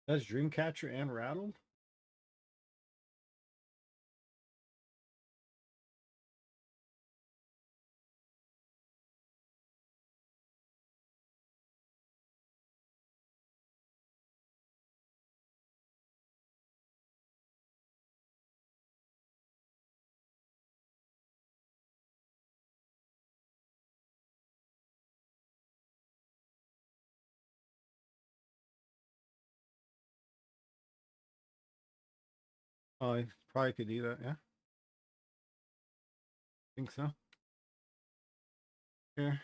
That's Dreamcatcher and Rattled? Oh, I probably could do that, yeah. Think so. Yeah.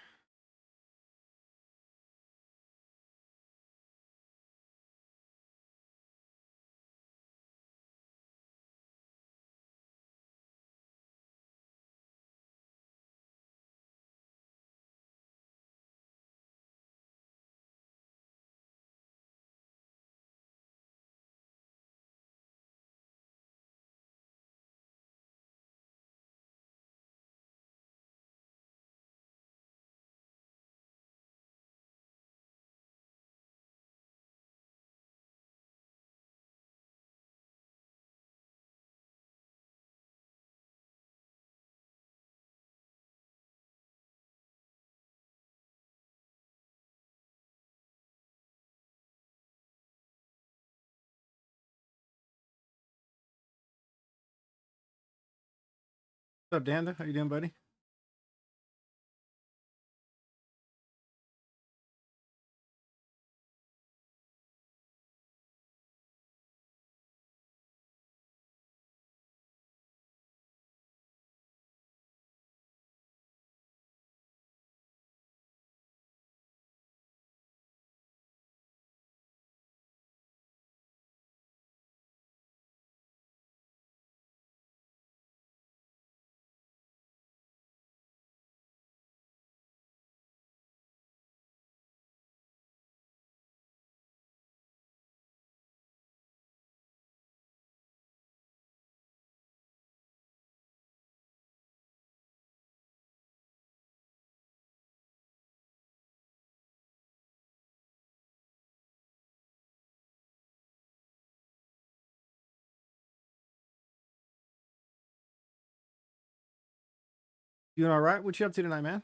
What's up, Danda? How you doing, buddy? Doing all right? What you up to tonight, man?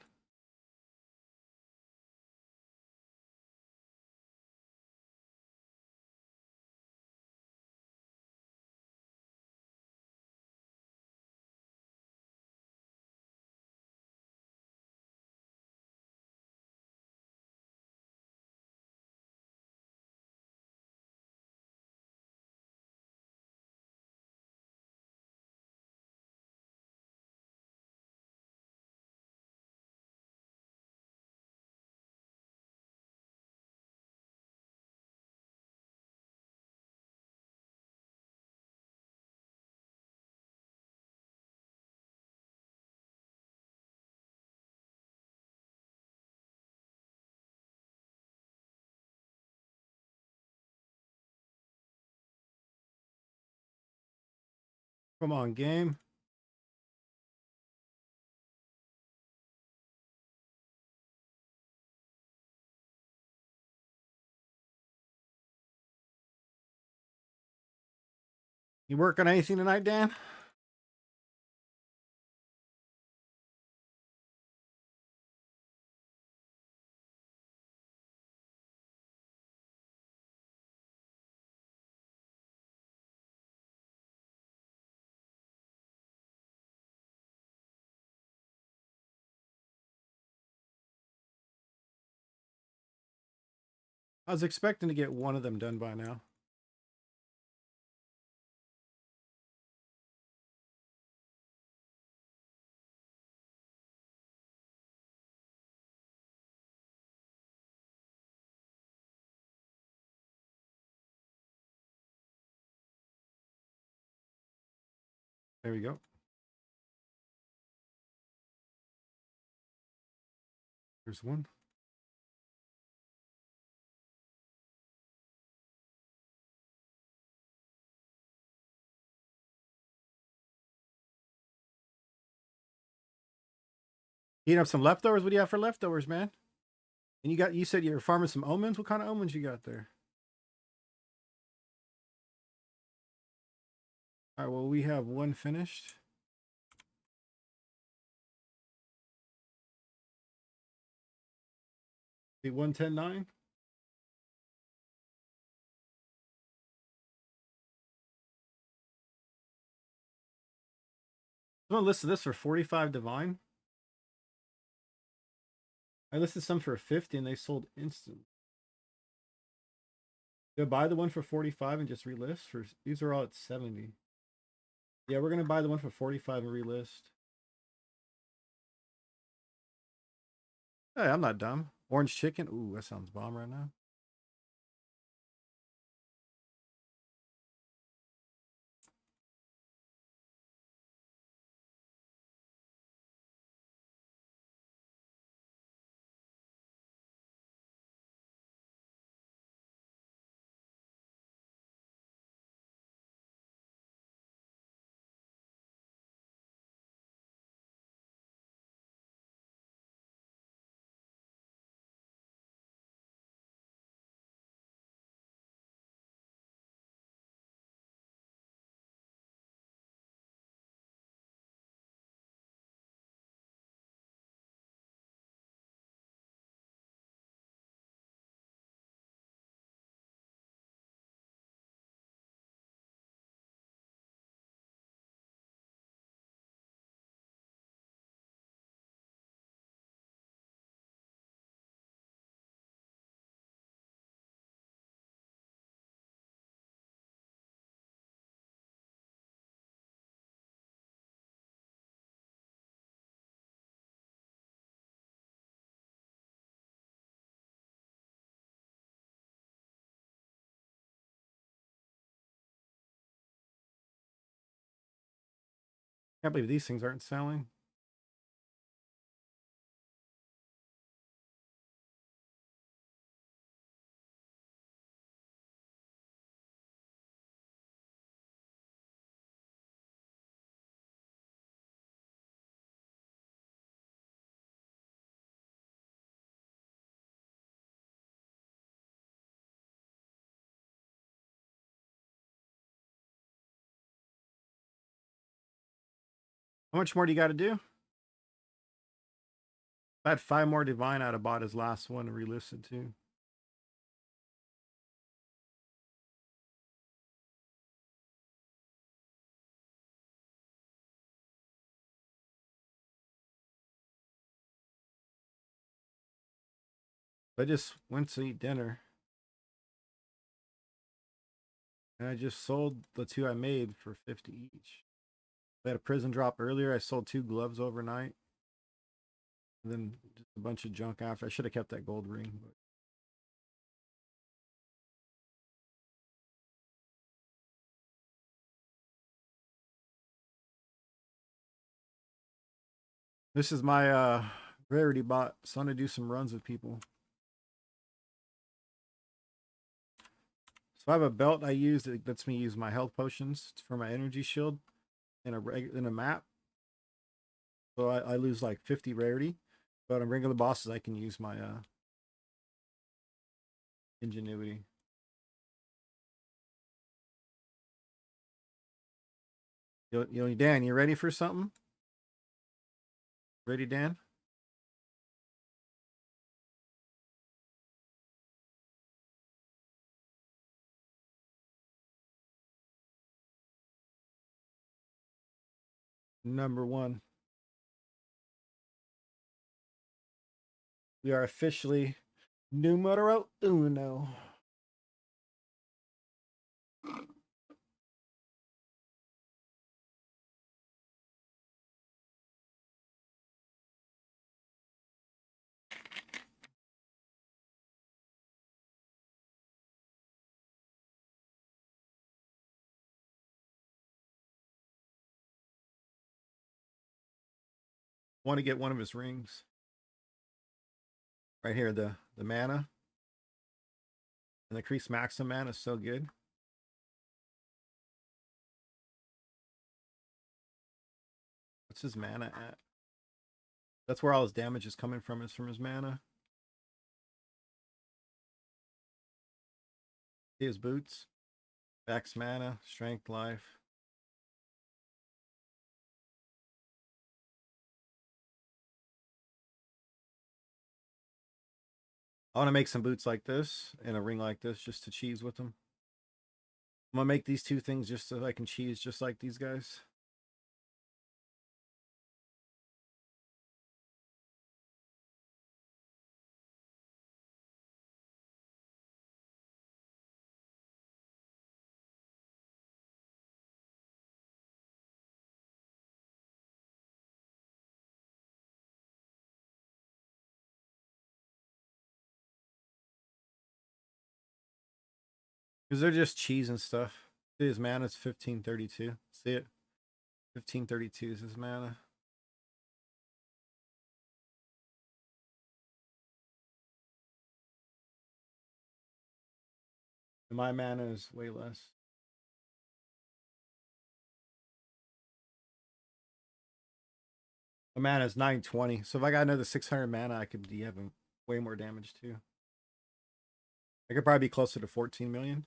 Come on, game. You work on anything tonight, Dan? I was expecting to get one of them done by now. There we go. There's one. Eating up some leftovers? What do you have for leftovers, man? And you said you're farming some omens? What kind of omens you got there? All right, well, we have one finished. The 110.9. Someone listed this for 45 divine. I listed some for 50 and they sold instantly. Go buy the one for 45 and just relist. For these are all at 70. Yeah, we're gonna buy the one for 45 and relist. Hey, I'm not dumb. Orange chicken. Ooh, that sounds bomb right now. Can't believe these things aren't selling. How much more do you got to do? I had 5 more divine. I'd have bought his last one and relisted too. I just went to eat dinner. And I just sold the 2 I made for 50 each. I had a prison drop earlier. I sold 2 gloves overnight. And then just a bunch of junk after. I should have kept that gold ring. But... This is my rarity bot. So I'm going to do some runs with people. So I have a belt I use that lets me use my health potions for my energy shield in a map. So I lose like 50 rarity. But on regular bosses, I can use my ingenuity. Dan, you ready for something? Ready, Dan? Number 1. We are officially numero uno. Want to get one of his rings. Right here, the mana. And the increased maximum mana is so good. What's his mana at? That's where all his damage is coming from, is from his mana. See his boots. Max mana, strength, life. I want to make some boots like this and a ring like this just to cheese with them. I'm gonna make these two things just so I can cheese just like these guys. Because they're just cheese and stuff. See his mana is 1532. See it? 1532 is his mana. And my mana is way less. My mana is 920. So if I got another 600 mana, I could be having way more damage too. I could probably be closer to 14 million.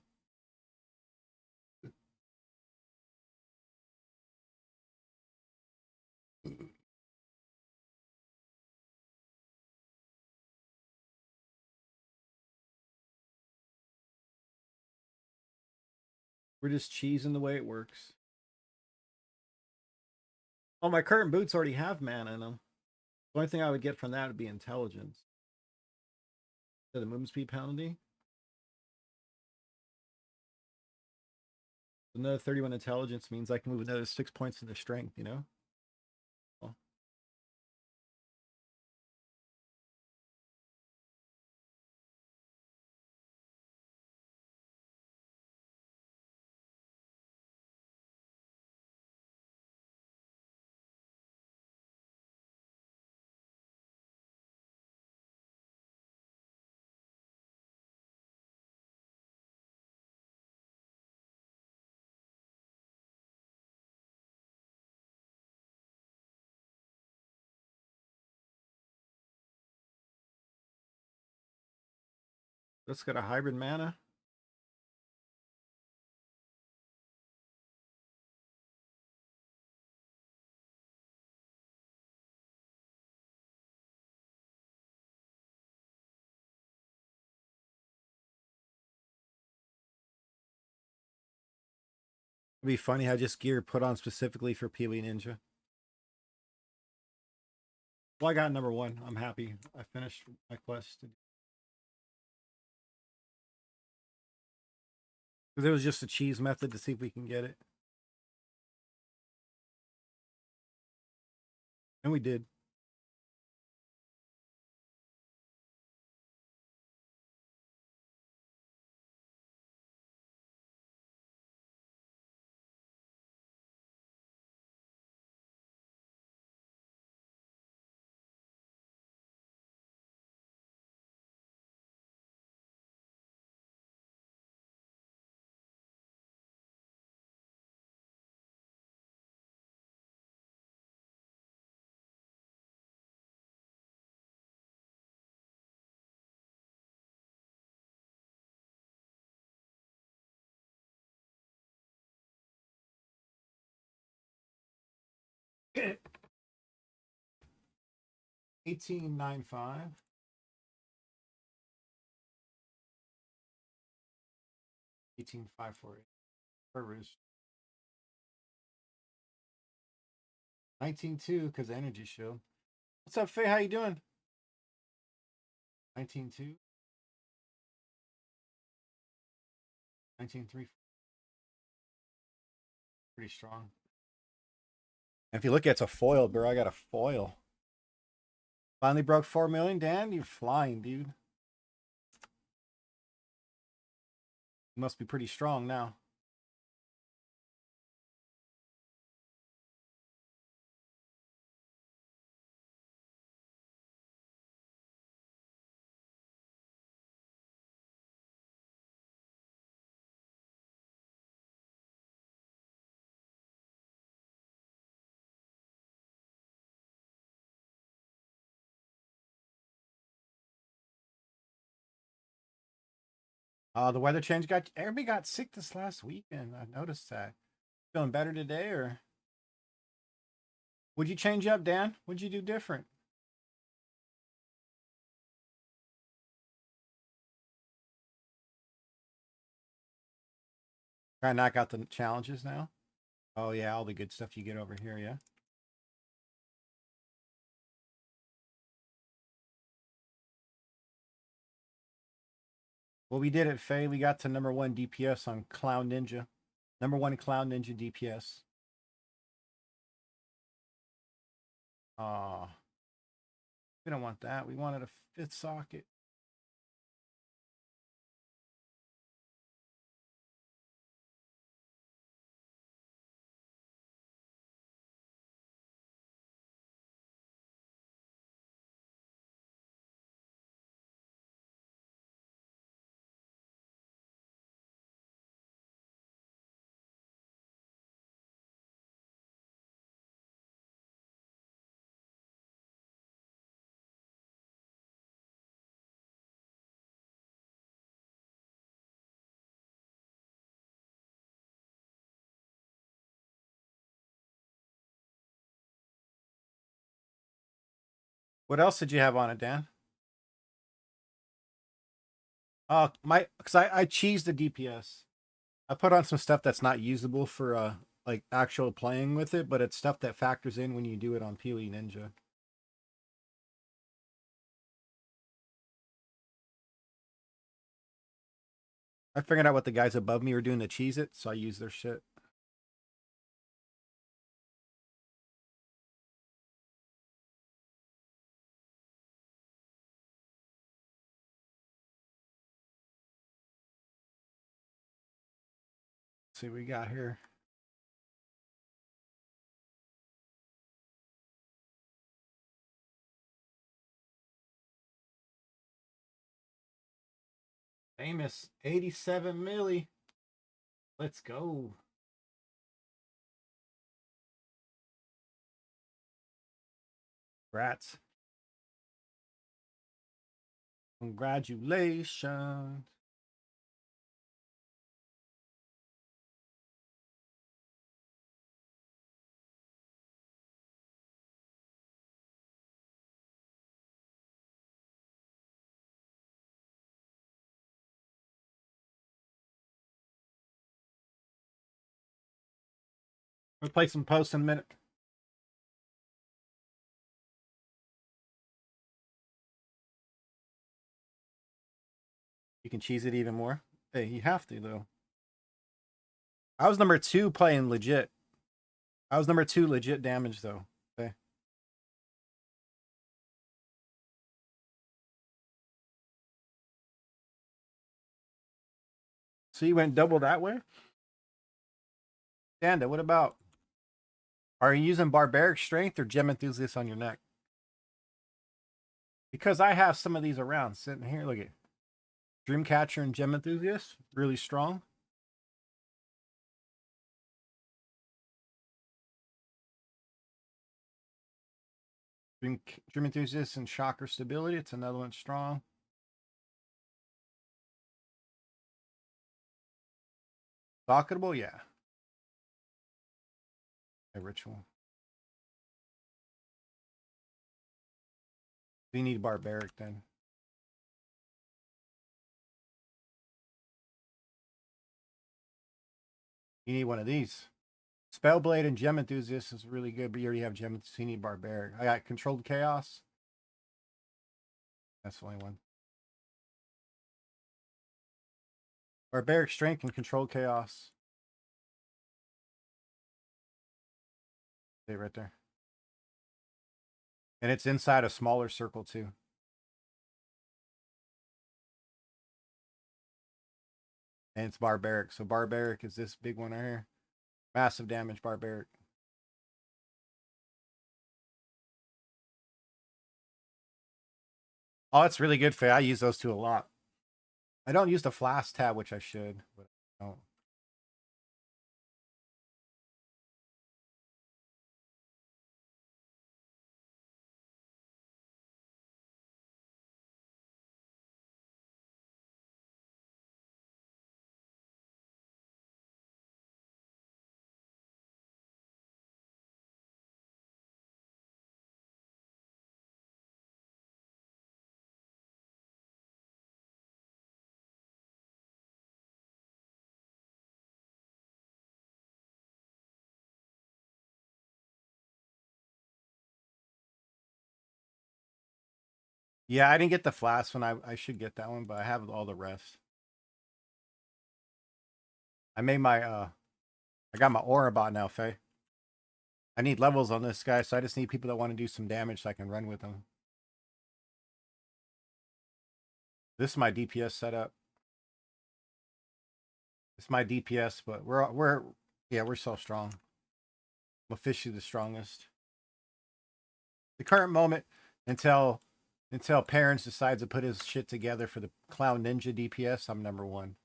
We're just cheesing the way it works. Oh, my current boots already have mana in them. The only thing I would get from that would be intelligence. So the movement speed penalty. Another 31 intelligence means I can move another 6 points into strength, you know? Well, let's get a hybrid mana. It'd be funny how just gear put on specifically for PoE Ninja. Well, I got number 1. I'm happy. I finished my quest. Because it was just a cheese method to see if we can get it. And we did. $18.95. $18.548. Burgers. 19.2 because energy shield. What's up, Faye? How you doing? 19.2. 19.3. Pretty strong. And if you look at it's a foil, bro. I got a foil. Finally broke 4 million. Dan, you're flying, dude. You must be pretty strong now. The weather change got everybody got sick this last weekend. I noticed that. Feeling better today, or would you change up, Dan? What'd you do different? Try to knock out the challenges now. Oh yeah, all the good stuff you get over here, yeah. Well, we did it, Faye. We got to #1 DPS on Clown Ninja. #1 Clown Ninja DPS. Aw. We don't want that. We wanted a 5th socket. What else did you have on it, Dan? Because I cheesed the DPS. I put on some stuff that's not usable for like actual playing with it, but it's stuff that factors in when you do it on PoE Ninja. I figured out what the guys above me were doing to cheese it, so I used their shit. Let's see what we got here. Famous 87 milli. Let's go. Congrats. Congratulations. We'll play some posts in a minute. You can cheese it even more. Hey, you have to though. I was #2 playing legit. I was #2 legit damage though. Okay. So you went double that way? Danda, what about? Are you using barbaric strength or gem enthusiast on your neck? Because I have some of these around sitting here. Look at Dreamcatcher and gem enthusiast, really strong. Dream enthusiast and shocker stability. It's another one strong. Socketable, yeah. A ritual. You need barbaric then. You need one of these. Spellblade and Gem Enthusiast is really good, but you already have Gem Enthusiast. You need barbaric. I got Controlled Chaos. That's the only one. Barbaric Strength and Controlled Chaos. Stay right there. And it's inside a smaller circle too. And it's barbaric. So barbaric is this big one right here. Massive damage barbaric. Oh, it's really good, Faye. I use those two a lot. I don't use the flask tab, which I should, but I don't. Yeah, I didn't get the flask one. I should get that one, but I have all the rest. I made my I got my aura bot now, Faye. I need levels on this guy, so I just need people that want to do some damage so I can run with them. This is my DPS setup. It's my DPS, but we're so strong. I'm officially the strongest. The current moment until Parents decides to put his shit together for the Clown Ninja DPS, I'm number one.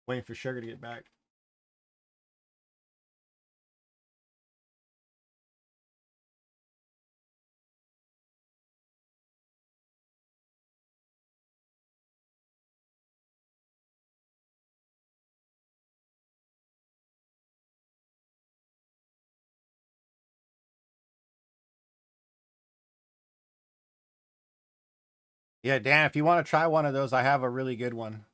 Waiting for Sugar to get back. Yeah, Dan, if you want to try one of those, I have a really good one.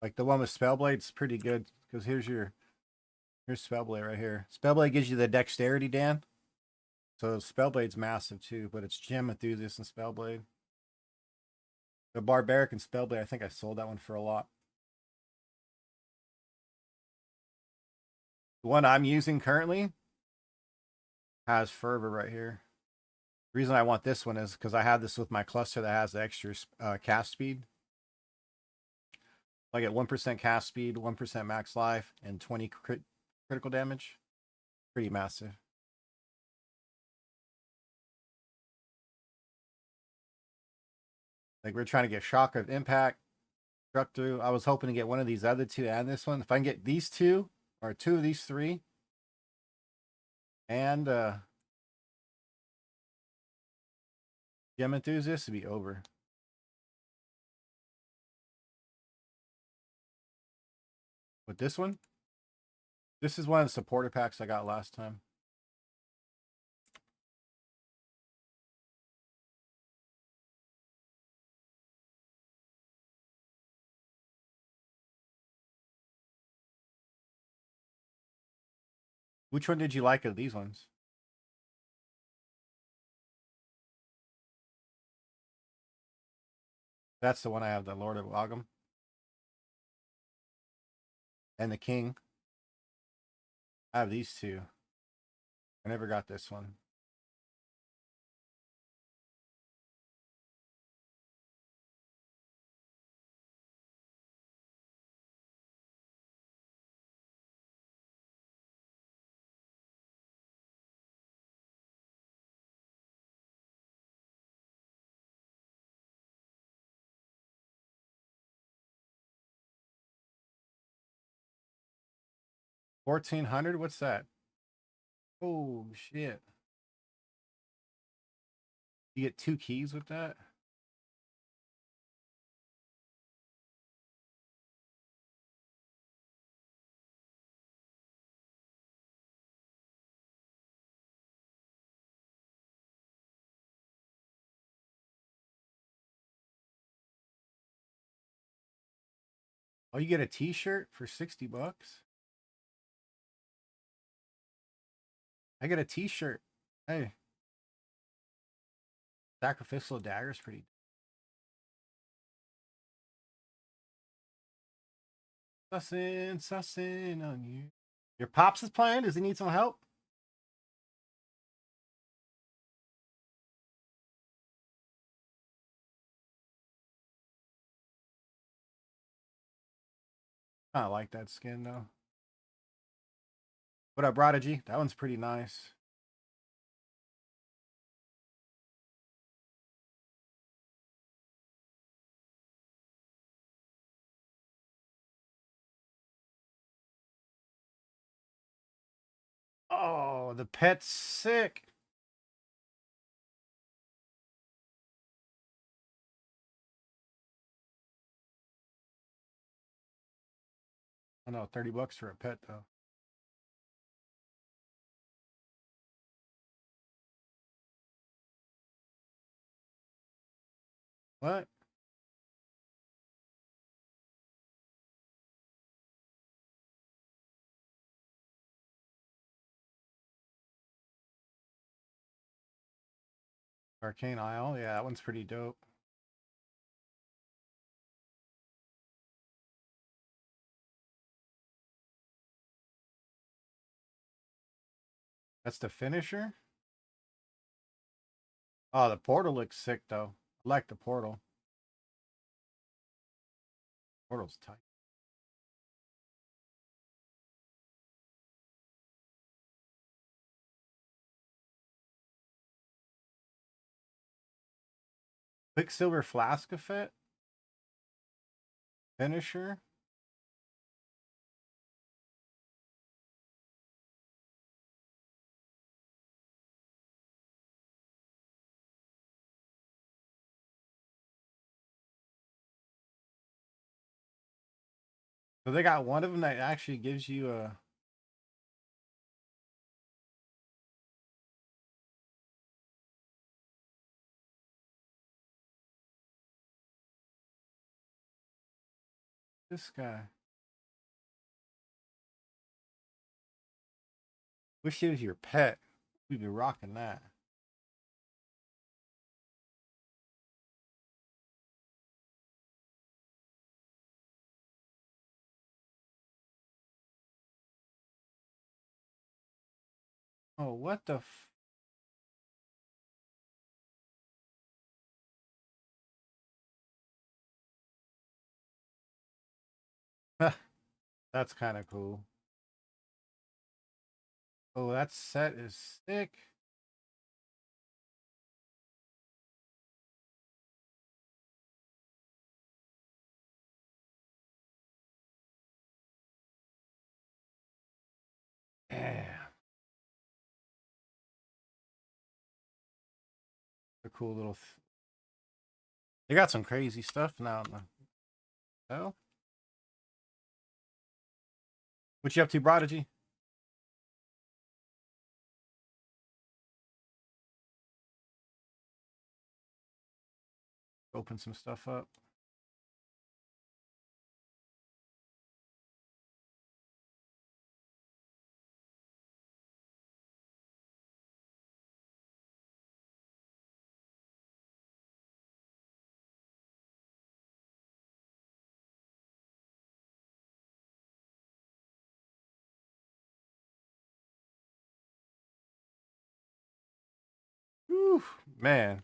Like the one with Spellblade's pretty good. Because here's Spellblade right here. Spellblade gives you the dexterity, Dan. So Spellblade's massive too, but it's Gem Enthusiast and Spellblade. The Barbaric and Spellblade, I think I sold that one for a lot. The one I'm using currently has Fervor right here. The reason I want this one is because I have this with my cluster that has the extra cast speed. I get 1% cast speed, 1% max life, and 20 critical damage. Pretty massive. Like we're trying to get Shock of Impact, Struck Through. I was hoping to get one of these other two and this one. If I can get these two, or two of these three, and Gem Enthusiast, to be over. With this one, this is one of the supporter packs I got last time. Which one did you like of these ones? That's the one I have, the Lord of Logum. And the King. I have these two. I never got this one. $1,400? What's that? Oh, shit. You get 2 keys with that? Oh, you get a t-shirt for 60 bucks? I get a t-shirt. Hey, Sacrificial Dagger's pretty. Sussin on you. Your pops is playing? Does he need some help? I like that skin though. What up, Prodigy? That one's pretty nice. Oh, the pet's sick. I know, 30 bucks for a pet though. What? Arcane Isle. Yeah, that one's pretty dope. That's the finisher? Oh, the portal looks sick, though. I like the portal. Portal's tight. Quicksilver Flask effect? Finisher? So they got one of them that actually gives you a... This guy. Wish it was your pet. We'd be rocking that. Oh, what the f... That's kind of cool. Oh, that set is sick. Yeah. A cool little... They got some crazy stuff now. Oh? What you up to, Prodigy? Open some stuff up. Whew, man.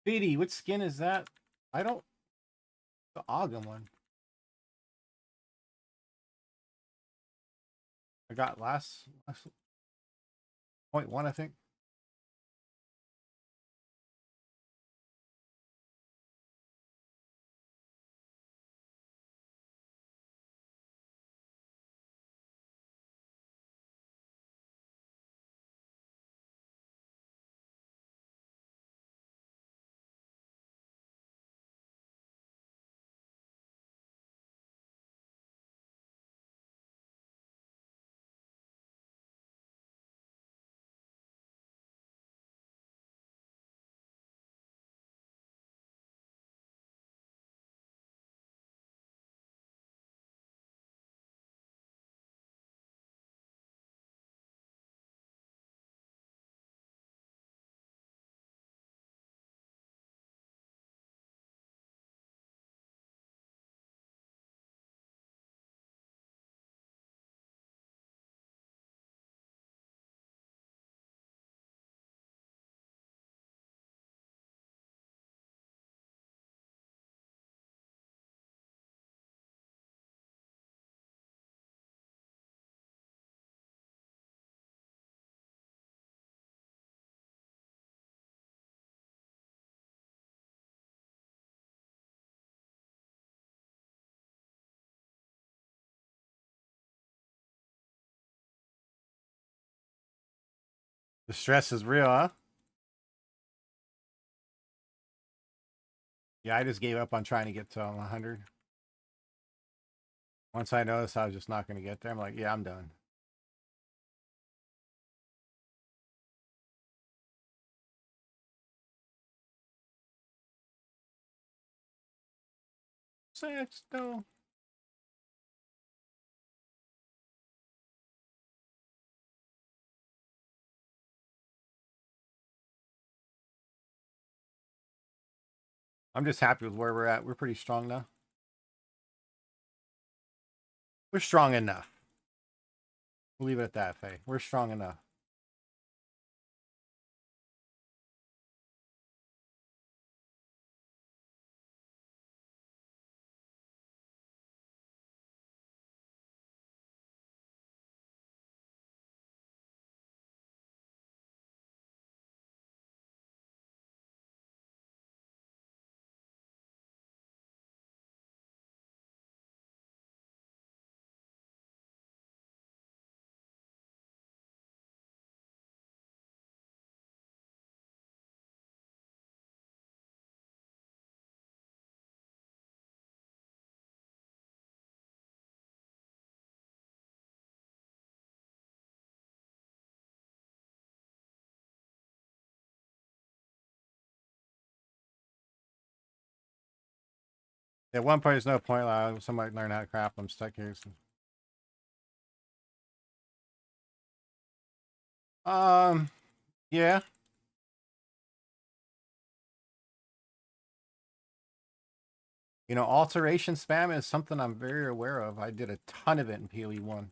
Speedy, what skin is that? I don't... The Ogden one. I got last 0.1, I think. The stress is real, huh? Yeah, I just gave up on trying to get to 100. Once I noticed I was just not going to get there, I'm like, yeah, I'm done. Sex, no. I'm just happy with where we're at. We're pretty strong now. We're strong enough. We'll leave it at that, Faye. We're strong enough. At one point, there's no point. Somebody learn how to craft. I'm stuck here. So. Yeah. You know, alteration spam is something I'm very aware of. I did a ton of it in PoE1.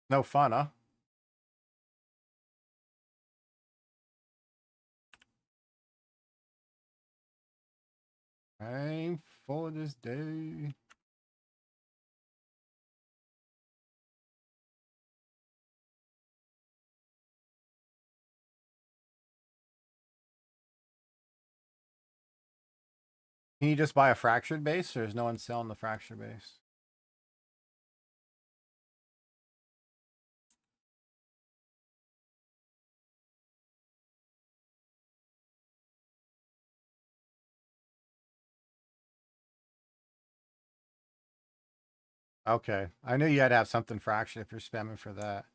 No fun, huh? I'm full of this day. Can you just buy a fractured base, or is no one selling the fractured base? Okay. I knew you had to have something fractured if you're spamming for that.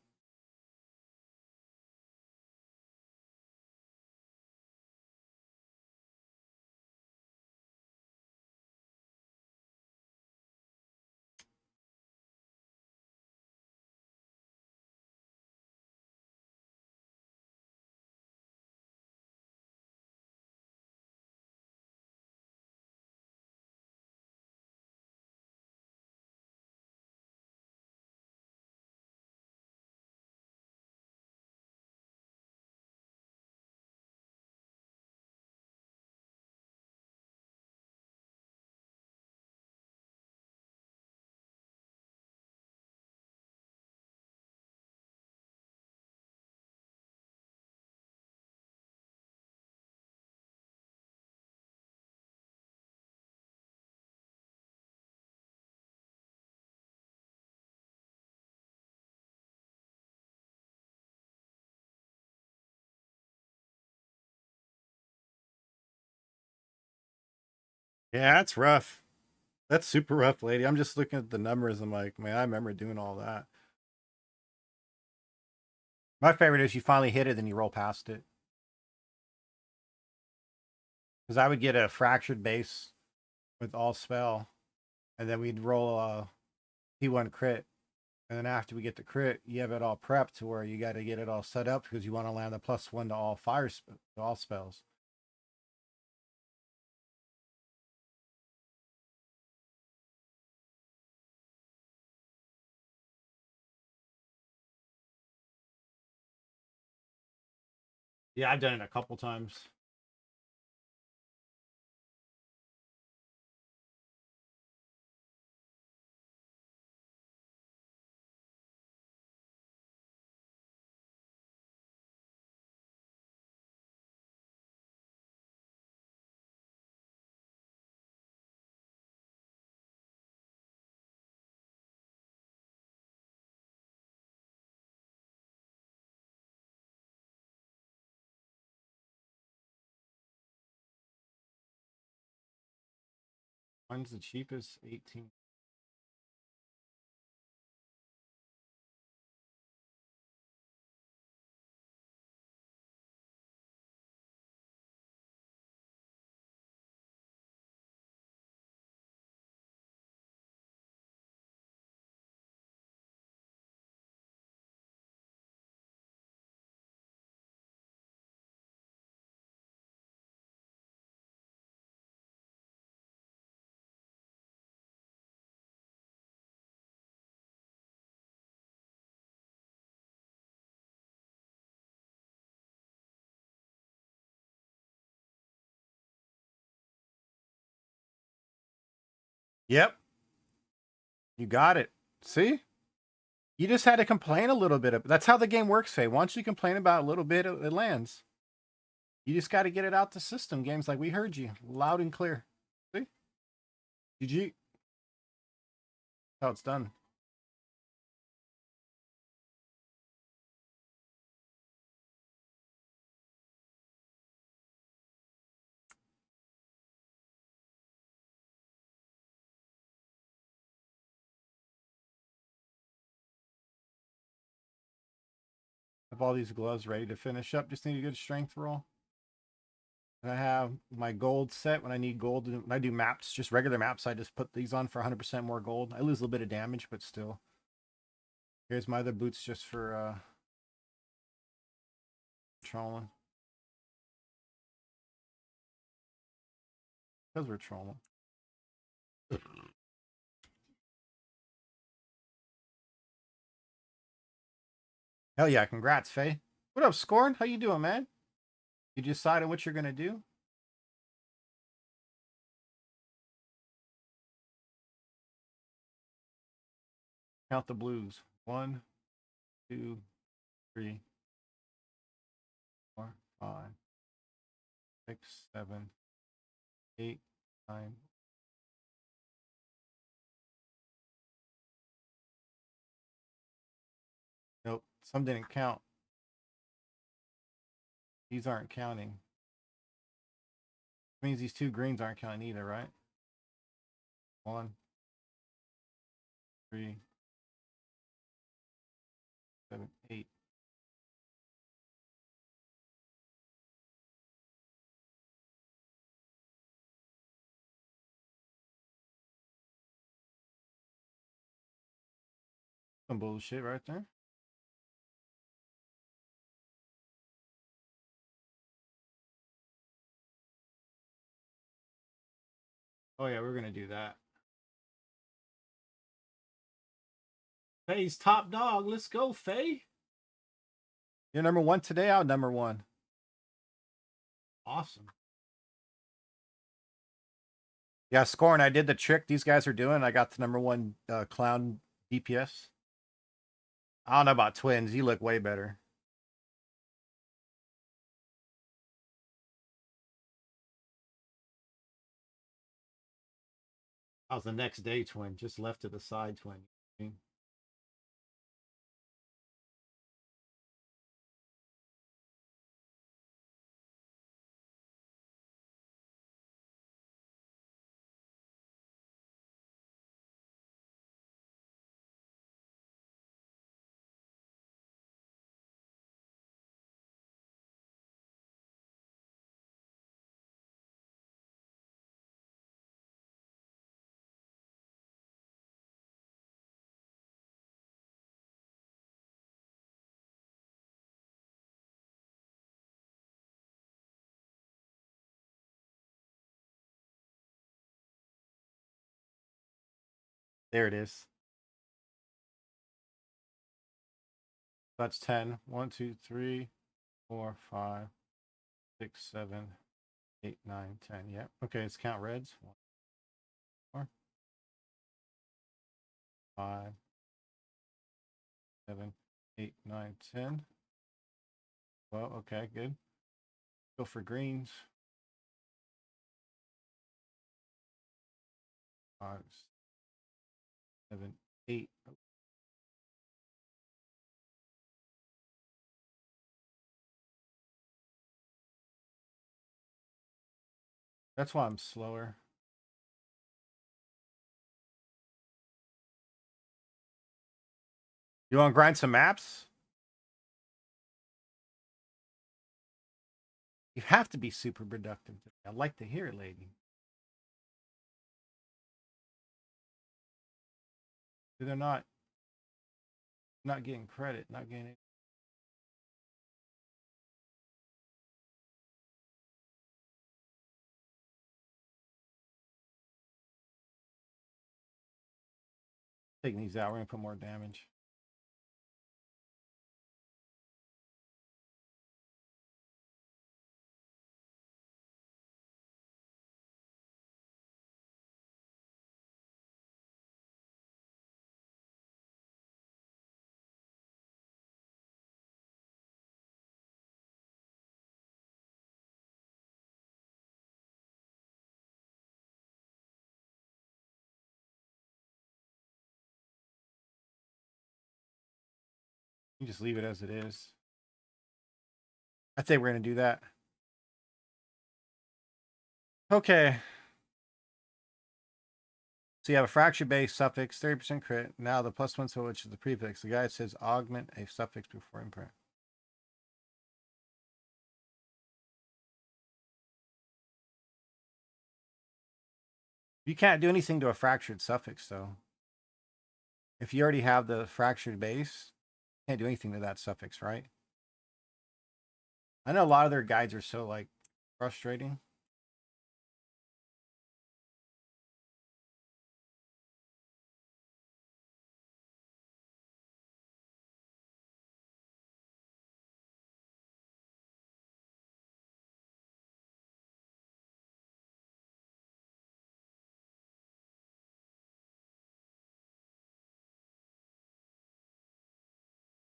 Yeah, that's rough. That's super rough, lady. I'm just looking at the numbers. I'm like, man, I remember doing all that. My favorite is you finally hit it, then you roll past it. Because I would get a fractured base with all spell, and then we'd roll a P1 crit. And then after we get the crit, you have it all prepped to where you got to get it all set up because you want to land the +1 to all to all spells. Yeah, I've done it a couple times. Mine's the cheapest, 18. Yep. You got it. See? You just had to complain a little bit. That's how the game works, Faye. Once you complain about a little bit, it lands. You just got to get it out the system. Games like we heard you loud and clear. See? GG. How it's done. Have all these gloves ready to finish up. Just need a good strength roll. And I have my gold set when I need gold. When I do maps, just regular maps, I just put these on for 100% more gold. I lose a little bit of damage, but still. Here's my other boots just for trolling. Because we're trolling. Hell yeah, congrats, Faye. What up, Scorn? How you doing, man? You decided what you're gonna do? Count the blues. 1, 2, 3, 4, 5, 6, 7, 8, 9. Nope, some didn't count. These aren't counting. That means these 2 greens aren't counting either, right? 1, 3, 7, 8. Some bullshit right there. Oh yeah, we're gonna do that. Faye's top dog. Let's go, Faye. You're number 1 today. I'm number 1. Awesome. Yeah, Scorn. I did the trick these guys are doing. I got the number 1 clown DPS. I don't know about twins. You look way better. I was the next day twin, just left to the side twin. There it is. That's 10. 1, 2, 3, 4, 5, 6, 7, 8, 9, 10. Yep. Okay, let's count reds. 1, 4, 5, 7, 8, 9, 10. Well, okay, good. Go for greens. 5, 7, 8. That's why I'm slower. You want to grind some maps? You have to be super productive. I'd like to hear it, lady. They're not getting credit, not getting it. Taking these out, we're gonna put more damage. You just leave it as it is. I think we're going to do that. Okay. So you have a fracture base suffix, 30% crit. Now the +1 so which is the prefix. The guide says augment a suffix before imprint. You can't do anything to a fractured suffix though. If you already have the fractured base, you can't do anything to that suffix, right? I know a lot of their guides are so like frustrating.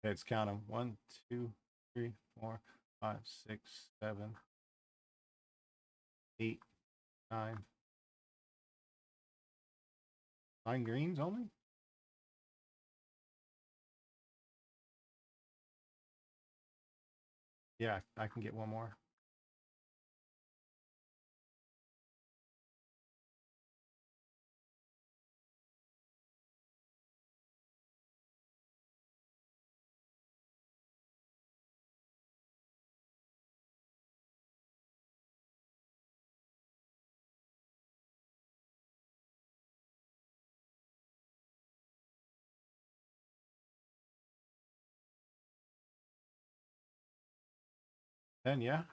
Okay, let's count them. 1, 2, 3, 4, 5, 6, 7, 8, 9. 9 greens only? Yeah, I can get one more. Then yeah.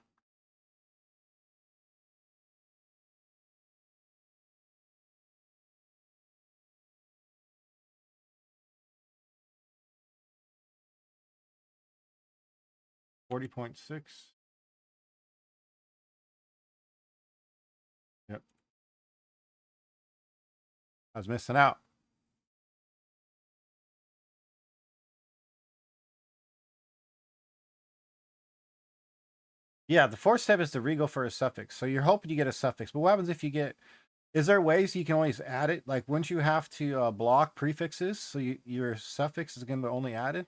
$40.6. Yep. I was missing out. Yeah, the fourth step is to regal for a suffix. So you're hoping you get a suffix. But what happens if you get... Is there ways you can always add it? Like, wouldn't you have to block prefixes so your suffix is going to be only added?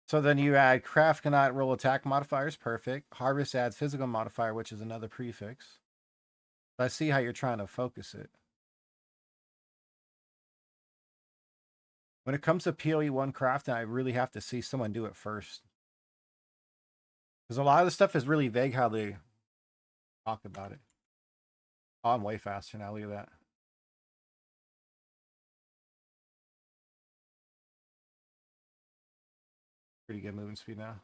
So then you add craft cannot roll attack modifiers. Perfect. Harvest adds physical modifier, which is another prefix. I see how you're trying to focus it. When it comes to PoE1 crafting, I really have to see someone do it first. Because a lot of the stuff is really vague how they talk about it. Oh, I'm way faster now. Look at that. Pretty good moving speed now.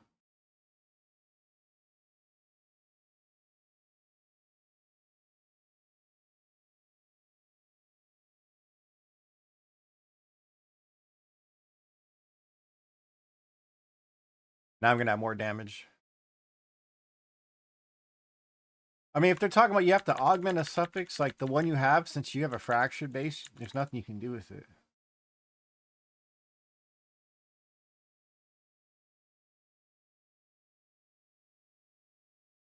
Now I'm going to have more damage. I mean, if they're talking about you have to augment a suffix, like the one you have, since you have a fractured base, there's nothing you can do with it.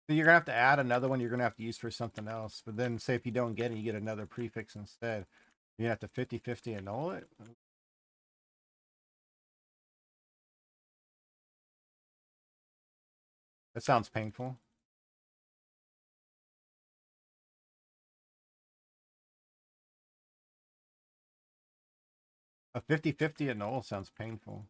So you're going to have to add another one you're going to have to use for something else. But then say if you don't get it, you get another prefix instead. You have to 50-50 annul it. That sounds painful. A 50-50 annul sounds painful.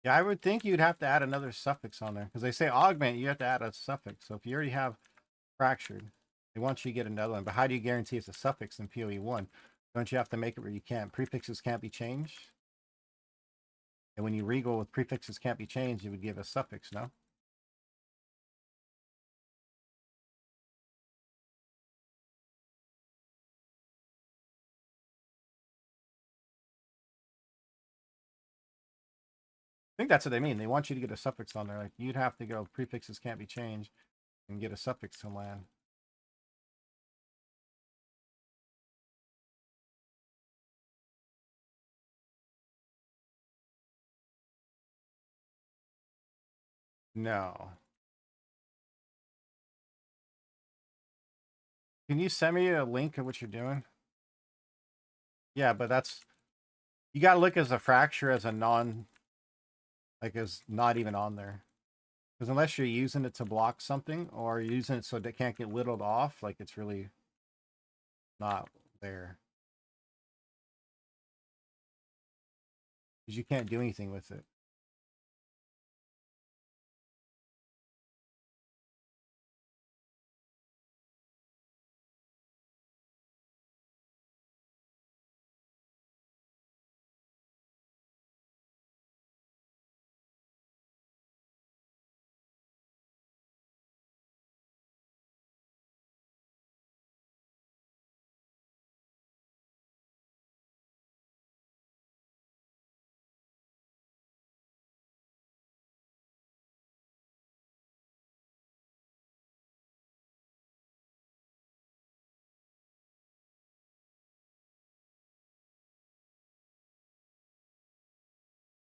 Yeah, I would think you'd have to add another suffix on there because they say augment, you have to add a suffix. So if you already have fractured, they want you to get another one. But how do you guarantee it's a suffix in PoE1? Don't you have to make it where you can't? Prefixes can't be changed? And when you regal with prefixes can't be changed, it would give a suffix, no? I think that's what they mean. They want you to get a suffix on there. Like you'd have to go prefixes can't be changed and get a suffix to land. No. Can you send me a link of what you're doing? Yeah, but that's you gotta look as a fracture as a non, like as not even on there. Because unless you're using it to block something or you're using it so they can't get whittled off, like it's really not there. Because you can't do anything with it.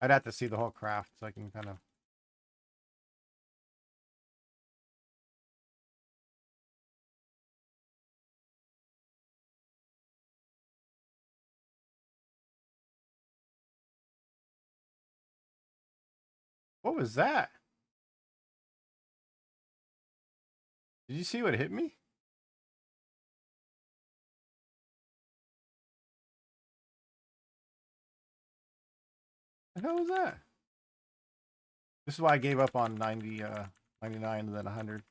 I'd have to see the whole craft so I can kind of. What was that? Did you see what hit me? What the hell was that? This is why I gave up on 90, 99 and then 100.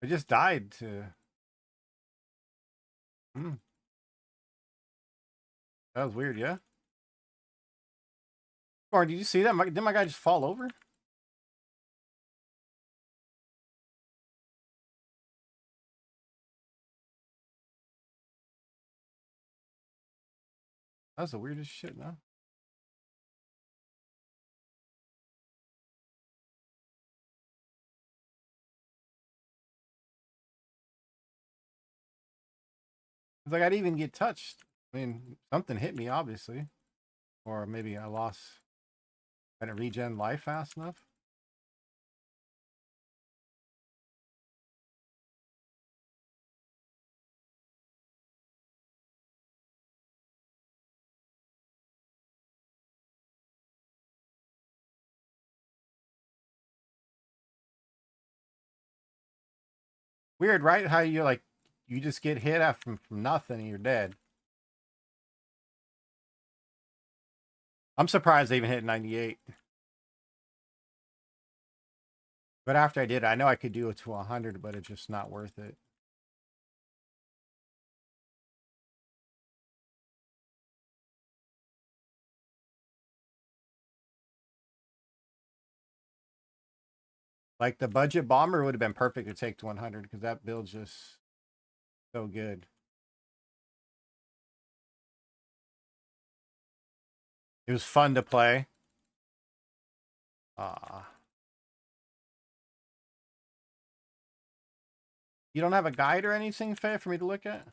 I just died to. That was weird, yeah? Or did you see that? Did my guy just fall over? That was the weirdest shit, no? It's like I didn't even get touched. I mean, something hit me, obviously. Or maybe I didn't regen life fast enough. Weird, right? How you like, you just get hit after from nothing and you're dead. I'm surprised they even hit 98. But after I did, I know I could do it to 100, but it's just not worth it. Like the budget bomber would have been perfect to take to 100 because that build's just so good. It was fun to play. You don't have a guide or anything, Faye, for me to look at?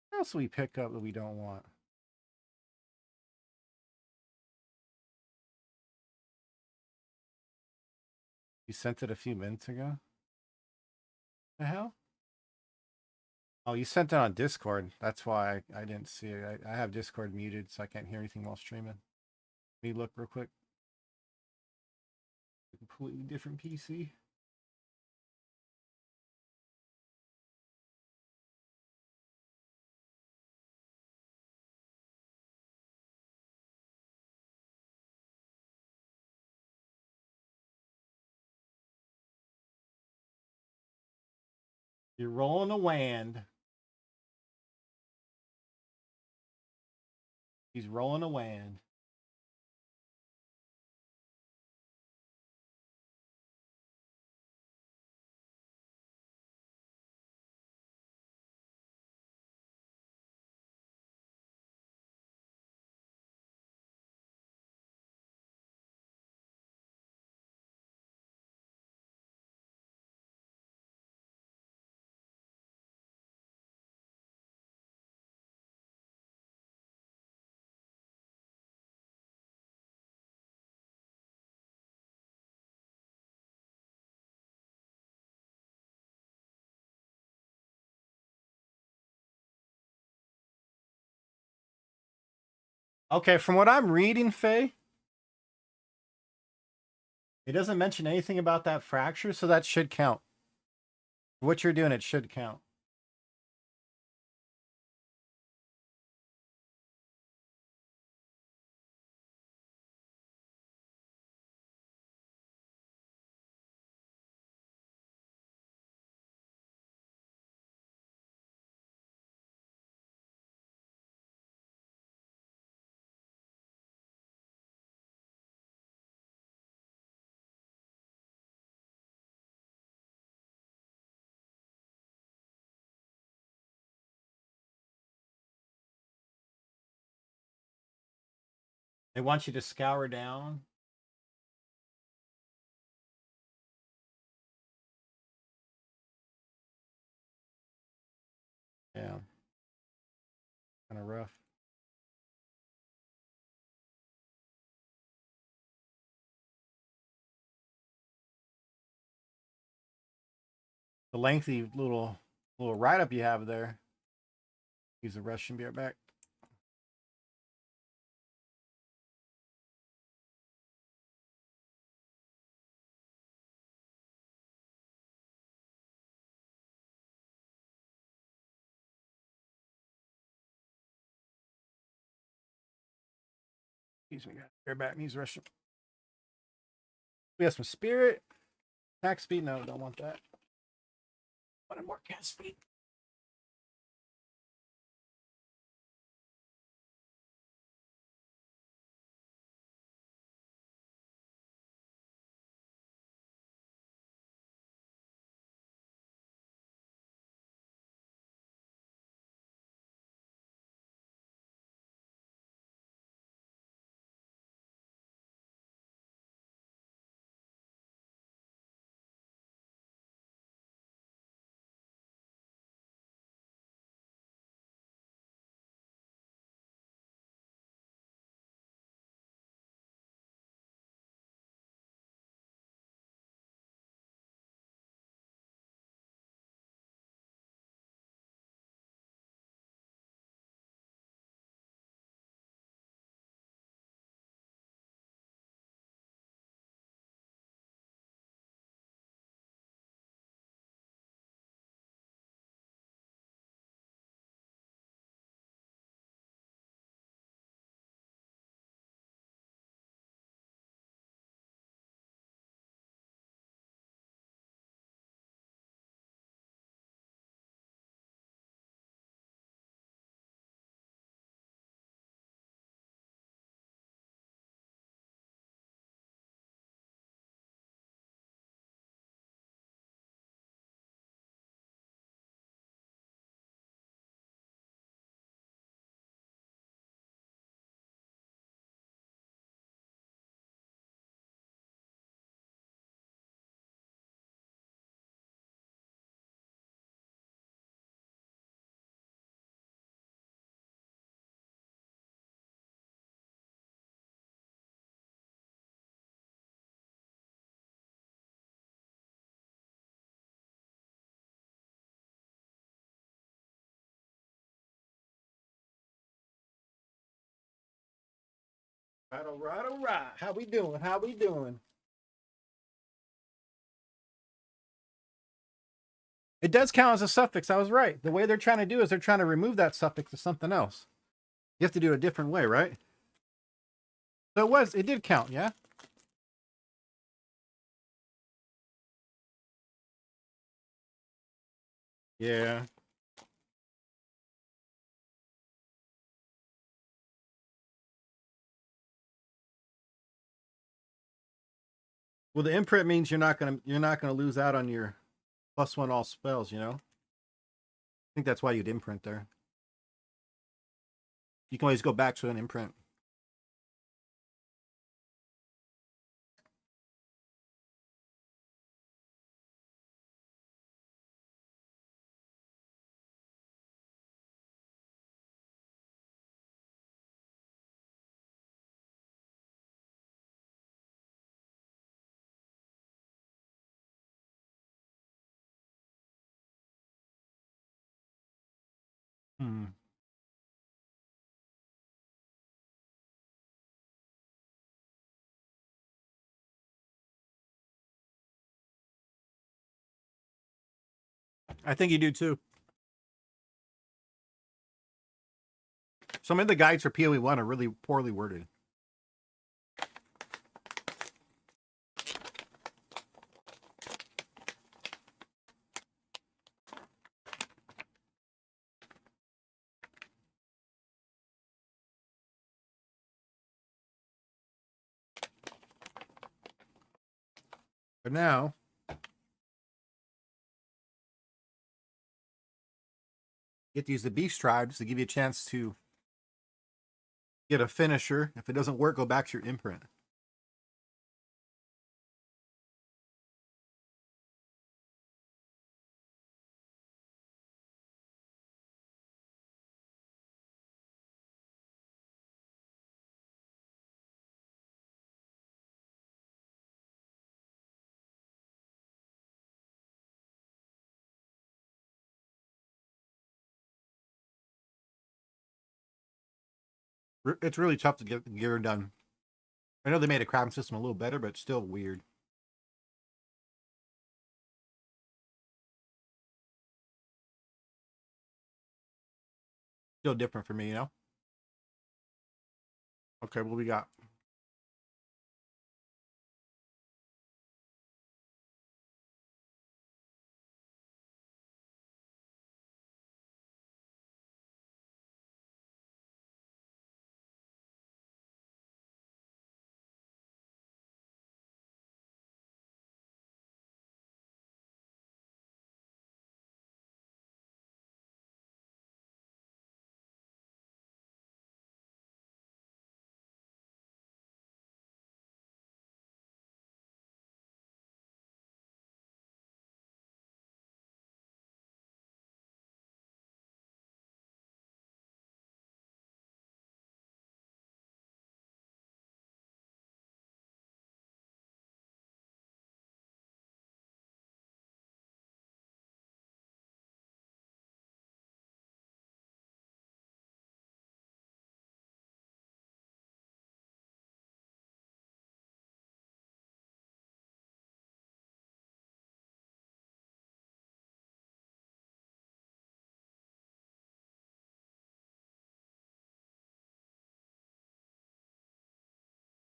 What else do we pick up that we don't want? You sent it a few minutes ago? The hell? Oh, you sent it on Discord. That's why I didn't see it. I have Discord muted, so I can't hear anything while streaming. Let me look real quick. Completely different PC. You're rolling a wand. He's rolling a wand. Okay, from what I'm reading, Faye, it doesn't mention anything about that fracture, so that should count. What you're doing, it should count. They want you to scour down. Yeah. Kind of rough. The lengthy little write up you have there. Use a Russian beer back. Excuse me, guys. Beer back. Use Russian. We have some spirit. Attack speed. No, don't want that. Want more cast speed. All right, all right. How we doing? How we doing? It does count as a suffix. I was right. The way they're trying to do is they're trying to remove that suffix to something else. You have to do it a different way, right? So it did count, yeah? Yeah. Well, the imprint means you're not gonna lose out on your +1 all spells, you know? I think that's why you'd imprint there. You can always go back to an imprint. Hmm. I think you do too. Some of the guides for PoE1 are really poorly worded. But now, you get to use the beast tribes to give you a chance to get a finisher. If it doesn't work, go back to your imprint. It's really tough to get the gear done. I know they made a crafting system a little better, but it's still weird. Still different for me, you know? Okay, what we got?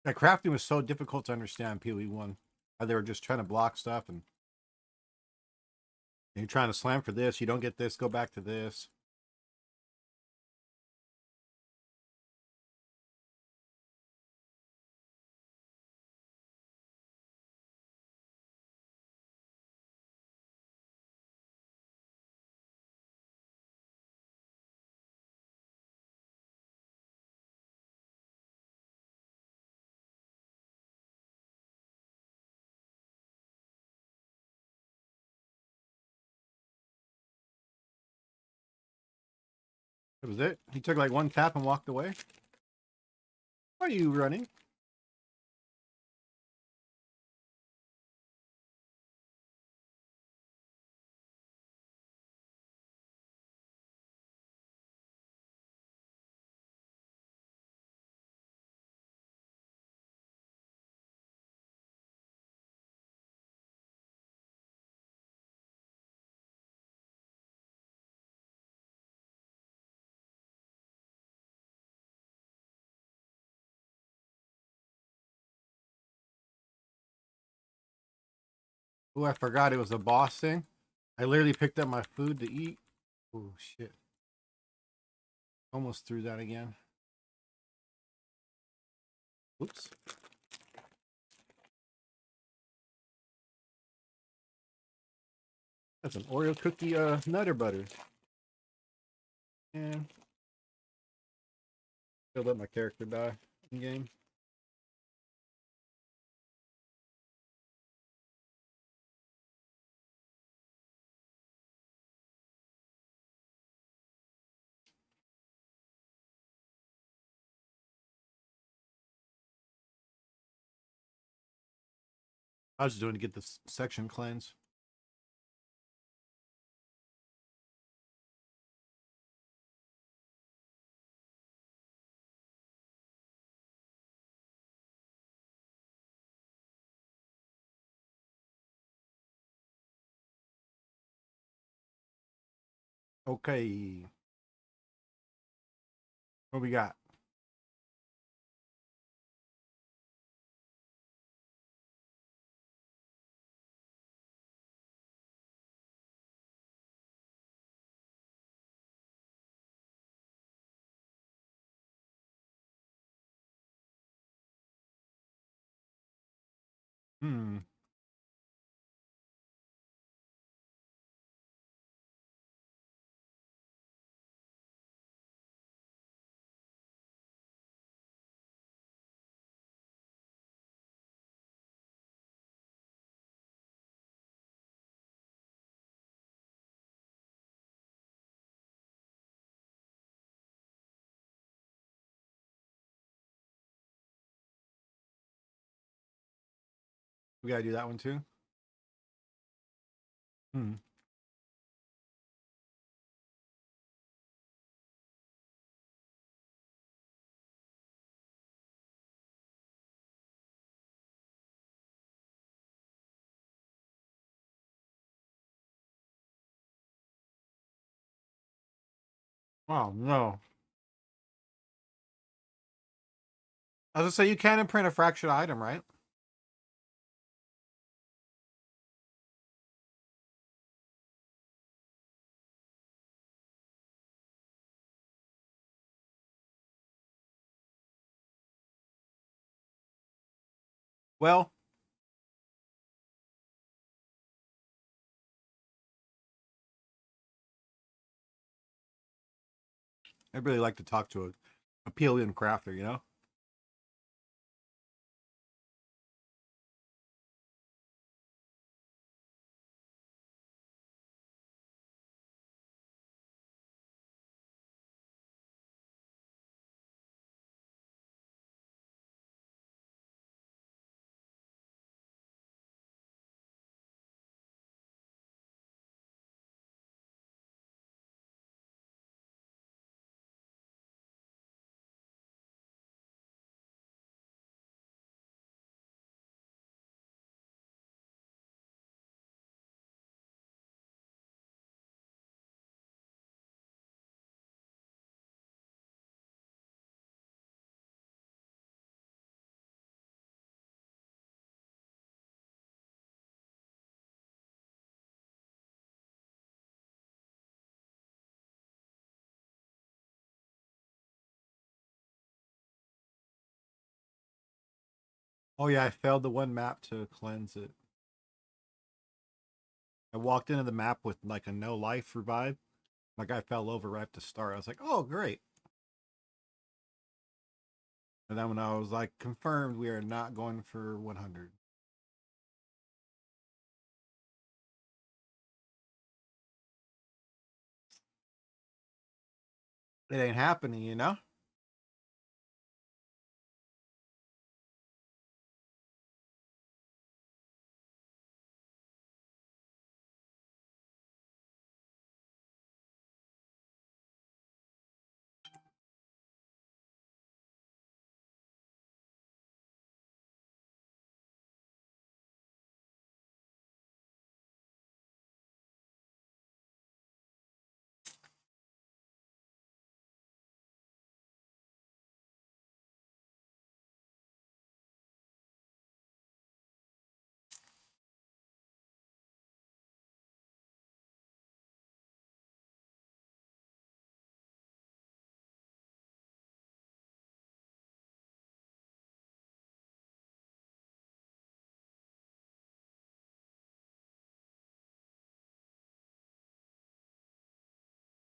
That crafting was so difficult to understand, PoE1. How they were just trying to block stuff and you're trying to slam for this, you don't get this, go back to this. That was it. He took like one tap and walked away. Are you running? Oh, I forgot it was a boss thing. I literally picked up my food to eat. Oh, shit. Almost threw that again. Oops. That's an Oreo cookie nutter butter. And I'll let my character die in game. I was just doing to get this section cleansed. Okay. What we got? Hmm. We gotta do that one too. Hmm. Oh no. I was gonna say you can imprint a fractured item, right? Well, I really like to talk to a Pelian crafter, you know? Oh yeah, I failed the one map to cleanse it. I walked into the map with like a no life revive. My guy fell over right at the start. I was like, oh great. And then when I was like, confirmed, we are not going for 100. It ain't happening, you know?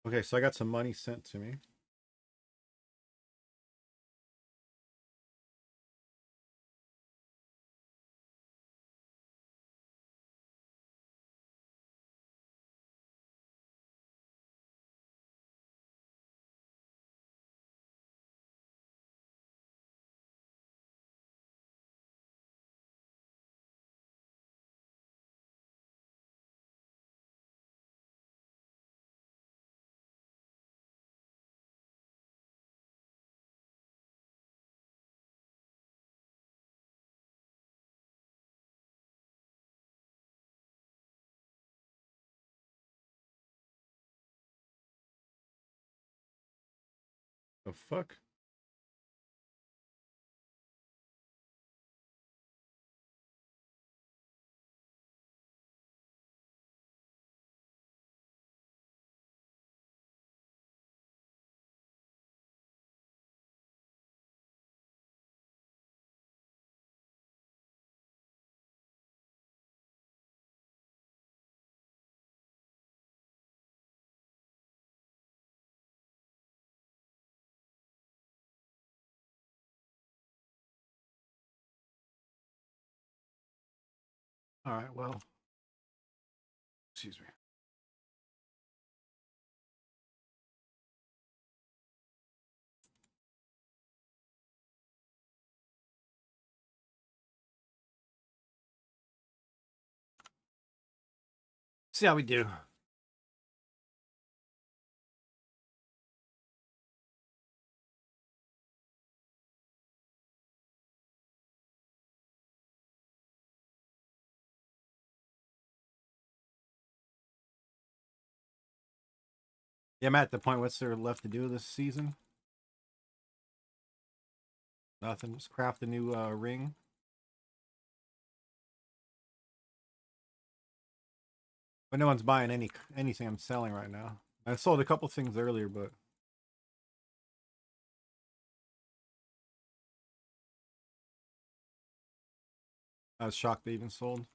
Okay, so I got some money sent to me. The fuck? All right, well, excuse me. See how we do. Yeah, I'm at the point. What's there left to do this season? Nothing. Just craft a new ring. But no one's buying anything I'm selling right now. I sold a couple things earlier, but I was shocked they even sold.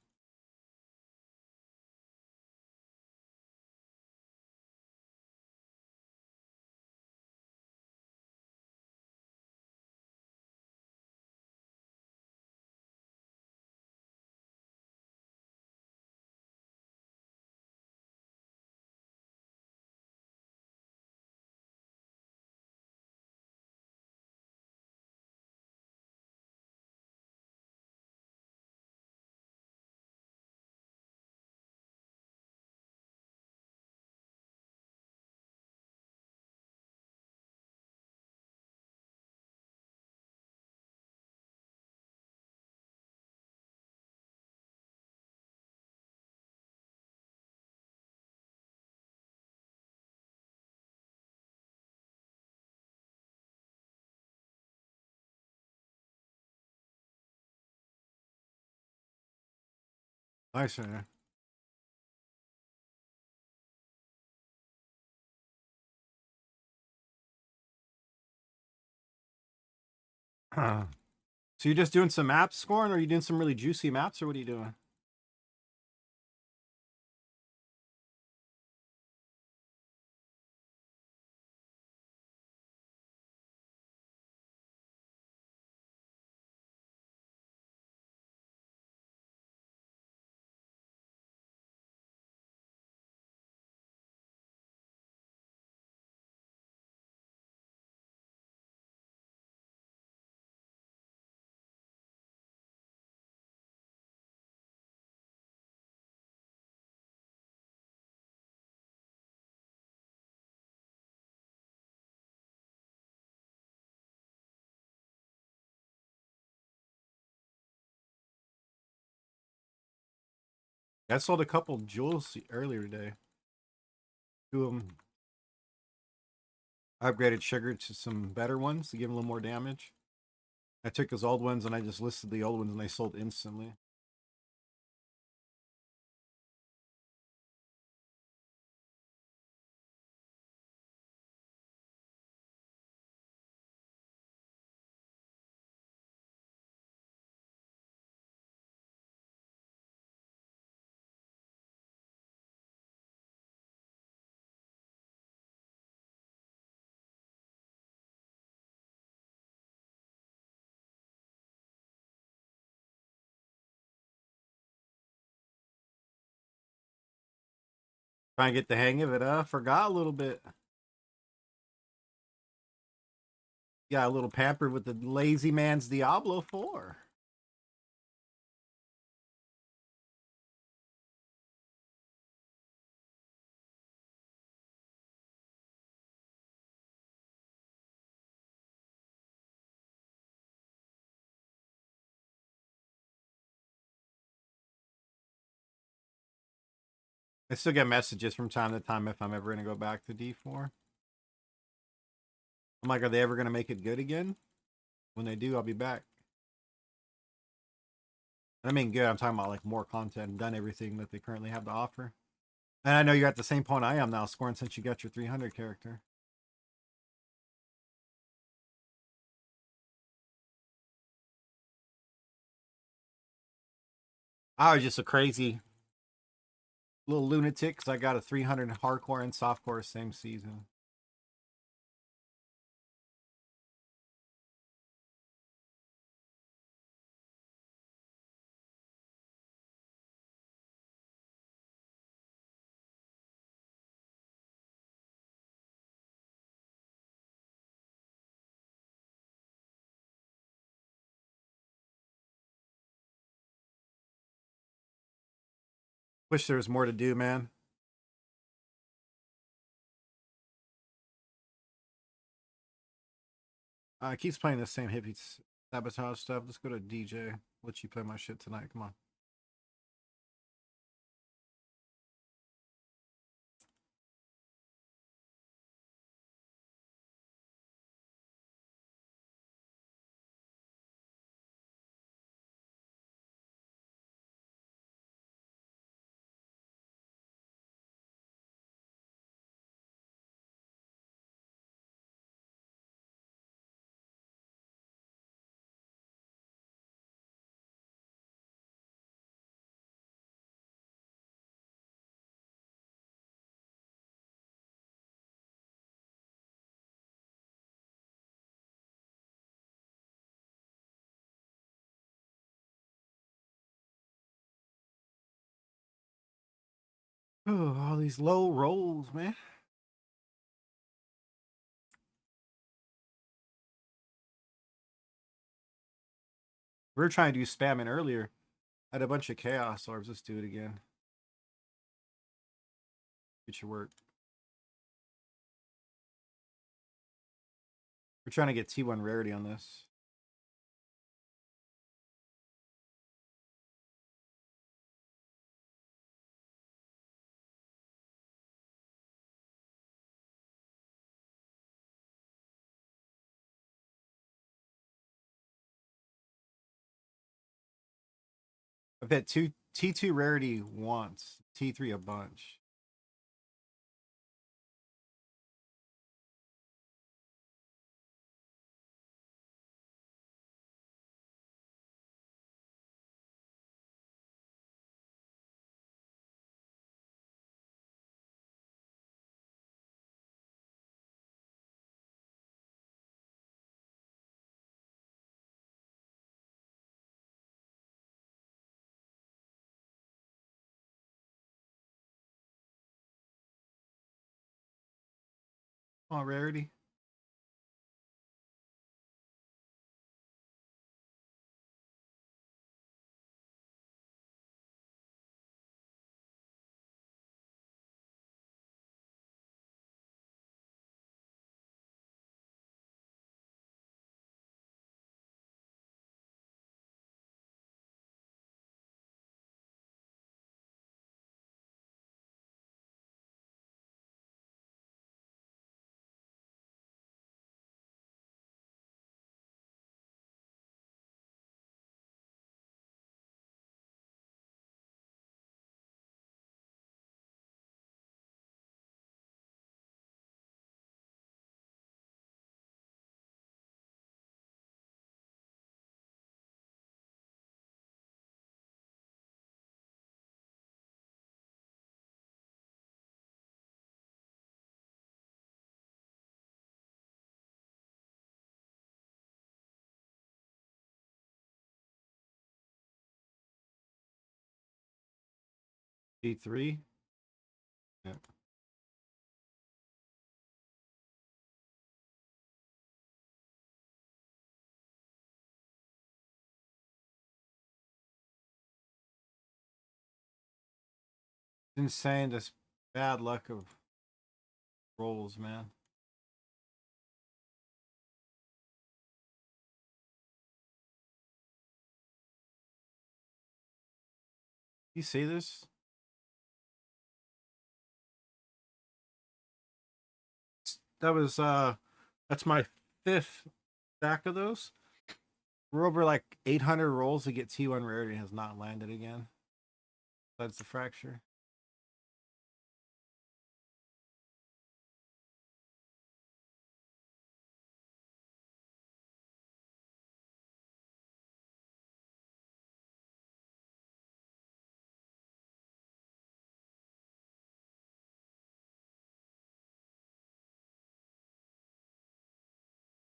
Nice, man. So you're just doing some maps scoring, or are you doing some really juicy maps, or what are you doing? I sold a couple jewels earlier today. Two of them. I upgraded sugar to some better ones to give them a little more damage. I took those old ones and I just listed the old ones and they sold instantly. Trying to get the hang of it, forgot a little bit. Got a little pampered with the lazy man's Diablo 4. I still get messages from time to time if I'm ever going to go back to D4. I'm like, are they ever going to make it good again? When they do, I'll be back. I mean, good. I'm talking about like more content and done everything that they currently have to offer. And I know you're at the same point I am now, scoring since you got your 300 character. I was just a crazy little lunatic because I got a 300 hardcore and softcore same season. Wish there was more to do, man. Keeps playing the same hippie sabotage stuff. Let's go to DJ. Let you play my shit tonight. Come on. Oh, all these low rolls, man. We were trying to do spamming earlier. I had a bunch of chaos orbs. Let's do it again. Get your work. We're trying to get T1 rarity on this. I've hit T2 rarity once, T3 a bunch. Oh, rarity. T3. Yeah. Insane, this bad luck of rolls, man. You see this? That was that's my 5th stack of those. We're over like 800 rolls to get T1 rarity and has not landed again. That's the fracture.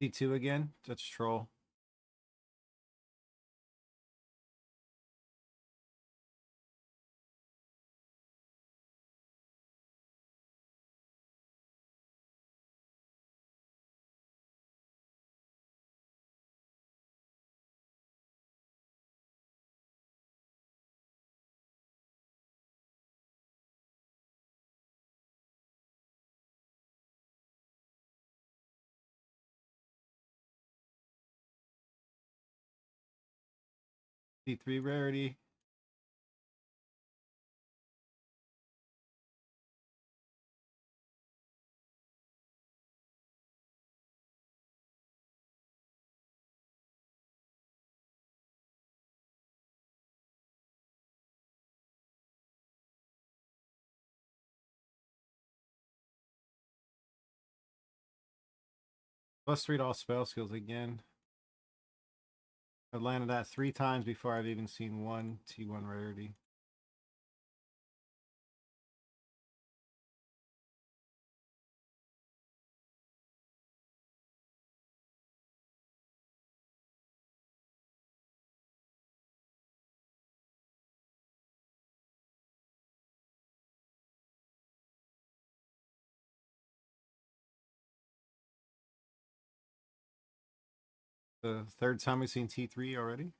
T2 again. That's troll. T3 rarity. +3 to all spell skills again. I've landed that 3 times before I've even seen one T1 rarity. The 3rd time we've seen T3 already.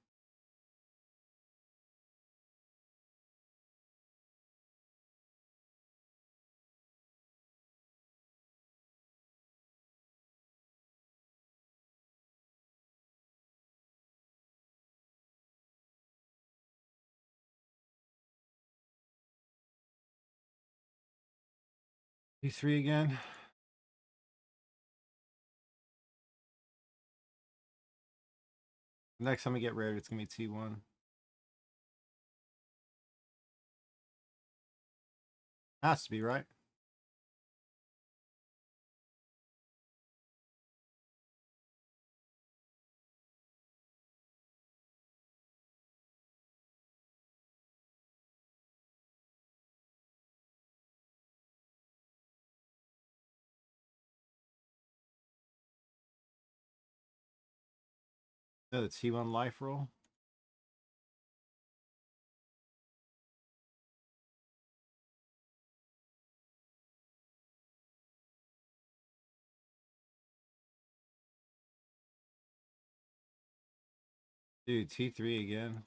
T3 again. Next time we get rarity, it's gonna be T1. Has to be, right? No, the T1 life roll. Dude, T3 again.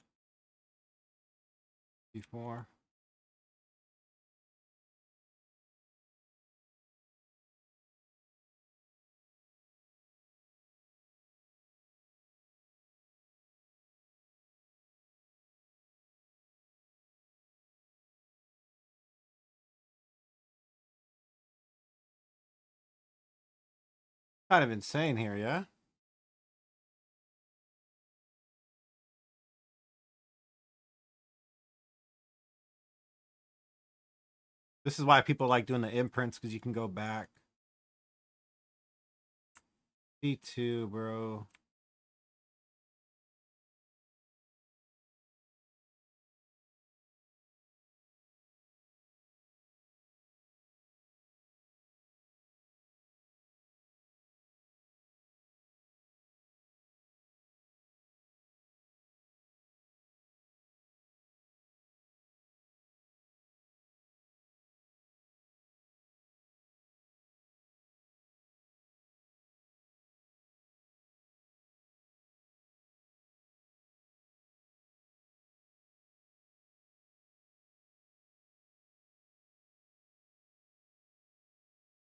T4. Kind of insane here, yeah? This is why people like doing the imprints, because you can go back. T2, bro.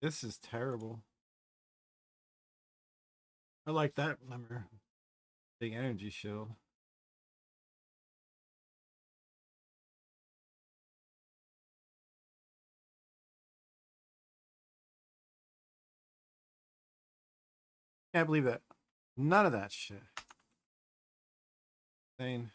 This is terrible. I like that number. Big energy shield. Can't believe that. None of that shit. Insane.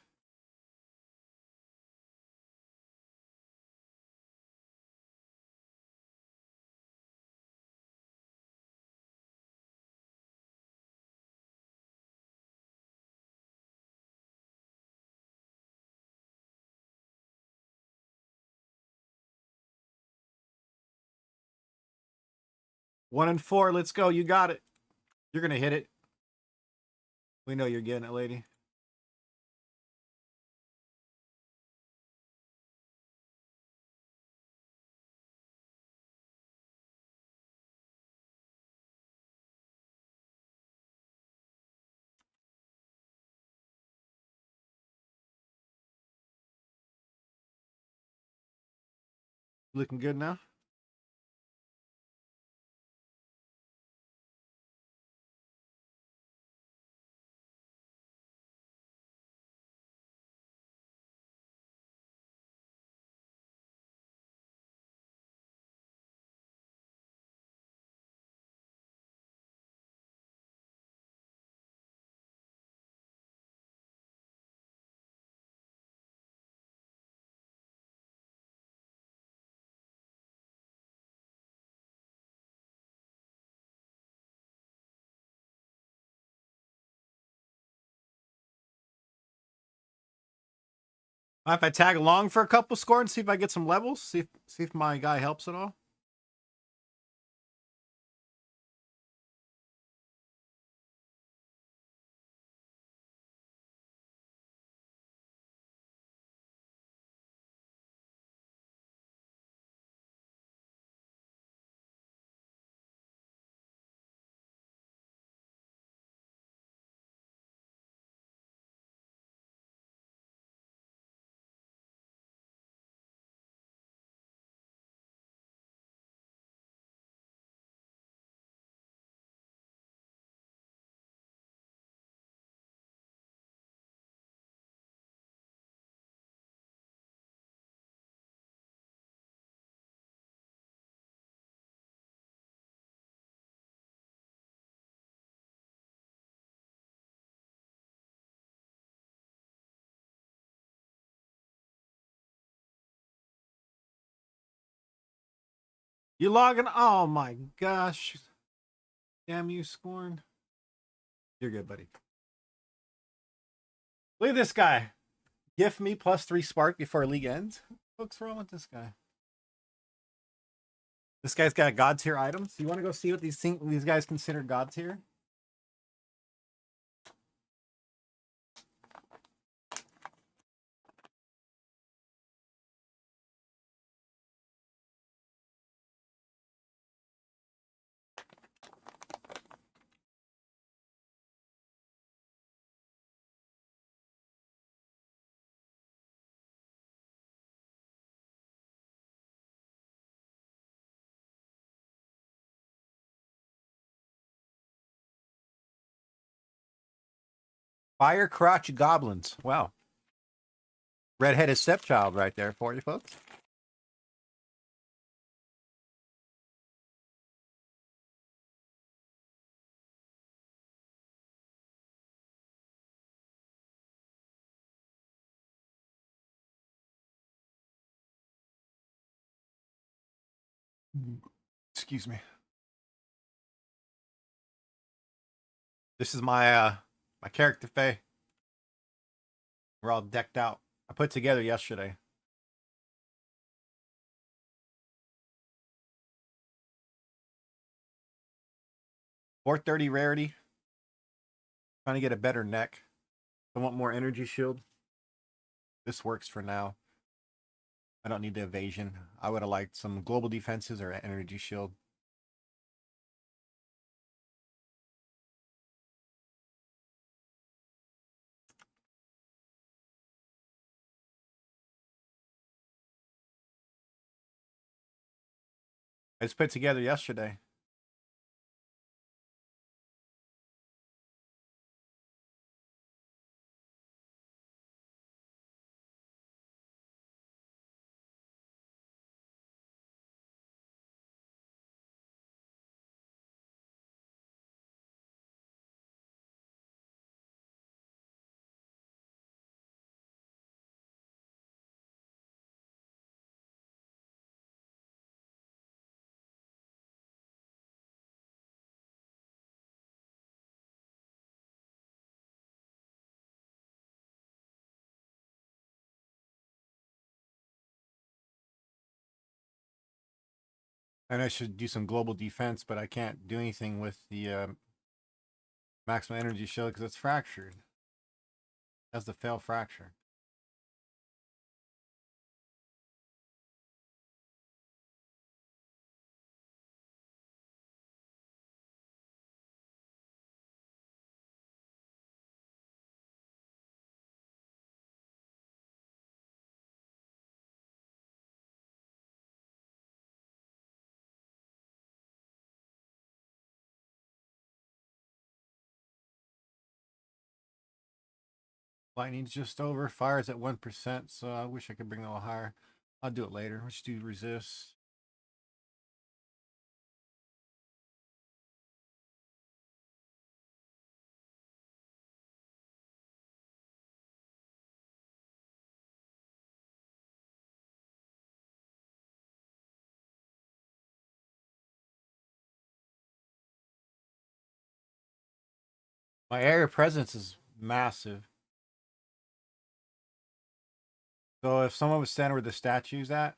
One and four. Let's go. You got it. You're gonna hit it. We know you're getting it, lady. Looking good now. If I tag along for a couple score and see if I get some levels, see if my guy helps at all. You logging? Oh my gosh. Damn you, Scorn. You're good, buddy. Look at this guy. Gift me +3 spark before league ends. What's wrong with this guy? This guy's got god tier items. You want to go see what these guys consider god tier? Fire crotch goblins. Wow. Redheaded stepchild right there for you folks. Excuse me. This is my my character Faye. We're all decked out. I put together yesterday. $430 rarity. Trying to get a better neck. I want more energy shield. This works for now. I don't need the evasion. I would have liked some global defenses or energy shield. I just put it together yesterday. And I should do some global defense, but I can't do anything with the maximum energy shield because it's fractured. That's the fail fracture. Lightning's just over. Fire's at 1%, so I wish I could bring it a little higher. I'll do it later. Let's do resist. My area presence is massive. So if someone was standing where the statue's at,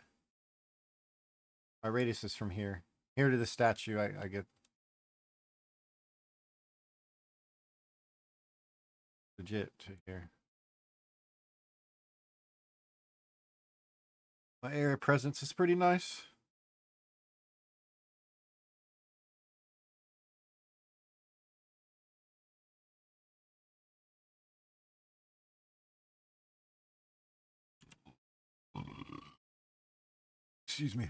my radius is from here. Here to the statue, I get legit to here. My area presence is pretty nice. Excuse me.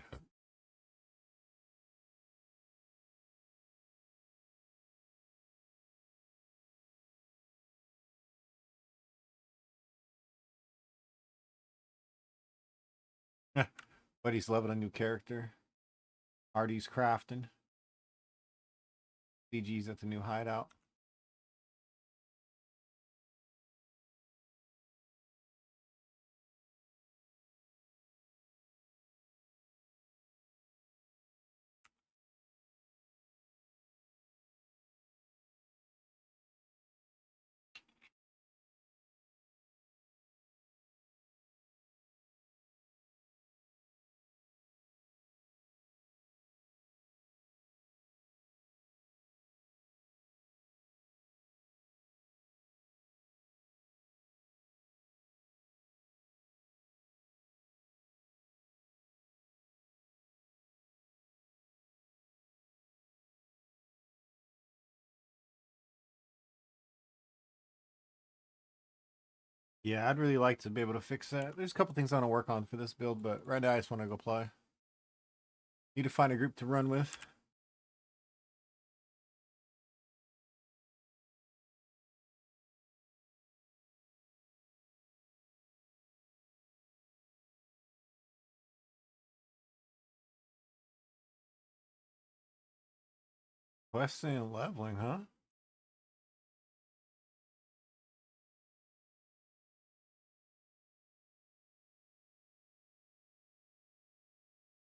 But he's loving a new character. Artie's crafting. CG's at the new hideout. Yeah, I'd really like to be able to fix that. There's a couple things I want to work on for this build, but right now I just want to go play. Need to find a group to run with. Questing and leveling, huh?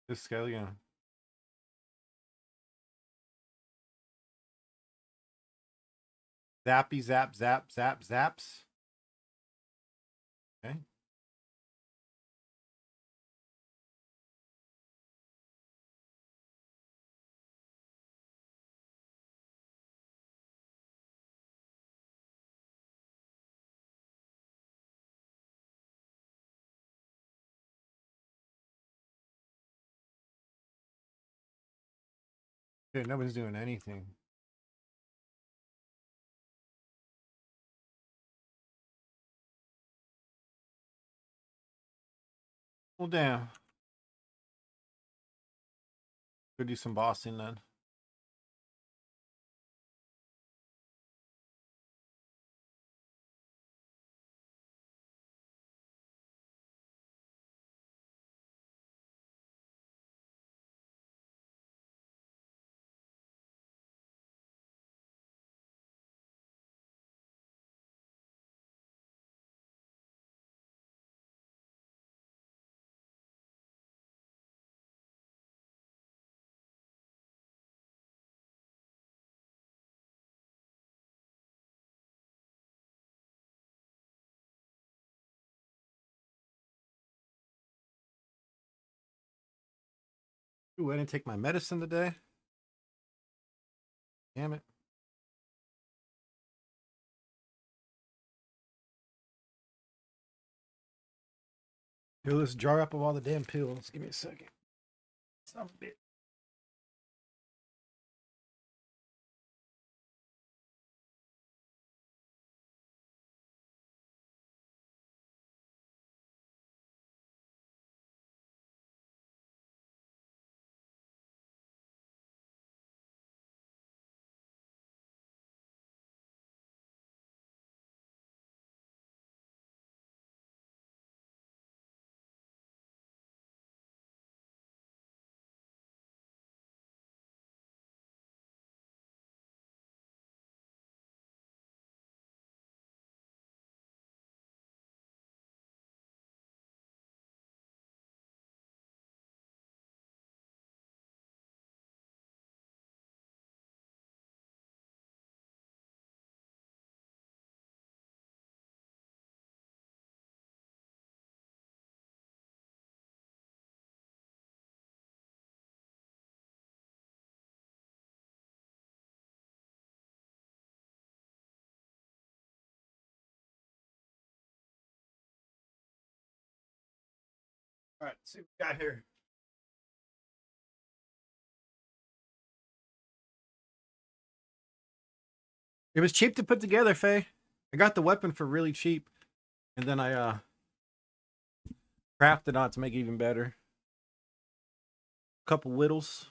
This scallion. Zappy, zap, zap, zap, zaps. Okay. Okay, nobody's doing anything. Well, damn. Go do some bossing then. Ooh, I didn't take my medicine today. Damn it. Fill this jar up of all the damn pills. Give me a second. Some bit. All right, let's see what we got here. It was cheap to put together, Faye. I got the weapon for really cheap, and then I crafted on it to make it even better. A couple whittles.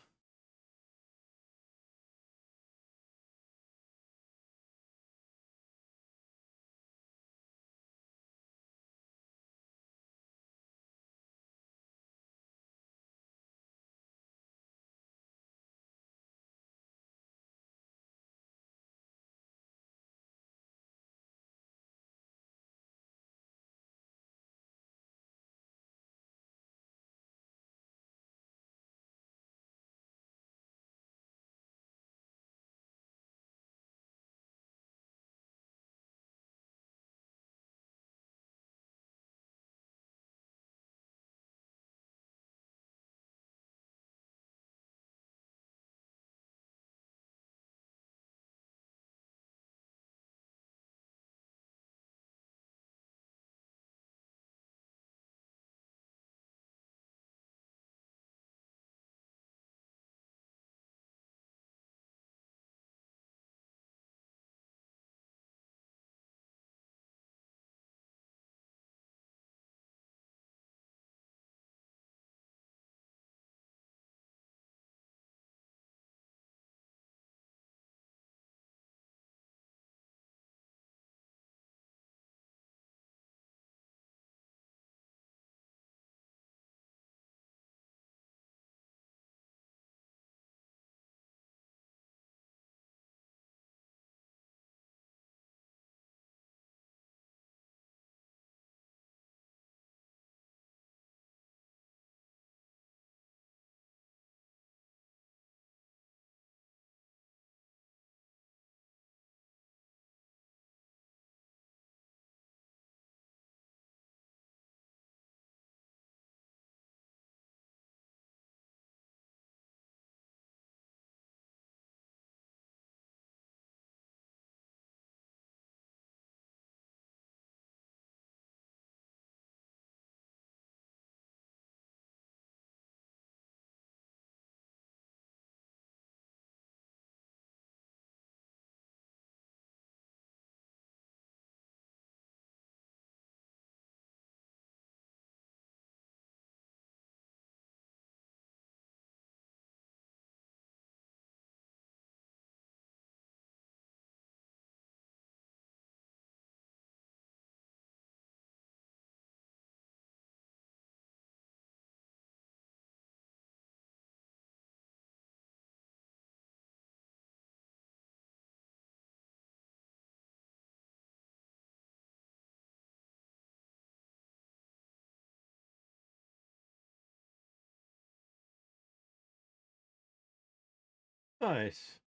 Nice.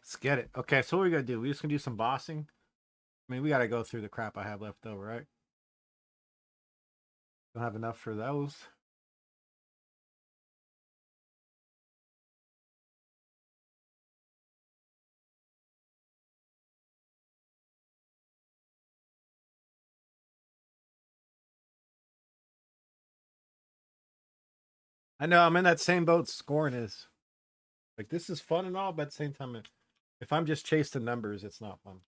Let's get it. Okay, so what we gotta do? We just gonna do some bossing. I mean, we gotta go through the crap I have left over, right? Don't have enough for those. I know I'm in that same boat Scorn is. Like this is fun and all, but at the same time, if I'm just chasing numbers, it's not fun.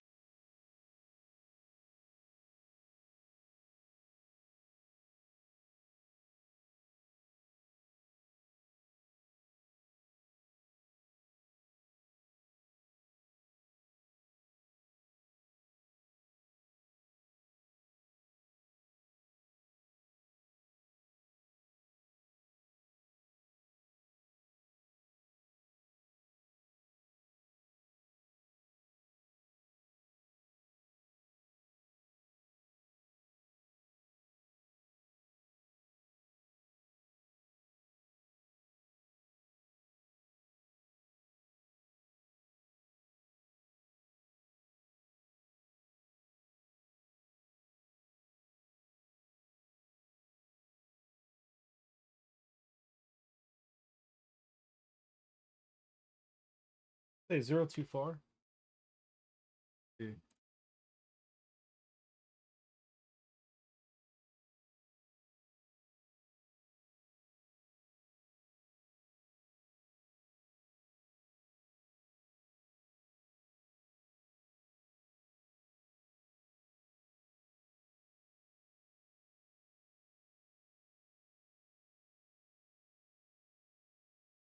Hey, zero too far. Dude.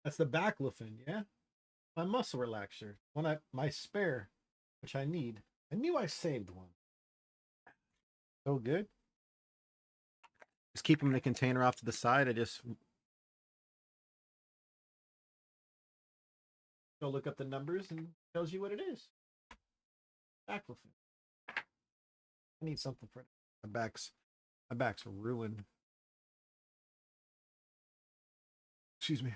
That's the baclofen, yeah? My muscle relaxer. My spare, which I need. I knew I saved one. So good. Just keep them in a container off to the side. I just go look up the numbers and tells you what it is. Baclofen. I need something for it. My back's ruined. Excuse me.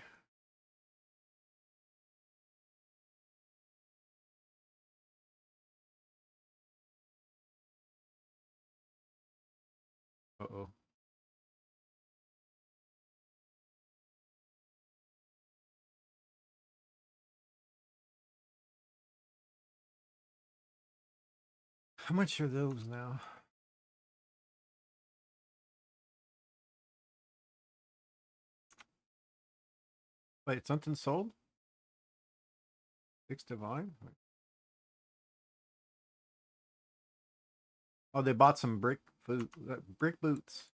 Uh-oh. How much are those now? Wait, something sold? 6 divine? Oh, they bought some brick boots.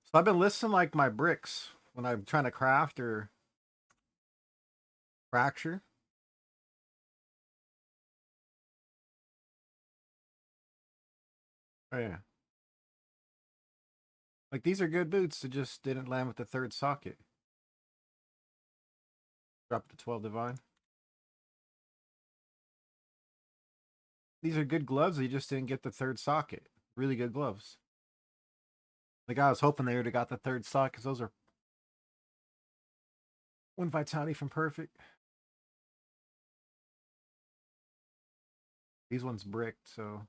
So I've been listing like my bricks when I'm trying to craft or fracture. Oh yeah. Like these are good boots. It just didn't land with the third socket. Drop to 12 divine. These are good gloves. They just didn't get the third socket. Really good gloves. Like I was hoping they would have got the third socket because those are one vitality from perfect. These ones bricked, so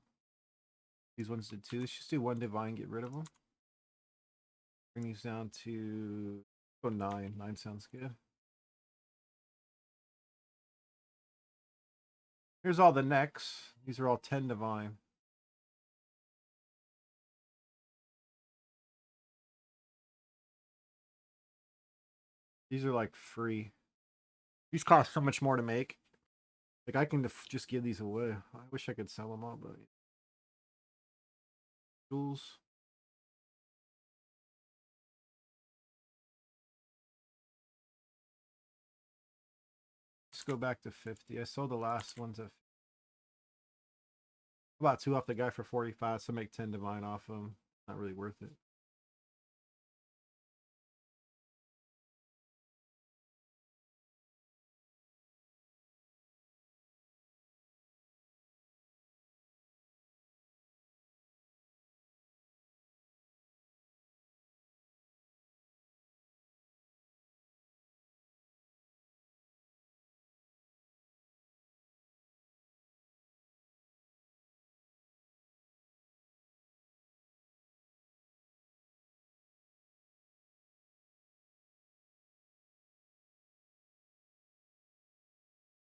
these ones did too. Let's just do one divine, get rid of them. Bring these down to 9. 9 sounds good. Here's all the necks. These are all 10 divine. These are like free. These cost so much more to make. Like I can just give these away. I wish I could sell them all, but tools. Let's go back to 50. I sold the last ones at about 2 off the guy for 45, so make 10 divine off them. Not really worth it.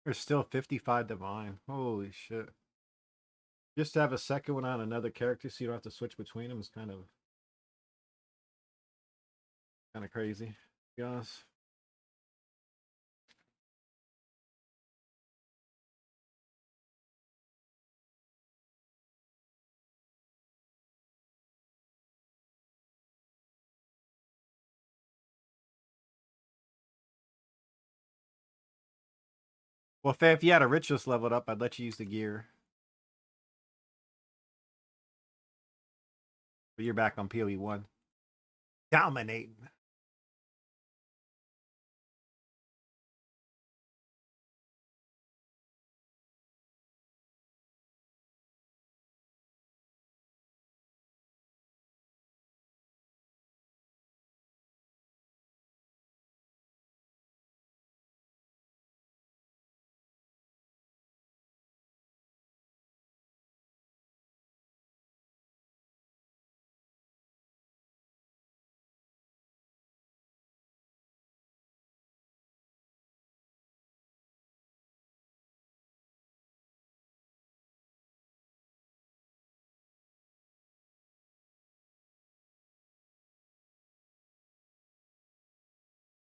There's still 55 divine. Holy shit. Just to have a second one on another character so you don't have to switch between them is kind of crazy, to be honest. Well, Faye, if you had a Ritualist leveled up, I'd let you use the gear. But you're back on PoE 1. Dominating.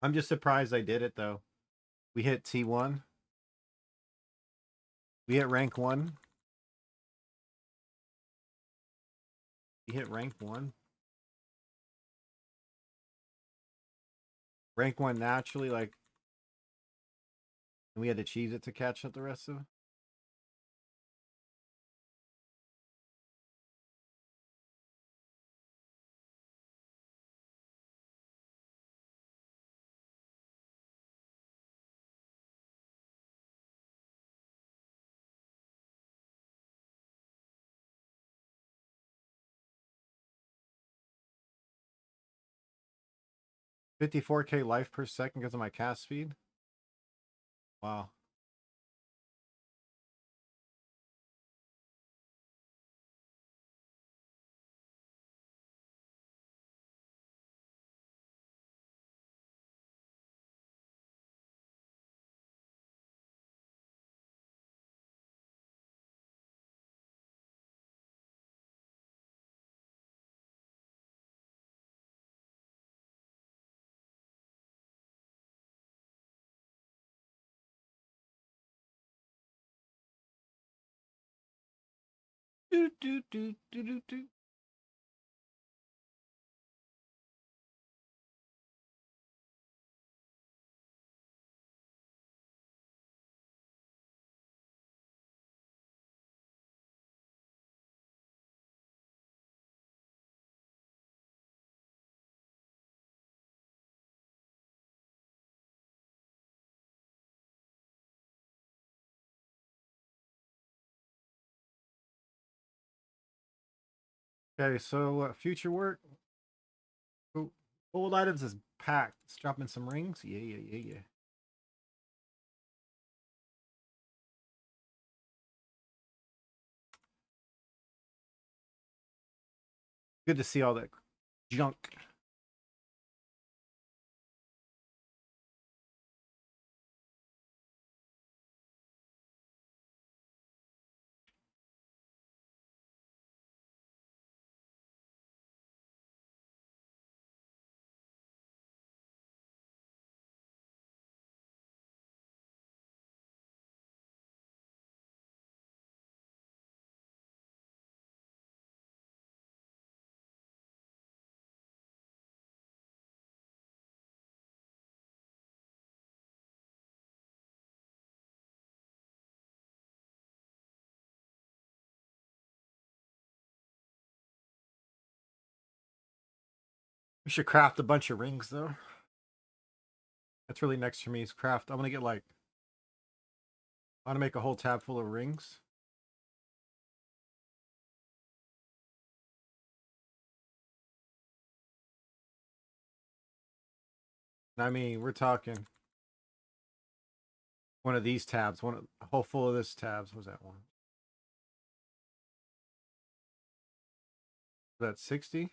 I'm just surprised I did it, though. We hit T1. We hit rank 1. We hit rank 1. Rank 1 naturally, like... And we had to cheese it to catch up the rest of it. $54K life per second because of my cast speed. Wow. Do, do, do, do, do, do. Okay, so future work. Oh, old items is packed. Let's drop in some rings. Yeah. Good to see all that junk. We should craft a bunch of rings, though. That's really next for me is craft. I'm gonna get like... I want to make a whole tab full of rings. I mean, we're talking one of these tabs, a whole full of this tabs. What was that one? Was that 60?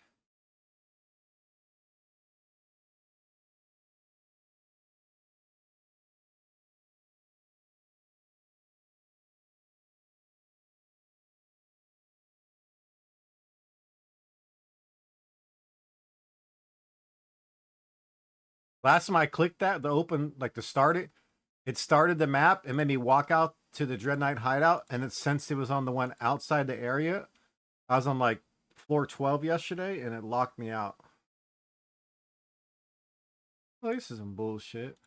Last time I clicked that, the open, like to start it, it started the map and made me walk out to the Dread Knight hideout. And it since it was on the one outside the area, I was on like floor 12 yesterday and it locked me out. Oh, this is some bullshit.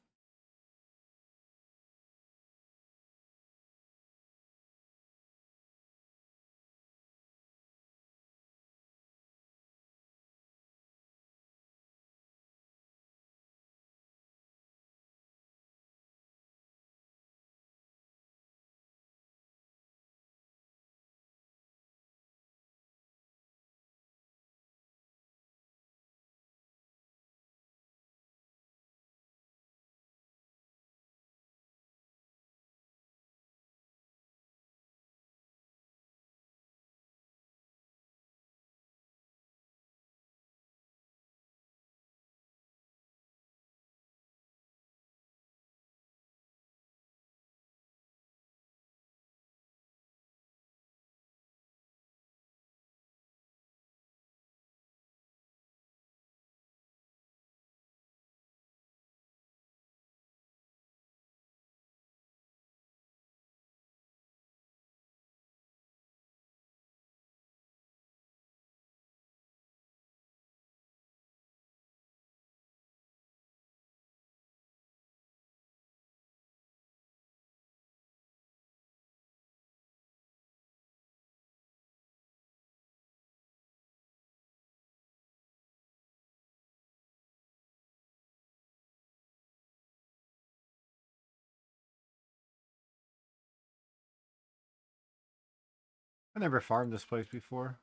I never farmed this place before.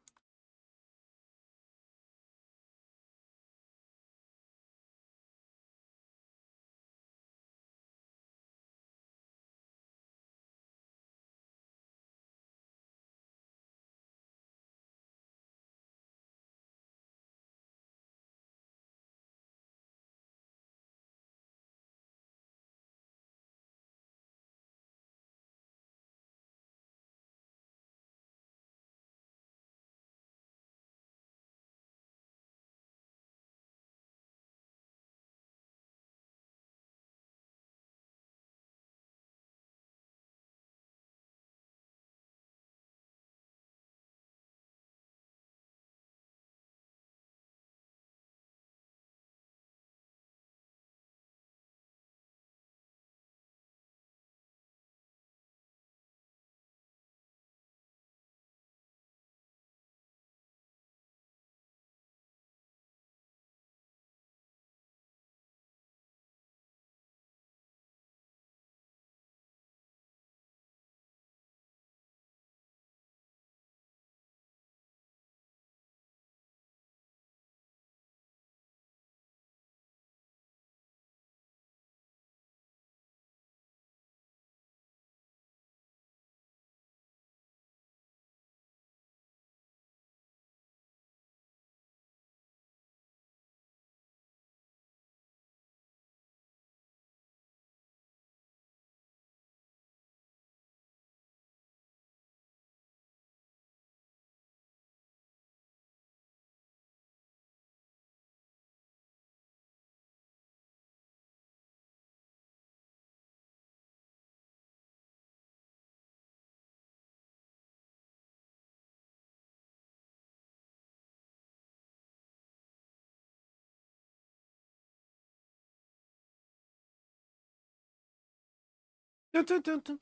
Dun, dun, dun, dun.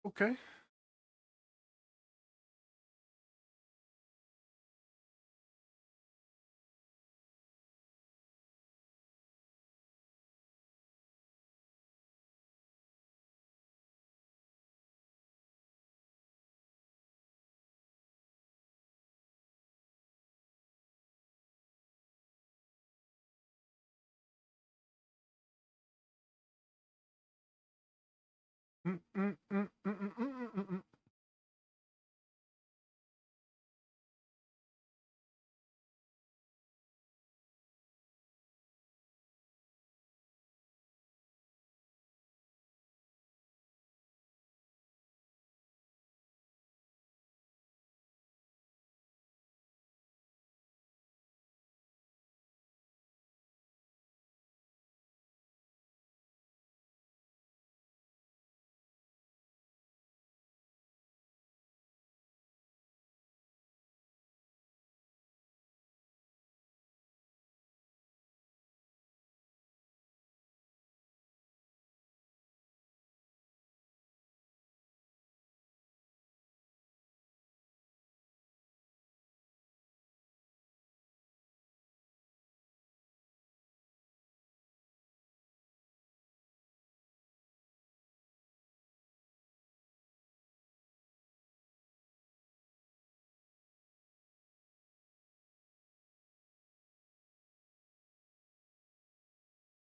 Okay. Mm, mm, mm, mm, mm, mm, mm, mm.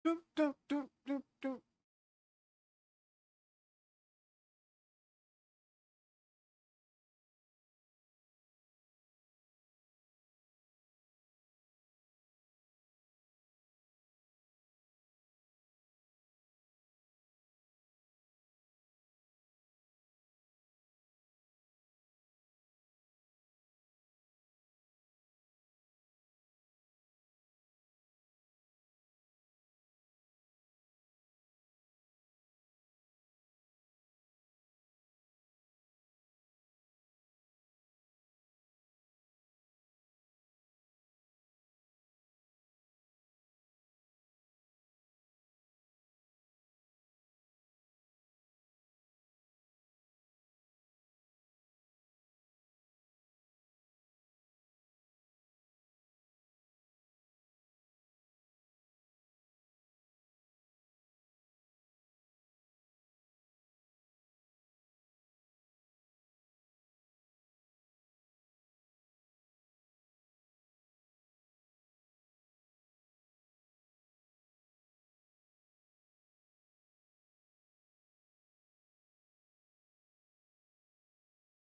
Doop, doop, doop, doop, doop.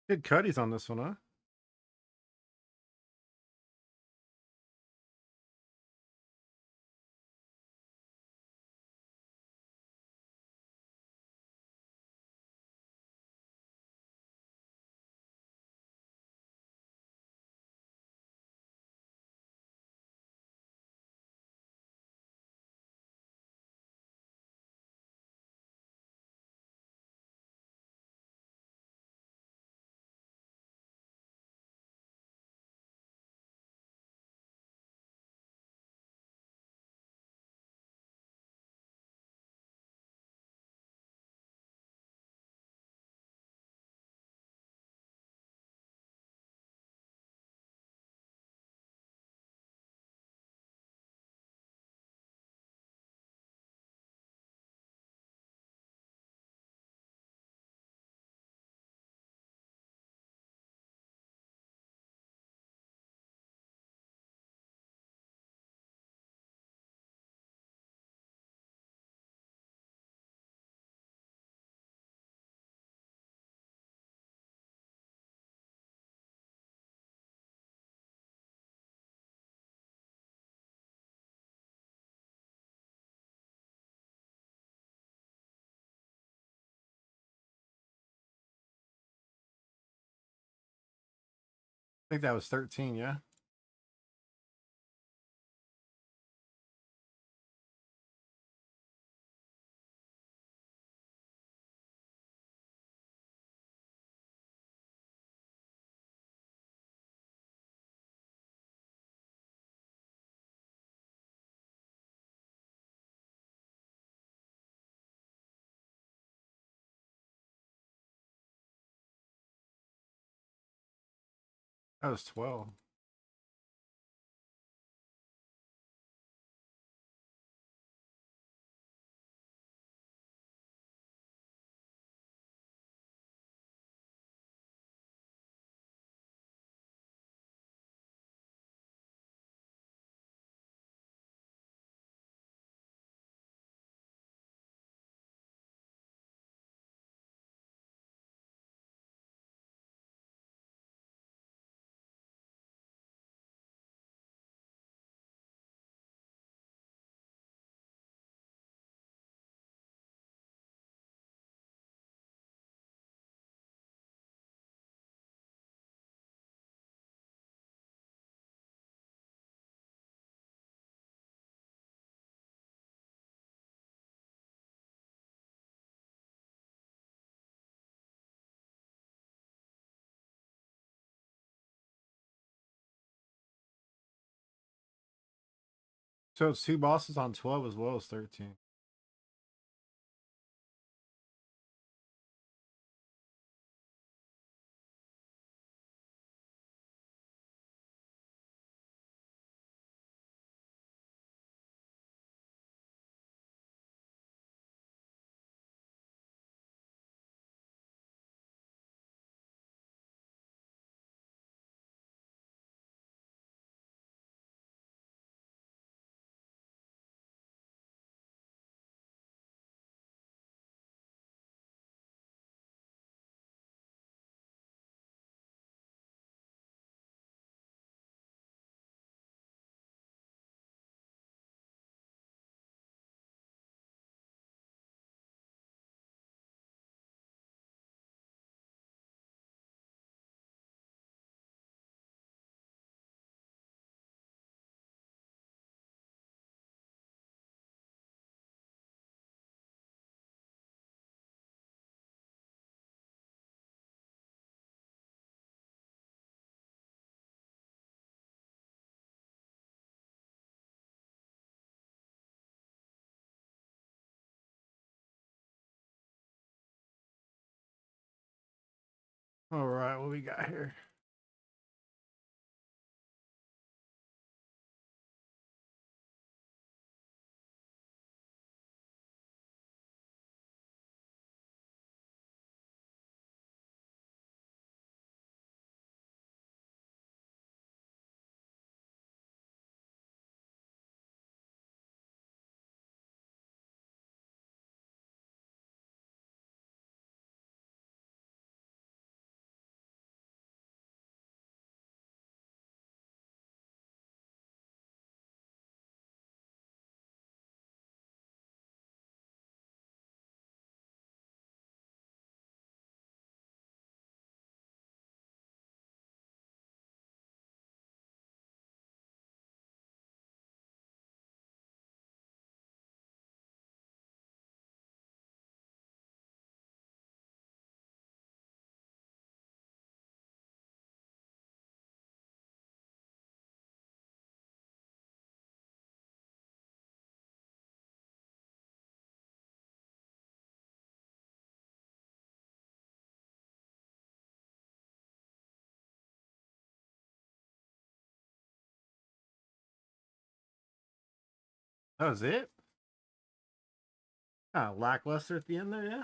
Good cutties on this one, huh? I think that was 13, yeah? That was 12. So it's two bosses on 12 as well as 13. All right, what we got here? That was it? Kind of lackluster at the end there, yeah?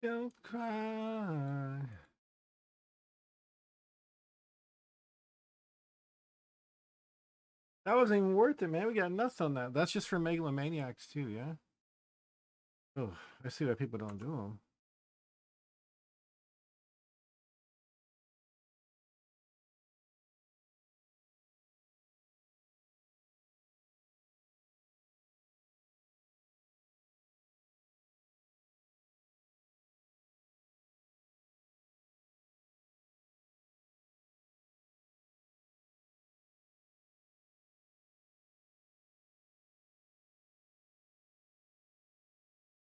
Don't cry. That wasn't even worth it, man. We got nuts on that. That's just for megalomaniacs too, yeah? Oh, I see why people don't do them.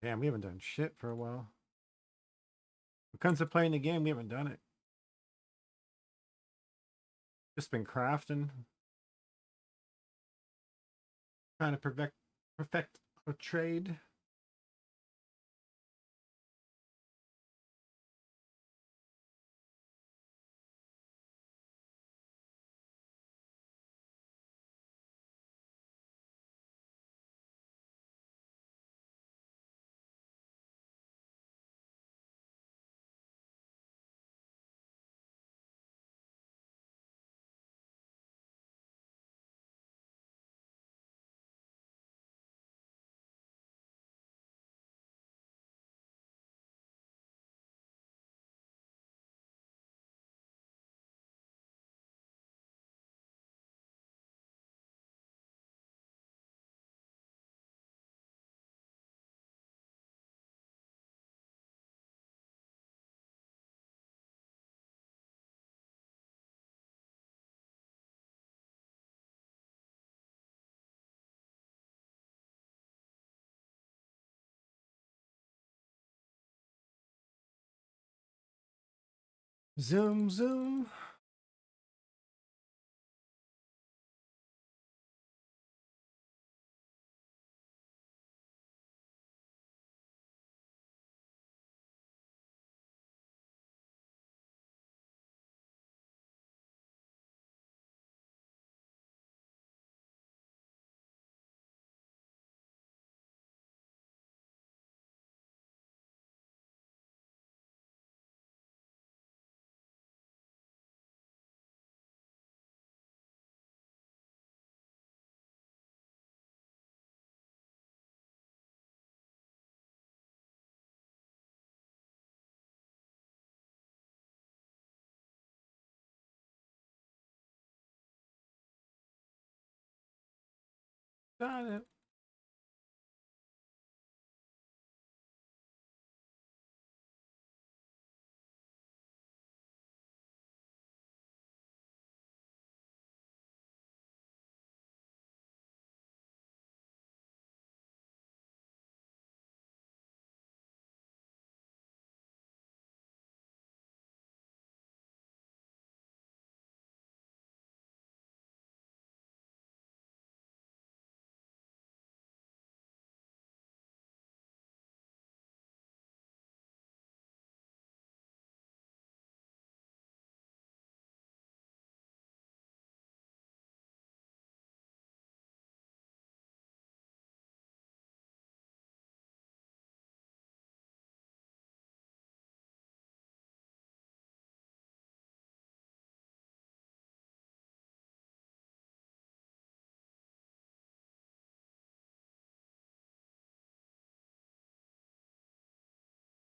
Damn, we haven't done shit for a while. When it comes to playing the game, we haven't done it. Just been crafting, trying to perfect a trade. Zoom, zoom. Got it.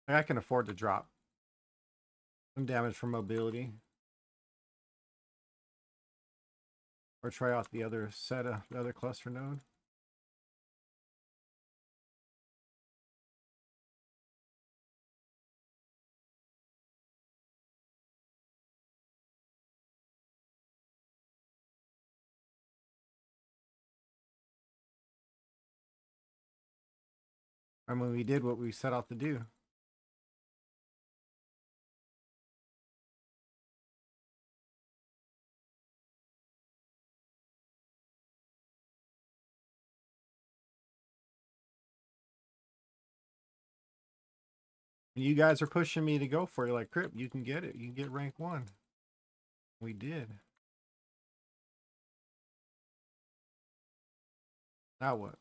I can afford to drop some damage from mobility. Or try out the other set of the other cluster node. I mean, we did what we set out to do. You guys are pushing me to go for it. Like, Crip, you can get it. You can get rank 1. We did. Now what?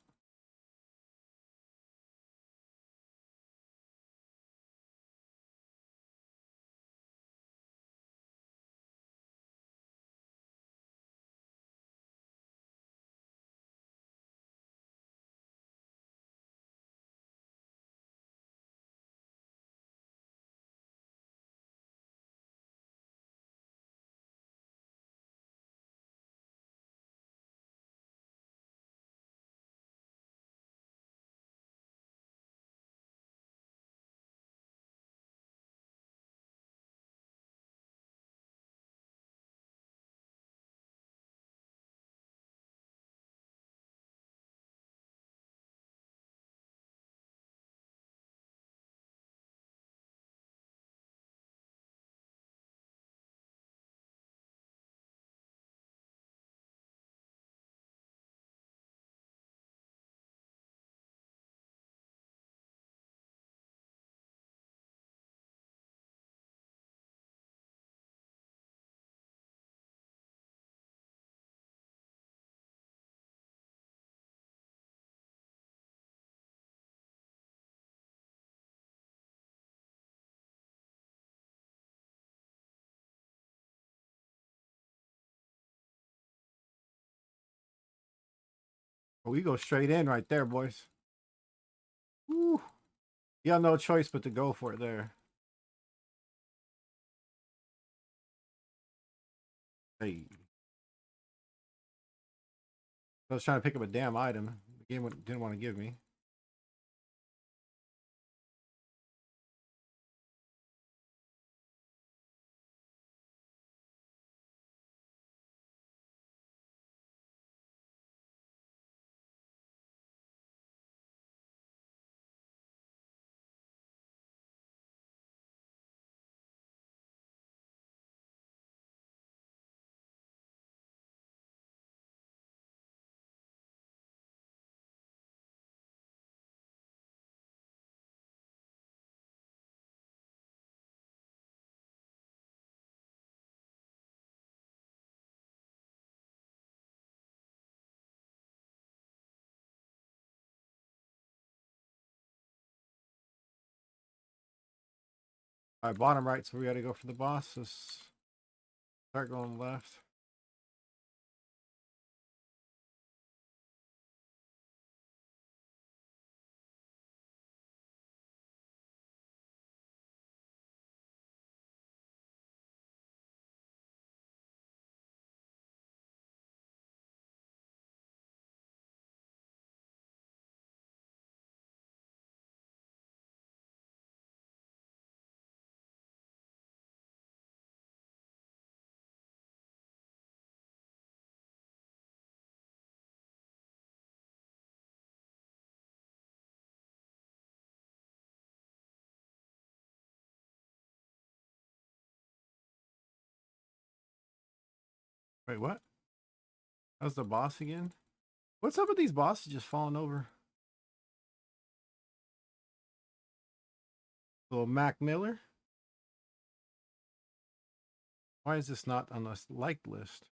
Oh, we go straight in right there, boys. Woo. You have no choice but to go for it there. Hey. I was trying to pick up a damn item. The game didn't want to give me. All right, bottom right, so we got to go for the boss. Let's start going left. Wait, what? That was the boss again? What's up with these bosses just falling over? Little Mac Miller? Why is this not on this like list?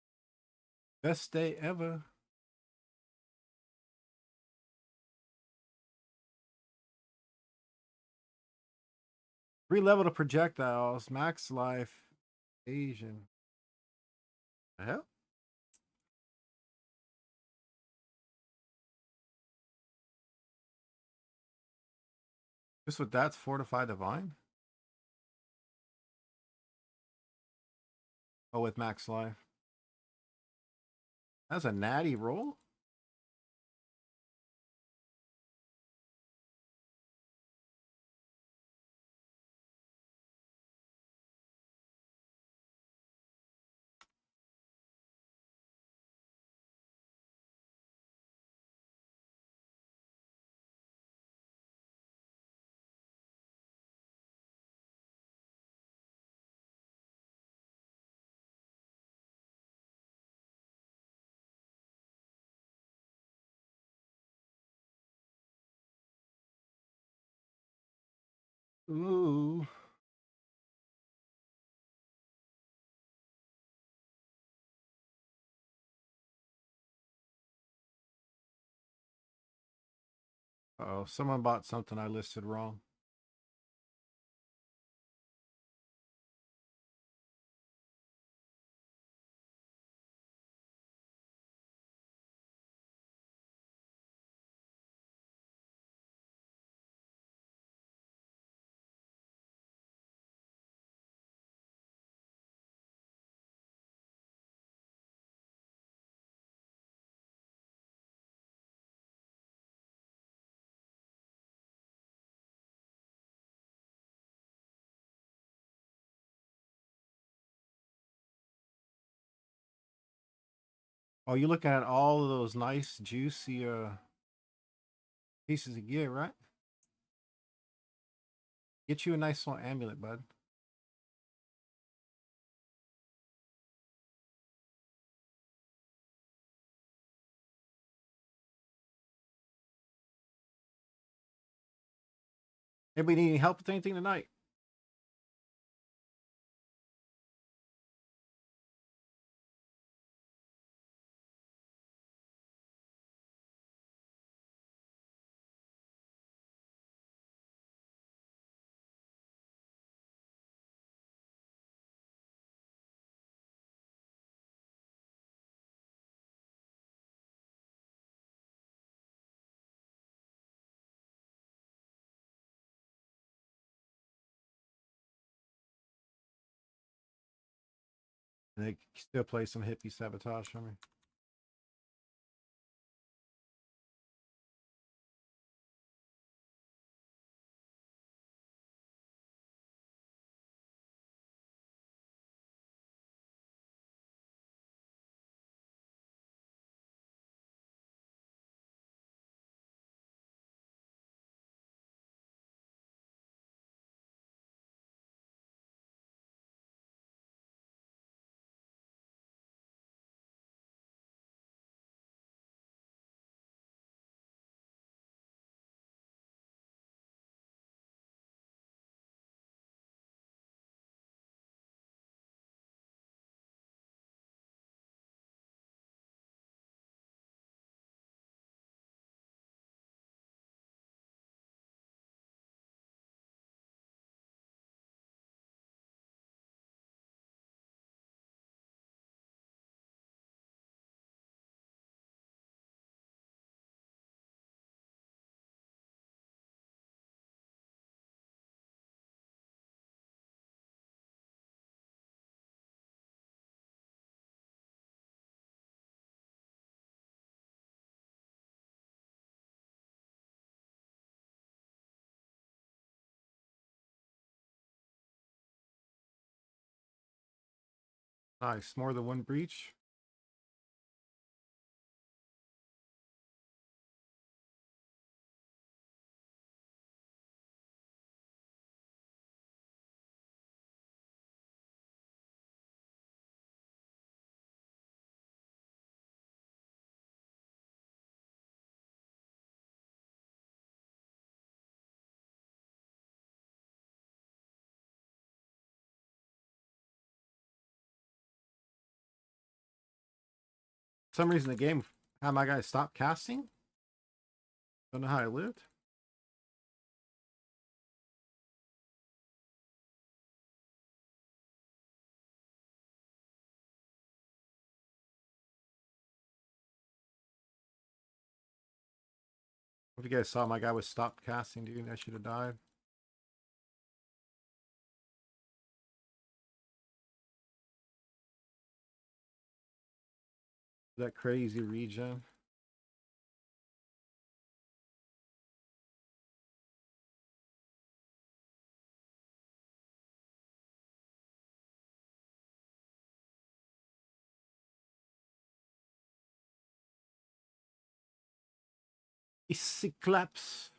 Best day ever. Re-level the projectiles. Max life. Asian. The hell? Just with that's Fortify Divine? Oh, with max life. That's a natty roll? Ooh. Oh, someone bought something I listed wrong. Oh, you're looking at all of those nice, juicy pieces of gear, right? Get you a nice little amulet, bud. Anybody need any help with anything tonight? And they still play some hippie sabotage for me. Nice. More than one breach. some reason the game had my guy stop casting. Don't know how I lived. If you guys saw my guy was stopped casting, dude, I should have died. That crazy regen. Cyclops.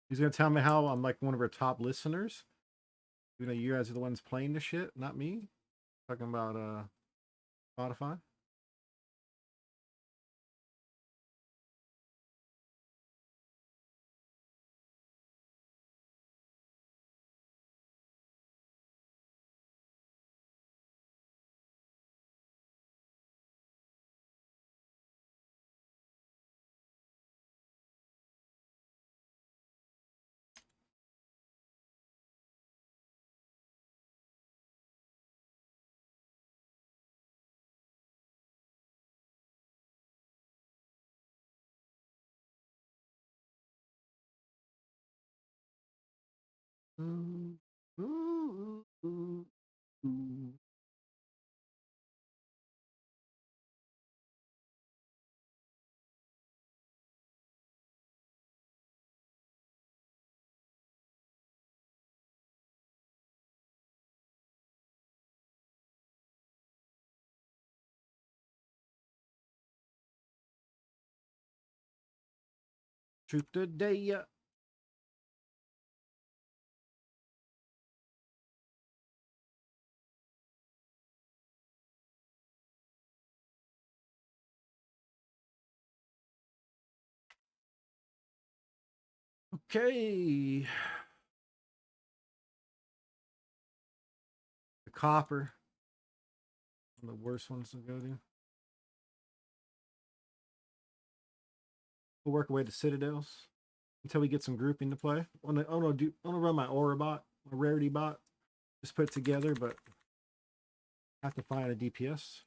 He's gonna tell me how I'm like one of our top listeners. You know, you guys are the ones playing the shit, not me. Talking about Spotify. Ooh, ooh, ooh, ooh. Truth today, yeah. Okay. The copper. One of the worst ones to go to. We'll work away to citadels until we get some grouping to play. I want to run my aura bot, my rarity bot. Just put it together, but I have to find a DPS.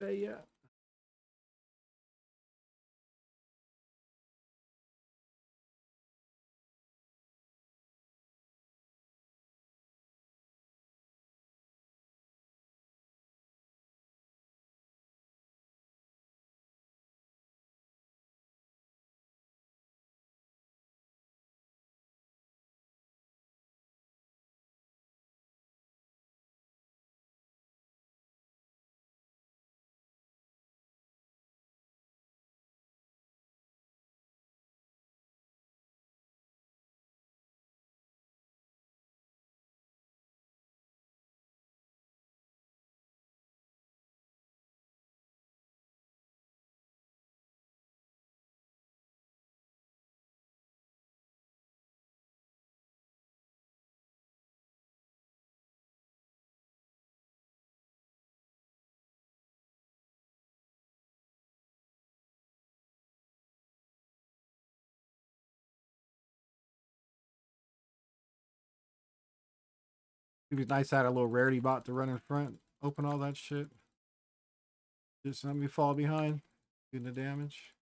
Yeah. It was nice to have a little rarity bot to run in front, open all that shit. Just let me fall behind, doing the damage.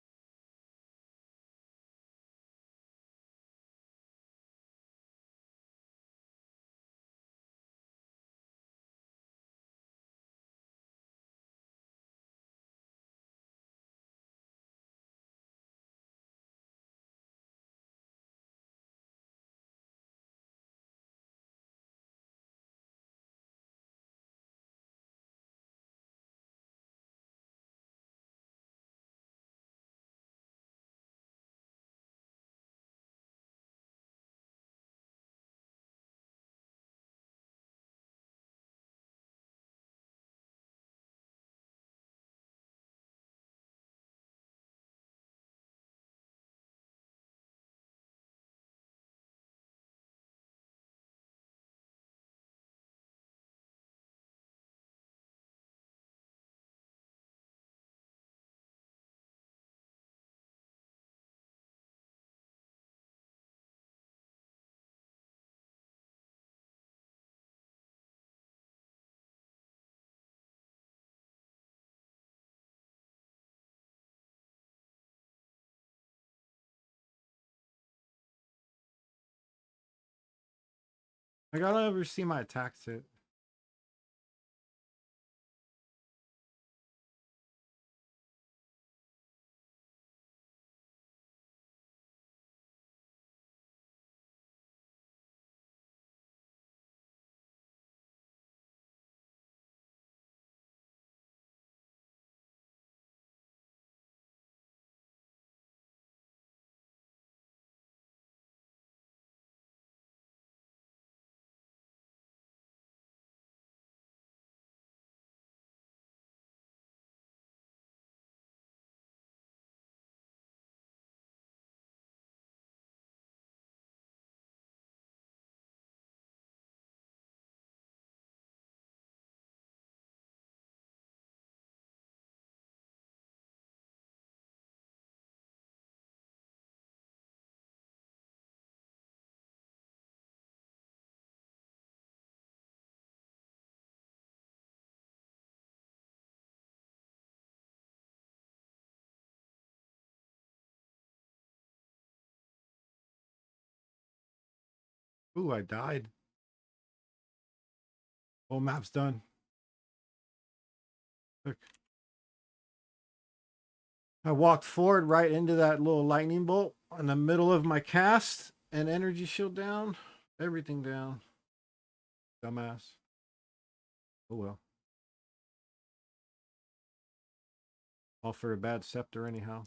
I gotta ever see my attacks hit. Ooh, I died. Whole map's done. Look. I walked forward right into that little lightning bolt in the middle of my cast, and energy shield down. Everything down. Dumbass. Oh well. All for a bad scepter anyhow.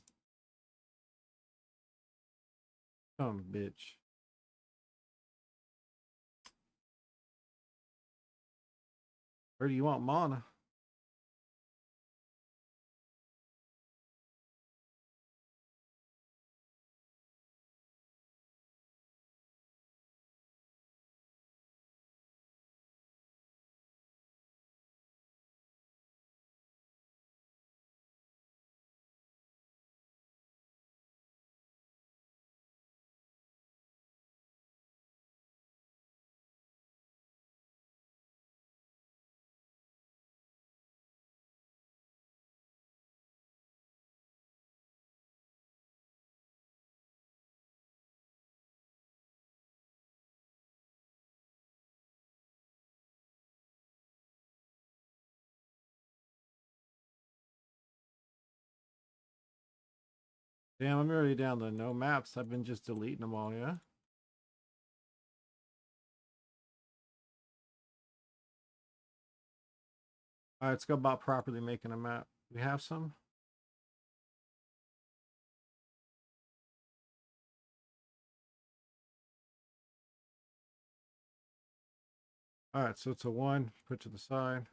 Bitch. Where do you want mana? Damn, I'm already down to no maps. I've been just deleting them all, yeah? Alright, let's go about properly making a map. We have some? Alright, so it's a 1. Put to the side.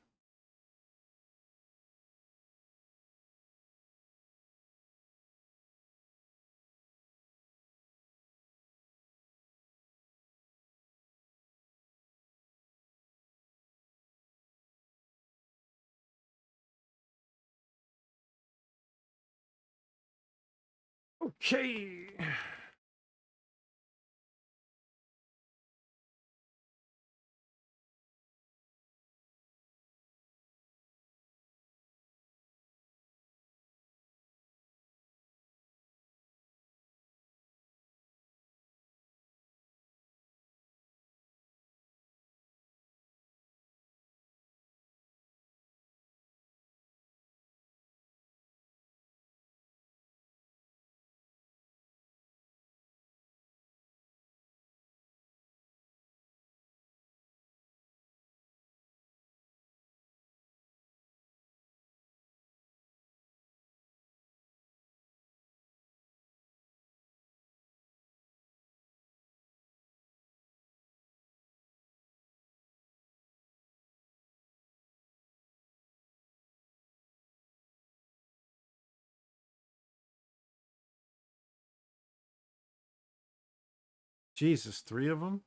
Okay. Jesus, 3 of them?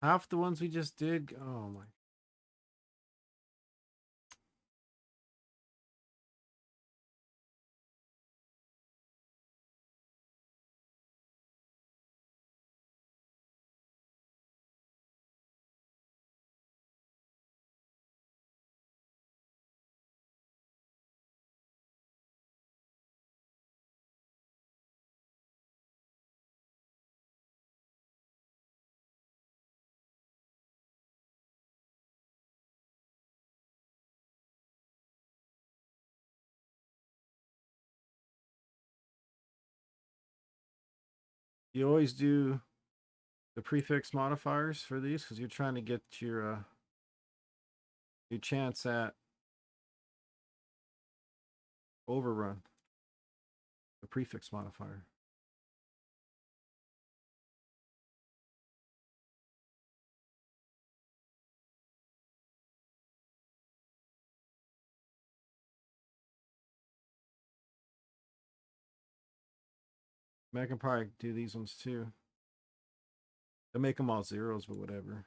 Half the ones we just did? Oh my. You always do the prefix modifiers for these because you're trying to get your chance at overrun. The prefix modifier. I can probably do these ones too. They'll make them all zeros, but whatever.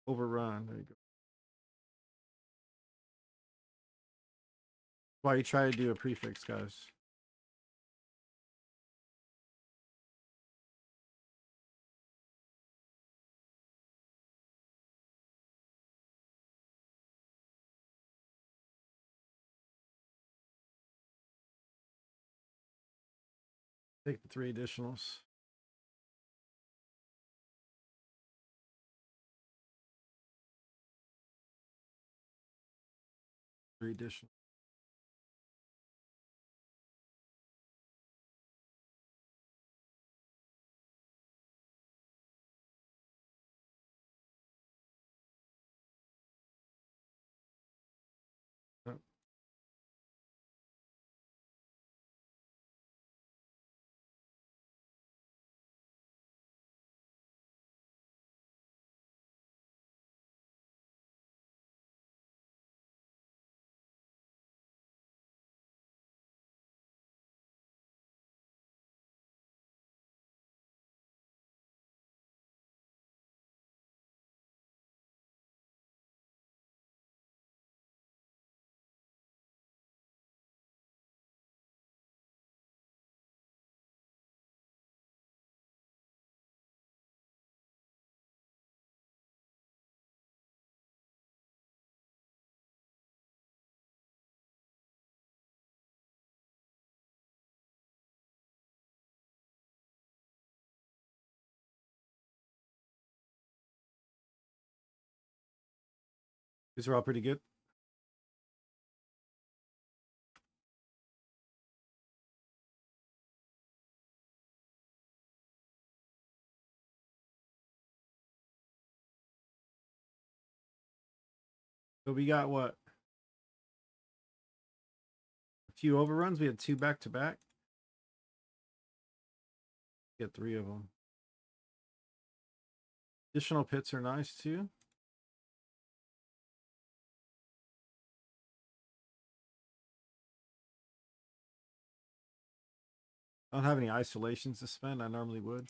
Overrun. There you go. Why you try to do a prefix, guys? Take the 3 additionals. Three additional. Oh. These are all pretty good. So we got what? A few overruns. We had 2 back to back. Get 3 of them. Additional pits are nice too. I don't have any isolations to spend. I normally would.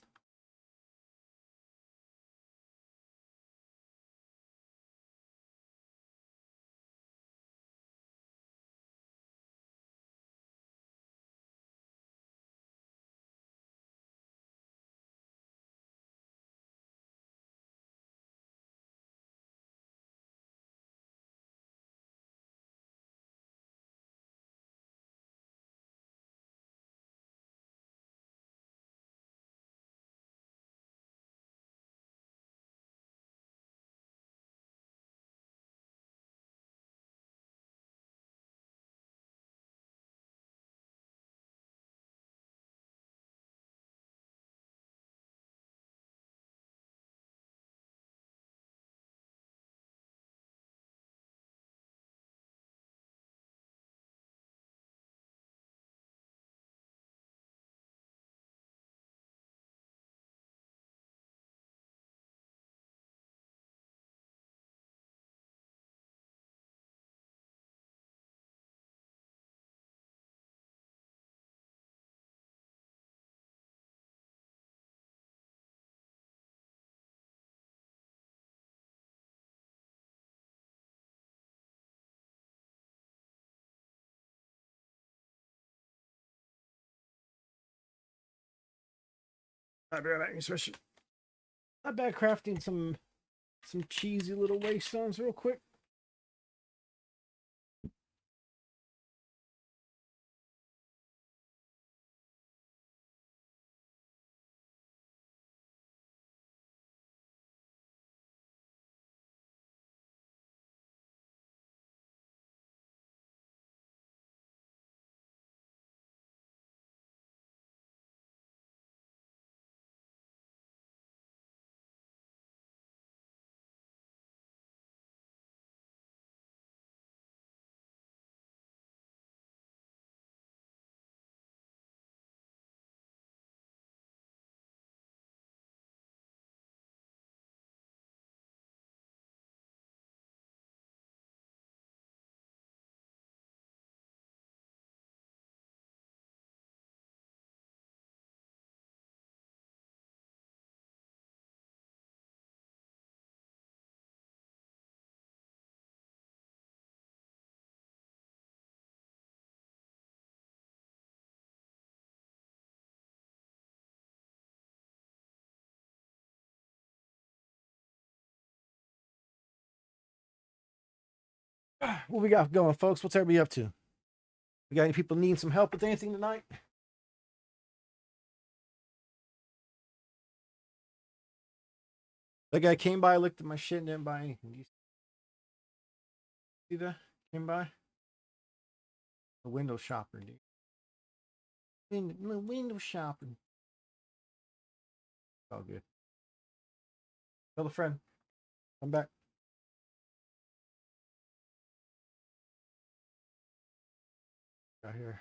I'll be right back, especially. Not bad crafting some cheesy little waystones real quick. What we got going, folks? What's everybody up to? We got any people needing some help with anything tonight? That guy came by, looked at my shit, and didn't buy anything. Do you see that? Came by? A window shopper, dude. Window shopping. All good. Tell a friend. Come back. Got here.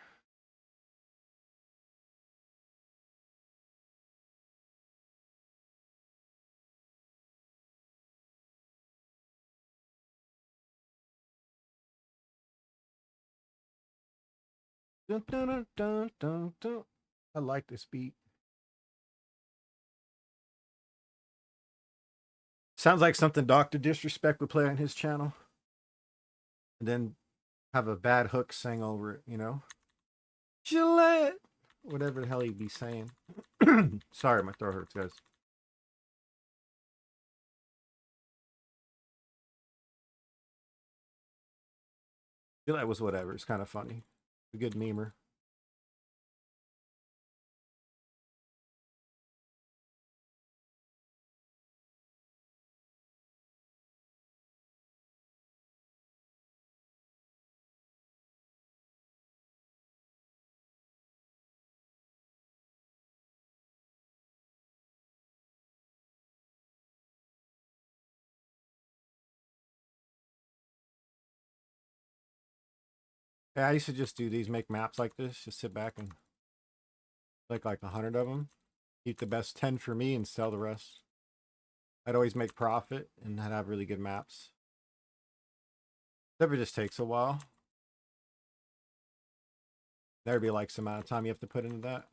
Dun, dun, dun, dun, dun, dun. I like this beat. Sounds like something Dr. Disrespect would play on his channel. And then have a bad hook sang over it, you know? Gillette! Whatever the hell he'd be saying. Sorry, my throat hurts, guys. Gillette was whatever. It's kind of funny. A good memer. Yeah, I used to just do these, make maps like this, just sit back and like 100 of them. Keep the best 10 for me and sell the rest. I'd always make profit and I'd have really good maps. Never just takes a while. There'd be like some amount of time you have to put into that.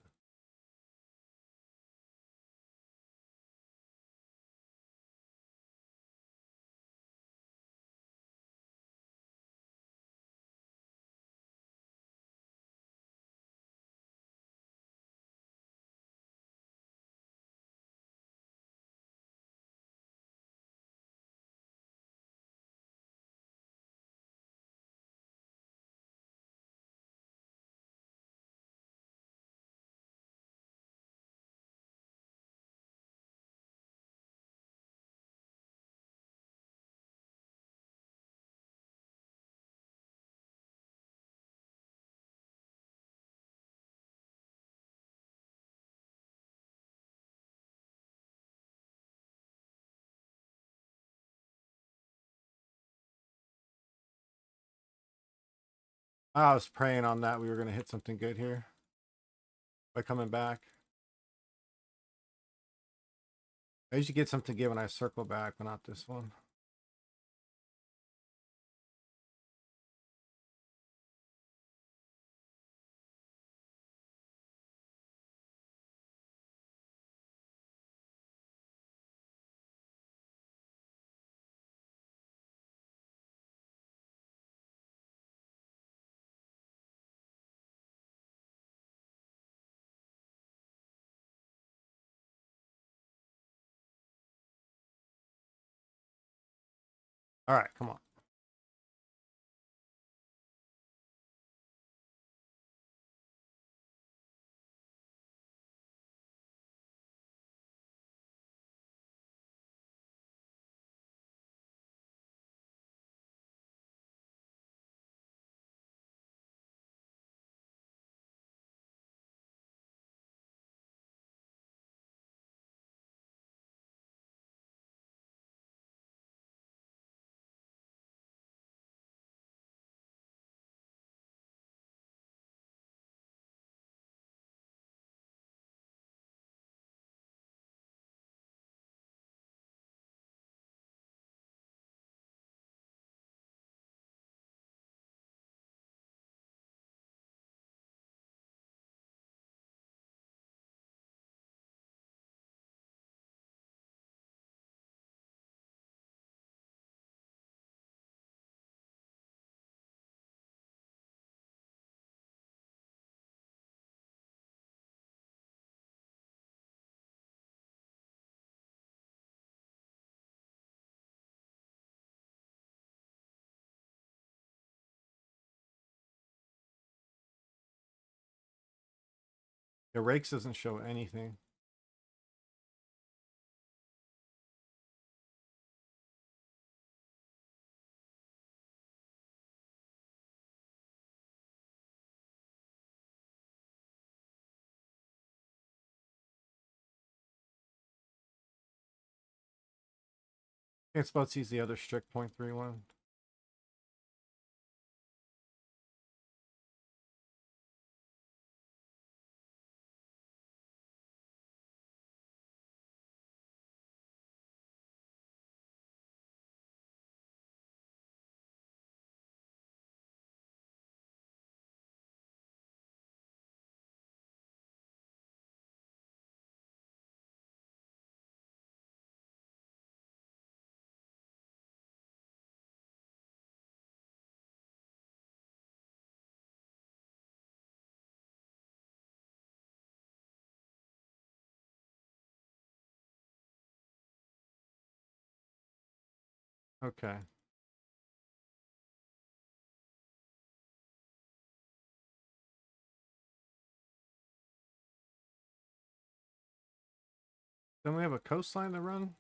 I was praying on that we were going to hit something good here by coming back. I usually get something good when I circle back, but not this one. All right, come on. The rakes doesn't show anything. Can't spot sees the other strict 0.31. Okay. Then we have a coastline to run.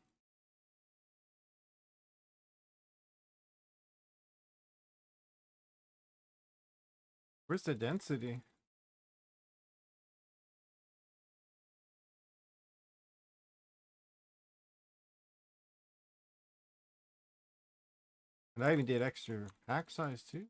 Where's the density? And I even did extra pack size too.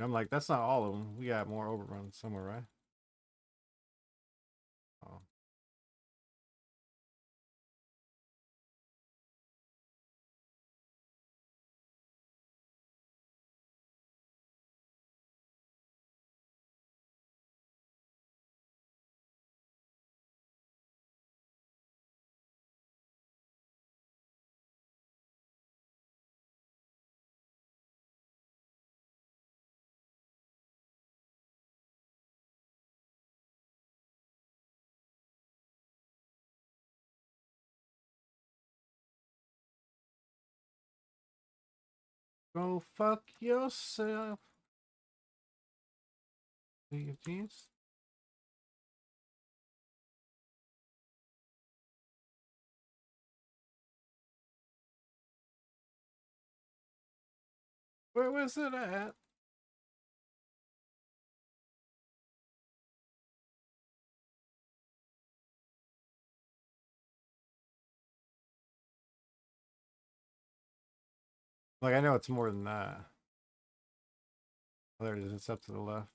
And I'm like, that's not all of them. We got more overruns somewhere, right? Oh. Go fuck yourself. Do you jeans? Where was it at? Like, I know it's more than that. Oh, there it is. It's up to the left.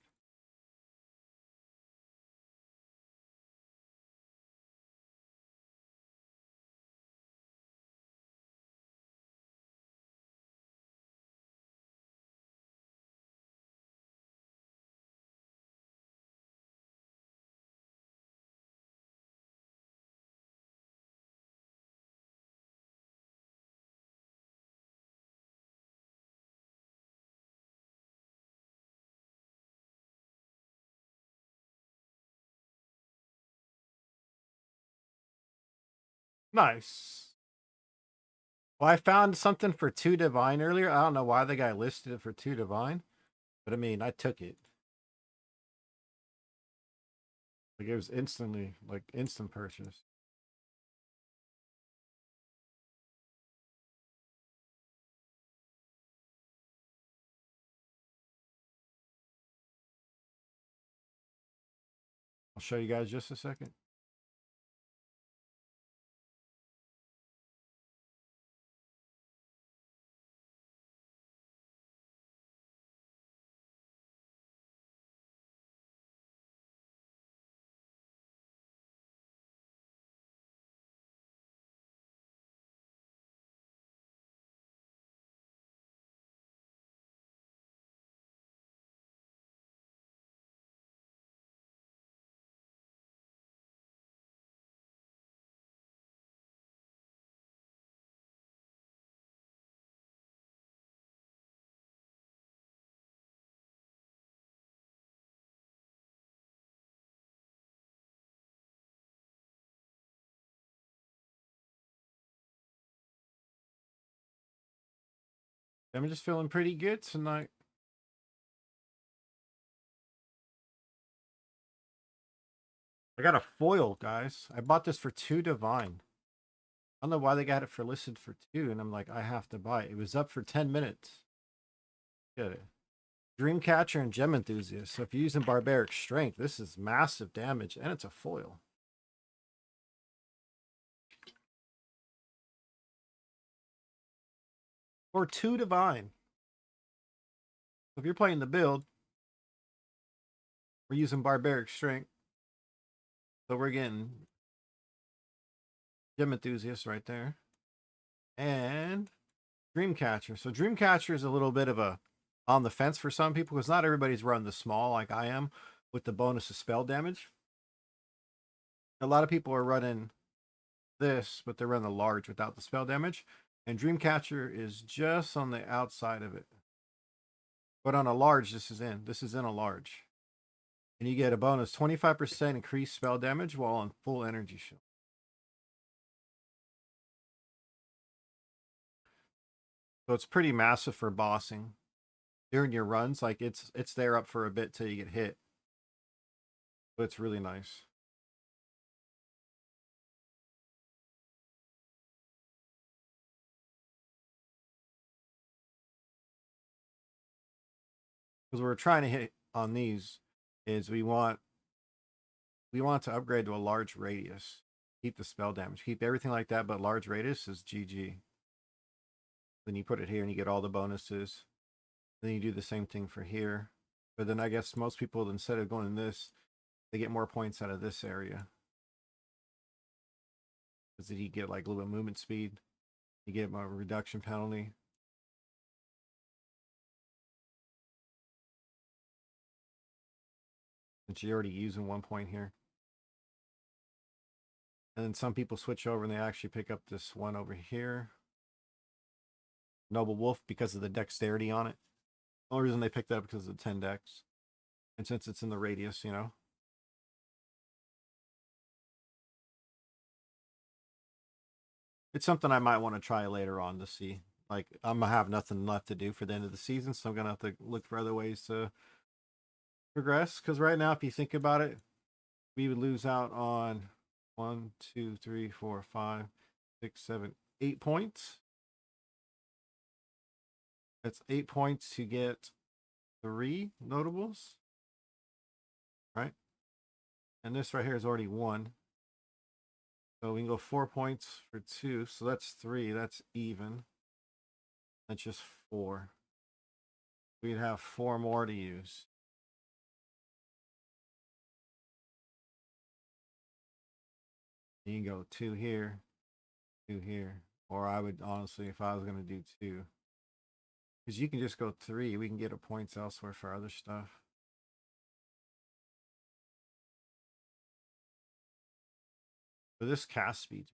Nice. Well, I found something for 2 divine earlier. I don't know why the guy listed it for 2 divine, but I mean, I took it. Like, it was instantly, like, instant purchase. I'll show you guys just a second. I'm just feeling pretty good tonight. I got a foil, guys. I bought this for 2 divine. I don't know why they got it for listed for 2, and I'm like, I have to buy it. It was up for 10 minutes. Get it. Dreamcatcher and Gem Enthusiast. So if you're using Barbaric Strength, this is massive damage, and it's a foil. Or 2 divine. So if you're playing the build, we're using Barbaric Strength. So we're getting Gem Enthusiast right there. And Dreamcatcher. So Dreamcatcher is a little bit of a on the fence for some people because not everybody's running the small like I am with the bonus of spell damage. A lot of people are running this, but they're running the large without the spell damage. And Dreamcatcher is just on the outside of it. But on a large, this is in. This is in a large. And you get a bonus 25% increased spell damage while on full energy shield. So it's pretty massive for bossing. During your runs, like it's there up for a bit till you get hit. But it's really nice. Because we're trying to hit on these is we want to upgrade to a large radius. Keep the spell damage. Keep everything like that, but large radius is GG. Then you put it here and you get all the bonuses. Then you do the same thing for here. But then I guess most people, instead of going in this, they get more points out of this area. Because then you get like a little bit of movement speed. You get a reduction penalty. Since you're already using 1 point here. And then some people switch over and they actually pick up this one over here. Noble Wolf because of the dexterity on it. The only reason they picked that up because of the 10 dex. And since it's in the radius, you know. It's something I might want to try later on to see. Like, I'm going to have nothing left to do for the end of the season, so I'm going to have to look for other ways to progress. Because right now, if you think about it, we would lose out on 1, 2, 3, 4, 5, 6, 7, 8 points. It's 8 points to get 3 notables, right? And this right here is already 1. So we can go 4 points for 2. So that's 3. That's even. That's just 4. We'd have 4 more to use. You can go 2 here, 2 here. Or I would honestly, if I was going to do 2. Because you can just go 3. We can get a points elsewhere for other stuff. For this cast speed.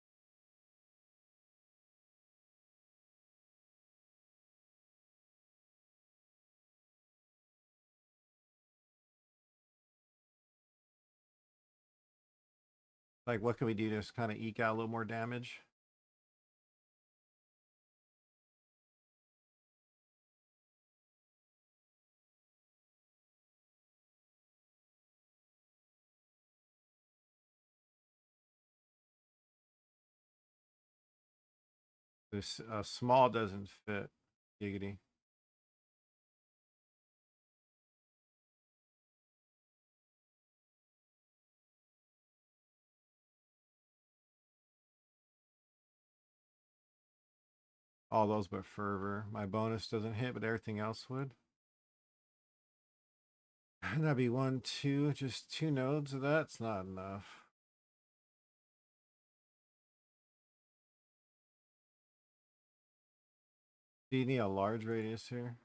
Like, what can we do to just kind of eke out a little more damage? This small doesn't fit. Giggity. All those but fervor. My bonus doesn't hit, but everything else would. That'd be 1, 2, just 2 nodes. That's not enough. Do you need a large radius here?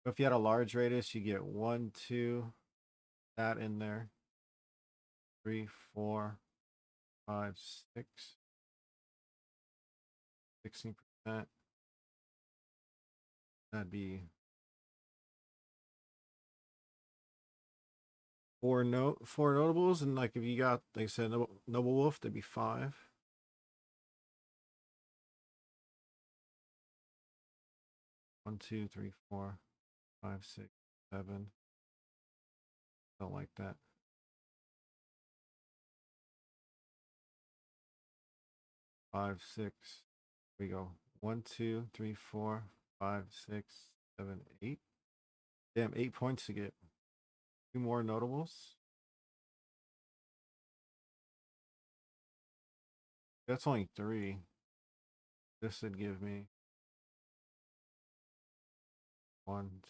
If you had a large radius, you get 1, 2, that in there. 3, 4, 5, 6. 16%. That'd be 4 notables, and like if you got, like I said, noble wolf, that'd be 5. One, 2, 3, 4, 5, 6, 7. Don't like that. 5, 6. Here we go. 1, 2, 3, 4, 5, 6, 7, 8. Damn, 8 points to get 2 more notables. That's only 3. This would give me 1, 2.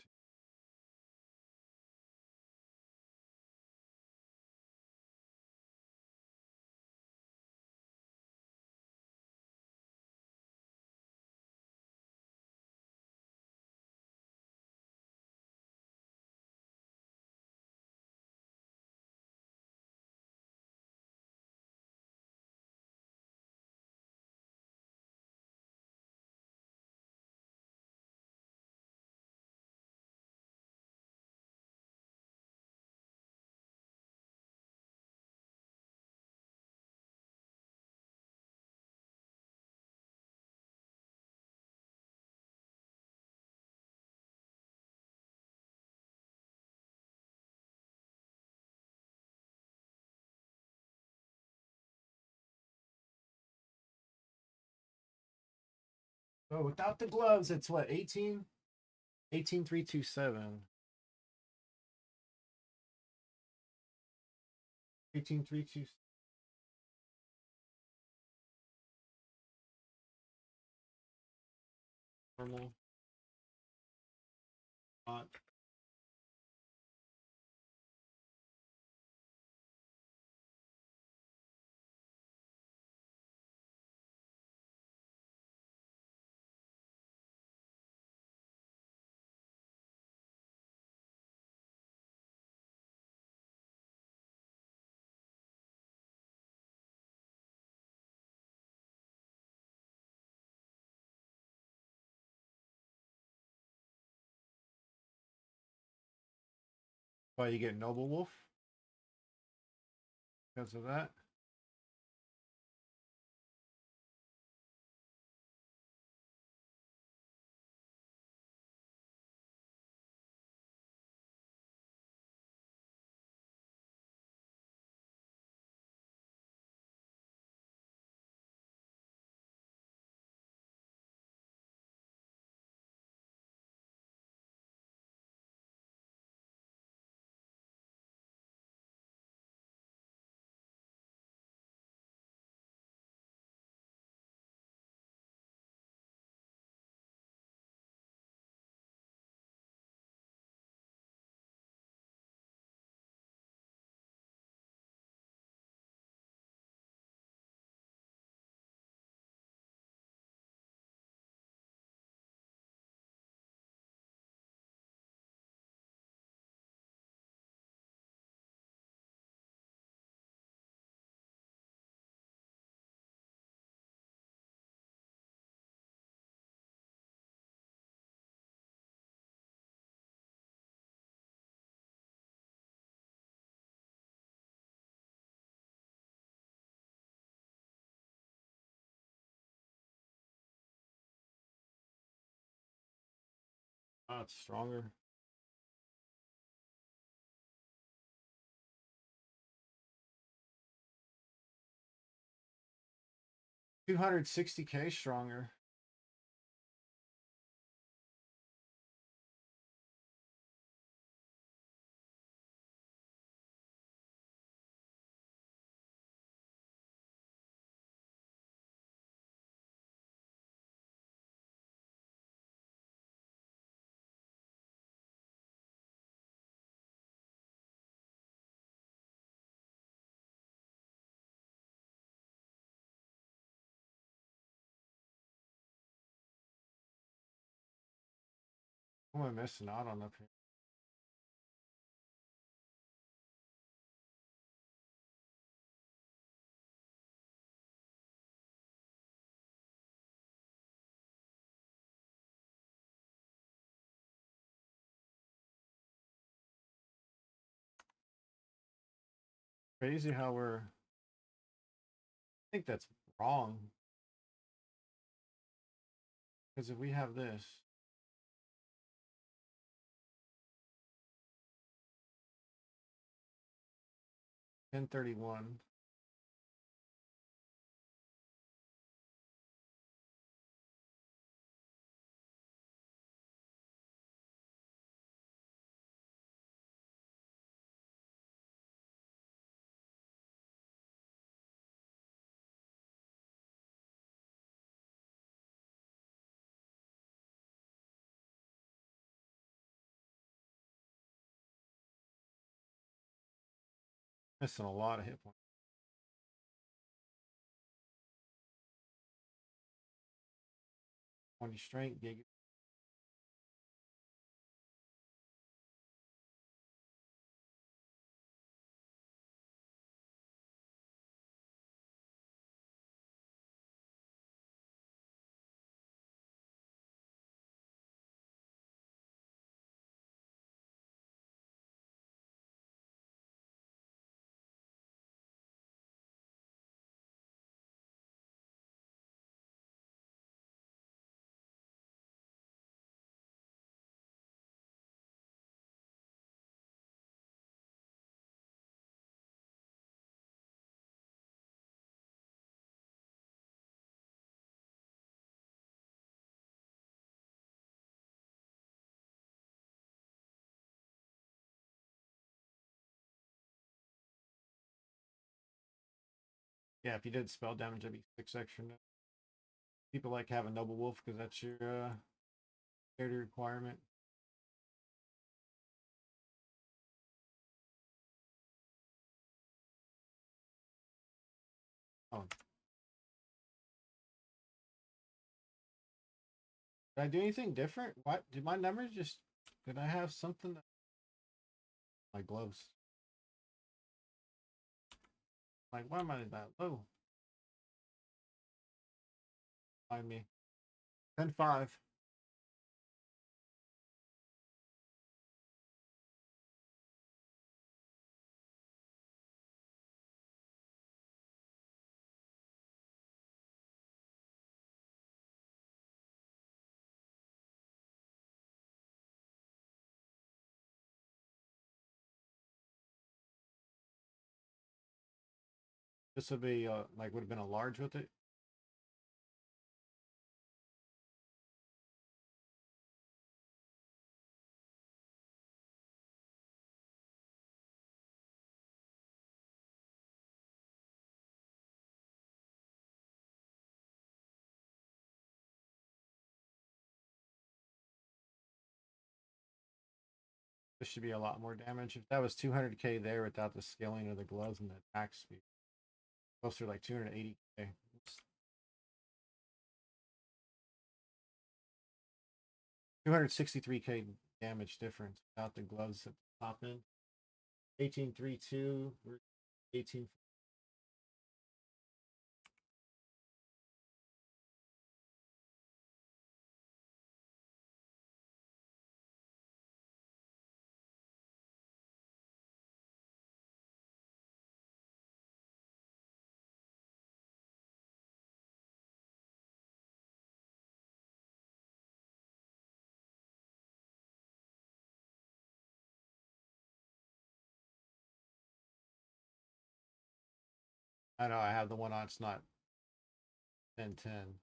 Oh, without the gloves, it's what, 18? 18,327. 18,327. Normal. Hot. Why you get noble wolf? Because of that. Oh, it's stronger. $260K stronger. Who am I missing out on up here? Crazy how I think that's wrong. Because if we have this, 1031. Missing a lot of hit points. 20 strength, gig. Yeah, if you did spell damage, that'd be 6 extra. People like having Noble Wolf because that's your character requirement. Oh. Did I do anything different? What? Did my numbers just... Did I have something? My gloves. Like, why am I that low? Find me. 10-5. This would be, like, would have been a large with it. This should be a lot more damage. If that was 200K there without the scaling of the gloves and the attack speed, closer to like 280K. 263K damage difference without the gloves at the top end. 1832, 18. I know I have the one on. It's not 10-10.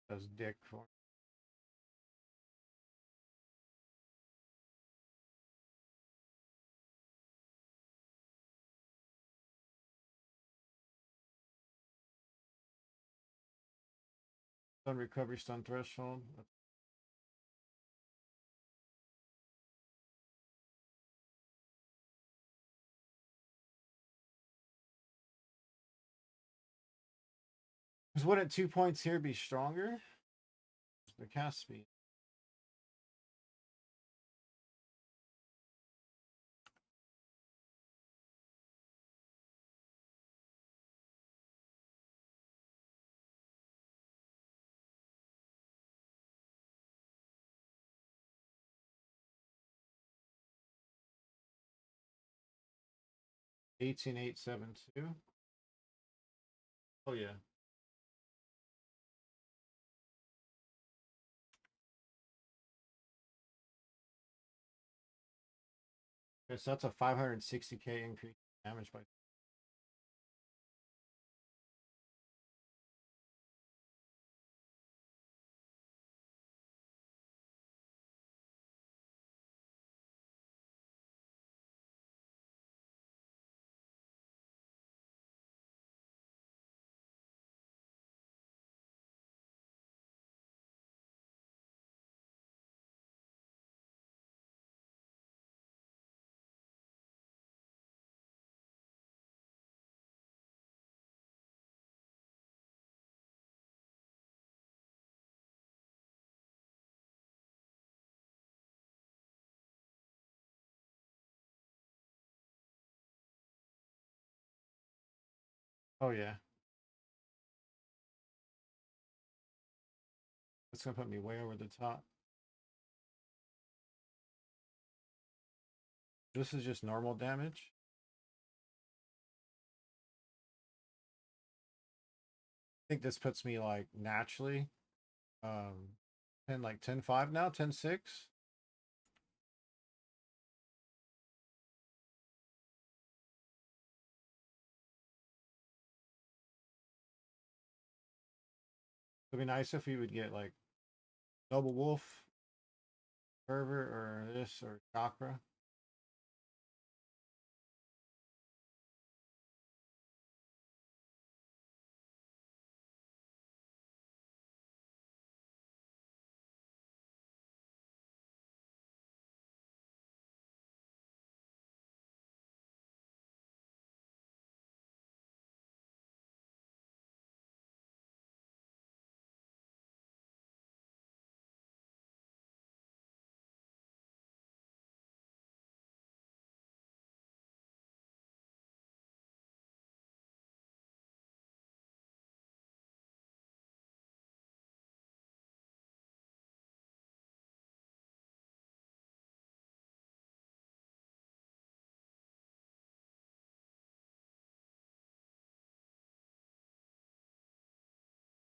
That's dick for. Stun recovery, stun threshold. Because wouldn't 2 points here be stronger? The cast speed. $18,872. Oh yeah. Okay, so that's a 560k increase in damage by. Oh yeah. That's gonna put me way over the top. This is just normal damage. I think this puts me like naturally 10 like 10-5 now, 10-6. It'd be nice if we would get like Noble Wolf, Fervor, or this, or Chakra.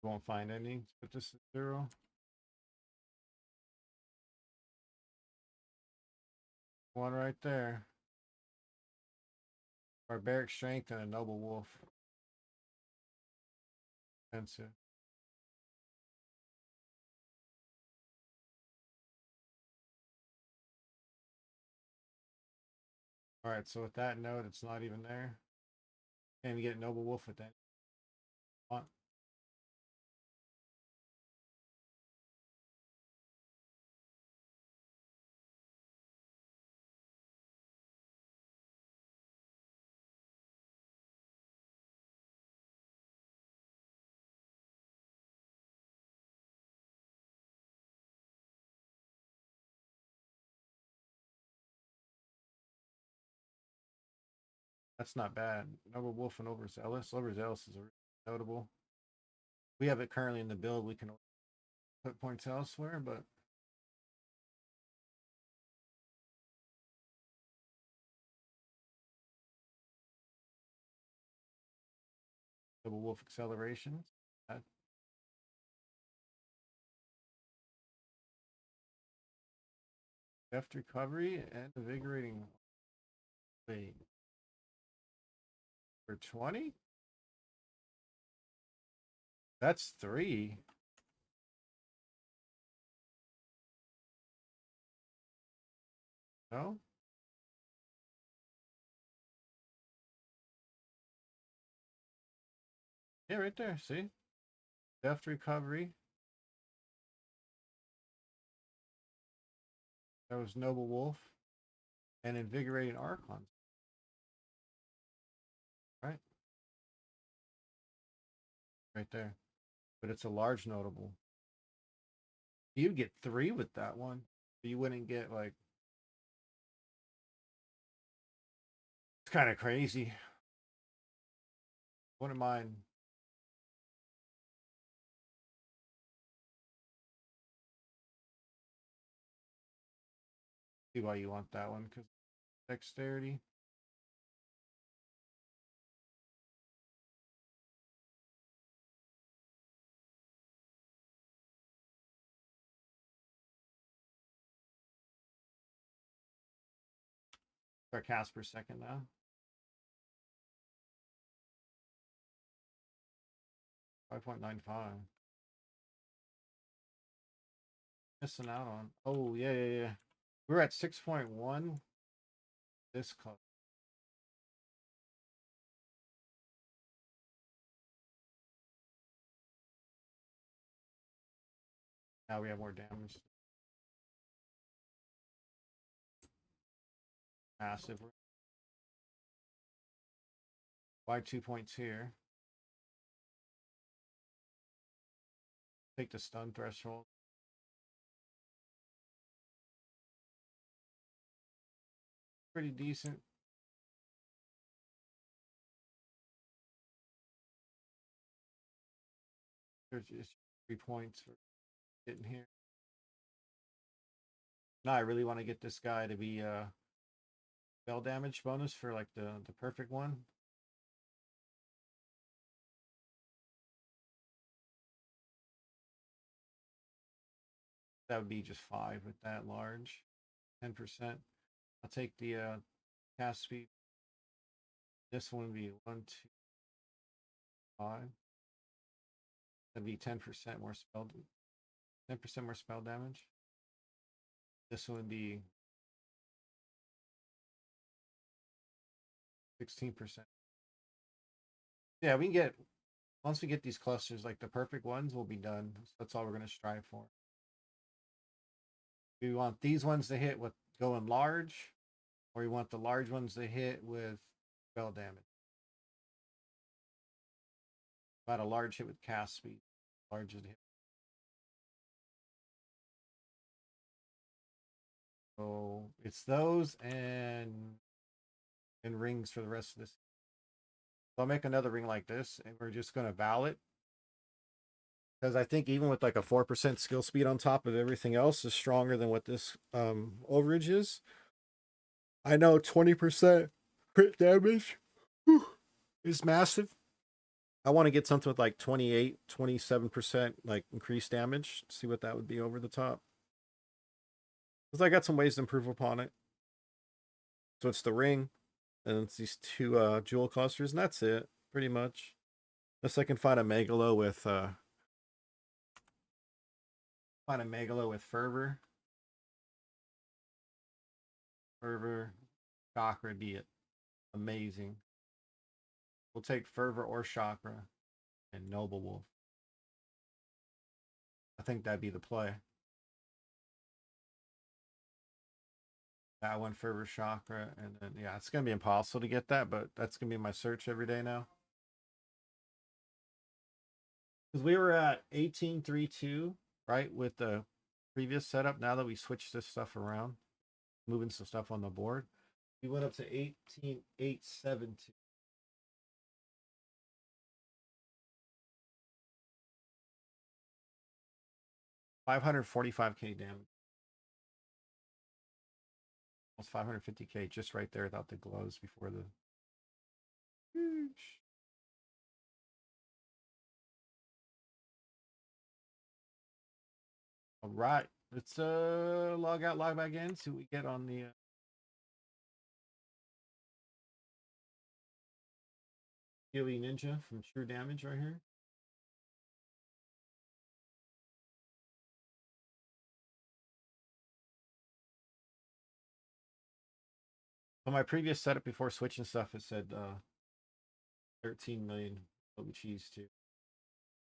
Won't find any. Put this at 0. One right there. Barbaric Strength and a Noble Wolf. Expensive. Alright, so with that note, it's not even there. Can't even get Noble Wolf with that. That's not bad. Noble Wolf and Overzealous. Overzealous is a notable. We have it currently in the build. We can put points elsewhere, but Double wolf acceleration. Deft recovery and invigorating. Wait. For 20? That's 3. No? Yeah, right there. See? Deft recovery. That was Noble Wolf. And invigorating Archon. Right? Right there. But it's a large notable. You'd get 3 with that one. You wouldn't get like. It's kind of crazy. Wouldn't mind. See why you want that one, because dexterity. Per cast per second now. $5.95. Missing out on. Oh, yeah. We're at 6.1. This club. Now we have more damage. Massive. Why 2 points here? Take the stun threshold. Pretty decent. There's just 3 points for getting here. Now I really want to get this guy to be spell damage bonus for like the perfect one. That would be just 5 with that large. 10%. I'll take the cast speed. This one would be 1, 2, 5. That'd be 10% more spell. 10% more spell damage. This one would be 16%. Yeah, we can get, once we get these clusters, like the perfect ones, we'll be done. So that's all we're going to strive for. We want these ones to hit with going large, or we want the large ones to hit with spell damage. About a large hit with cast speed. Large is hit. So it's those and rings for the rest of this. So I'll make another ring like this, and we're just going to vow it. Because I think even with like a 4% skill speed on top of everything else is stronger than what this overage is. I know 20% crit damage is massive. I want to get something with like 28, 27% like increased damage. See what that would be over the top. Because I got some ways to improve upon it. So it's the ring, and it's these 2 jewel clusters, and that's it, pretty much. Unless I can find a Megalo with fervor. Fervor, chakra be it. Amazing. We'll take fervor or chakra and noble wolf. I think that'd be the play. That one fervor chakra, and then yeah, it's gonna be impossible to get that, but that's gonna be my search every day now. Because we were at 18.32, right, with the previous setup. Now that we switched this stuff around, moving some stuff on the board, we went up to 18.872. 545k damage. Almost 550k just right there without the gloves before the. All right, let's log out, log back in, see what we get on the Gilly Ninja from True Damage right here. On my previous setup before switching stuff, it said 13 million what we cheese to.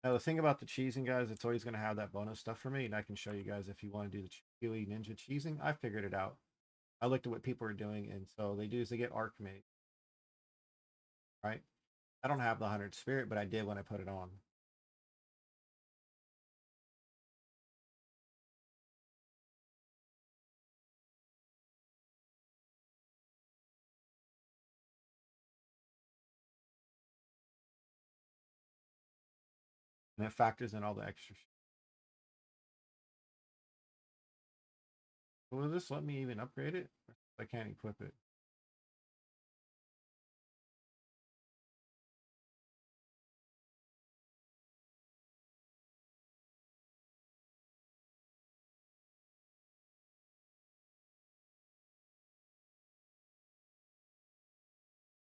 Now the thing about the cheesing, guys, it's always going to have that bonus stuff for me, and I can show you guys if you want to do the Gilly Ninja cheesing. I figured it out. I looked at what people are doing, and so they do is they get Arc Mage, right? I don't have the 100 Spirit, but I did when I put it on. And it factors in all the extra shit. Will this let me even upgrade it? I can't equip it.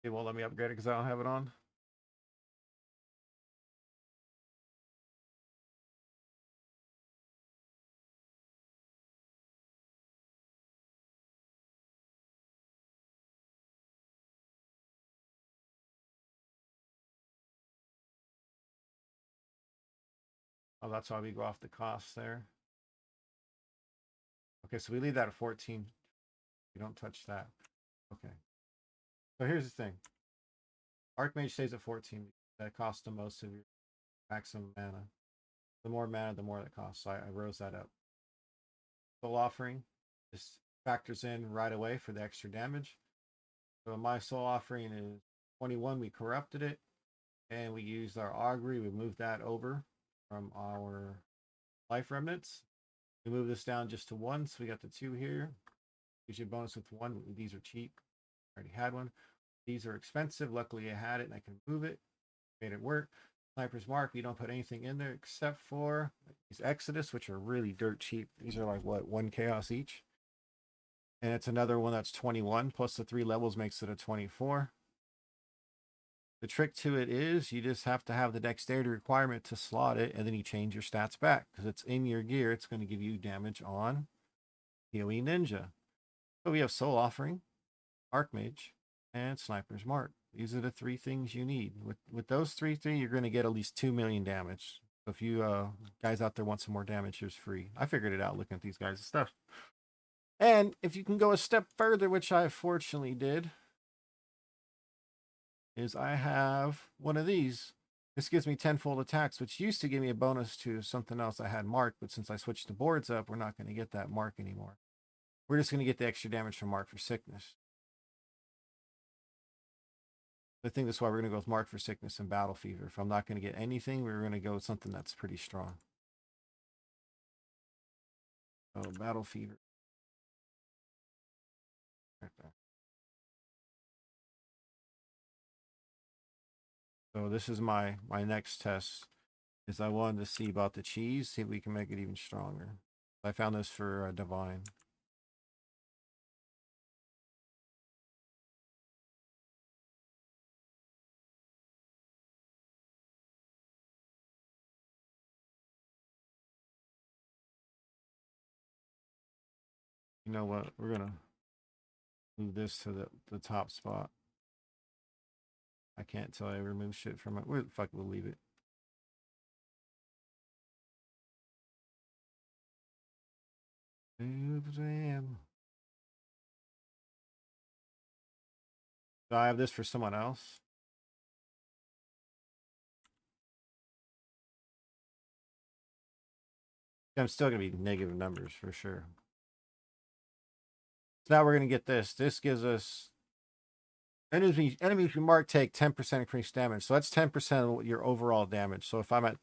It won't let me upgrade it because I don't have it on. Oh, that's why we go off the costs there. Okay, so we leave that at 14. We don't touch that. Okay. So here's the thing. Archmage stays at 14. That costs the most of your maximum mana. The more mana, the more that costs. So I rose that up. Soul Offering just factors in right away for the extra damage. So my Soul Offering is 21. We corrupted it. And we used our Augury. We moved that over from our Life Remnants. We move this down just to 1. So we got the 2 here. Gives you a bonus with 1. These are cheap. I already had one. These are expensive. Luckily, I had it and I can move it. Made it work. Sniper's Mark, we don't put anything in there except for these Exodus, which are really dirt cheap. These are like, what, 1 chaos each? And it's another one that's 21, plus the 3 levels makes it a 24. The trick to it is you just have to have the dexterity requirement to slot it, and then you change your stats back. Because it's in your gear, it's going to give you damage on PoE Ninja. So we have Soul Offering, Archmage, and Sniper's Mark. These are the 3 things you need. With those three, you're going to get at least 2 million damage. So if you guys out there want some more damage, here's free. I figured it out looking at these guys' stuff. And if you can go a step further, which I fortunately did, is I have one of these. This gives me 10-fold attacks, which used to give me a bonus to something else I had marked, but since I switched the boards up, we're not going to get that mark anymore. We're just going to get the extra damage from Mark for Sickness. I think that's why we're going to go with Mark for Sickness and Battle Fever. If I'm not going to get anything, we're going to go with something that's pretty strong. Oh, Battle Fever. Right there. So this is my next test. Is I wanted to see about the cheese, see if we can make it even stronger. I found this for Divine. You know what? We're gonna move this to the top spot. I can't tell I remove shit from it. Fuck, we'll leave it. Do I have this for someone else? I'm still gonna be negative numbers for sure. So now we're gonna get this. This gives us enemies you mark take 10% increased damage. So that's 10% of your overall damage. So if I'm at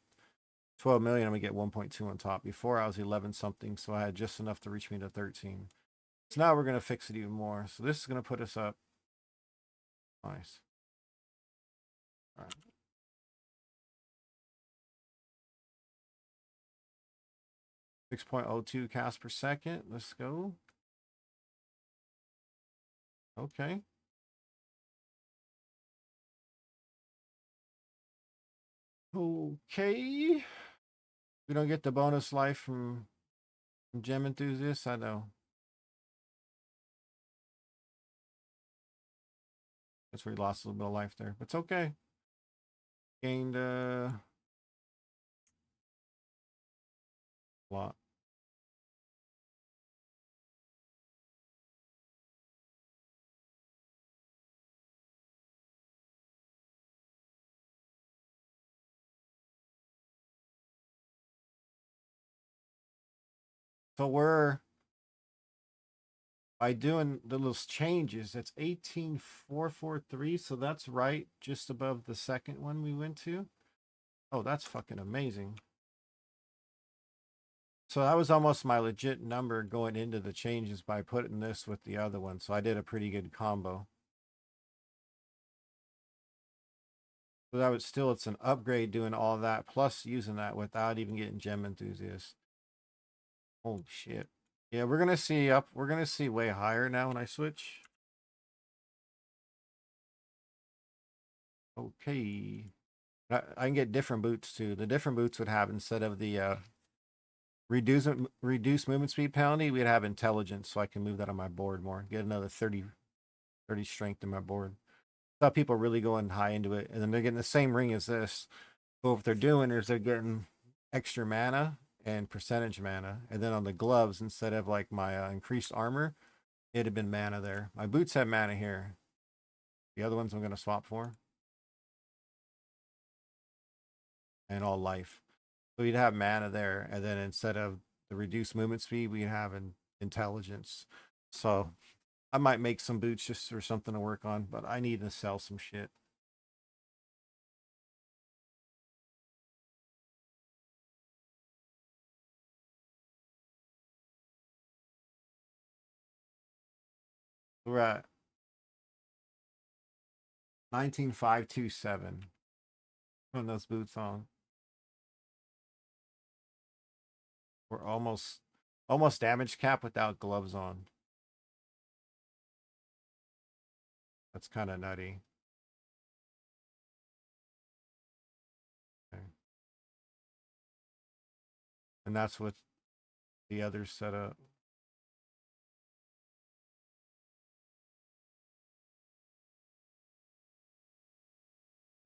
12 million, I'm gonna get 1.2 on top. Before I was 11 something, so I had just enough to reach me to 13. So now we're gonna fix it even more. So this is gonna put us up. Nice. All right. 6.02 cast per second. Let's go. Okay. Okay. We don't get the bonus life from gem enthusiasts. I know. That's where he lost a little bit of life there. But it's okay. Gained a lot. So we're by doing the little changes, that's 18,443. So that's right just above the second one we went to. Oh, that's fucking amazing. So that was almost my legit number going into the changes by putting this with the other one. So I did a pretty good combo. So that was still, it's an upgrade doing all that plus using that without even getting gem enthusiast. Holy shit. Yeah, we're gonna see we're gonna see way higher now when I switch. Okay. I can get different boots too. The different boots would have, instead of the reduce movement speed penalty, we'd have intelligence, so I can move that on my board more. Get another 30 strength in my board. I thought people really going high into it, and then they're getting the same ring as this. But what they're doing is they're getting extra mana and percentage mana, and then on the gloves, instead of like my increased armor, it'd have been mana there. My boots have mana here. The other ones I'm gonna swap for, and all life. So you'd have mana there, and then instead of the reduced movement speed, we'd have an intelligence. So I might make some boots just for something to work on, but I need to sell some shit. We're at 19,527. Putting those boots on. We're almost damage cap without gloves on. That's kind of nutty. Okay. And that's what the others set up.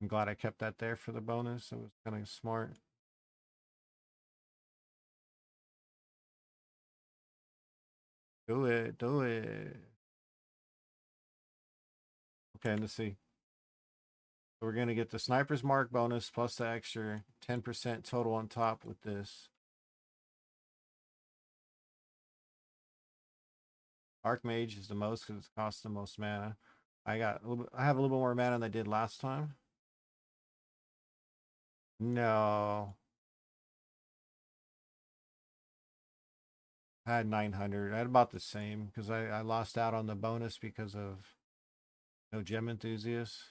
I'm glad I kept that there for the bonus. It was kind of smart. Do it. Do it. Okay, let's see. So we're going to get the sniper's mark bonus plus the extra 10% total on top with this. Archmage is the most because it costs the most mana. I have a little bit more mana than I did last time. No. I had 900. I had about the same because I lost out on the bonus because of no gem enthusiasts.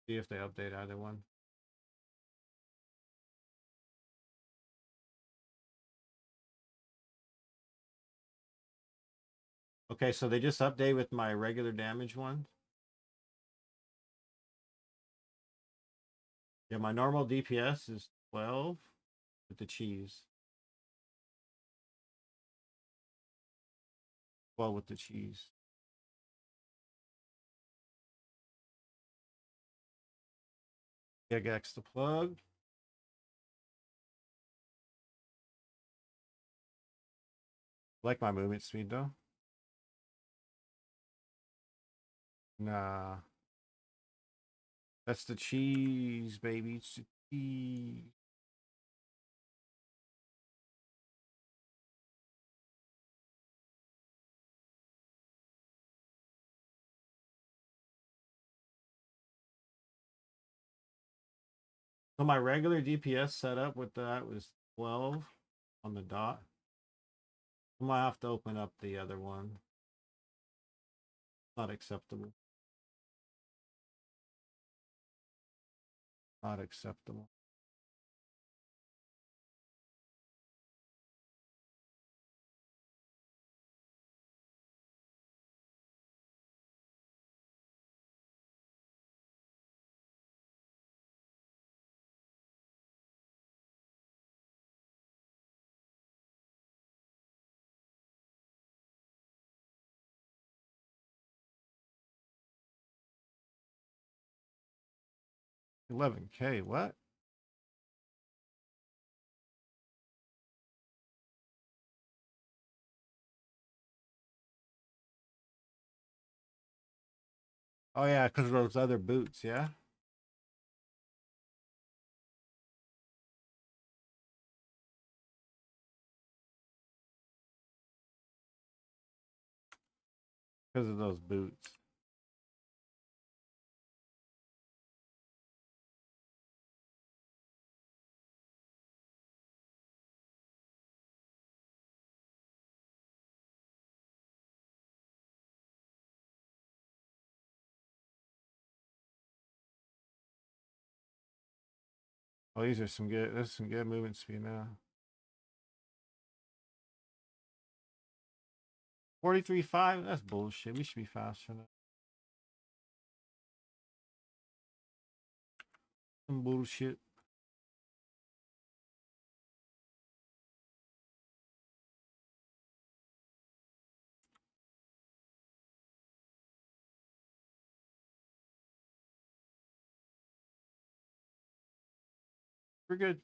See if they update either one. Okay, so they just update with my regular damage one. Yeah, my normal DPS is 12 with the cheese. 12 with the cheese. Big X the plug. Like my movement speed though. Nah. That's the cheese, baby. It's the cheese. So my regular DPS setup with that was 12 on the dot. I might have to open up the other one. Not acceptable. Not acceptable. $11K. What? Oh yeah, because of those other boots. Yeah. Because of those boots. Oh, these are some good. There's some good movement speed now. 43.5. That's bullshit. We should be faster than that. Some bullshit. We're good.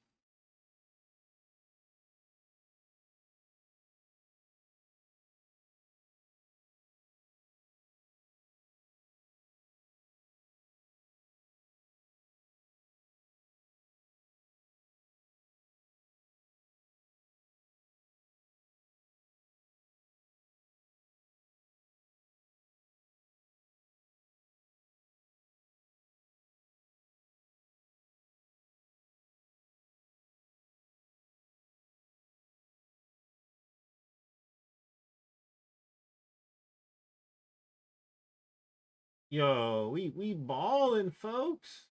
Yo, we balling, folks.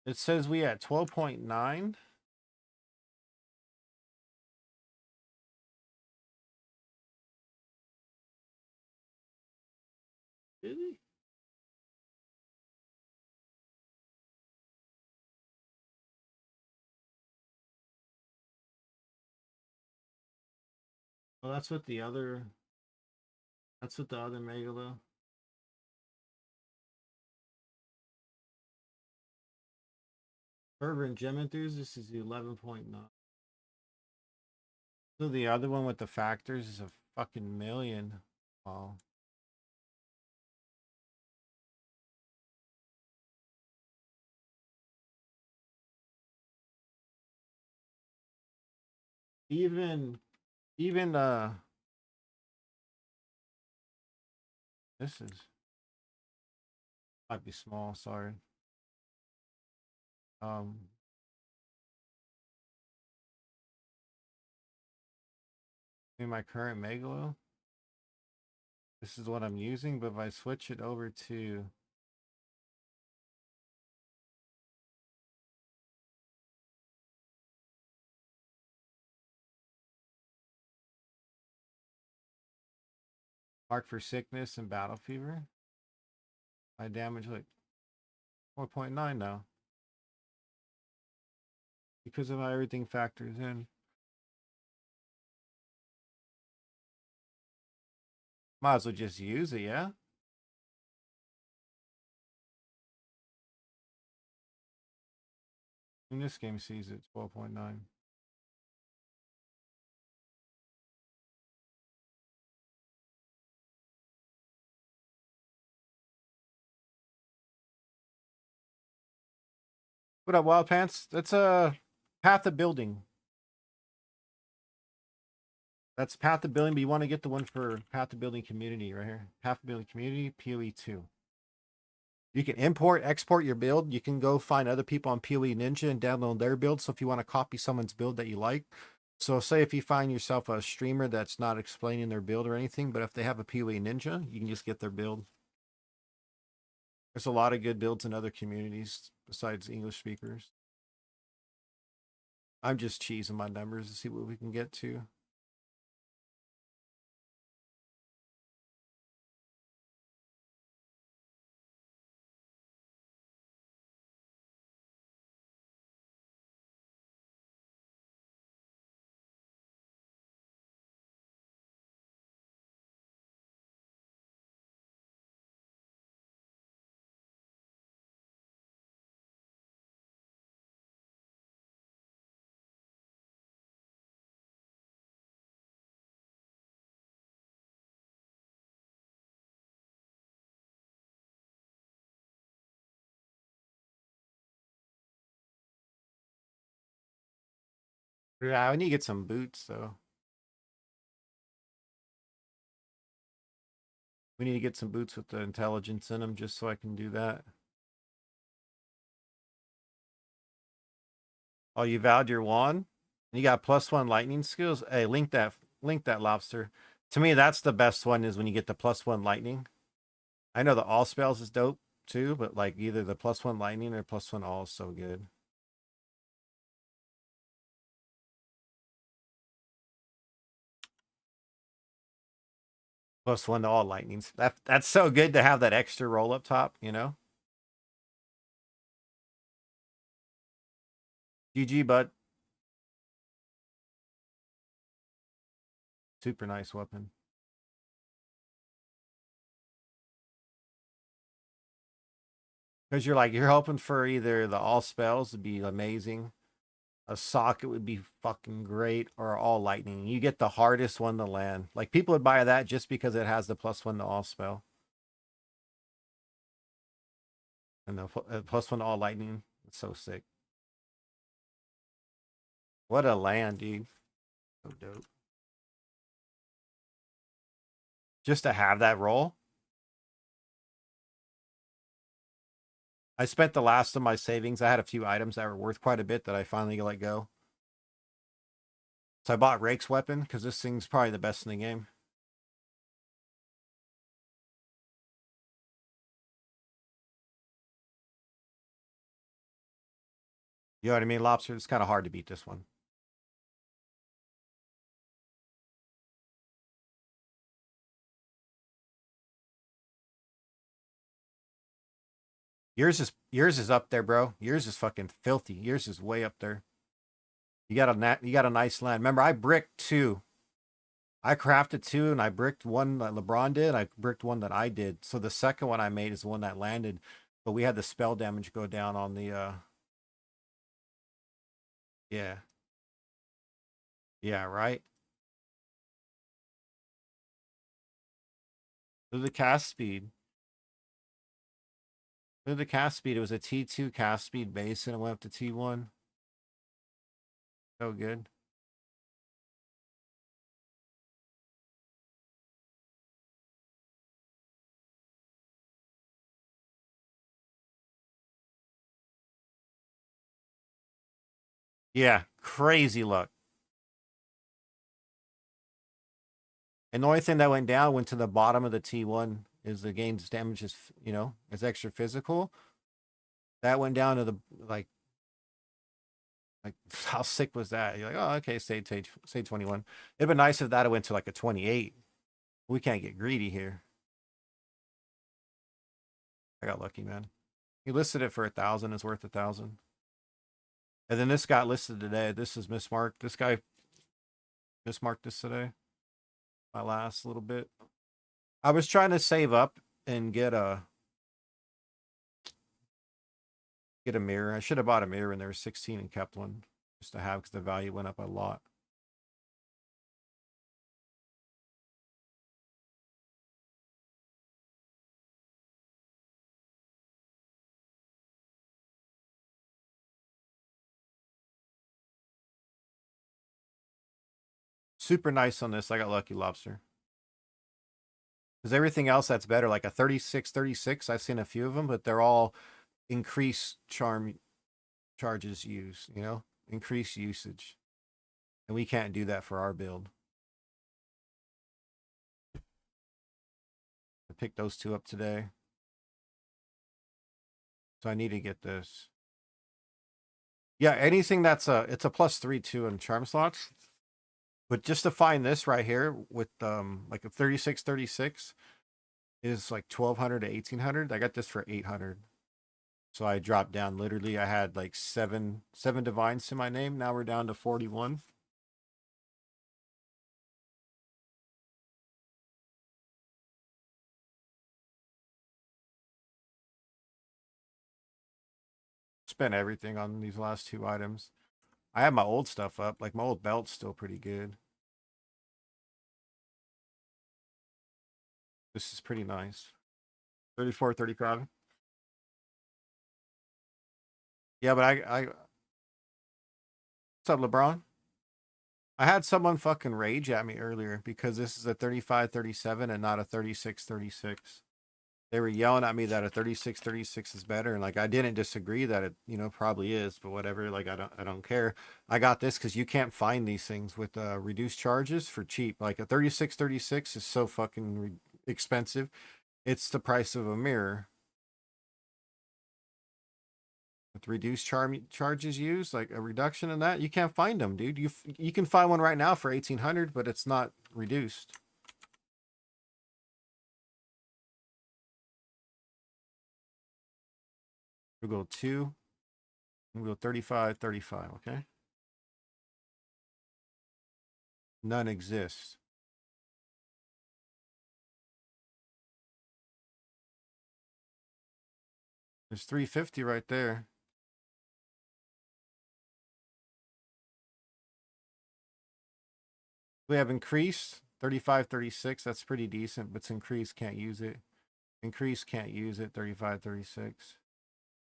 It says we at 12.9. Did he? Well, that's what the other. That's what the other Megalo. Fervent Gem Enthusiast is the 11.9. So the other one with the factors is a fucking million. Wow. Even this is might be small, sorry. In my current Megalo, this is what I'm using, but if I switch it over to Mark for Sickness and Battle Fever, my damage like 4.9 now. Because of how everything factors in. Might as well just use it, yeah? In this game sees it 12.9. What up, Wild Pants? That's a Path of Building. That's Path of Building, but you want to get the one for Path of Building Community right here. Path of Building Community, PoE 2. You can import, export your build. You can go find other people on PoE Ninja and download their build. So if you want to copy someone's build that you like, So say if you find yourself a streamer that's not explaining their build or anything, but if they have a PoE ninja, you can just get their build. There's a lot of good builds in other communities besides English speakers. I'm just cheesing my numbers to see what we can get to. Yeah, I need to get some boots though. We need to get some boots with the intelligence in them just so I can do that. Oh, you vowed your wand? You got +1 lightning skills? Hey, link that lobster. To me, that's the best one is when you get the +1 lightning. I know the all spells is dope too, but like either the +1 lightning or +1 all is so good. +1 to all lightnings. That's so good to have that extra roll up top, you know? GG, bud. Super nice weapon. Because you're hoping for either the all spells to be amazing, a socket would be fucking great, or all lightning. You get the hardest one to land. Like people would buy that just because it has the +1 to all spell. And the +1 to all lightning. It's so sick. What a land, dude. So dope. Just to have that roll. I spent the last of my savings. I had a few items that were worth quite a bit that I finally let go. So I bought Rake's weapon because this thing's probably the best in the game. You know what I mean, Lobster? It's kind of hard to beat this one. Yours is up there, bro. Yours is fucking filthy. Yours is way up there. You got a nice land. Remember, I bricked 2. I crafted 2 and I bricked one that LeBron did. I bricked one that I did. So the second one I made is the one that landed. But we had the spell damage go down on the yeah. Yeah, right? Look at the cast speed. Look at the cast speed. It was a T2 cast speed base and it went up to T1. So good. Yeah, crazy luck. And the only thing that went down went to the bottom of the T1 is the gain's damage is, is extra physical. That went down to the like how sick was that? You're like, oh, okay, say 21. It'd been nice if that had went to like a 28. We can't get greedy here. I got lucky, man. He listed it for 1,000. It's worth 1,000. And then this got listed today. This is mismarked. This guy mismarked this today. My last little bit. I was trying to save up and get a mirror. I should have bought a mirror when there was 16 and kept one just to have because the value went up a lot. Super nice on this. I got lucky, Lobster. Because everything else that's better, like a 36, I've seen a few of them, but they're all increased charm charges used, increased usage. And we can't do that for our build. I picked those two up today. So I need to get this. Yeah, anything that's it's a +3 too in charm slots. But just to find this right here with like a 3636 is like 1200 to 1800. I got this for 800. So I dropped down literally. I had like seven divines to my name. Now we're down to 41. Spent everything on these last two items. I have my old stuff up. Like my old belt's still pretty good. This is pretty nice. 34, 35. Yeah, but what's up, LeBron? I had someone fucking rage at me earlier because this is a 35, 37 and not a 36, 36. They were yelling at me that a 36, 36 is better, and like I didn't disagree that it, you know, probably is, but whatever. Like I don't care. I got this because you can't find these things with reduced charges for cheap. Like a 36, 36 is so fucking expensive. It's the price of a mirror. With reduced charges used, like a reduction in that, you can't find them, dude. You can find one right now for 1800, but it's not reduced. We'll go 2. We'll go 35, 35, okay? None exists. There's 350 right there. We have increased 35, 36. That's pretty decent, but it's increased, can't use it. Increase, can't use it, 35, 36.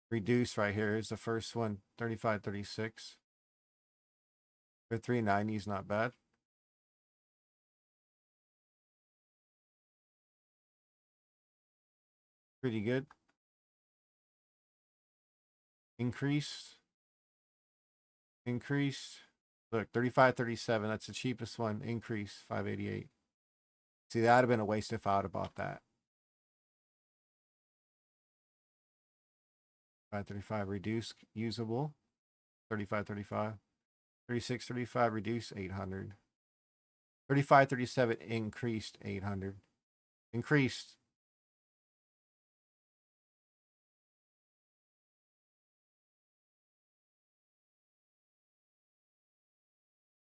Reduce right here is the first one, 35, 36. For 390 is not bad. Pretty good. Increase. Increase. Look, 35, 37. That's the cheapest one. Increase, 588. See, that would have been a waste if I would have bought that. 535, reduce, usable. 35, 35. 36, 35, reduce, 800. 35, 37, increased, 800. Increased.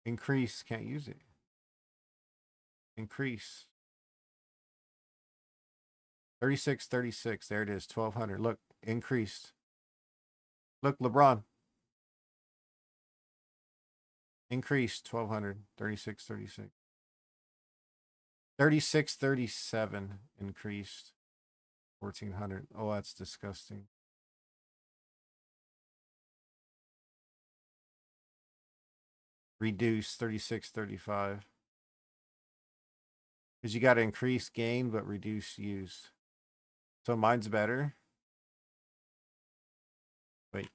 Increase, can't use it. Increase. 36, 36. There it is, 1200. Look, increased. Look, LeBron. Increased, 1200. 36, 36. 36, 37. Increased, 1400. Oh, that's disgusting. Reduce, 36, 35. Because you got to increase gain, but reduce use. So mine's better. Wait.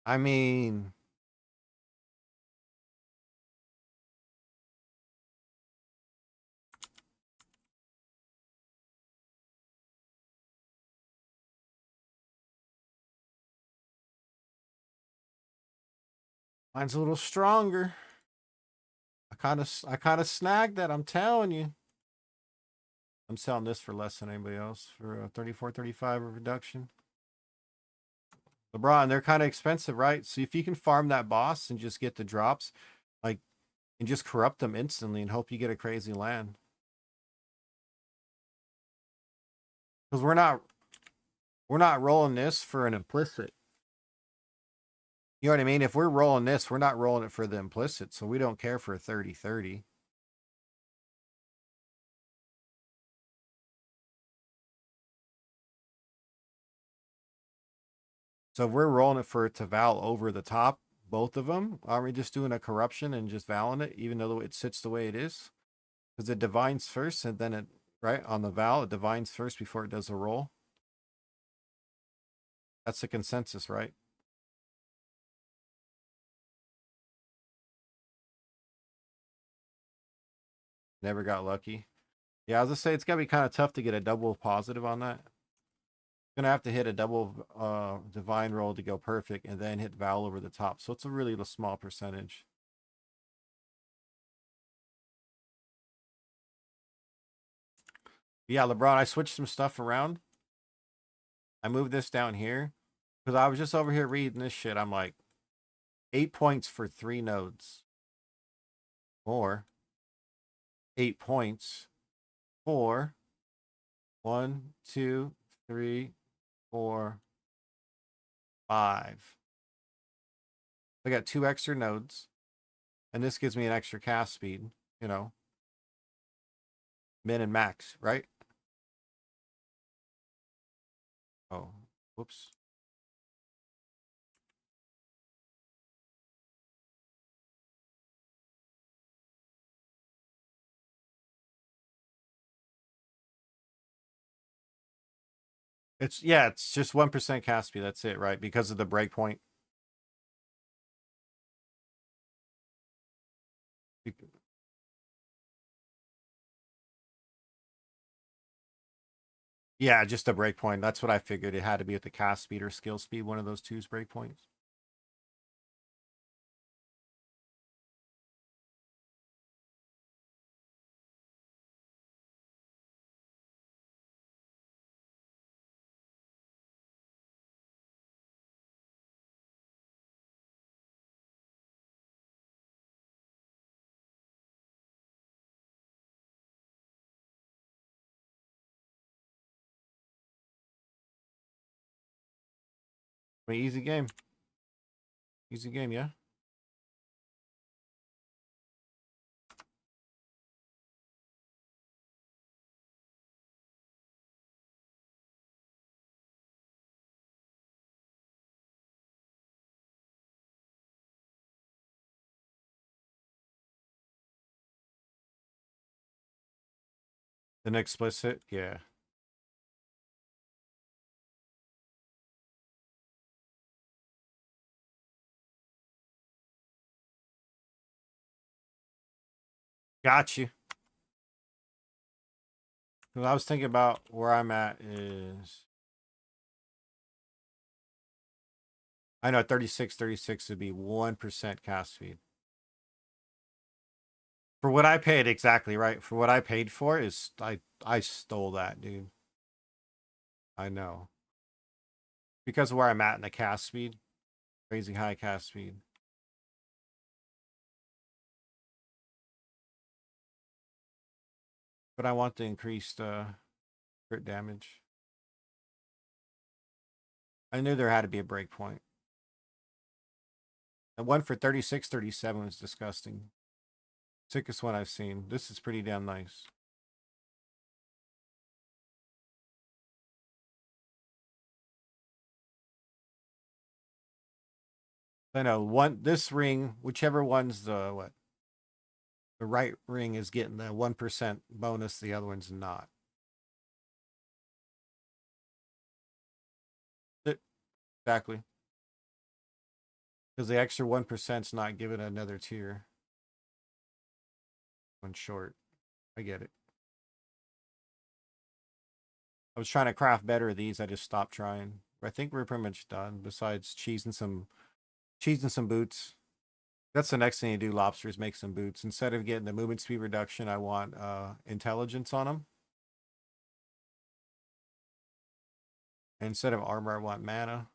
I mean, mine's a little stronger. I kind of snagged that. I'm telling you. I'm selling this for less than anybody else for a 34, 35 reduction. LeBron, they're kind of expensive, right? So if you can farm that boss and just get the drops, like, and just corrupt them instantly and hope you get a crazy land. Because we're not rolling this for an implicit. You know what I mean? If we're rolling this, we're not rolling it for the implicit, so we don't care for a 30-30. So if we're rolling it for it to Val over the top, both of them? Aren't we just doing a corruption and just valing it, even though it sits the way it is? Because it divines first and then it, right, on the val, it divines first before it does a roll. That's the consensus, right? Never got lucky. Yeah, I was gonna say it's gotta be kind of tough to get a double positive on that. Gonna have to hit a double divine roll to go perfect and then hit val over the top. So it's a really small percentage. Yeah, LeBron, I switched some stuff around. I moved this down here because I was just over here reading this shit. I'm like, 8 points for 3 nodes. Or 8 points for 1, 2, 3, 4, 5. I got 2 extra nodes. And this gives me an extra cast speed, you know. Min and max, right? Oh, whoops. It's, yeah, it's just 1% cast speed. That's it, right? Because of the breakpoint. Yeah, just a breakpoint. That's what I figured. It had to be at the cast speed or skill speed. One of those two is breakpoints. I mean, easy game. Easy game, yeah. An explicit, yeah. Got you. What I was thinking about where I'm at is, I know 36 would be 1% cast speed. For what I paid, exactly right. For what I paid for is, I stole that, dude. I know. Because of where I'm at in the cast speed. Crazy high cast speed. But I want the increased crit damage. I knew there had to be a breakpoint. The one for 36-37 was disgusting. Sickest one I've seen. This is pretty damn nice. I know this ring, whichever one's the what? The right ring is getting the 1% bonus, the other one's not. Exactly. Because the extra 1%'s not giving another tier. One short. I get it. I was trying to craft better of these, I just stopped trying. I think we're pretty much done, besides cheesing some boots. That's the next thing you do, lobsters, make some boots. Instead of getting the movement speed reduction, I want intelligence on them. And instead of armor, I want mana.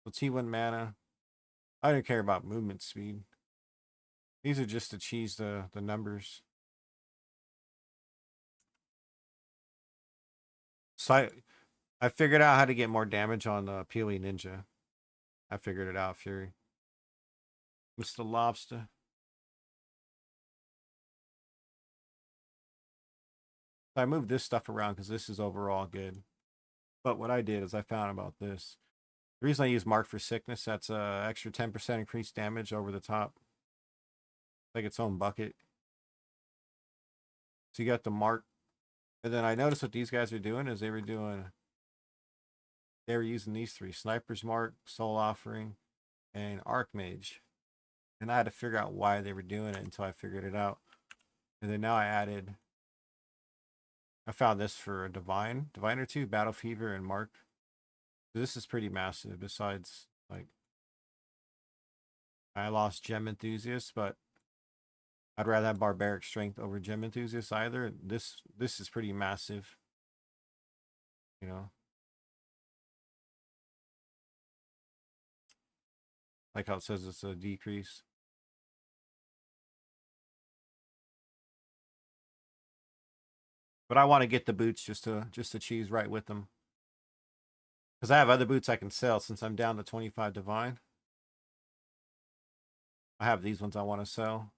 So T1 mana. I don't care about movement speed. These are just to cheese the numbers. So I figured out how to get more damage on the Peely Ninja. I figured it out, Fury. Mr. Lobster. I moved this stuff around because this is overall good. But what I did is I found about this. The reason I use Mark for Sickness, that's extra 10% increased damage over the top. Like its own bucket. So you got the Mark. And then I noticed what these guys are doing is they were using these three: Sniper's Mark, Soul Offering, and Archmage. And I had to figure out why they were doing it until I figured it out. And then now I found this for a Divine or two, Battle Fever, and Mark. So this is pretty massive. Besides, like, I lost Gem Enthusiast, but I'd rather have Barbaric Strength over Gem Enthusiast either. This is pretty massive. You know, like how it says it's a decrease. But I want to get the boots just to cheese right with them. Because I have other boots I can sell since I'm down to 25 Divine. I have these ones I want to sell.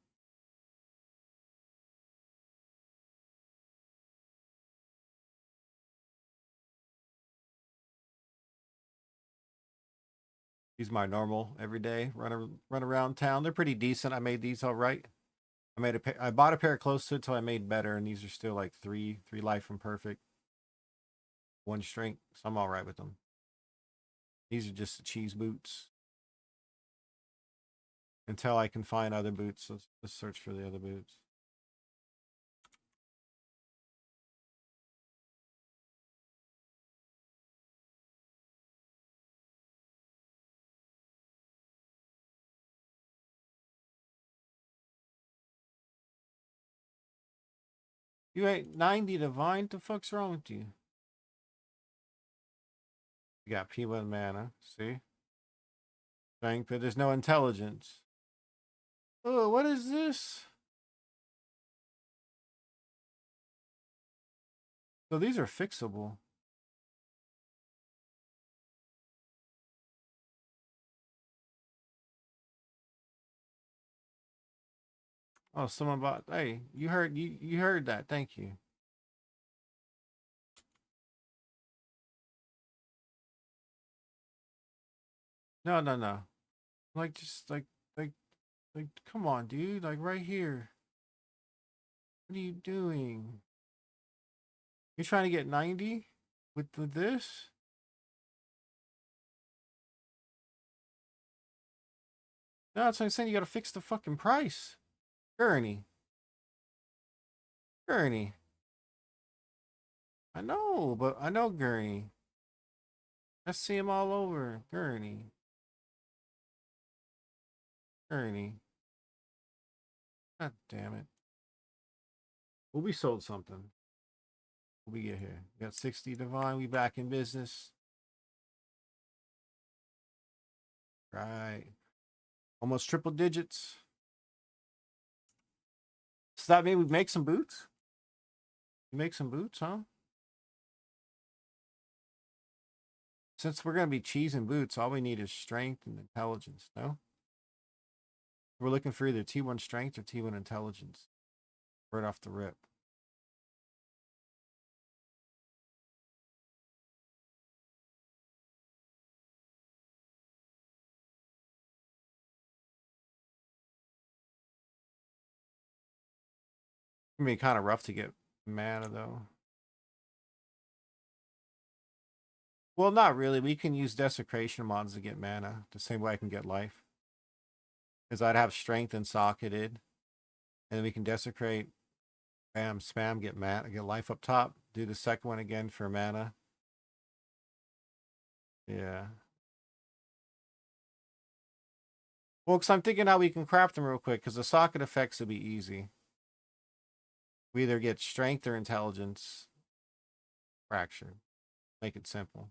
These are my normal everyday run around town. They're pretty decent. I made these all right. I bought a pair close to it till I made better, and these are still like three life from perfect, one strength. So I'm all right with them. These are just the cheese boots. Until I can find other boots, let's search for the other boots. You ain't 90 Divine? The fuck's wrong with you? You got P1 mana, see? Strength, but there's no intelligence. Oh, what is this? So these are fixable. Oh, someone bought. Hey, you heard that. Thank you. No, no, no. Like just like come on, dude. Like right here. What are you doing? You trying to get 90 with this? No, that's what I'm saying. You gotta fix the fucking price. Gurney. Gurney. I know, but I know Gurney. I see him all over. Gurney. Gurney. God damn it. Well, we sold something. What we get here? We got 60 Divine. We back in business. Right. Almost triple digits. So that mean we make some boots? We make some boots, huh? Since we're going to be cheesing boots, all we need is strength and intelligence, no? We're looking for either T1 strength or T1 intelligence. Right off the rip. It's going to be kind of rough to get mana, though. Well, not really. We can use desecration mods to get mana. The same way I can get life. Because I'd have strength and socketed. And then we can desecrate. Bam, spam, get mana, get life up top. Do the second one again for mana. Yeah. Well, because I'm thinking how we can craft them real quick. Because the socket effects will be easy. We either get strength or intelligence. Fracture. Make it simple.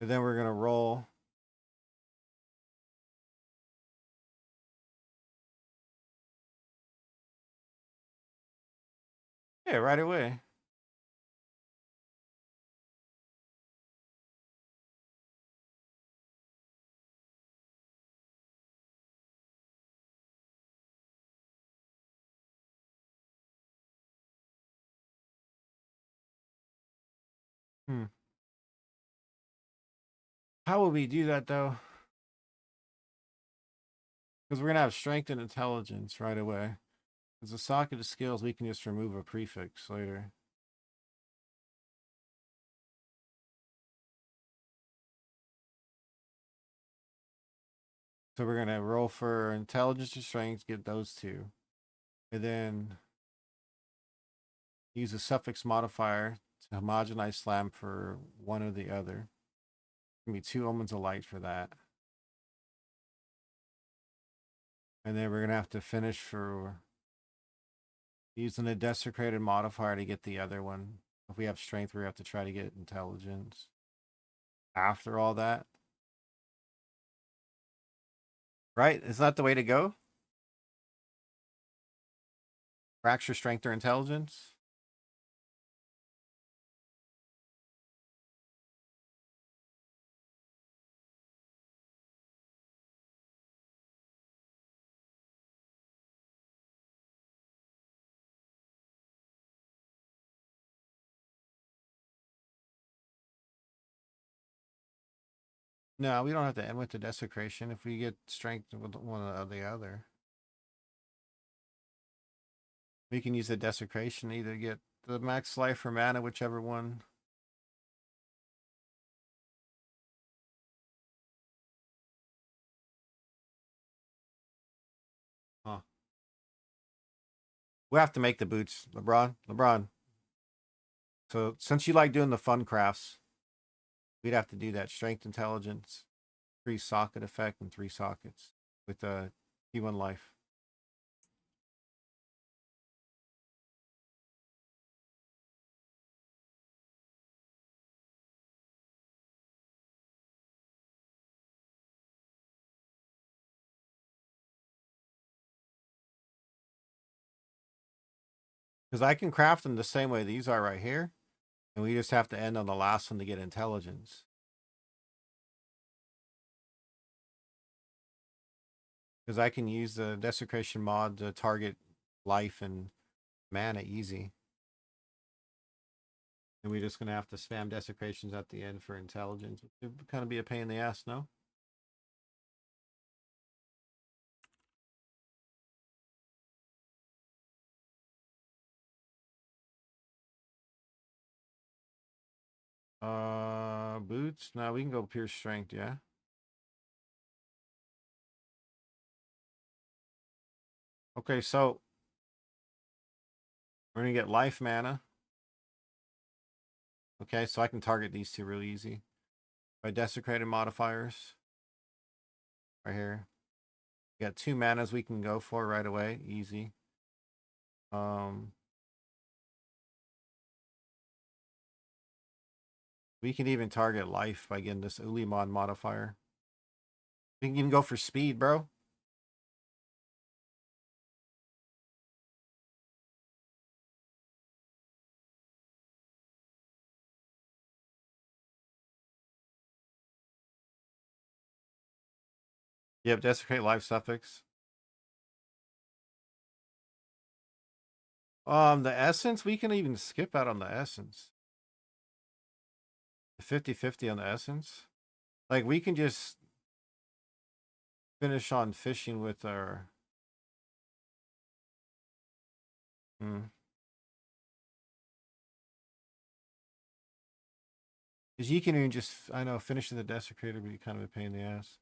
And then we're going to roll. Yeah, right away. Hmm. How would we do that though? Because we're gonna have strength and intelligence right away. As a socket of skills, we can just remove a prefix later. So we're gonna roll for intelligence or strength, get those two. And then use a suffix modifier to homogenize slam for one or the other. Gonna be 2 omens of light for that. And then we're gonna have to finish for using a desecrated modifier to get the other one. If we have strength, we have to try to get intelligence. After all that. Right? Is that the way to go? Fracture strength or intelligence? No, we don't have to end with the desecration if we get strength with one or the other. We can use the desecration, either get the max life or mana, whichever one. Huh. We have to make the boots, LeBron. LeBron. So since you like doing the fun crafts, we'd have to do that strength intelligence, 3 socket effect, and 3 sockets with T1 life. Because I can craft them the same way these are right here, and we just have to end on the last one to get intelligence. Because I can use the desecration mod to target life and mana easy. And we're just going to have to spam desecrations at the end for intelligence. It would kind of be a pain in the ass, no? Boots? No, we can go pure strength, yeah. Okay, so we're going to get life mana. Okay, so I can target these two really easy. By desecrated modifiers. Right here. We got 2 manas we can go for right away. Easy. We can even target life by getting this Ulimon modifier. We can even go for speed, bro. Yep, desecrate life suffix. The essence, we can even skip out on the essence. 50-50 on the essence. Like, we can just finish on fishing with our... Because you can even just, I know, finishing the desecrator would be kind of a pain in the ass.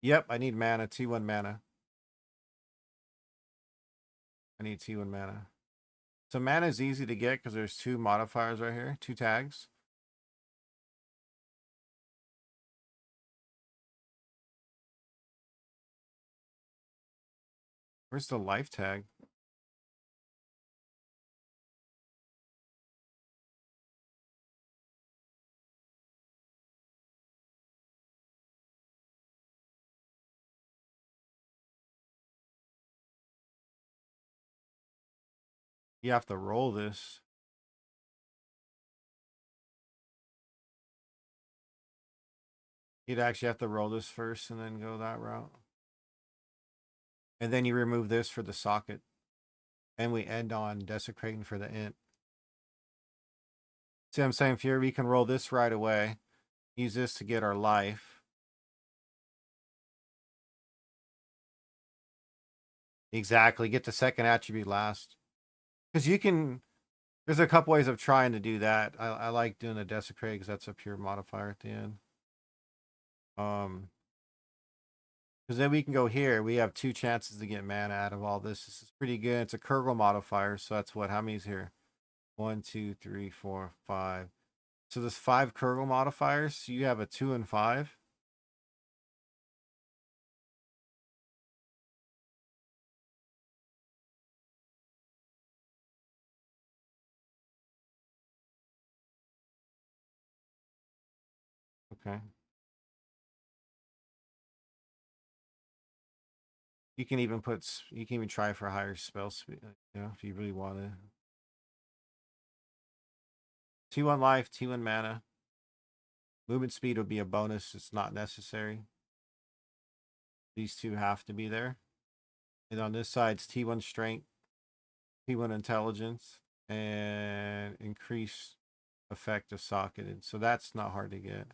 Yep, I need mana, T1 mana. I need T1 mana. So mana is easy to get because there's 2 modifiers right here, 2 tags. Where's the life tag? You have to roll this. You'd actually have to roll this first and then go that route. And then you remove this for the socket. And we end on desecrating for the int. See what I'm saying, Fury? We can roll this right away. Use this to get our life. Exactly. Get the second attribute last. Because you can... There's a couple ways of trying to do that. I like doing the desecrate because that's a pure modifier at the end. Because then we can go here. We have 2 chances to get mana out of all this. This is pretty good. It's a Kurgle modifier. So that's what? How many's here? 1, 2, 3, 4, 5. So there's 5 Kurgle modifiers. So you have a 2 and 5. Okay. You can even put, you can even try for a higher spell speed, you know, if you really want to. T1 life, T1 mana. Movement speed would be a bonus. It's not necessary. These 2 have to be there. And on this side, it's T1 strength, T1 intelligence, and increase effect of socketed. So that's not hard to get.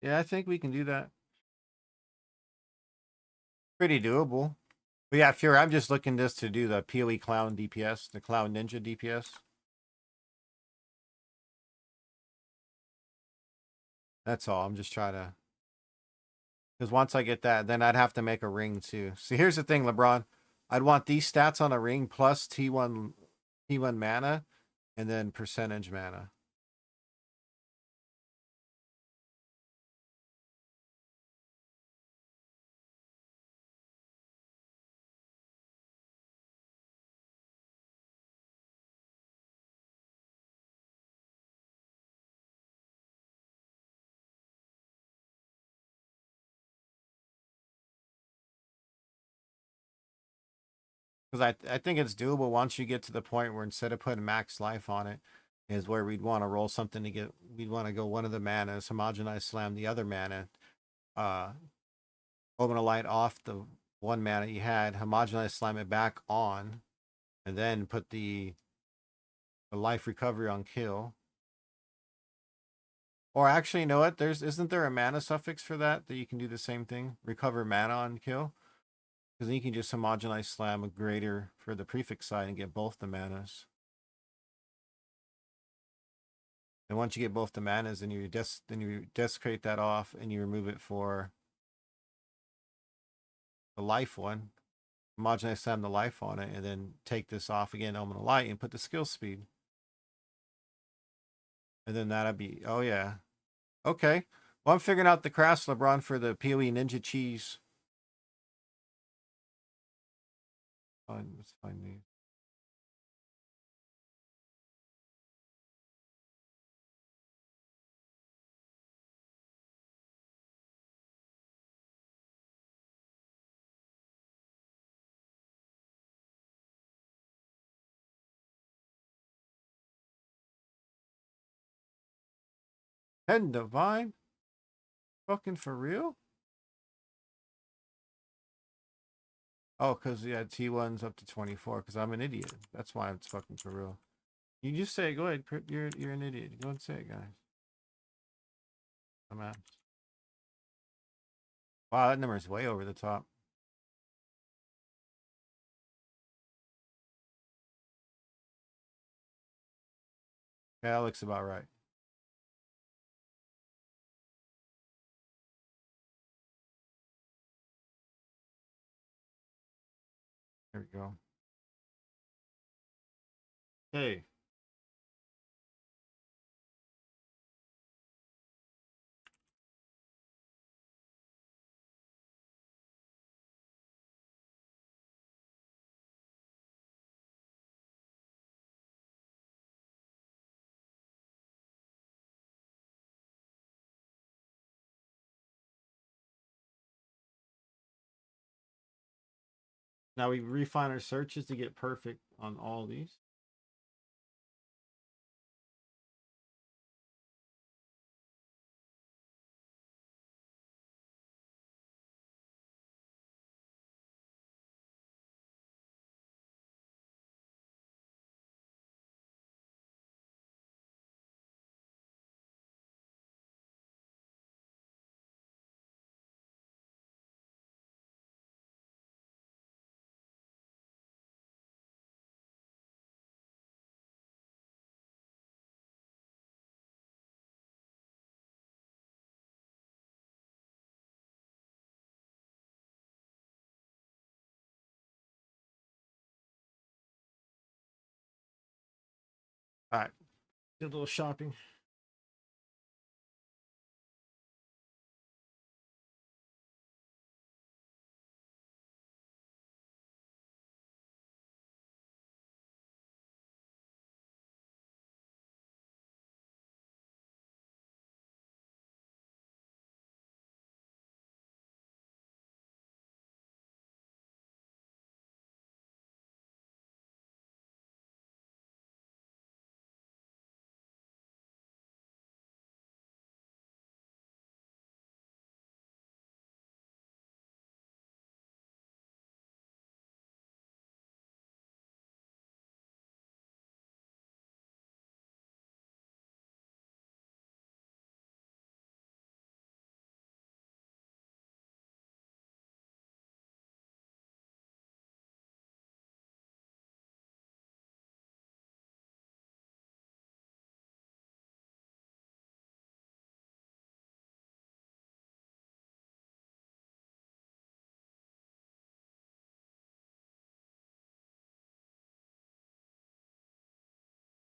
Yeah, I think we can do that. Pretty doable. But yeah, Fury, I'm just looking just to do the PoE Clown DPS, the Clown Ninja DPS. That's all. I'm just trying to... Because once I get that, then I'd have to make a ring too. See, here's the thing, LeBron. I'd want these stats on a ring plus T1 mana and then percentage mana. Because I think it's doable once you get to the point where instead of putting max life on it, is where we'd want to roll something to get, we'd want to go one of the manas, homogenize slam the other mana, open a light off the 1 mana you had, homogenize slam it back on, and then put the life recovery on kill. Or actually, you know what? Isn't there a mana suffix for that you can do the same thing? Recover mana on kill? Because then you can just homogenize slam a greater for the prefix side and get both the manas. And once you get both the manas, then you desecrate that off and you remove it for the life one. Homogenize slam the life on it, and then take this off again, Omen of Light, and put the skill speed. And then that'd be, oh yeah. Okay. Well, I'm figuring out the crafts, LeBron, for the PoE Ninja Cheese. Fine, let's find these. Head Divine? Fucking for real? Oh, because yeah, T1's up to 24, because I'm an idiot. That's why it's fucking for real. You just say it. Go ahead. You're an idiot. Go and say it, guys. I'm out. Wow, that number is way over the top. Yeah, that looks about right. There we go. Hey. Now we refine our searches to get perfect on all these. All right, do a little shopping.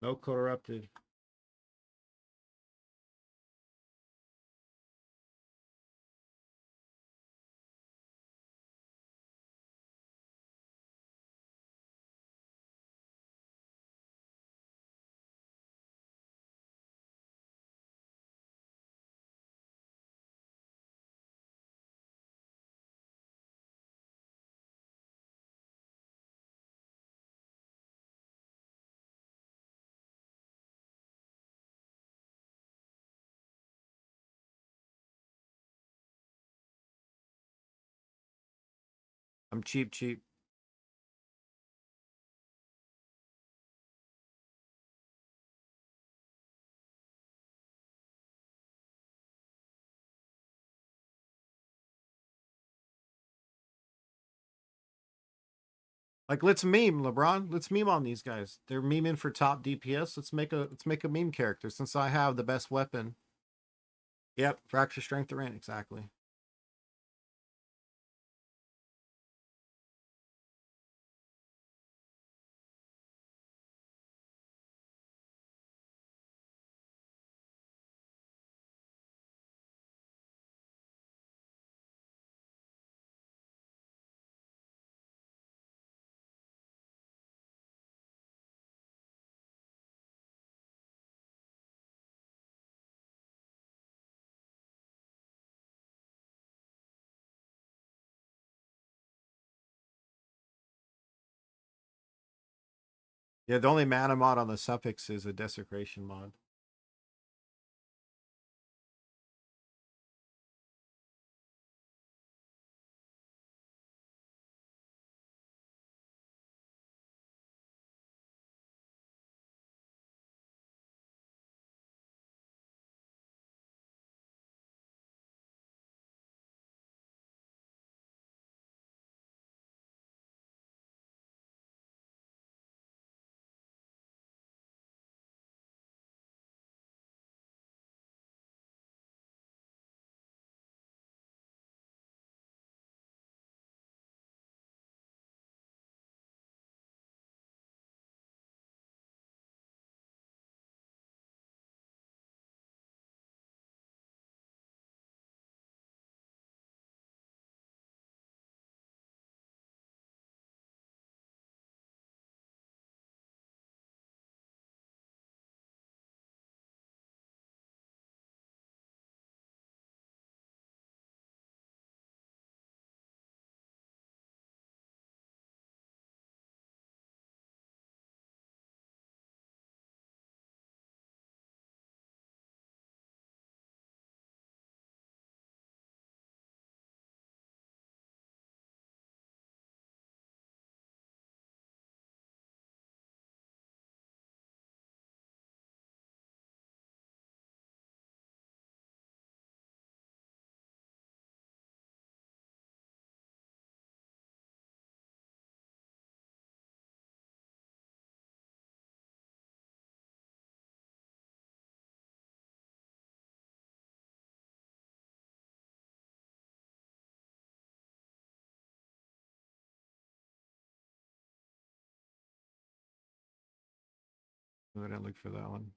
No corrupted. I'm cheap, cheap. Like, let's meme LeBron. Let's meme on these guys. They're memeing for top DPS. Let's make a meme character since I have the best weapon. Yep, fracture strength to rent exactly. Yeah, the only mana mod on the suffix is a desecration mod. I didn't look for that one.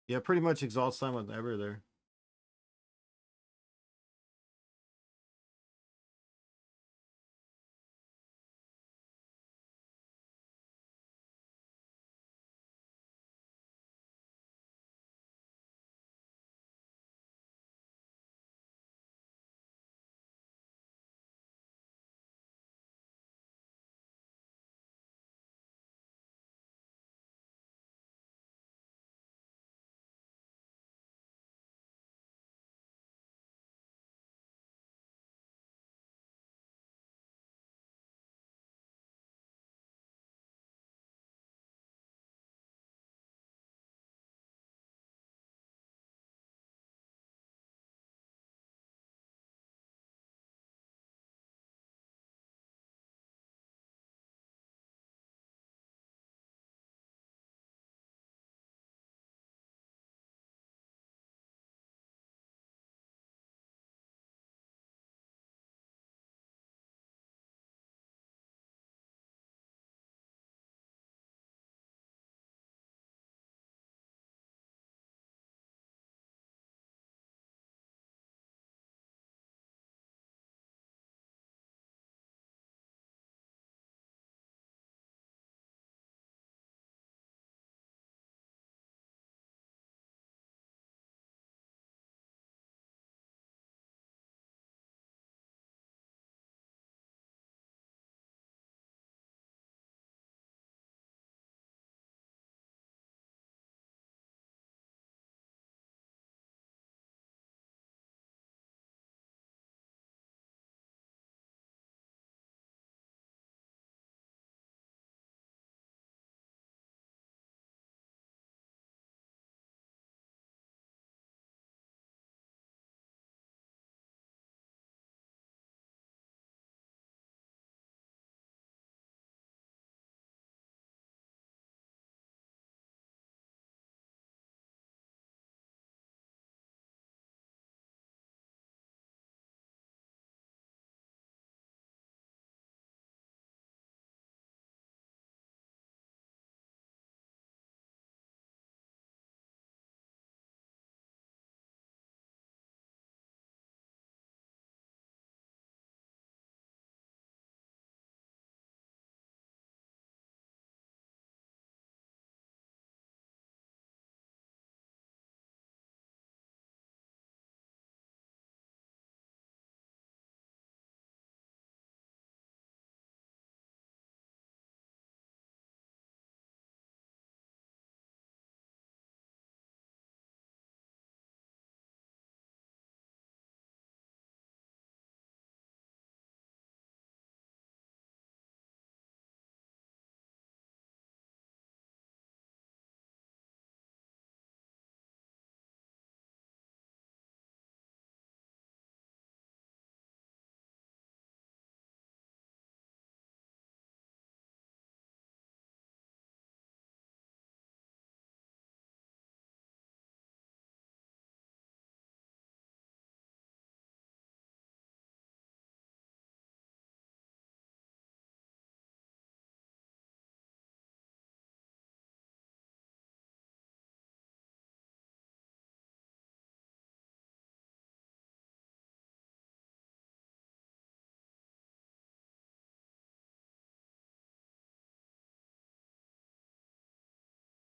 Yeah, pretty much exalt sign whatever there.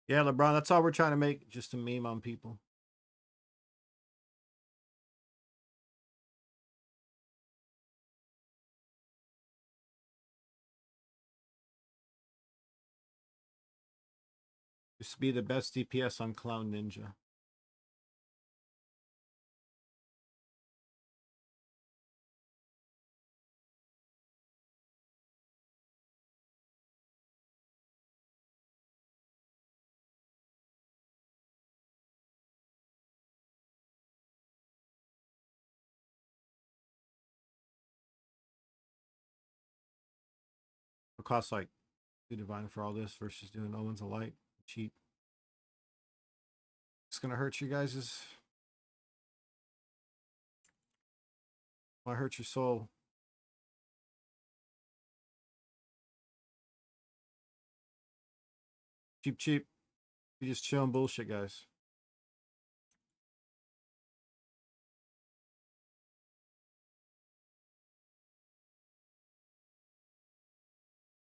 Yeah, LeBron, that's all we're trying to make, just a meme on people. Just be the best DPS on Clown Ninja. cost like 2 divine for all this versus doing Omens of Light cheap. It's gonna hurt you guys'. Might hurt your soul. Cheap, cheap. You just chilling bullshit, guys.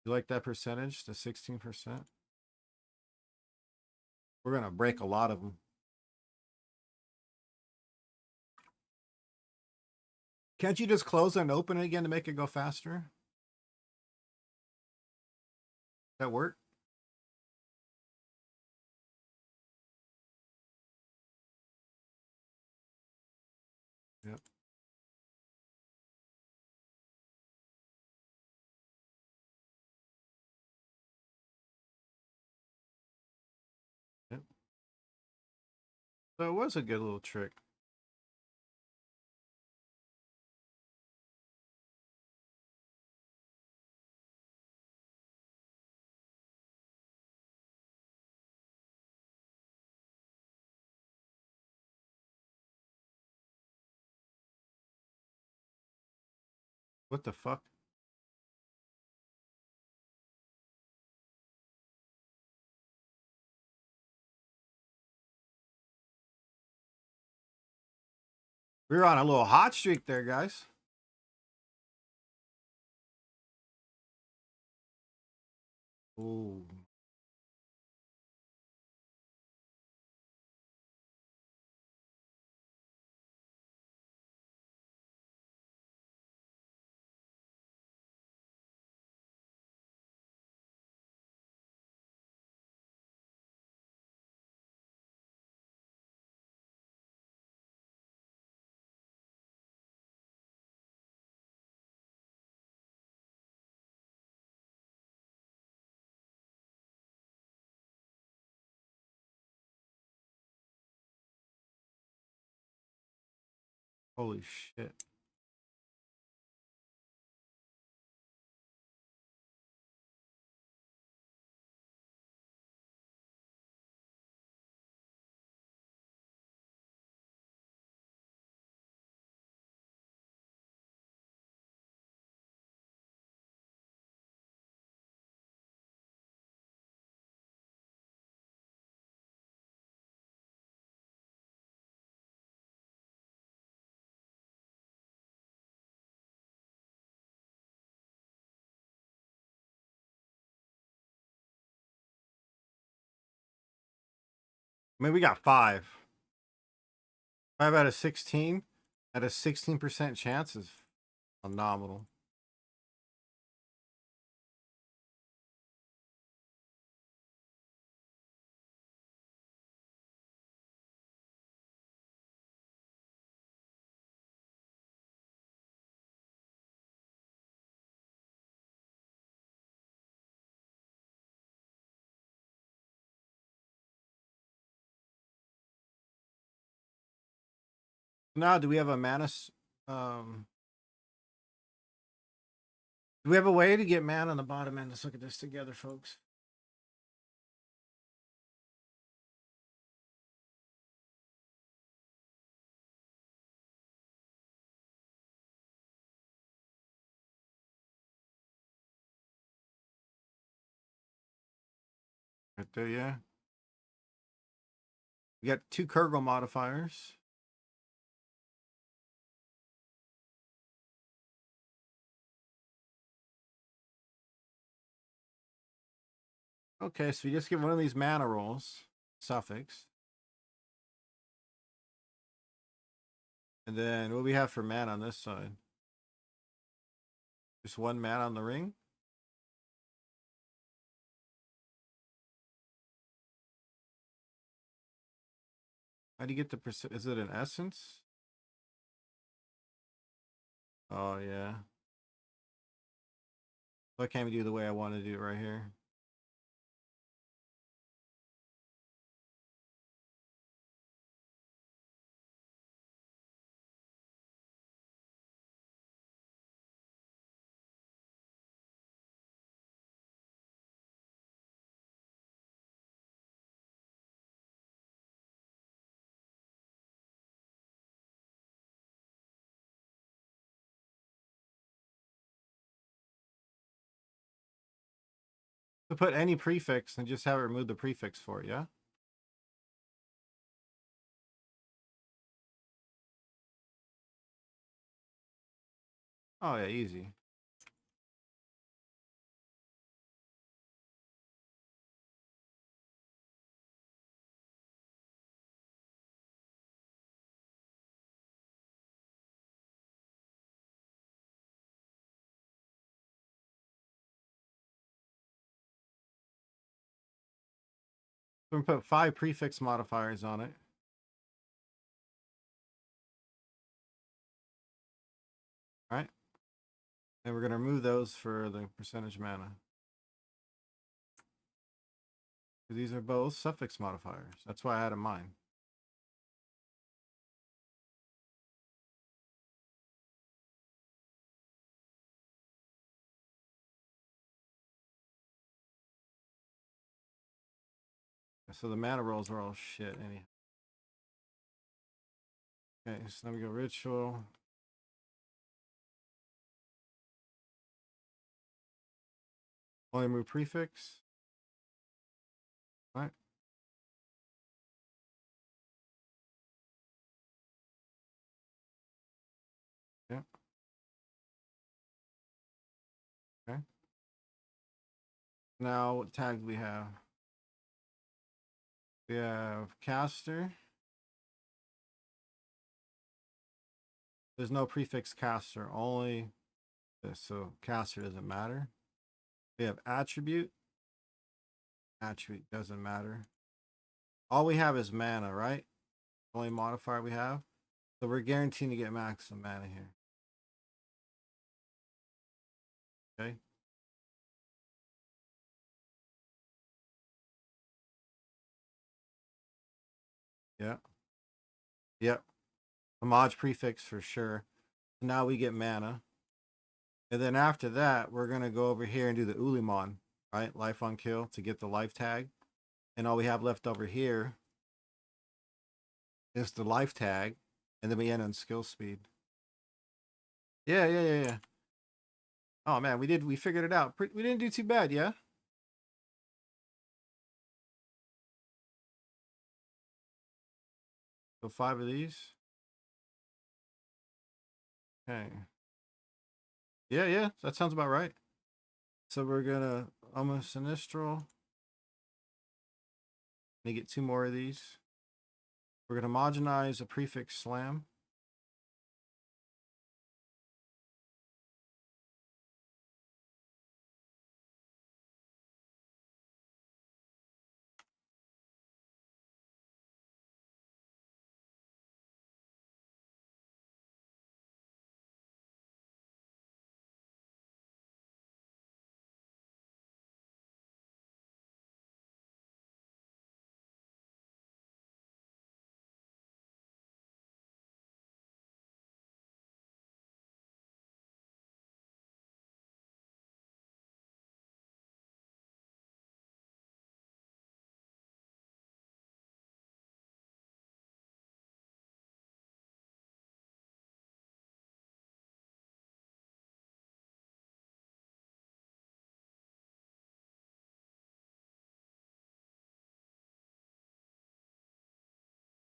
You like that percentage, the 16%? We're gonna break a lot of them. Can't you just close and open it again to make it go faster? That work? Yep. Yep. So it was a good little trick. What the fuck? We were on a little hot streak there, guys. Ooh. Holy shit. I mean, we got 5. 5 out of 16 at a 16% chance is phenomenal. Now, do we have a mana? Do we have a way to get mana on the bottom end? Let's look at this together, folks. Right there, yeah. We got 2 Kurgle modifiers. Okay, so we just get one of these mana rolls, suffix. And then what do we have for mana on this side? Just 1 mana on the ring? How do you get the percent? Is it an essence? Oh, yeah. Why can't we do the way I want to do it right here? To put any prefix and just have it remove the prefix for it, yeah? Oh yeah, easy. We're gonna put 5 prefix modifiers on it. All right. And we're gonna remove those for the percentage mana. These are both suffix modifiers. That's why I had in mind. So the mana rolls are all shit anyhow. Okay, so then we go ritual. Only remove prefix. All right. Yeah. Okay. Now what tags we have? We have caster. There's no prefix caster, only this, so caster doesn't matter. We have attribute. Attribute doesn't matter. All we have is mana, right? Only modifier we have. So we're guaranteed to get maximum mana here. Okay. Yeah. Yep. Homage prefix for sure. Now we get mana. And then after that, we're going to go over here and do the Ulimon, right? Life on kill to get the life tag. And all we have left over here is the life tag. And then we end on skill speed. Yeah. Oh man, we figured it out. We didn't do too bad, yeah? So 5 of these. Okay. Yeah, that sounds about right. So we're gonna almost sinistral. And get 2 more of these. We're gonna homogenize a prefix slam.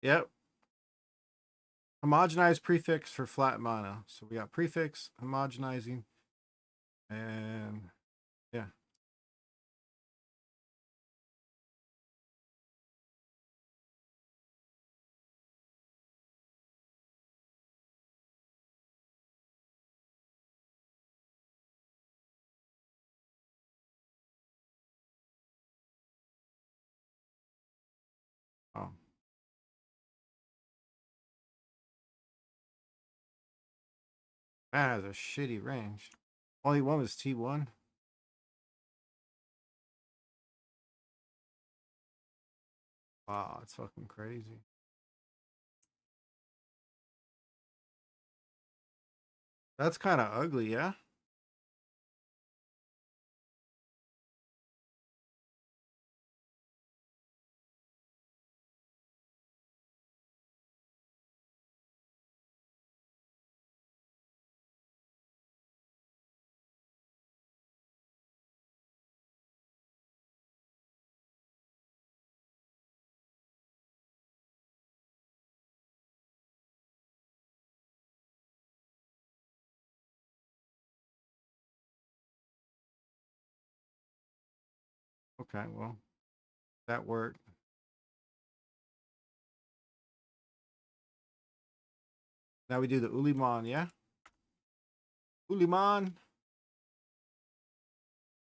Yep. Homogenize prefix for flat mana. So we got prefix, homogenizing, and yeah. Oh. That has a shitty range. Only one was T1. Wow, it's fucking crazy. That's kind of ugly, yeah? Okay, well, that worked. Now we do the Uliman, yeah? Uliman.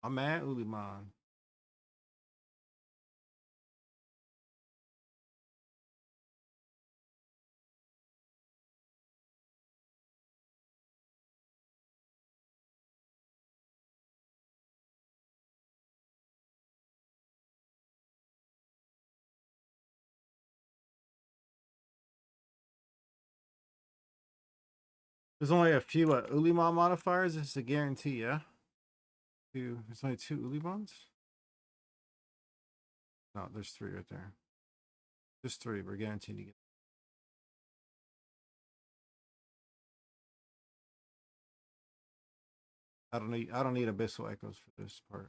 My man, Uliman. There's only a few Uliman modifiers. It's a guarantee, yeah? There's only 2 Ulimans? No, there's 3 right there. Just 3. We're guaranteed to get. I don't need Abyssal Echoes for this part.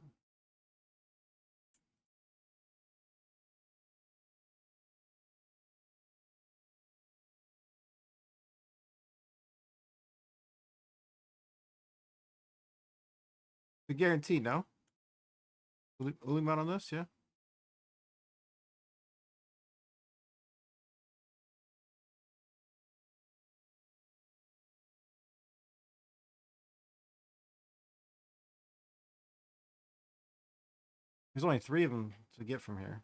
The guarantee, no? Uliman on this, yeah? There's only 3 of them to get from here.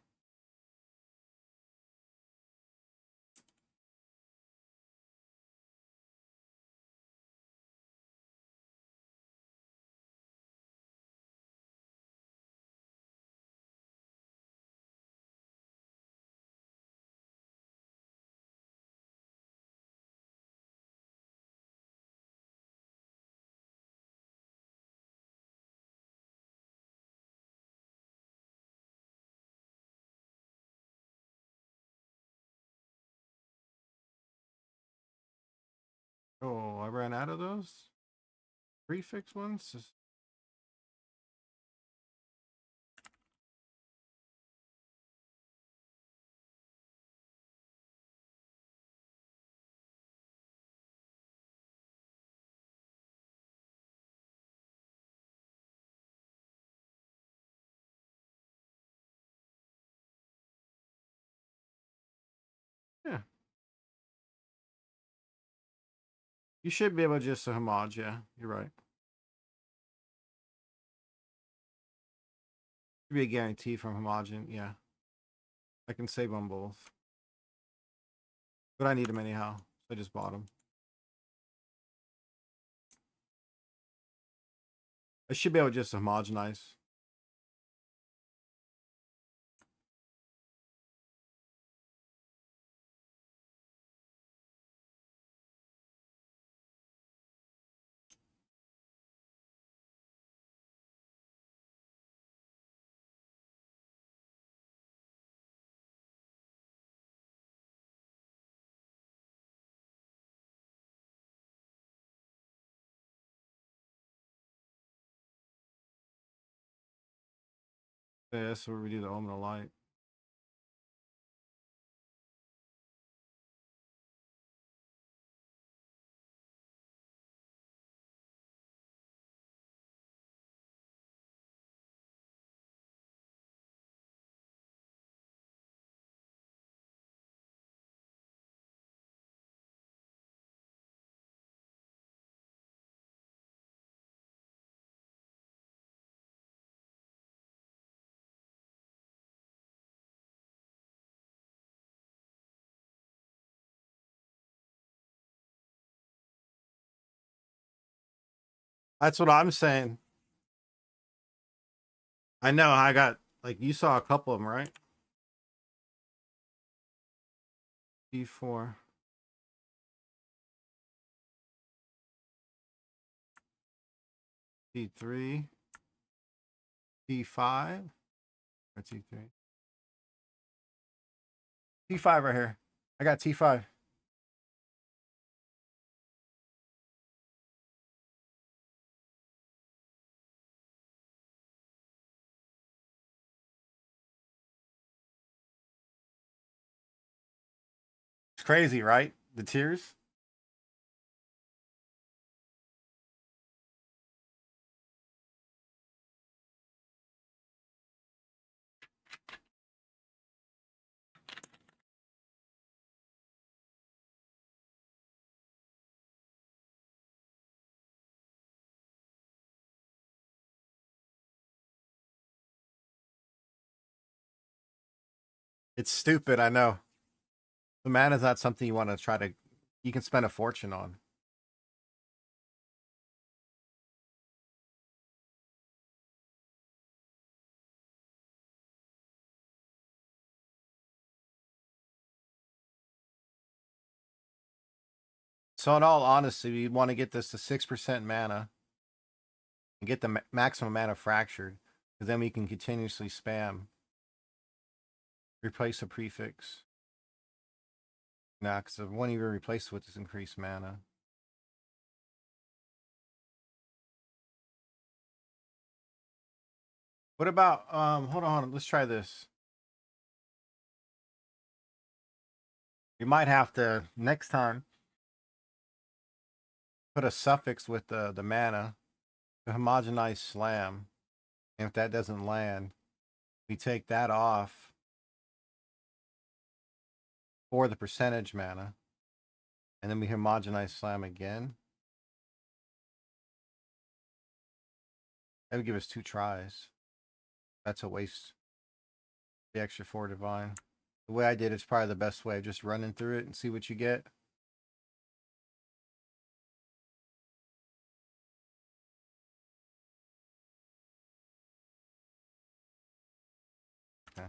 Oh, I ran out of those prefix ones. Yeah. You should be able to just homage, yeah. You're right. Should be a guarantee from Homogen, yeah. I can save on both. But I need them anyhow. So I just bought them. I should be able to just homogenize. Yeah, that's where we do the Omen of Light. That's what I'm saying. I know I got, like, you saw a couple of them, right? D4. D3. D5. Or T3. T5 right here. I got T5. It's crazy, right? The tiers. It's stupid, I know. The mana is not something you want to try to. You can spend a fortune on. So, in all honesty, we want to get this to 6% mana and get the maximum mana fractured, because then we can continuously spam. Replace a prefix. Nah, because the one you replace with is increased mana. What about hold on, let's try this. You might have to next time put a suffix with the mana to homogenize slam. And if that doesn't land, we take that off for the percentage mana. And then we homogenize slam again. That would give us 2 tries. That's a waste. The extra 4 divine. The way I did it's probably the best way, just running through it and see what you get. Okay.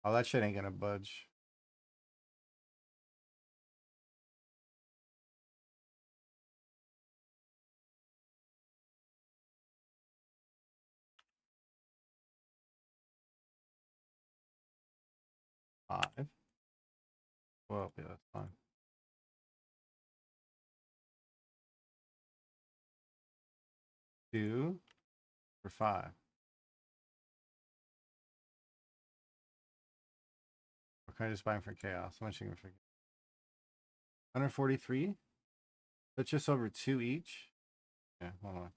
Oh, that shit ain't gonna budge. Five. Well, yeah, that's fine. 2 for 5. Or can I just buy them for chaos? How much you can forget? 143? That's just over 2 each. Yeah, hold on.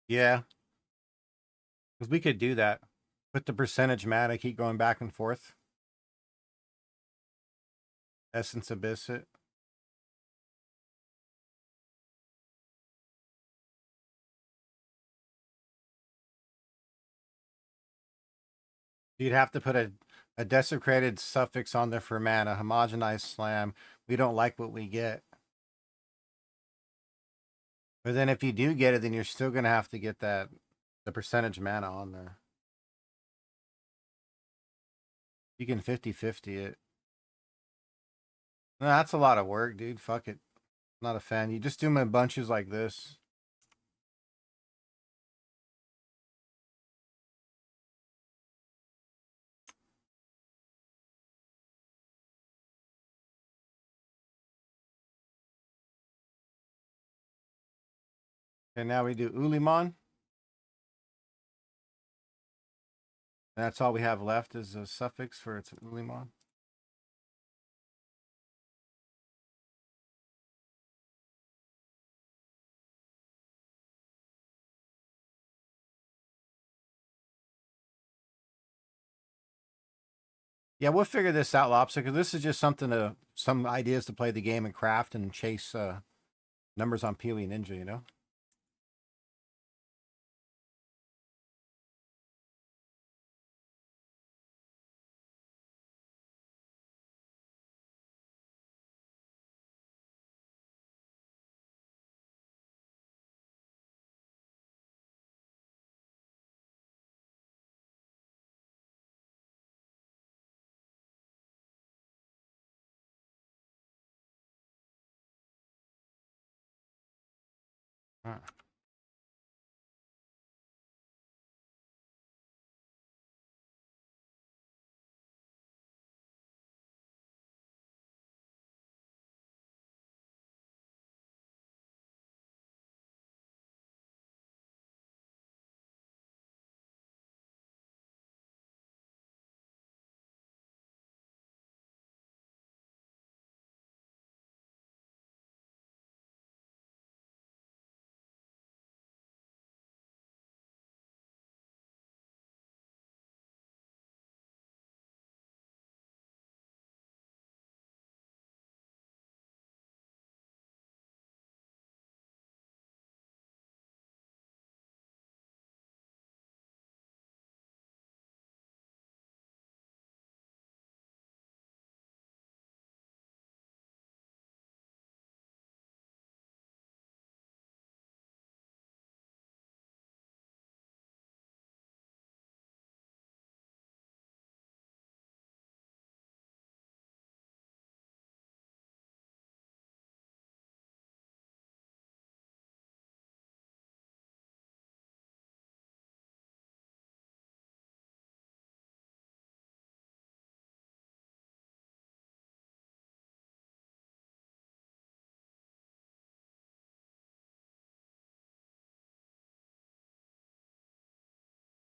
Yeah, because we could do that. Put the percentage mana, keep going back and forth. Essence Abyss it. You'd have to put a desecrated suffix on there for mana, homogenized slam. We don't like what we get. But then if you do get it, then you're still gonna have to get the percentage mana on there. You can 50-50 it. No, that's a lot of work, dude. Fuck it. Not a fan. You just do them in bunches like this. And now we do Uliman. That's all we have left is a suffix for its Uliman. Yeah, we'll figure this out, Lobster, because this is just some ideas to play the game and craft and chase numbers on PoE Ninja, you know? Alright.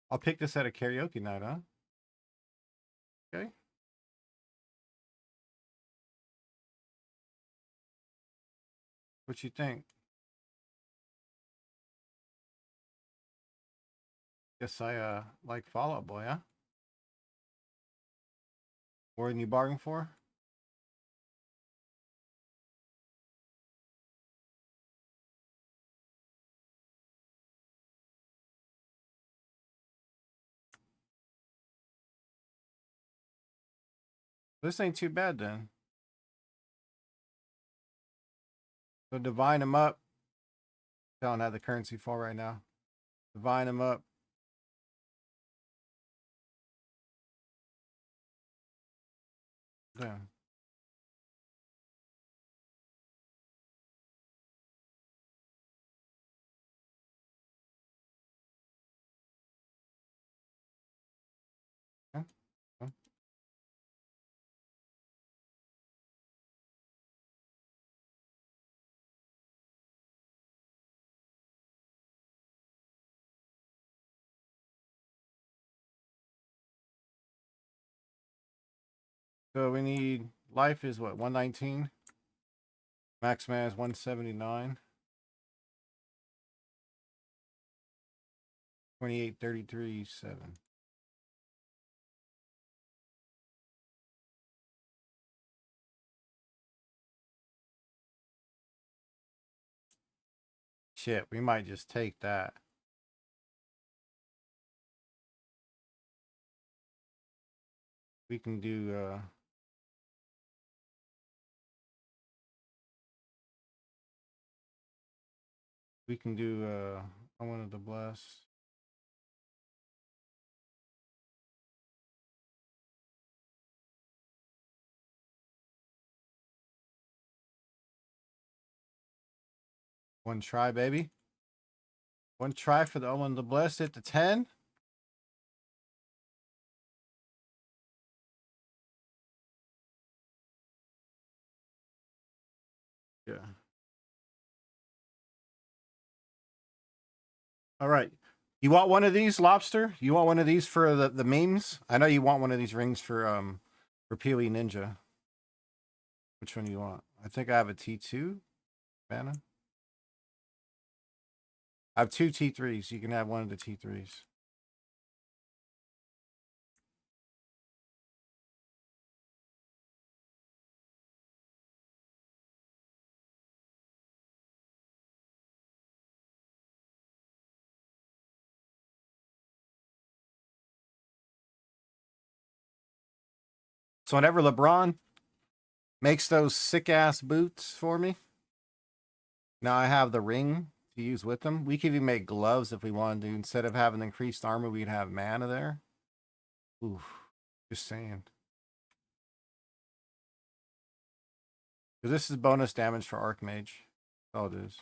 I'll pick this at a karaoke night, huh? Okay. What you think? Guess I like Fall Out Boy, huh? More than you bargained for? This ain't too bad then. So divine them up. Don't have the currency fall right now. Divine them up. Damn. Okay. Okay. So we need life is what, 119? Max man is 179. 28, 33, 7. Shit, we might just take that. We can do I wanted to bless. One try, baby. One try for the Omen to bless it to 10. Yeah. All right. You want one of these, Lobster? You want one of these for the memes? I know you want one of these rings for PoE Ninja. Which one do you want? I think I have a T2 mana. I have two T3s. You can have one of the T3s. So whenever LeBron makes those sick ass boots for me, now I have the ring to use with them. We could even make gloves if we wanted to. Instead of having increased armor, we'd have mana there. Oof. Just saying. Because this is bonus damage for Archmage. That's all it is.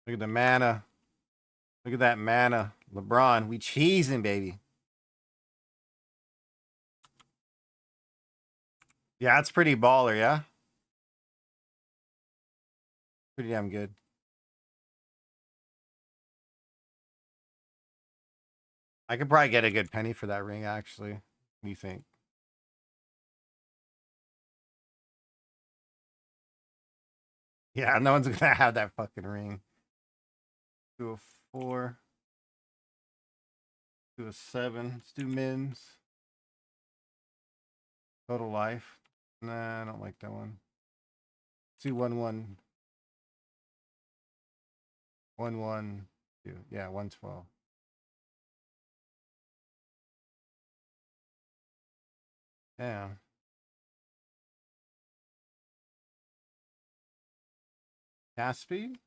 Look at the mana. Look at that mana. LeBron, we cheesing, baby. Yeah, it's pretty baller, yeah? Pretty damn good. I could probably get a good penny for that ring, actually. What do you think? Yeah, no one's gonna have that fucking ring. 204. 207. Let's do mins. Total life. Nah, I don't like that one. 211. 112. Yeah, 112. Damn. Cast speed?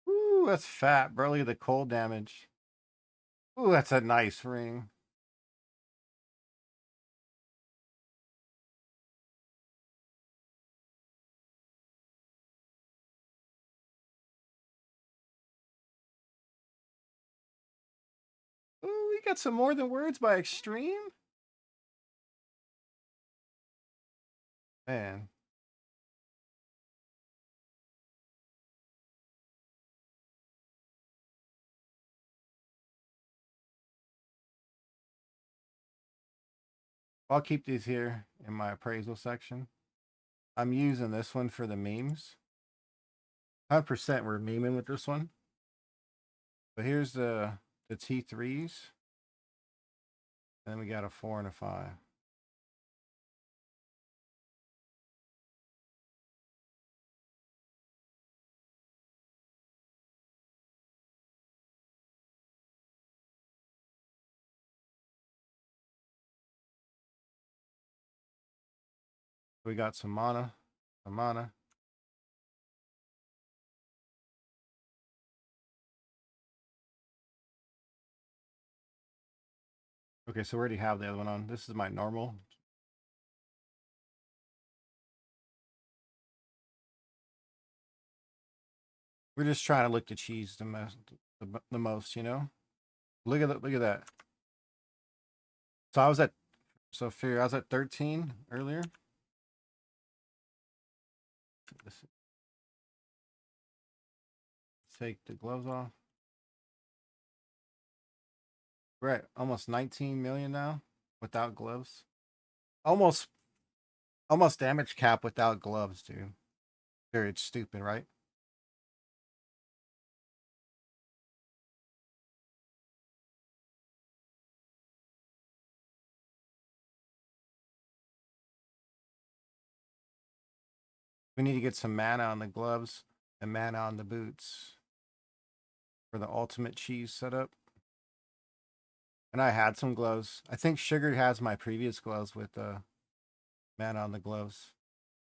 Ooh, that's fat, bro. Look at the cold damage. Ooh, that's a nice ring. Ooh, we got some more than words by Extreme. Man. I'll keep these here in my appraisal section. I'm using this one for the memes. 100% we're memeing with this one. But here's the T3s. And then we got a 4 and a 5. We got some mana. Some mana. Okay, so we already have the other one on. This is my normal. We're just trying to look to cheese the most, you know? Look at that. So I was at I was at 13 earlier. Let's take the gloves off. We're at almost 19 million now without gloves. Almost damage cap without gloves, dude. Dude, it's stupid, right? We need to get some mana on the gloves and mana on the boots for the ultimate cheese setup. And I had some gloves. I think Sugar has my previous gloves with mana on the gloves.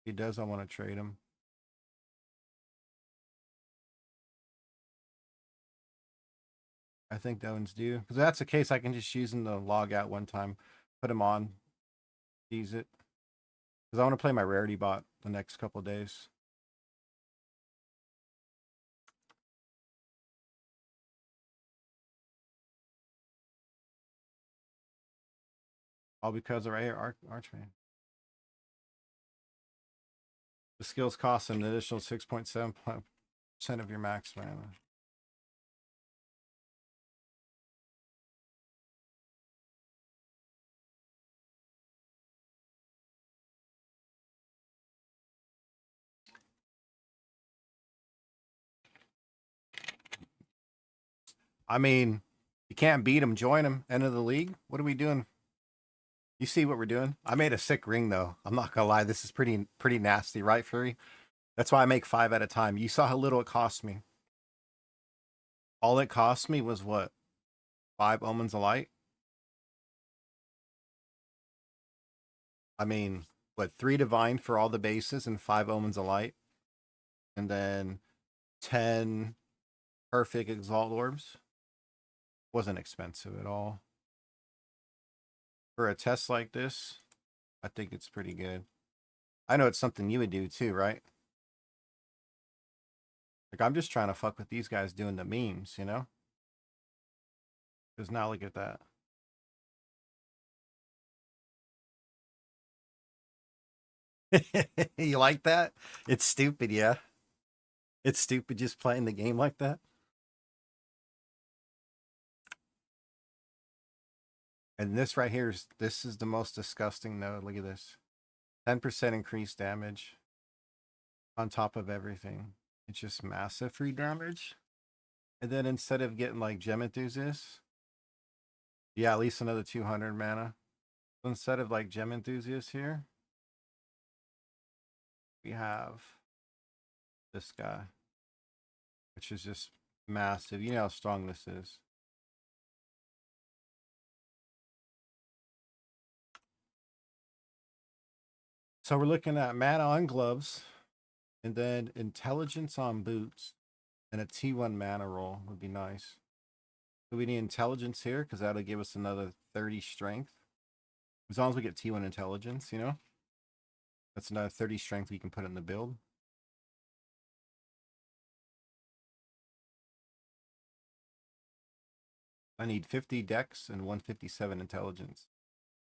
If he does, I want to trade him. I think that one's due. Because if that's the case, I can just use him to log out one time, put him on, use it. Because I want to play my rarity bot the next couple days. All because of right here, Archman. The skills cost an additional 6.7% of your max mana. I mean, you can't beat him. Join him. End of the league. What are we doing? You see what we're doing? I made a sick ring though. I'm not gonna lie, this is pretty nasty, right, Fury? That's why I make 5 at a time. You saw how little it cost me. All it cost me was what? 5 omens of light? I mean, what, 3 divine for all the bases and 5 omens of light? And then 10 perfect exalt orbs. Wasn't expensive at all. For a test like this, I think it's pretty good. I know it's something you would do too, right? Like, I'm just trying to fuck with these guys doing the memes, you know? Because now look at that. You like that? It's stupid, yeah. It's stupid just playing the game like that. And this right here this is the most disgusting node. Look at this. 10% increased damage on top of everything. It's just massive free damage. And then instead of getting like gem enthusiasts, yeah, at least another 200 mana. So instead of like gem enthusiasts here, we have this guy, which is just massive. You know how strong this is. So we're looking at mana on gloves, and then intelligence on boots, and a T1 mana roll would be nice. So we need intelligence here because that'll give us another 30 strength. As long as we get T1 intelligence, you know? That's another 30 strength we can put in the build. I need 50 dex and 157 intelligence.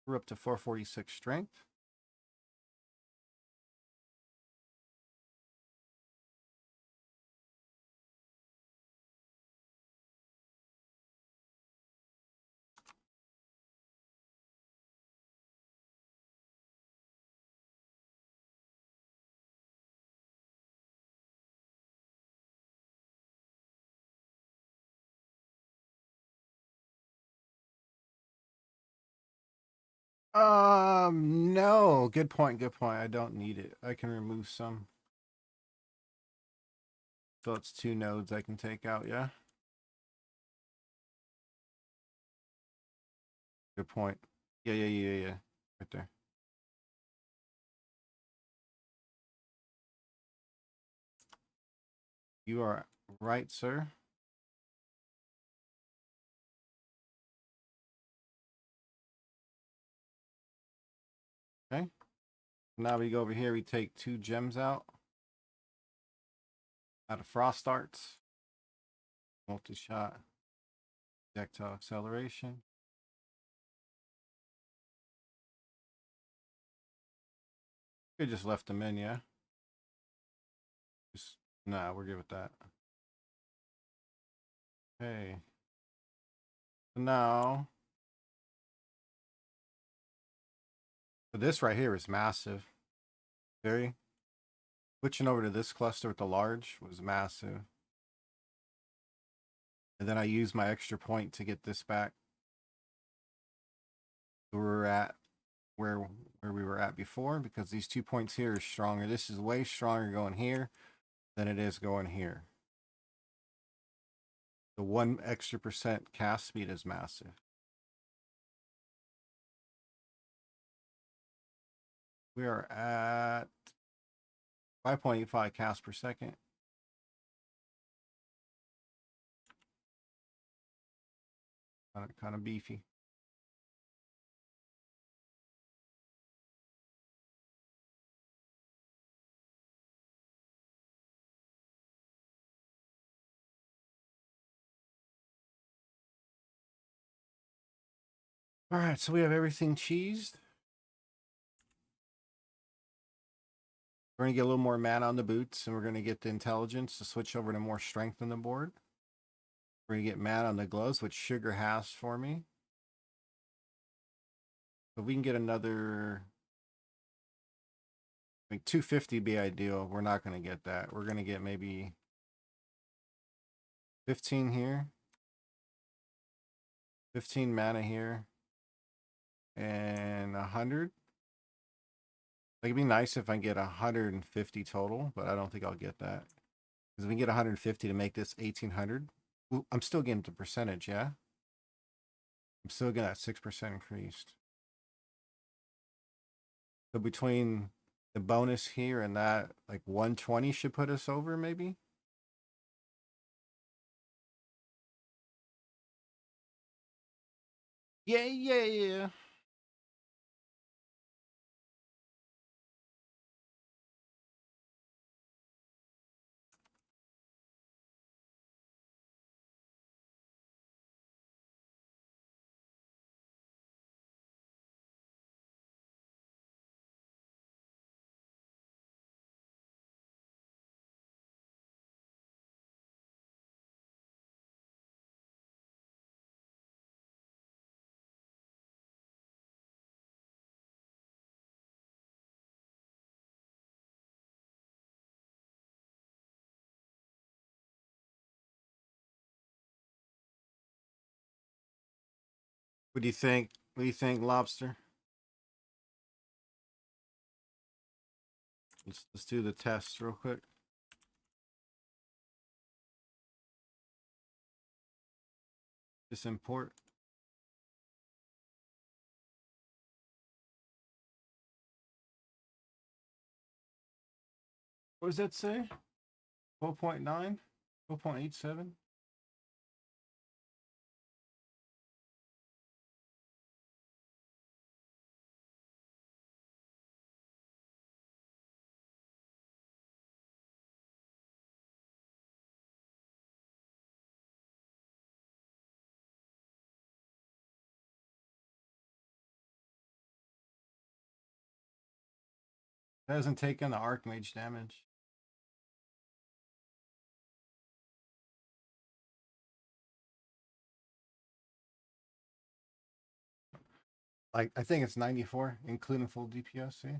We're up to 446 strength. No. Good point, good point. I don't need it. I can remove some. So it's 2 nodes I can take out, yeah? Good point. Yeah. Right there. You are right, sir. Okay. Now we go over here, we take 2 gems out of frost darts. Multi-shot. Projectile acceleration. We just left them in, yeah? Just, nah, we're good with that. Okay. So now, so this right here is massive. Very. Switching over to this cluster with the large was massive. And then I used my extra point to get this back. So we're at where we were at before, because these 2 points here are stronger. This is way stronger going here than it is going here. The 1 extra % cast speed is massive. We are at 5.85 cast per second. Kind of beefy. All right, so we have everything cheesed. We're going to get a little more mana on the boots, and we're going to get the intelligence to switch over to more strength on the board. We're going to get mana on the gloves, which Sugar has for me. So we can get another, I think 250 be ideal. We're not going to get that. We're going to get maybe 15 here. 15 mana here. and 100. Like, it'd be nice if I can get 150 total, but I don't think I'll get that. Because if we can get 150 to make this 1800, ooh, I'm still getting the percentage, yeah? I'm still getting that 6% increased. So between the bonus here and that, like 120 should put us over, maybe? Yeah, yeah, yeah. What do you think? What do you think, Lobster? Let's do the test real quick. Just import. What does that say? 12.9? 12.87? That hasn't taken the Archmage damage. Like, I think it's 94, including full DPS, see?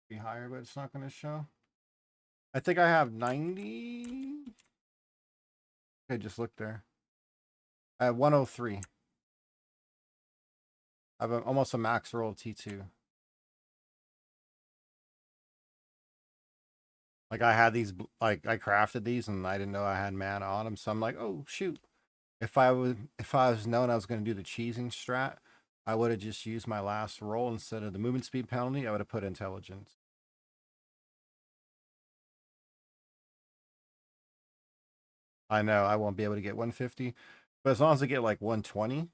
Be higher, but it's not going to show. I think I have 90. Okay, just look there. I have 103. I have almost a max roll T2. Like, I had these, like, I crafted these and I didn't know I had mana on them. So I'm like, oh, shoot. If I was known I was going to do the cheesing strat, I would have just used my last roll instead of the movement speed penalty. I would have put intelligence. I know I won't be able to get 150, but as long as I get like 120,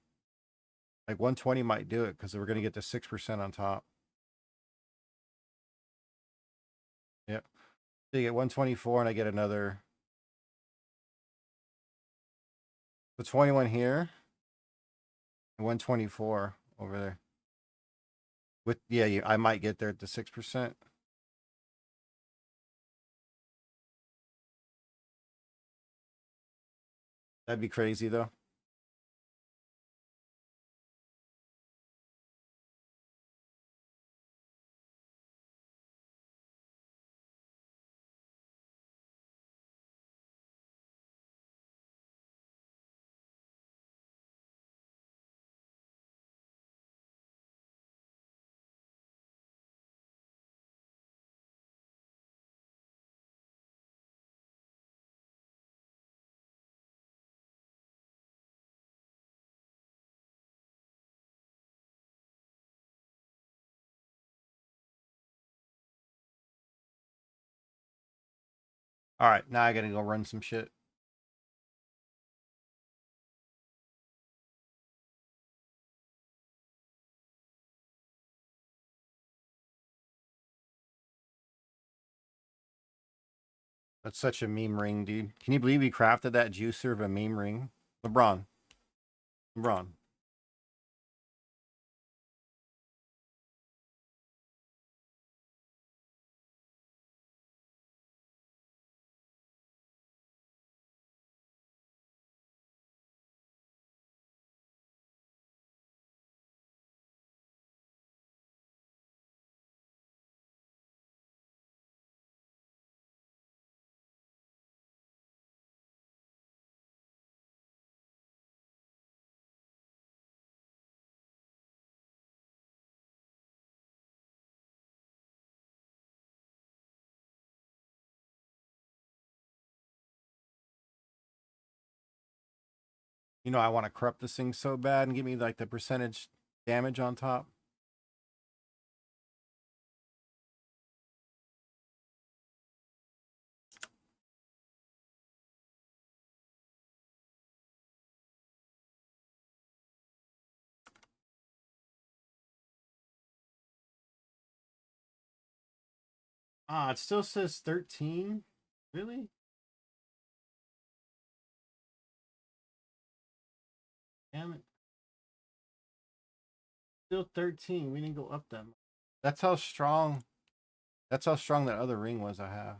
like 120 might do it because we're going to get the 6% on top. Yep. So you get 124 and I get another. The 21 here and 124 over there. With, yeah, I might get there at the 6%. That'd be crazy though. All right, now I got to go run some shit. That's such a meme ring, dude. Can you believe he crafted that juicer of a meme ring? LeBron. LeBron. You know, I want to corrupt this thing so bad and give me like the percentage damage on top. Ah, it still says 13. Really? Damn it. Still 13. We didn't go up that much. That's how strong. That's how strong that other ring was I have.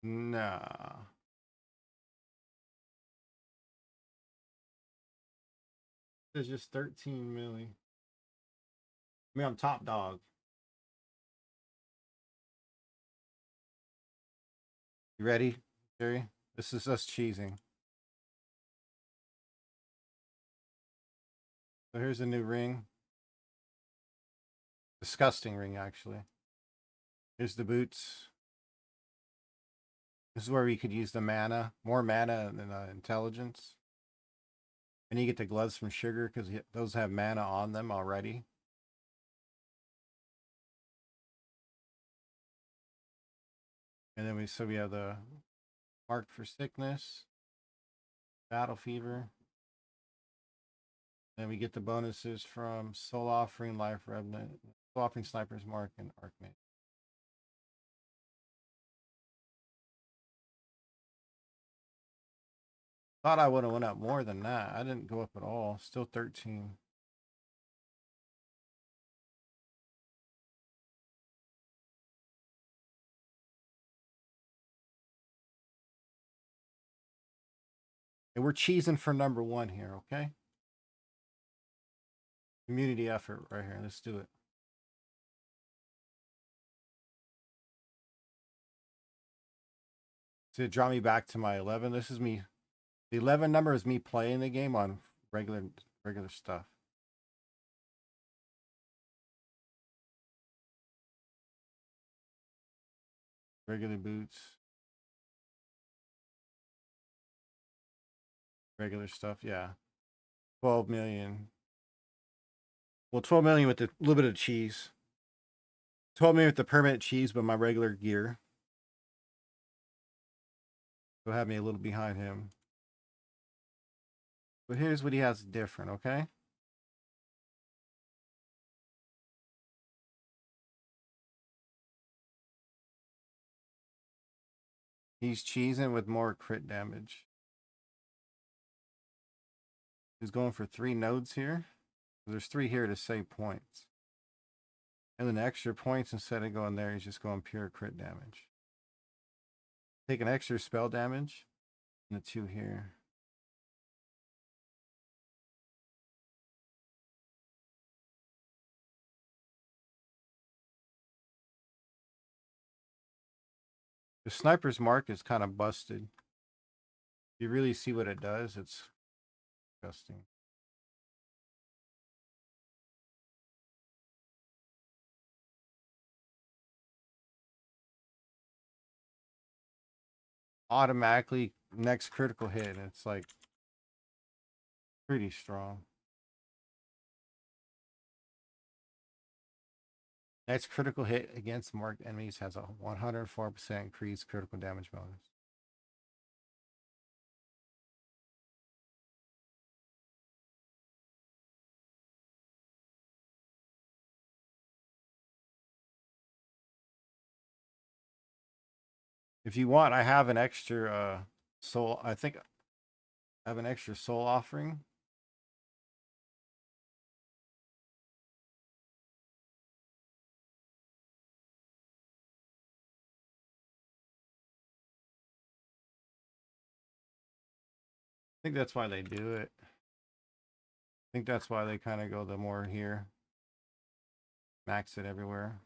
Nah. It's just 13 milli. I mean, I'm top dog. You ready, Jerry? This is us cheesing. So here's a new ring. Disgusting ring, actually. Here's the boots. This is where we could use the mana. More mana than intelligence. And you get the gloves from Sugar because those have mana on them already. And then we have the marked for sickness, battle fever. Then we get the bonuses from Soul Offering, Life Revenant, Soul Offering, Sniper's Mark, and Archmage. Thought I would have went up more than that. I didn't go up at all. Still 13. And we're cheesing for number one here, okay? Community effort right here. Let's do it. To draw me back to my 11. This is me. The 11 number is me playing the game on regular stuff. Regular boots. Regular stuff, yeah. 12 million. Well, 12 million with a little bit of cheese. 12 million with the permanent cheese, but my regular gear. So have me a little behind him. But here's what he has different, okay? He's cheesing with more crit damage. He's going for 3 nodes here. There's 3 here to save points. And then extra points instead of going there, he's just going pure crit damage. Take an extra spell damage. And the 2 here. The Sniper's Mark is kind of busted. You really see what it does, it's disgusting. Automatically next critical hit, and it's like pretty strong. Next critical hit against marked enemies has a 104% increased critical damage bonus. If you want, I have an extra soul. I think I have an extra soul offering. I think that's why they do it. I think that's why they kind of go the more here. Max it everywhere.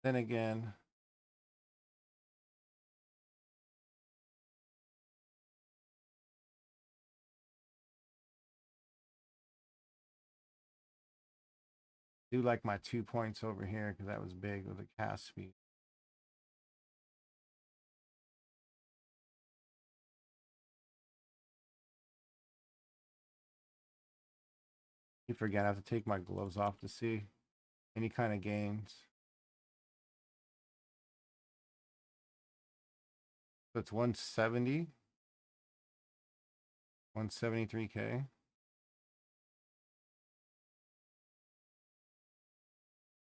Then again, do like my 2 points over here because that was big with the cast speed. You forget I have to take my gloves off to see any kind of gains. So it's 170, 173k.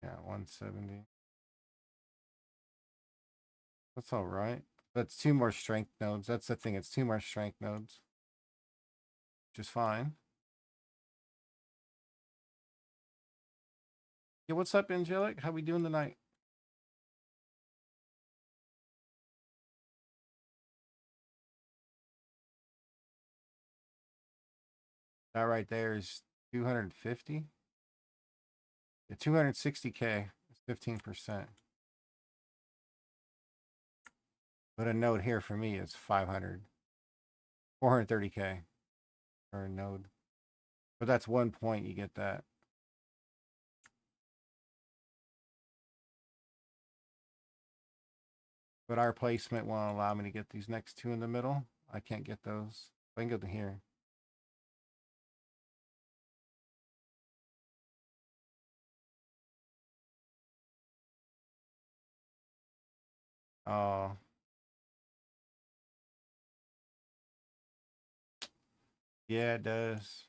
Yeah, 170. That's all right. That's 2 more strength nodes. That's the thing. It's 2 more strength nodes, which is fine. Yeah, what's up, Angelic? How we doing tonight? That right there is 250. Yeah, 260k is 15%. But a node here for me is 500. 430k for a node. But that's 1 point, you get that. But our placement won't allow me to get these next 2 in the middle. I can't get those. I can go to here. Oh. Yeah, it does.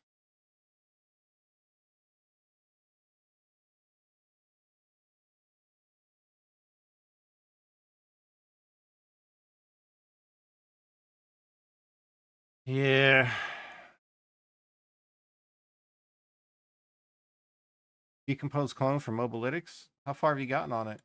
Yeah. Decomposed clone for Mobilytics. How far have you gotten on it?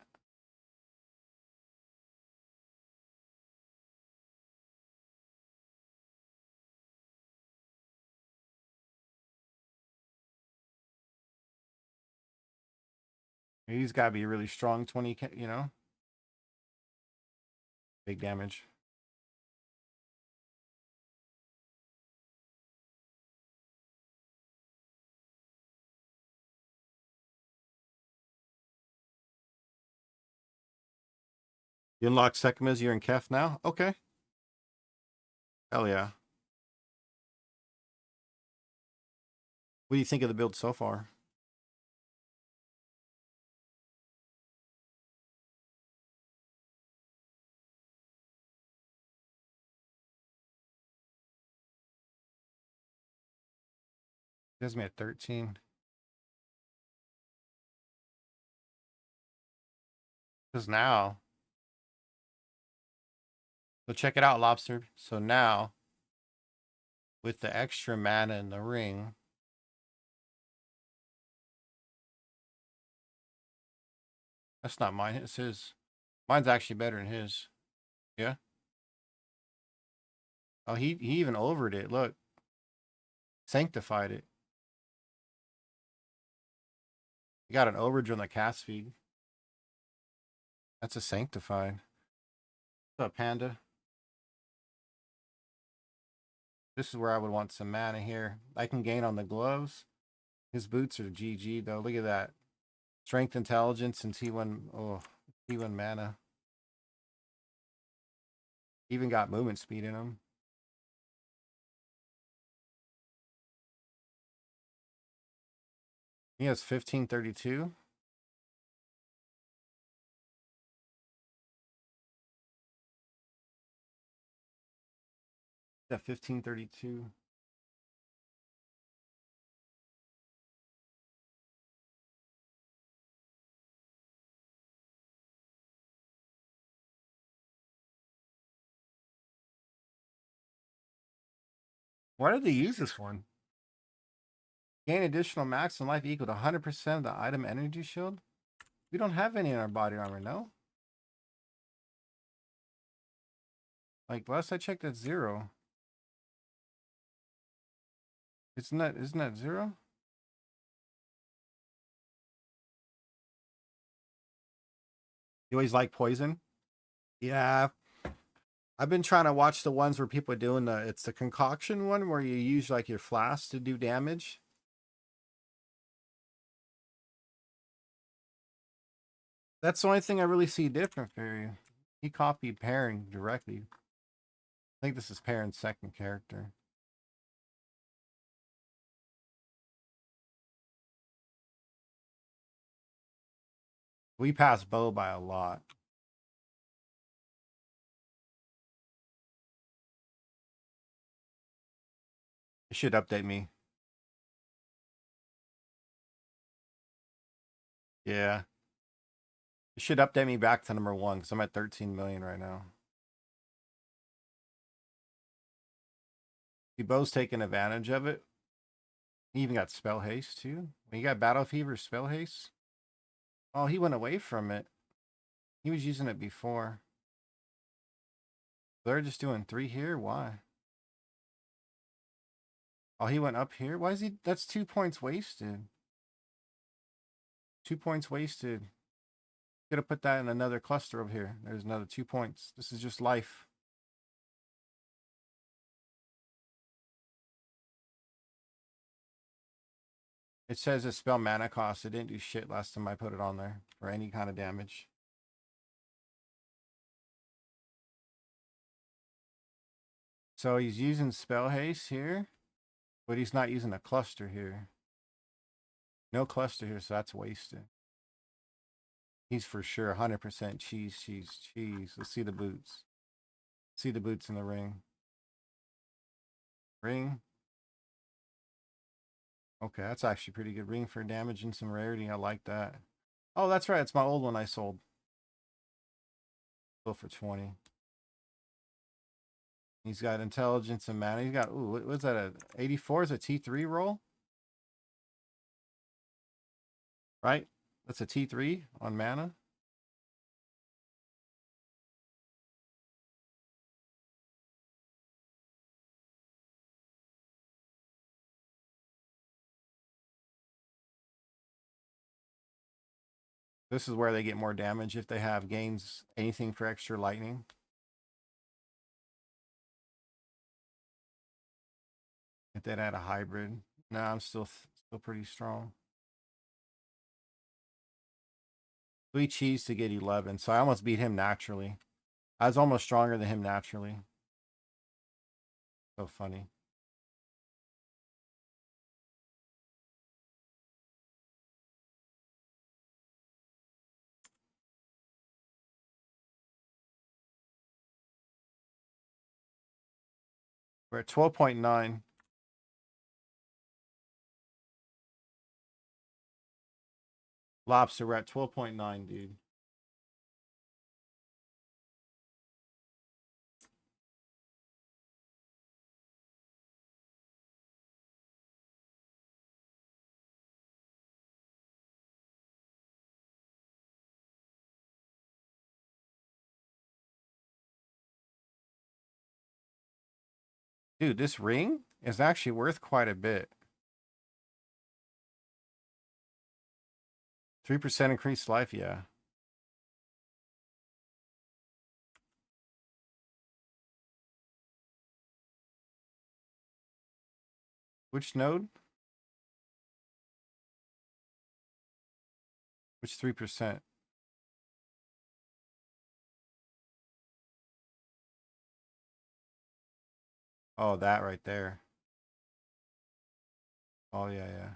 He's got to be really strong 20k, you know? Big damage. You unlock Sekimas, you're in Kef now? Okay. Hell yeah. What do you think of the build so far? Gives me a 13. Because now, so check it out, Lobster. So now, with the extra mana in the ring, that's not mine, it's his. Mine's actually better than his. Yeah. Oh, he even overed it. Look. Sanctified it. You got an overage on the cast speed. That's a sanctified. What's up, Panda? This is where I would want some mana here. I can gain on the gloves. His boots are GG though. Look at that. Strength, intelligence, and T1. Oh, T1 mana. Even got movement speed in him. He has 1532. Yeah, 1532. Why did they use this one? Gain additional max and life equal to 100% of the item energy shield. We don't have any in our body armor, no? Like last I checked, that's 0. Isn't that 0? You always like poison? Yeah. I've been trying to watch the ones where people are doing it's the concoction one where you use like your flask to do damage. That's the only thing I really see different for you. He copied Perrin directly. I think this is Perrin's second character. We passed Bo by a lot. It should update me. Yeah. It should update me back to number 1 because I'm at 13 million right now. See, Bo's taking advantage of it. He even got spell haste too. When he got battle fever, spell haste. Oh, he went away from it. He was using it before. They're just doing 3 here. Why? Oh, he went up here. Why is he? That's 2 points wasted. 2 points wasted. Could have put that in another cluster over here. There's another 2 points. This is just life. It says it spell mana cost. It didn't do shit last time I put it on there for any kind of damage. So he's using spell haste here, but he's not using a cluster here. No cluster here, so that's wasted. He's for sure 100% cheese. Let's see the boots. See the boots in the ring. Ring. Okay, that's actually pretty good. Ring for damage and some rarity. I like that. Oh, that's right. It's my old one I sold. Go for 20. He's got intelligence and mana. He's got, ooh, what's that? A 84 is a T3 roll? Right? That's a T3 on mana. This is where they get more damage if they have gains anything for extra lightning. If they'd had a hybrid. No, I'm still pretty strong. 3 cheese to get 11, so I almost beat him naturally. I was almost stronger than him naturally. So funny. We're at 12.9. Lobster, we're at 12.9, dude. Dude, this ring is actually worth quite a bit. 3% increased life, yeah. Which node? Which 3%? Oh, that right there. Oh, yeah, yeah.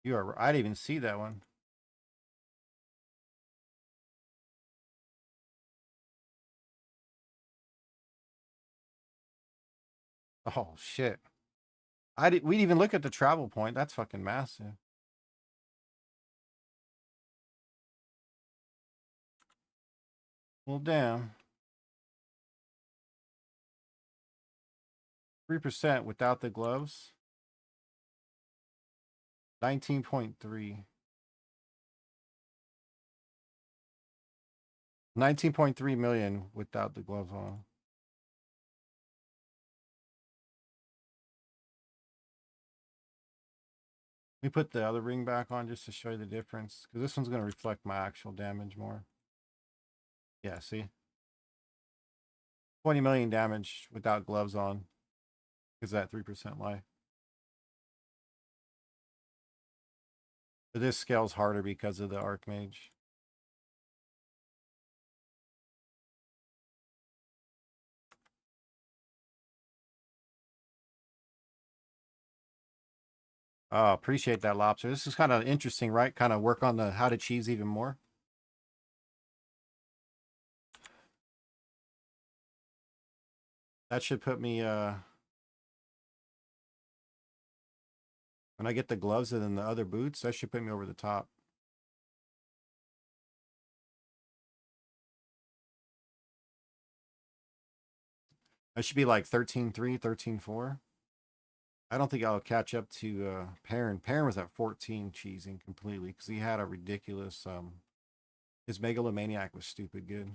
You are. I didn't even see that one. Oh shit! I did. We didn't even look at the travel point. That's fucking massive. Well, damn. 3% without the gloves. 19.3. 19.3 million without the gloves on. Let me put the other ring back on just to show you the difference, because this one's going to reflect my actual damage more. Yeah, see? 20 million damage without gloves on. Because that 3% life. But this scales harder because of the Archmage. Oh, appreciate that, Lobster. This is kind of interesting, right? Kind of work on the how to cheese even more. That should put me, when I get the gloves and then the other boots, that should put me over the top. I should be like 13.3, 13.4. I don't think I'll catch up to Perrin. Perrin was at 14 cheesing completely because he had a ridiculous his megalomaniac was stupid good.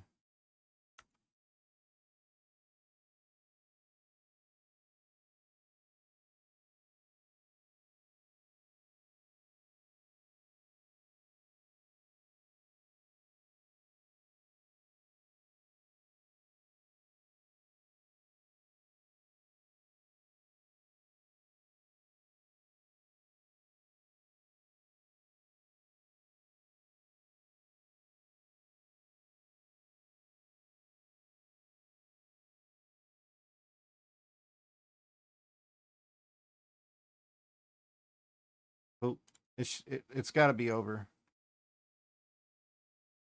Oh, it's got to be over.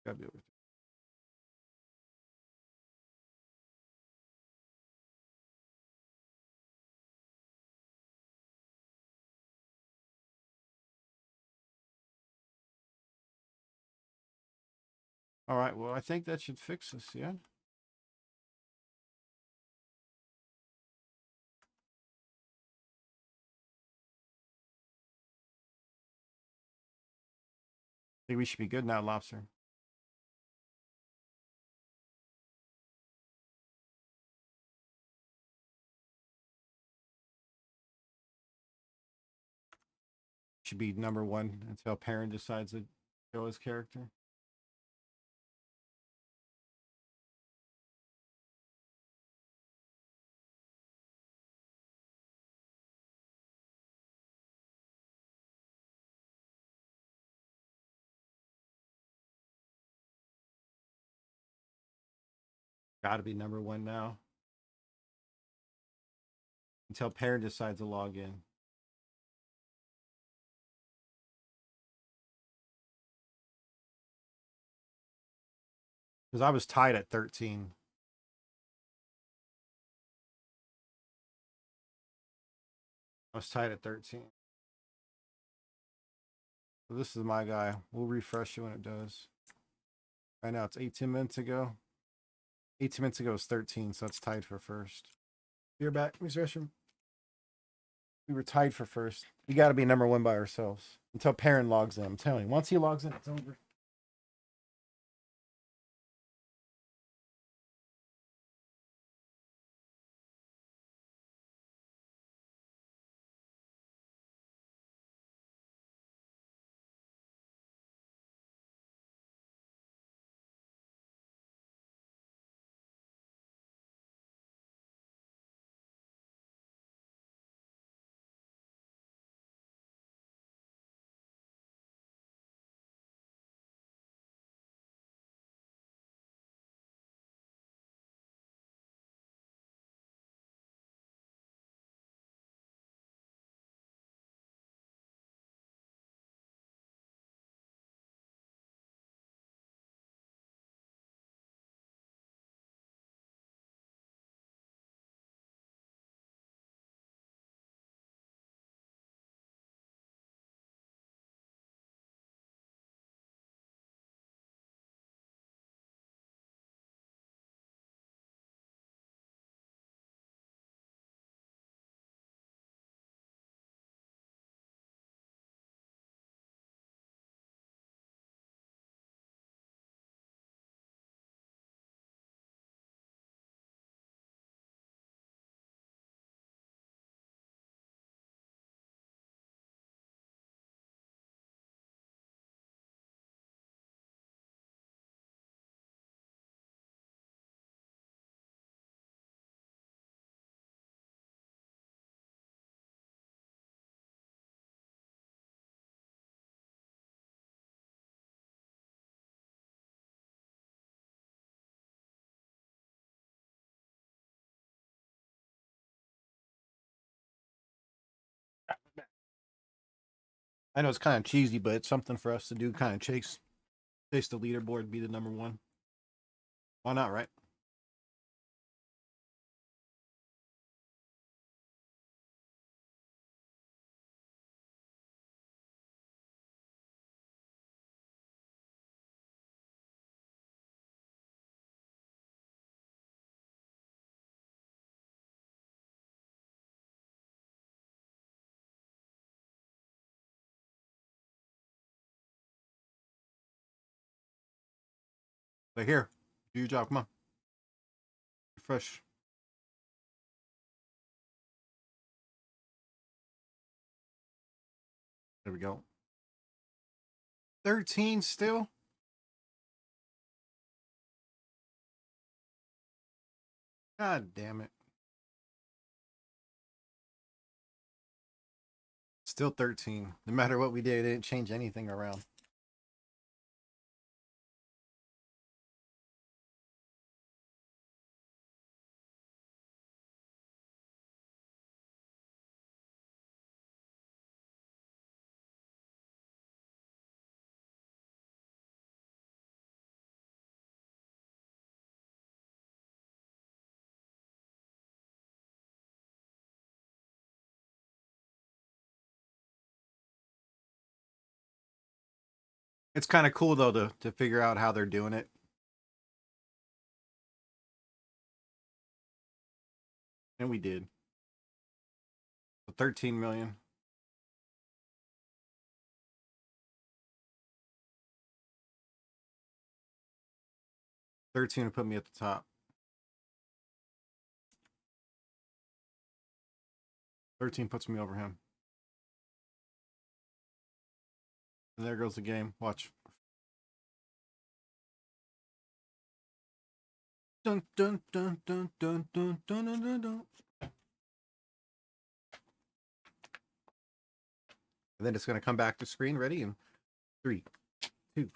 Got to be over. All right, well, I think that should fix this, yeah? I think we should be good now, Lobster. Should be number one until Perrin decides to show his character. Got to be number one now until Perrin decides to log in. Because I was tied at 13. I was tied at 13. So this is my guy. We'll refresh it when it does. Right now it's 18 minutes ago. 18 minutes ago was 13, so it's tied for first. You're back, Mr. Esham. We were tied for first. We got to be number one by ourselves until Perrin logs in. I'm telling you, once he logs in, it's over. I know it's kind of cheesy, but it's something for us to do. Kind of chase the leaderboard, be the number one. Why not, right? But here, do your job. Come on, refresh. There we go. 13 still. God damn it. Still 13. No matter what we did, it didn't change anything around. It's kind of cool though to figure out how they're doing it. And we did. 13 million. 13 to put me at the top. 13 puts me over him. And there goes the game. Watch. Dun dun dun dun dun dun dun dun dun dun. And then it's gonna come back to screen ready in 3, 2,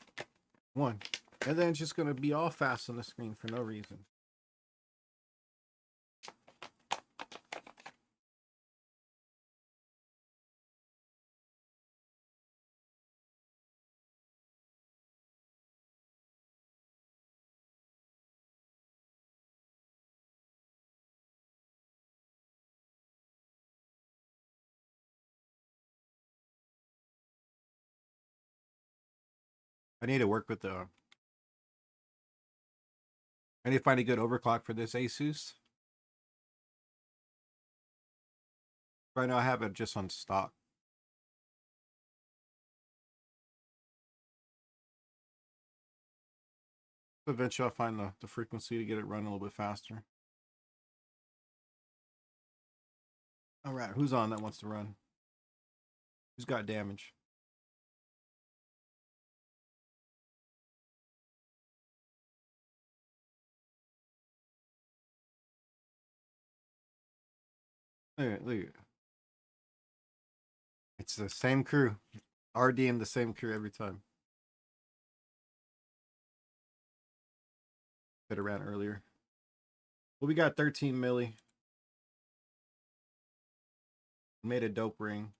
1. And then it's just gonna be all fast on the screen for no reason. I need to work with the. I need to find a good overclock for this Asus. Right now I have it just on stock. Eventually I'll find the frequency to get it running a little bit faster. All right, who's on that wants to run? Who's got damage? Look. It's the same crew. RDM the same crew every time. Could have ran earlier. Well, we got 13 milli. Made a dope ring.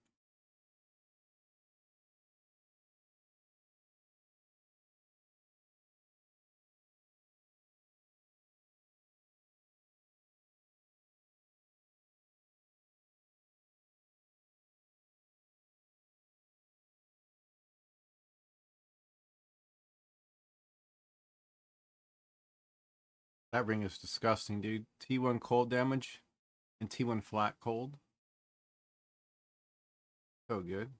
That ring is disgusting, dude. T1 cold damage and T1 flat cold. So good.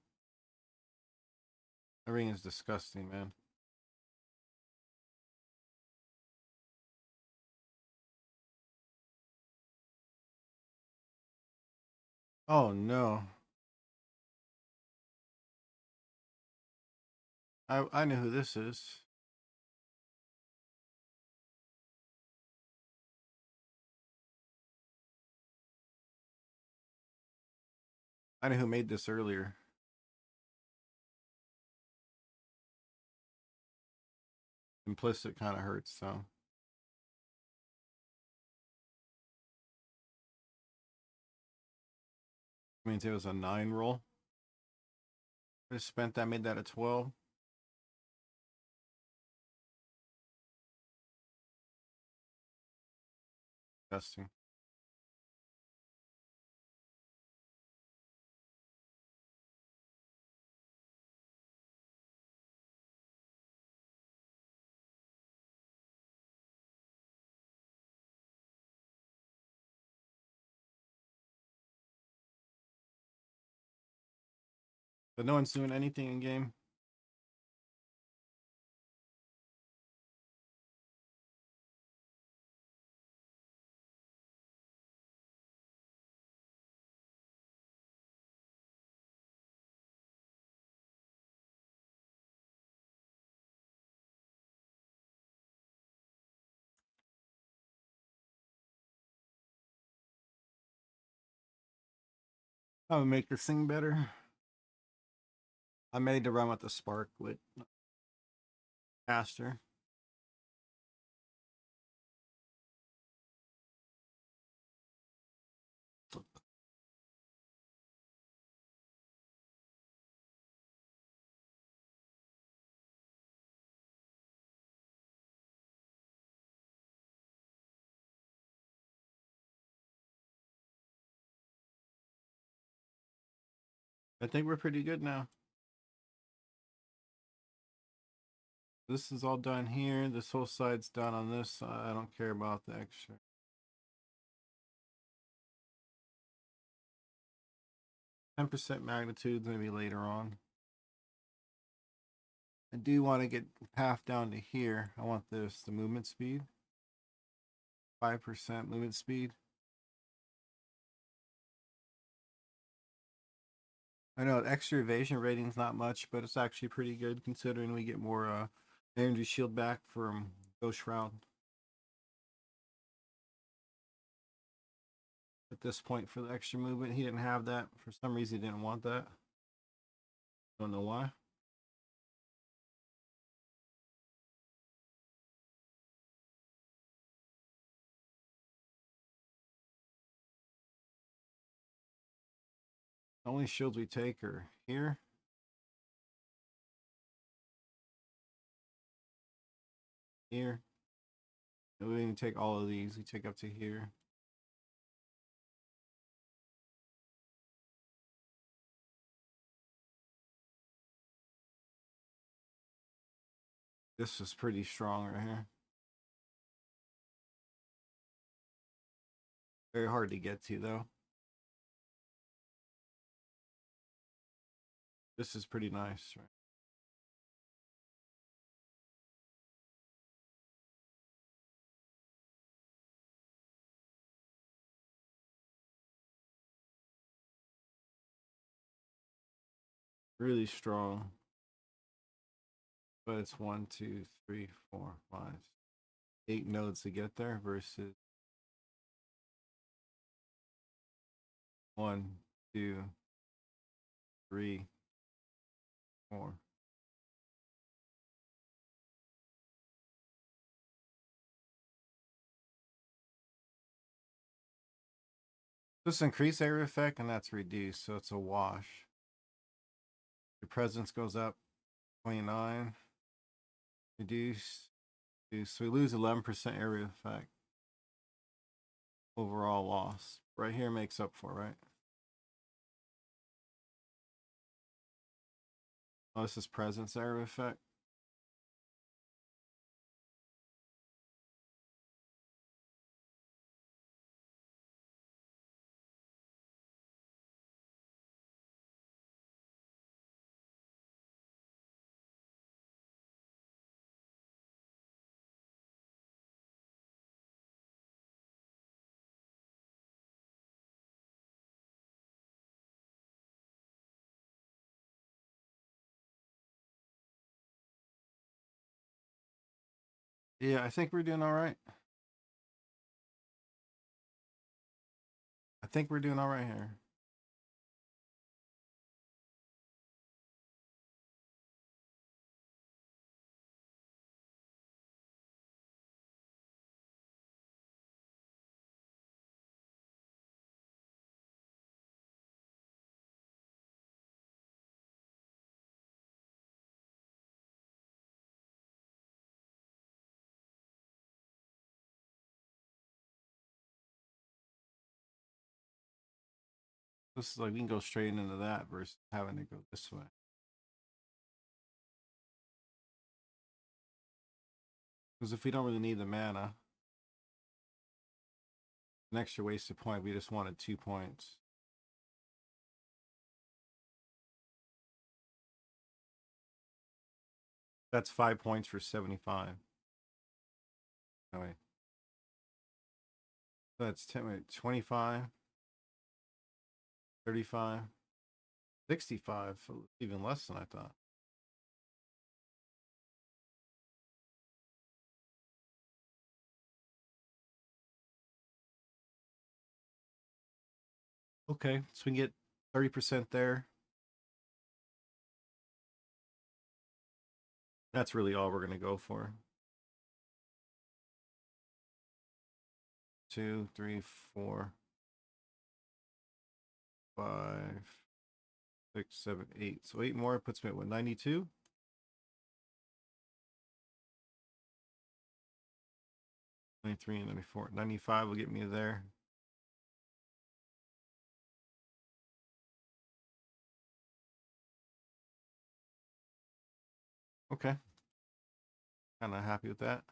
That ring is disgusting, man. Oh no. I know who this is. I know who made this earlier. Implicit kind of hurts, so. Means it was a 9 roll. I just spent that, made that a 12. Testing. But no one's doing anything in game. I would make this thing better. I made to run with the Spark with faster. I think we're pretty good now. This is all done here. This whole side's done on this side. I don't care about the extra. 10% magnitude, maybe later on. I do want to get half down to here. I want this, the movement speed. 5% movement speed. I know extra evasion rating's not much, but it's actually pretty good considering we get more energy shield back from Ghost Shroud. At this point for the extra movement, he didn't have that. For some reason, he didn't want that. Don't know why. The only shields we take are here. Here. And we didn't take all of these. We take up to here. This is pretty strong right here. Very hard to get to though. This is pretty nice, right? Really strong. But it's 1, 2, 3, 4, 5, 8 nodes to get there versus 1, 2, 3, 4. This increase area effect and that's reduced, so it's a wash. Your presence goes up 29. Reduce. So we lose 11% area effect. Overall loss. Right here makes up for, right? Oh, this is presence area effect. Yeah, I think we're doing all right. I think we're doing all right here. This is like we can go straight into that versus having to go this way. Because if we don't really need the mana, an extra wasted point, we just wanted 2 points. That's 5 points for 75. Oh, wait. That's 10, wait, 25, 35, 65, so even less than I thought. Okay, so we can get 30% there. That's really all we're going to go for. 2, 3, 4, 5, 6, 7, 8. So 8 more puts me at what, 92? 93 and 94. 95 will get me there. Okay. Kind of happy with that.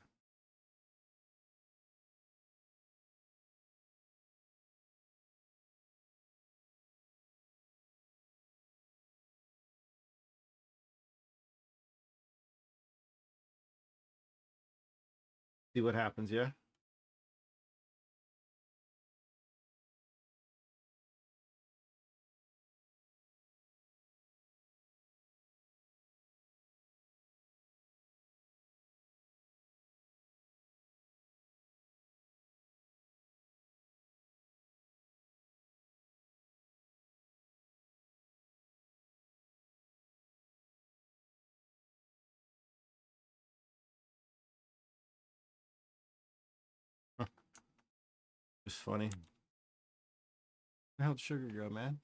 See what happens, yeah? Just funny. How'd sugar go, man?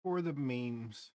For the memes.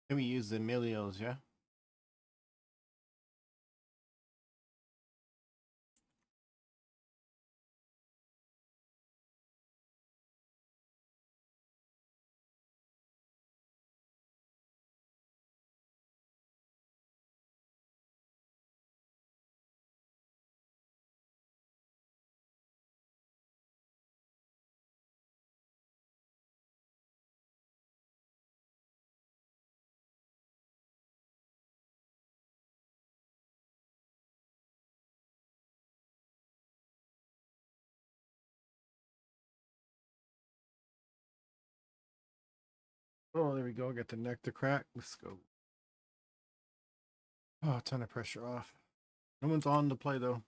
Can we use the Emilios, yeah? Oh, there we go. Got the neck to crack. Let's go. Oh, ton of pressure off. No one's on to play though.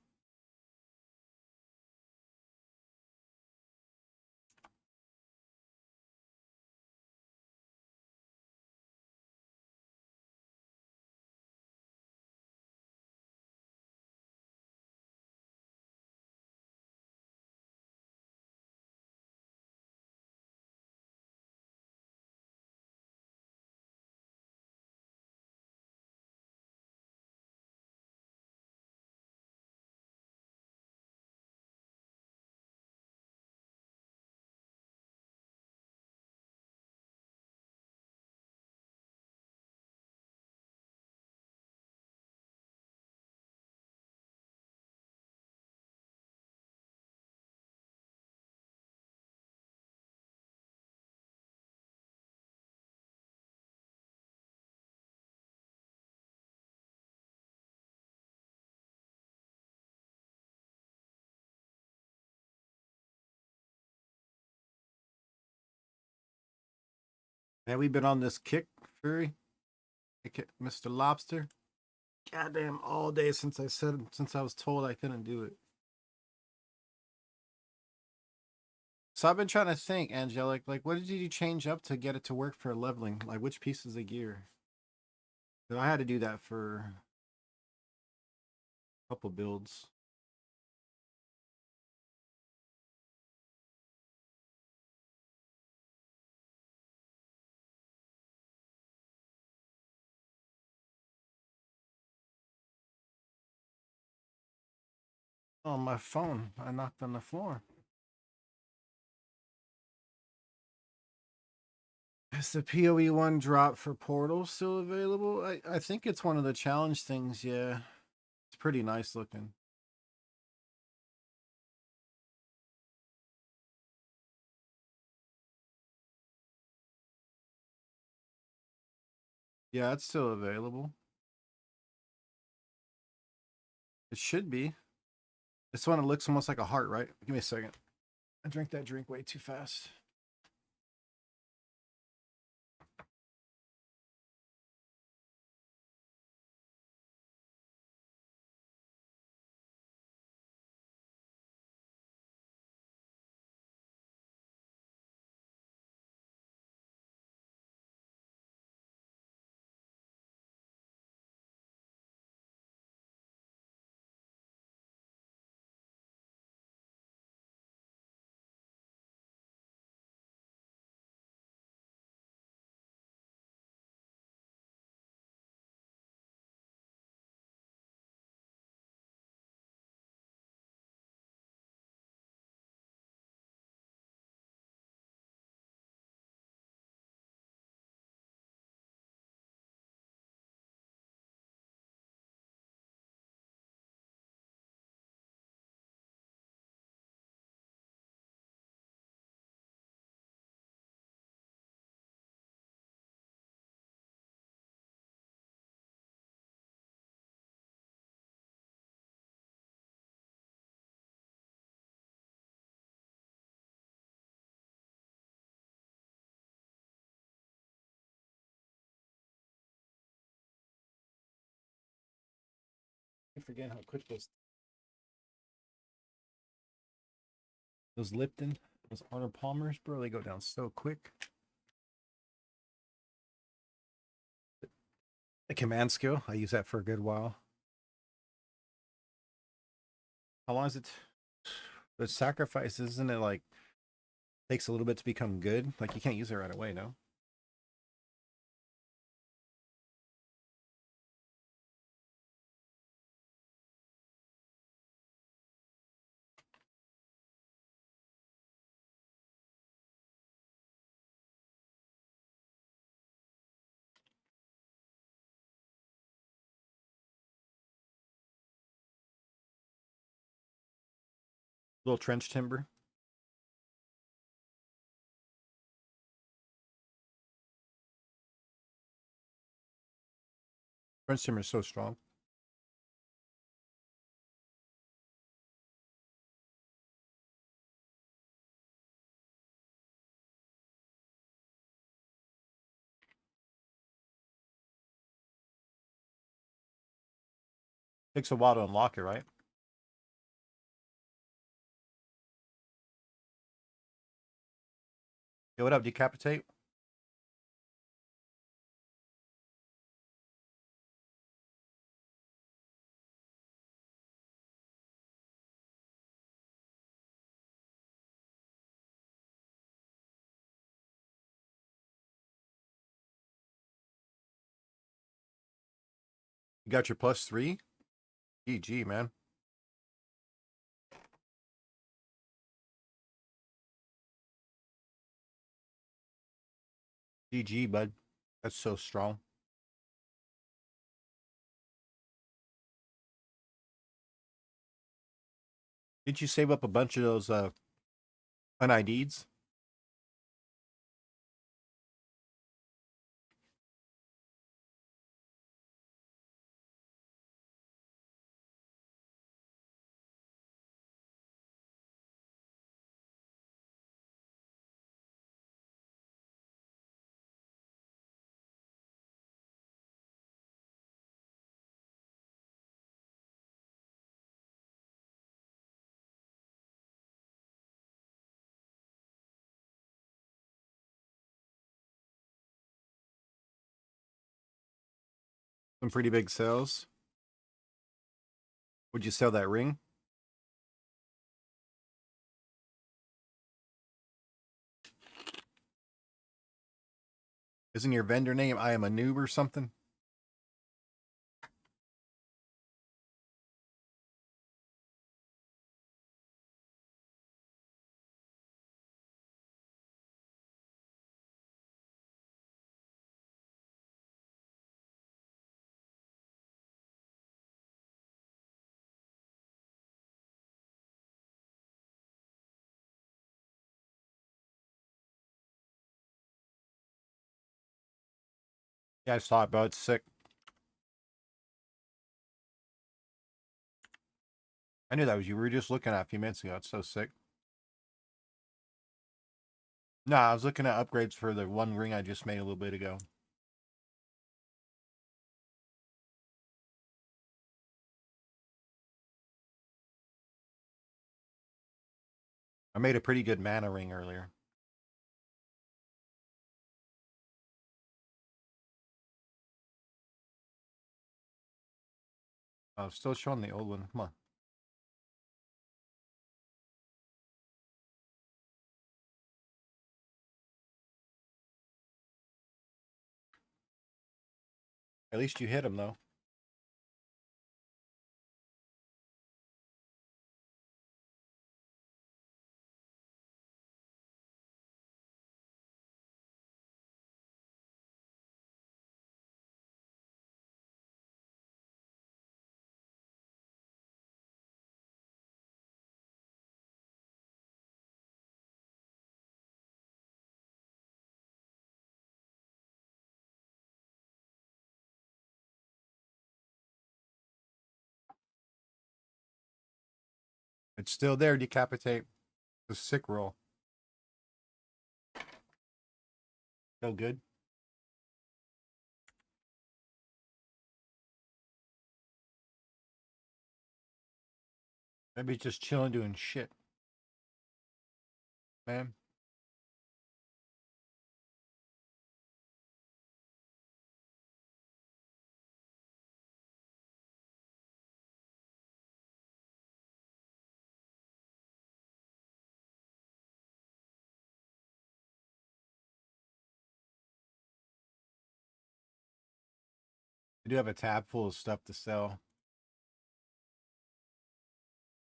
Yeah, we've been on this kick, Fury. Mr. Lobster. Goddamn, all day since I was told I couldn't do it. So I've been trying to think, Angelic, like what did you change up to get it to work for leveling? Like which pieces of gear? So I had to do that for a couple builds. On my phone, I knocked on the floor. Is the PoE one drop for Portal still available? I think it's one of the challenge things, yeah. It's pretty nice looking. Yeah, it's still available. It should be. This one, it looks almost like a heart, right? Give me a second. I drank that drink way too fast. I forget how quick those Lipton, those Arnold Palmers, bro, they go down so quick. The command skill, I use that for a good while. How long is it? The sacrifice, isn't it like takes a little bit to become good? Like you can't use it right away, no? Little trench timber. Trench timber is so strong. Takes a while to unlock it, right? Yo, what up, Decapitate? You got your +3? GG, man. GG, bud. That's so strong. Didn't you save up a bunch of those un-IDs? Some pretty big sales. Would you sell that ring? Isn't your vendor name I am a noob or something? Yeah, I saw it, bro. It's sick. I knew that was you. We were just looking at a few minutes ago. It's so sick. No, I was looking at upgrades for the one ring I just made a little bit ago. I made a pretty good mana ring earlier. Oh, still showing the old one. Come on. At least you hit him, though. It's still there, Decapitate. It's a sick roll. So good. Maybe just chilling doing shit. Man. I do have a tab full of stuff to sell.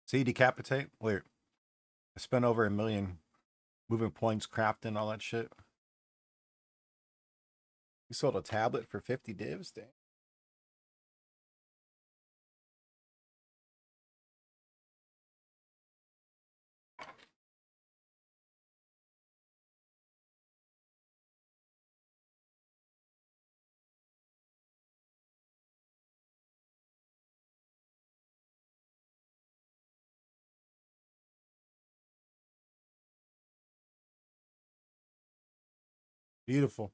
See, Decapitate? Wait. I spent over $1 million moving points, crafting, all that shit. You sold a tablet for 50 divs? Dang. Beautiful.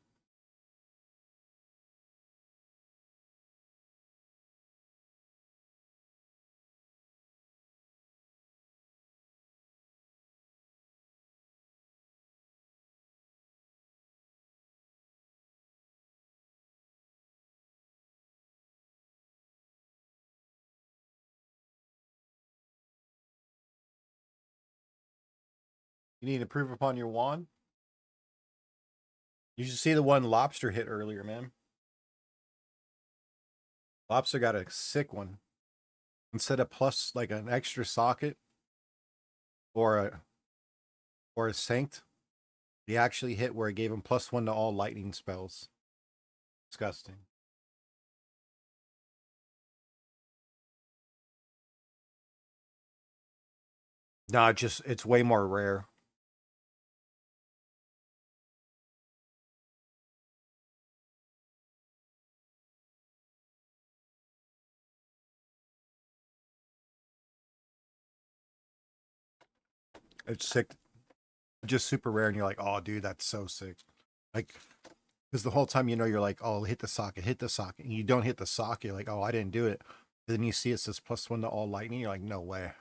You need to improve upon your wand? You should see the one Lobster hit earlier, man. Lobster got a sick one. Instead of plus like an extra socket or a synced, he actually hit where it gave him +1 to all lightning spells. Disgusting. No, it's way more rare. It's sick. Just super rare, and you're like, oh, dude, that's so sick. Like, because the whole time you're like, oh, hit the socket, and you don't hit the socket. You're like, oh, I didn't do it. But then you see it says +1 to all lightning. You're like, no way.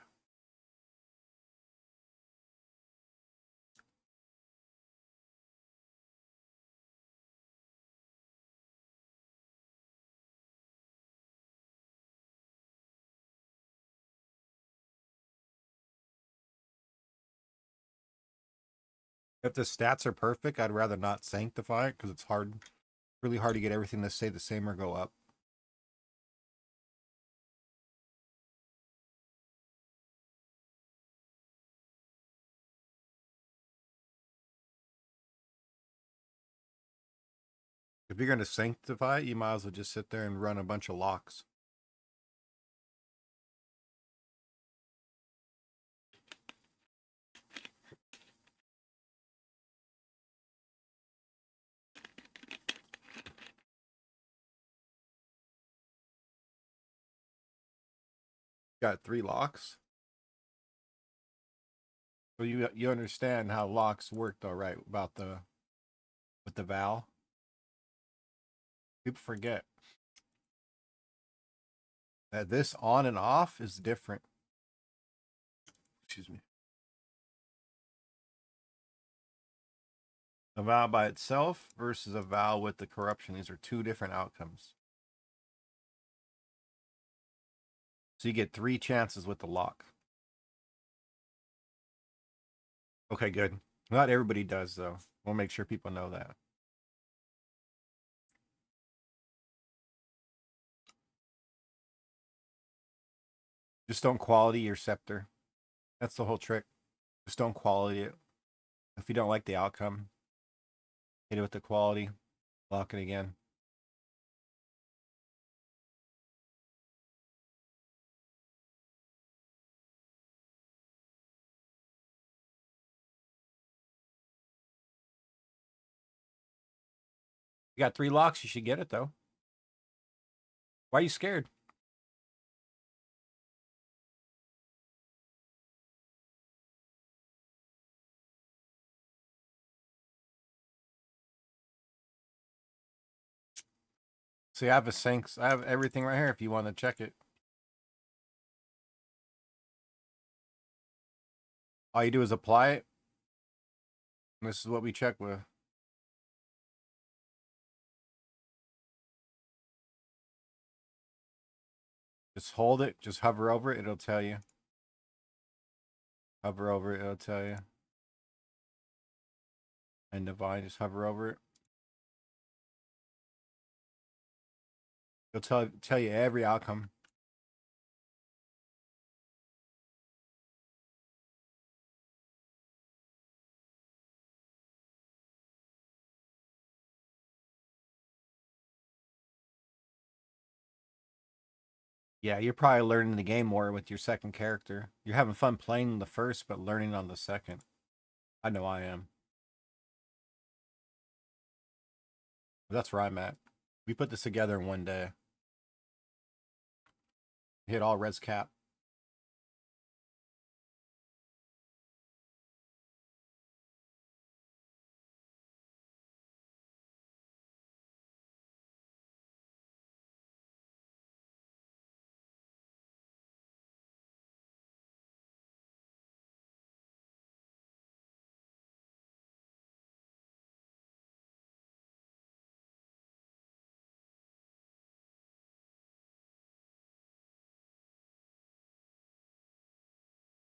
If the stats are perfect, I'd rather not sanctify it because it's hard, really hard to get everything to stay the same or go up. If you're going to sanctify it, you might as well just sit there and run a bunch of locks. Got 3 locks. So you understand how locks work though, right? About with the Val. People forget that this on and off is different. Excuse me. A vow by itself versus a vow with the corruption. These are 2 different outcomes. So you get 3 chances with the lock. Okay, good. Not everybody does, though. We'll make sure people know that. Just don't quality your scepter. That's the whole trick. Just don't quality it. If you don't like the outcome, hit it with the quality, lock it again. You got 3 locks, you should get it, though. Why are you scared? See, I have a sinks. I have everything right here if you want to check it. All you do is apply it. And this is what we check with. Just hold it. Just hover over it. It'll tell you. Hover over it. It'll tell you. And divine. Just hover over it. It'll tell you every outcome. Yeah, you're probably learning the game more with your second character. You're having fun playing the first, but learning on the second. I know I am. That's where I'm at. We put this together in one day. Hit all res cap.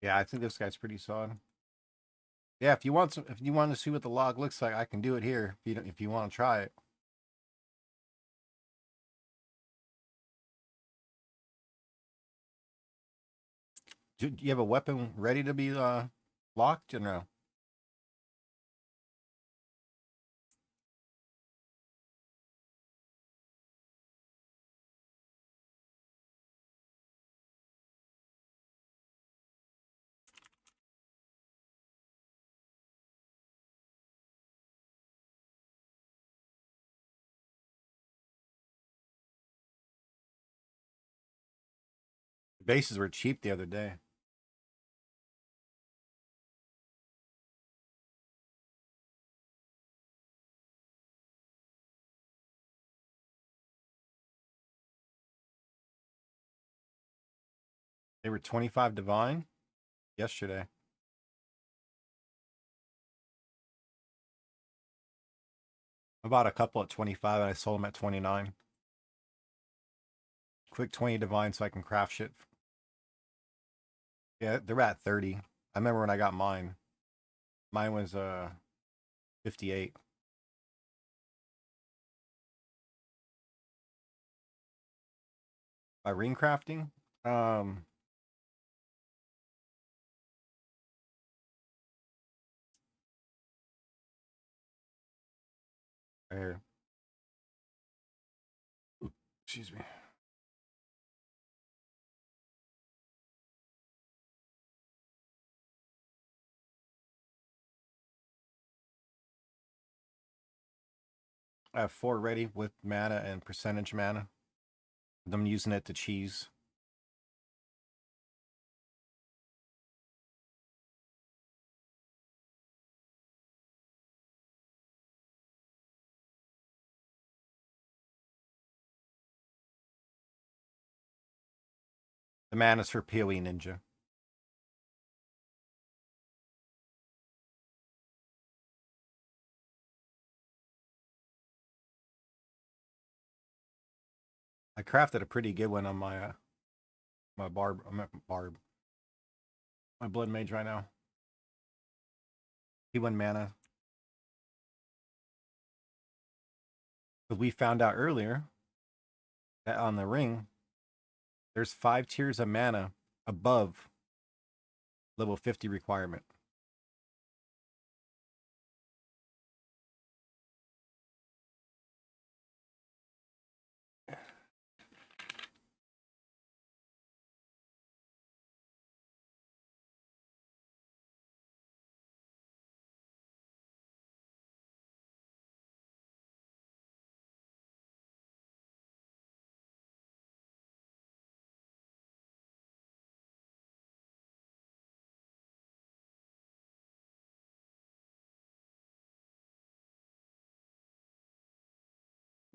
Yeah, I think this guy's pretty solid. Yeah, if you want some, if you want to see what the log looks like, I can do it here. If you don't, if you want to try it. Do you have a weapon ready to be locked or no? The bases were cheap the other day. They were 25 divine yesterday. I bought a couple at 25 and I sold them at 29. Quick 20 divine so I can craft shit. Yeah, they're at 30. I remember when I got mine. Mine was 58. By ring crafting? Right here. Excuse me. I have 4 ready with mana and percentage mana. I'm using it to cheese. The mana's for PoE Ninja. I crafted a pretty good one on my my barb. I'm at barb. My blood mage right now. He won mana. But we found out earlier that on the ring, there's 5 tiers of mana above level 50 requirement.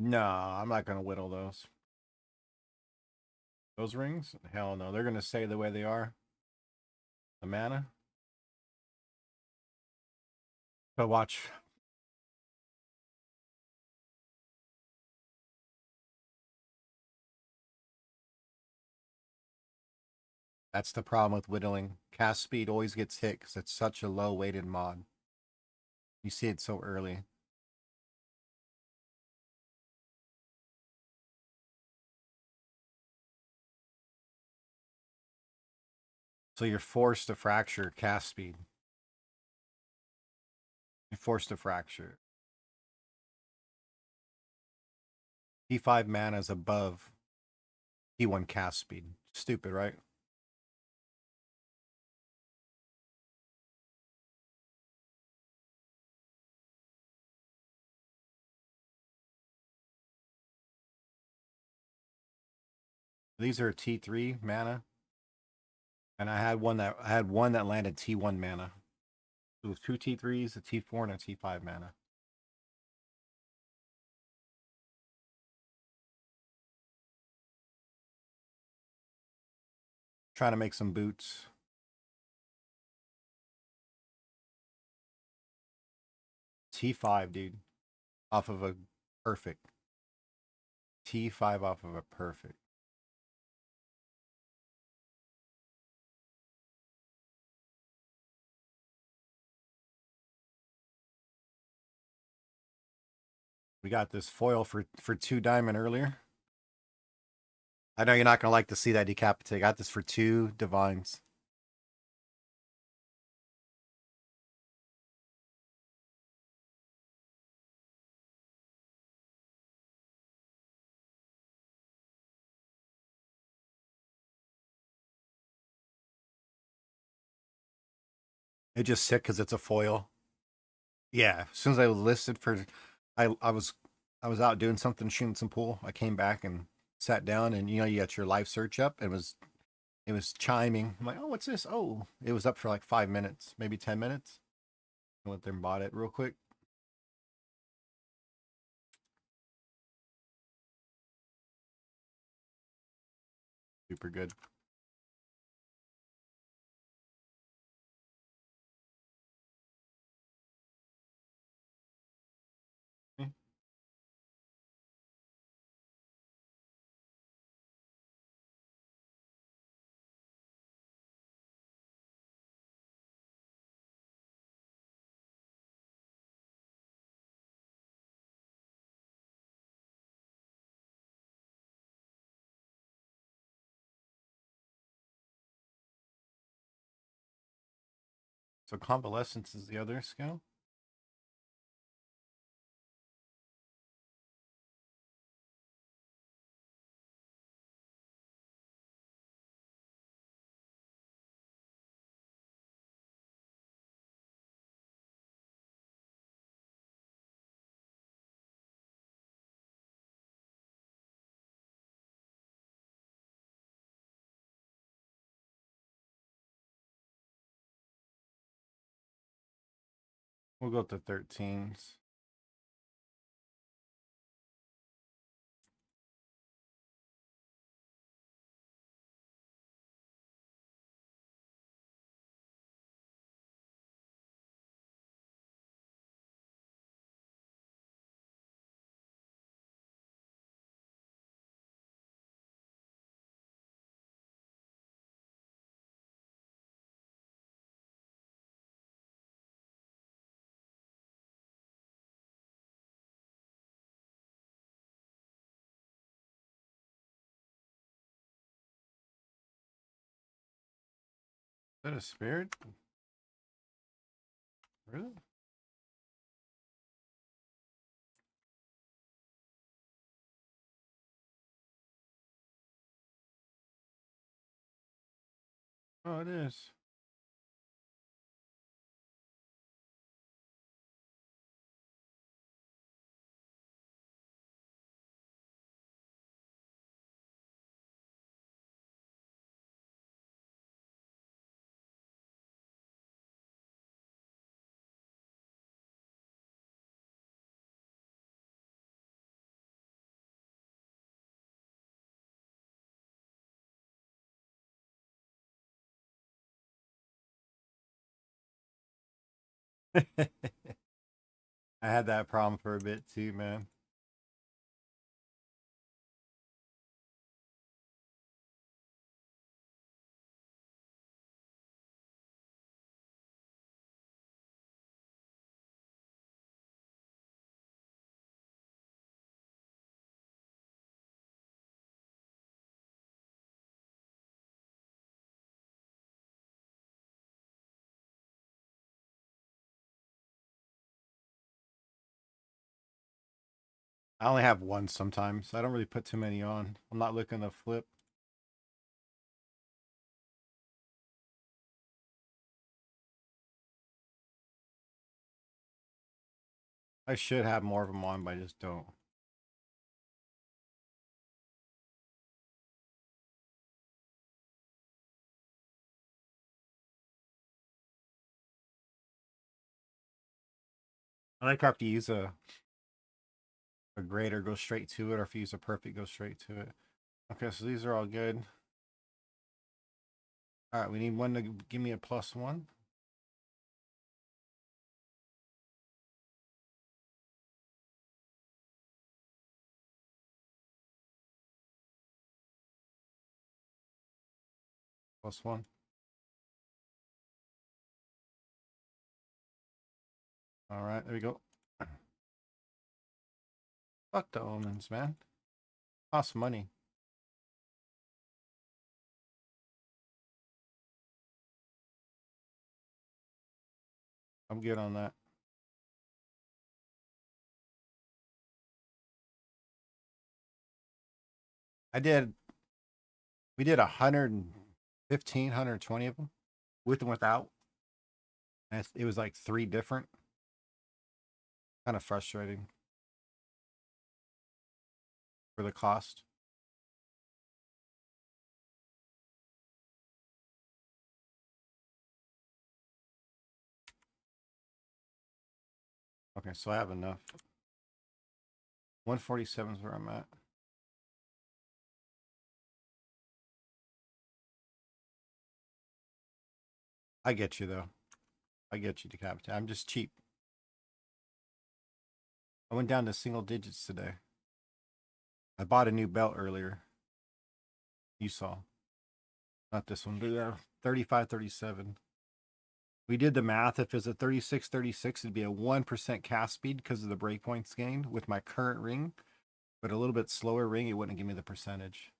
No, I'm not gonna whittle those. Those rings? Hell no. They're gonna stay the way they are. The mana. But watch. That's the problem with whittling. Cast speed always gets hit because it's such a low weighted mod. You see it so early. So you're forced to fracture cast speed. You're forced to fracture. T5 mana is above T1 cast speed. Stupid, right? These are T3 mana. And I had one that landed T1 mana. It was 2 T3s, a T4, and a T5 mana. Trying to make some boots. T5, dude. Off of a perfect. T5 off of a perfect. We got this foil for 2 diamond earlier. I know you're not gonna like to see that decapitate. Got this for 2 divines. It's just sick because it's a foil. Yeah, as soon as I listed for, I was out doing something, shooting some pool. I came back and sat down, and you got your live search up. It was chiming. I'm like, oh, what's this? Oh, it was up for like 5 minutes, maybe 10 minutes. I went there and bought it real quick. Super good. So convalescence is the other skill. We'll go up to 13s. Is that a spirit? Really? Oh, it is. I had that problem for a bit too, man. I only have one sometimes. I don't really put too many on. I'm not looking to flip. I should have more of them on, but I just don't. I like how to use a grader, go straight to it, or if you use a perfect, go straight to it. Okay, so these are all good. All right, we need one to give me a +1. +1. All right, there we go. Fuck the omens, man. Costs money. I'm good on that. We did 115, 120 of them with and without. And it was like 3 different. Kind of frustrating for the cost. Okay, so I have enough. 147 is where I'm at. I get you, though. I get you, Decapitate. I'm just cheap. I went down to single digits today. I bought a new belt earlier. You saw. Not this one, but 35, 37. We did the math. If it's a 36, 36, it'd be a 1% cast speed because of the breakpoints gained with my current ring. But a little bit slower ring, it wouldn't give me the percentage.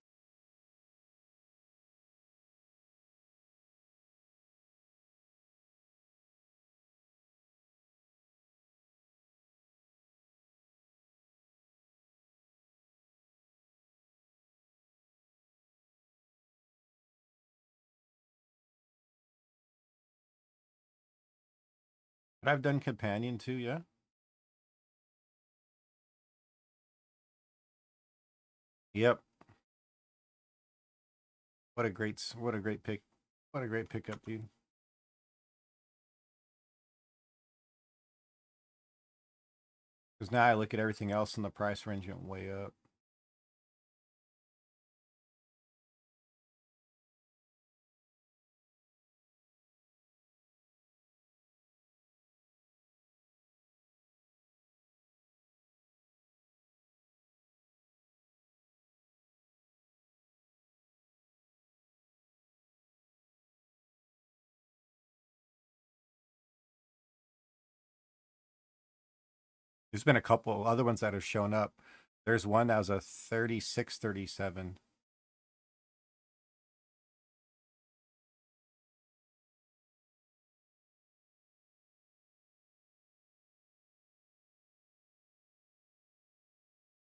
But I've done companion too, yeah. Yep. What a great pick. What a great pickup, dude. Because now I look at everything else and the price range went way up. There's been a couple other ones that have shown up. There's one that was a 36, 37.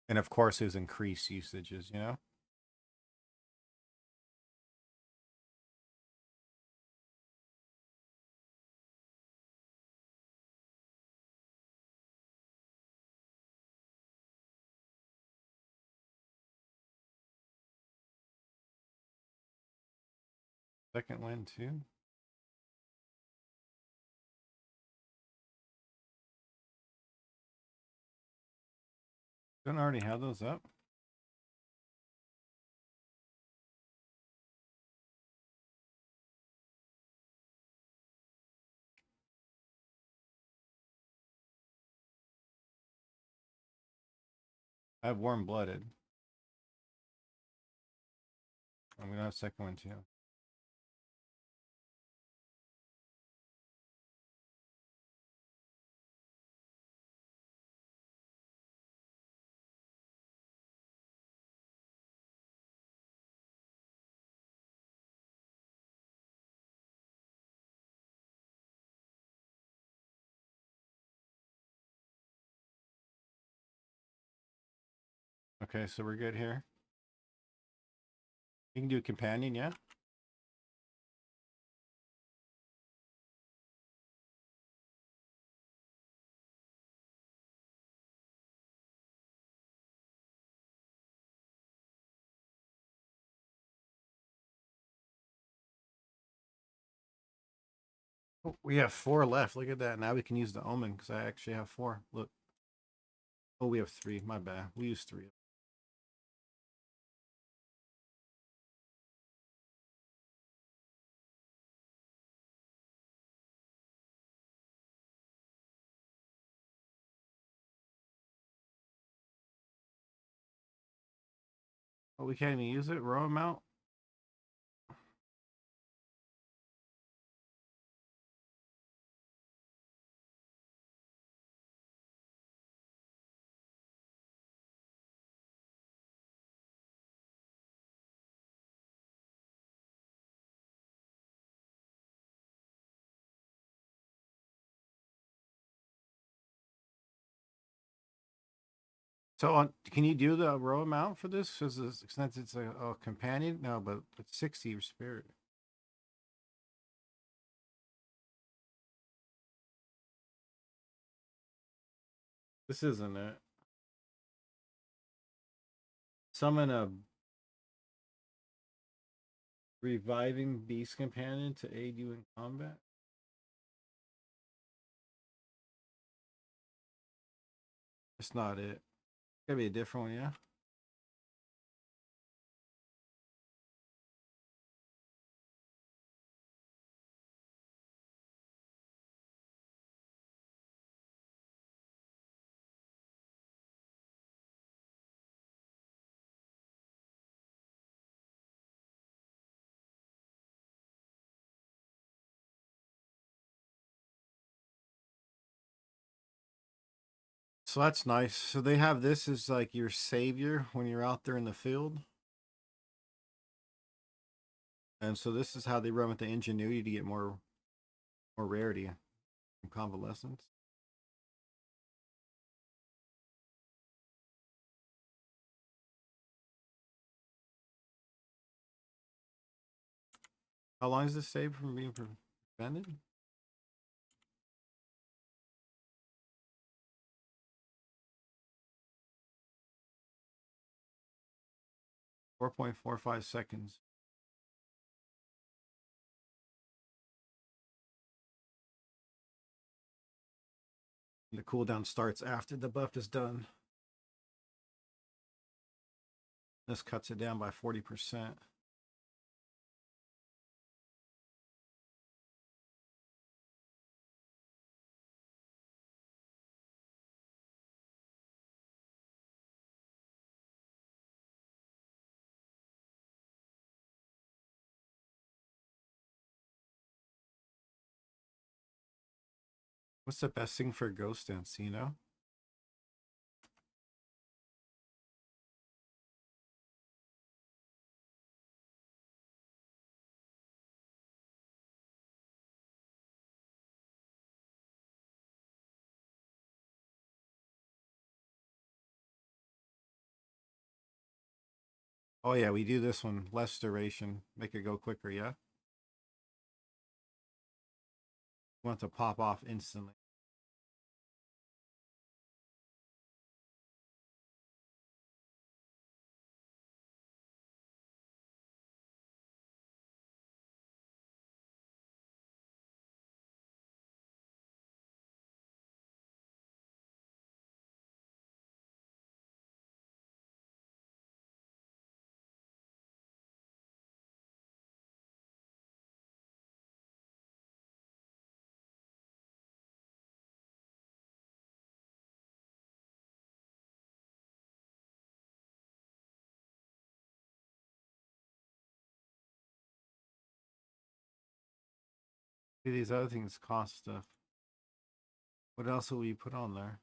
And of course, there's increased usages, you know? Second win, too. Don't I already have those up? I have warm blooded. I'm gonna have second one too. Okay, so we're good here. You can do a companion, yeah? Oh, we have 4 left. Look at that. Now we can use the omen because I actually have 4. Look. Oh, we have 3. My bad. We use 3. Oh, we can't even use it. Row them out. So on, can you do the row amount for this? Because since it's a companion, no, but it's 60 spirit. This isn't it. Summon a reviving beast companion to aid you in combat. It's not it. Gotta be a different one, yeah. So that's nice. So they have this as like your savior when you're out there in the field. And so this is how they run with the ingenuity to get more rarity from convalescence. How long is this save from being prevented? 4.45 seconds. The cooldown starts after the buff is done. This cuts it down by 40%. What's the best thing for ghost dance, you know? Oh yeah, we do this one. Less duration. Make it go quicker, yeah? We want to pop off instantly. See, these other things cost stuff. What else will we put on there?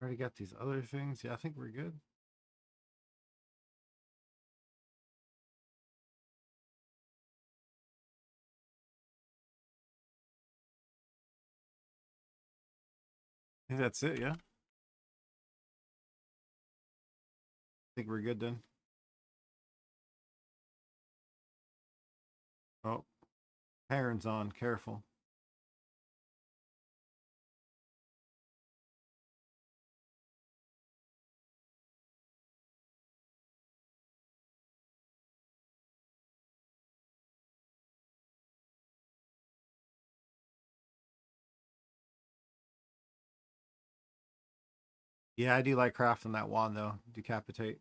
Already got these other things. Yeah, I think we're good. I think that's it, yeah? I think we're good then. Oh, Heron's on. Careful. Yeah, I do like crafting that wand though. Decapitate.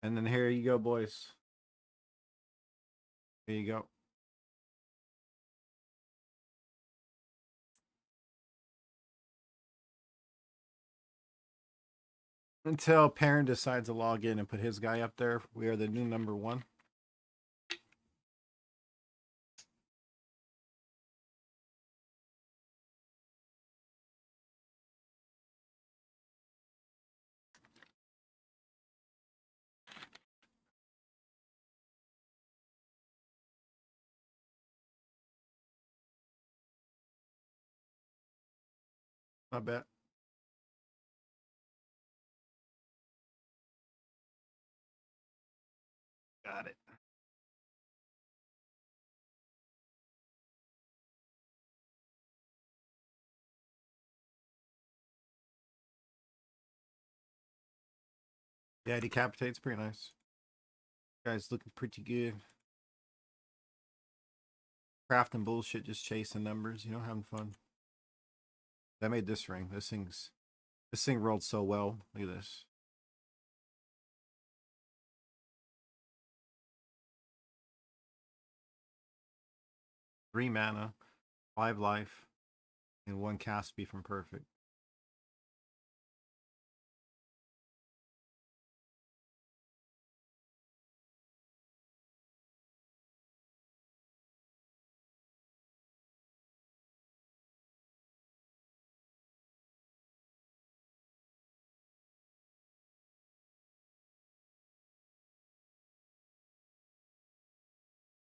And then here you go, boys. Here you go. Until parent decides to log in and put his guy up there, we are the new number one. I bet. Got it. Yeah, decapitate's pretty nice. Guys looking pretty good. Crafting bullshit, just chasing numbers, you know, having fun. I made this ring. This thing rolled so well. Look at this. Three mana, 5 life, and 1 cast speed from perfect.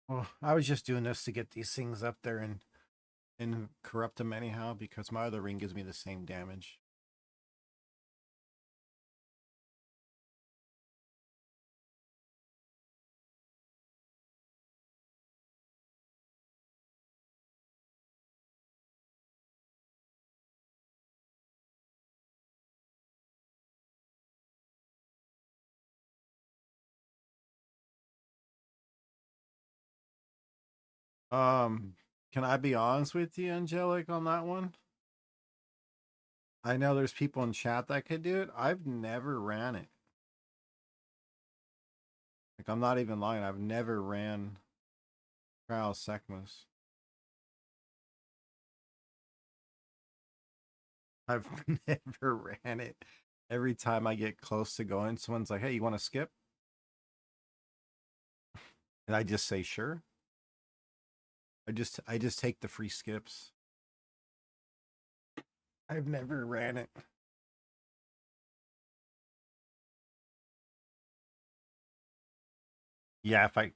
Well, I was just doing this to get these things up there and corrupt them anyhow because my other ring gives me the same damage. Can I be honest with you, Angelic, on that one? I know there's people in chat that could do it. I've never ran it. Like, I'm not even lying. I've never ran Trial Sekhmet. I've never ran it. Every time I get close to going, someone's like, hey, you want to skip? And I just say, sure. I just take the free skips. I've never ran it. Yeah, if I,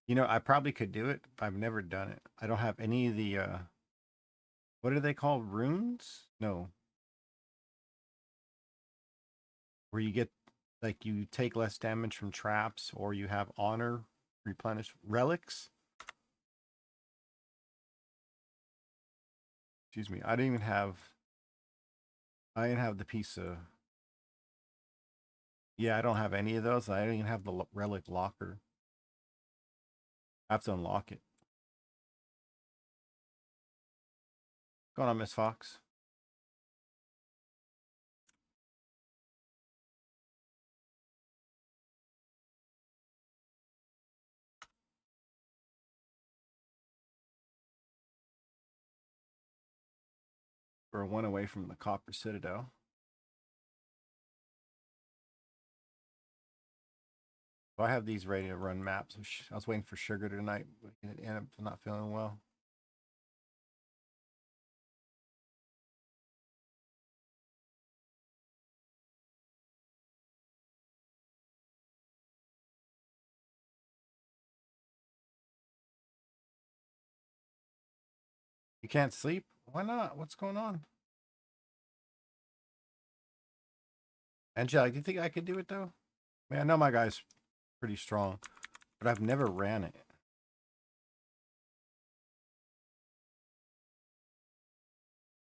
you know, I probably could do it, but I've never done it. I don't have any of the, what are they called? Runes? No. Where you get, like, you take less damage from traps or you have honor replenish relics. Excuse me. I didn't have the piece of, yeah, I don't have any of those. I don't even have the relic locker. I have to unlock it. What's going on, Miss Fox? We're 1 away from the Copper Citadel. So I have these ready to run maps. I was waiting for Sugar tonight, but it ended up not feeling well. You can't sleep? Why not? What's going on? Angelic, do you think I could do it though? I mean, I know my guy's pretty strong, but I've never ran it.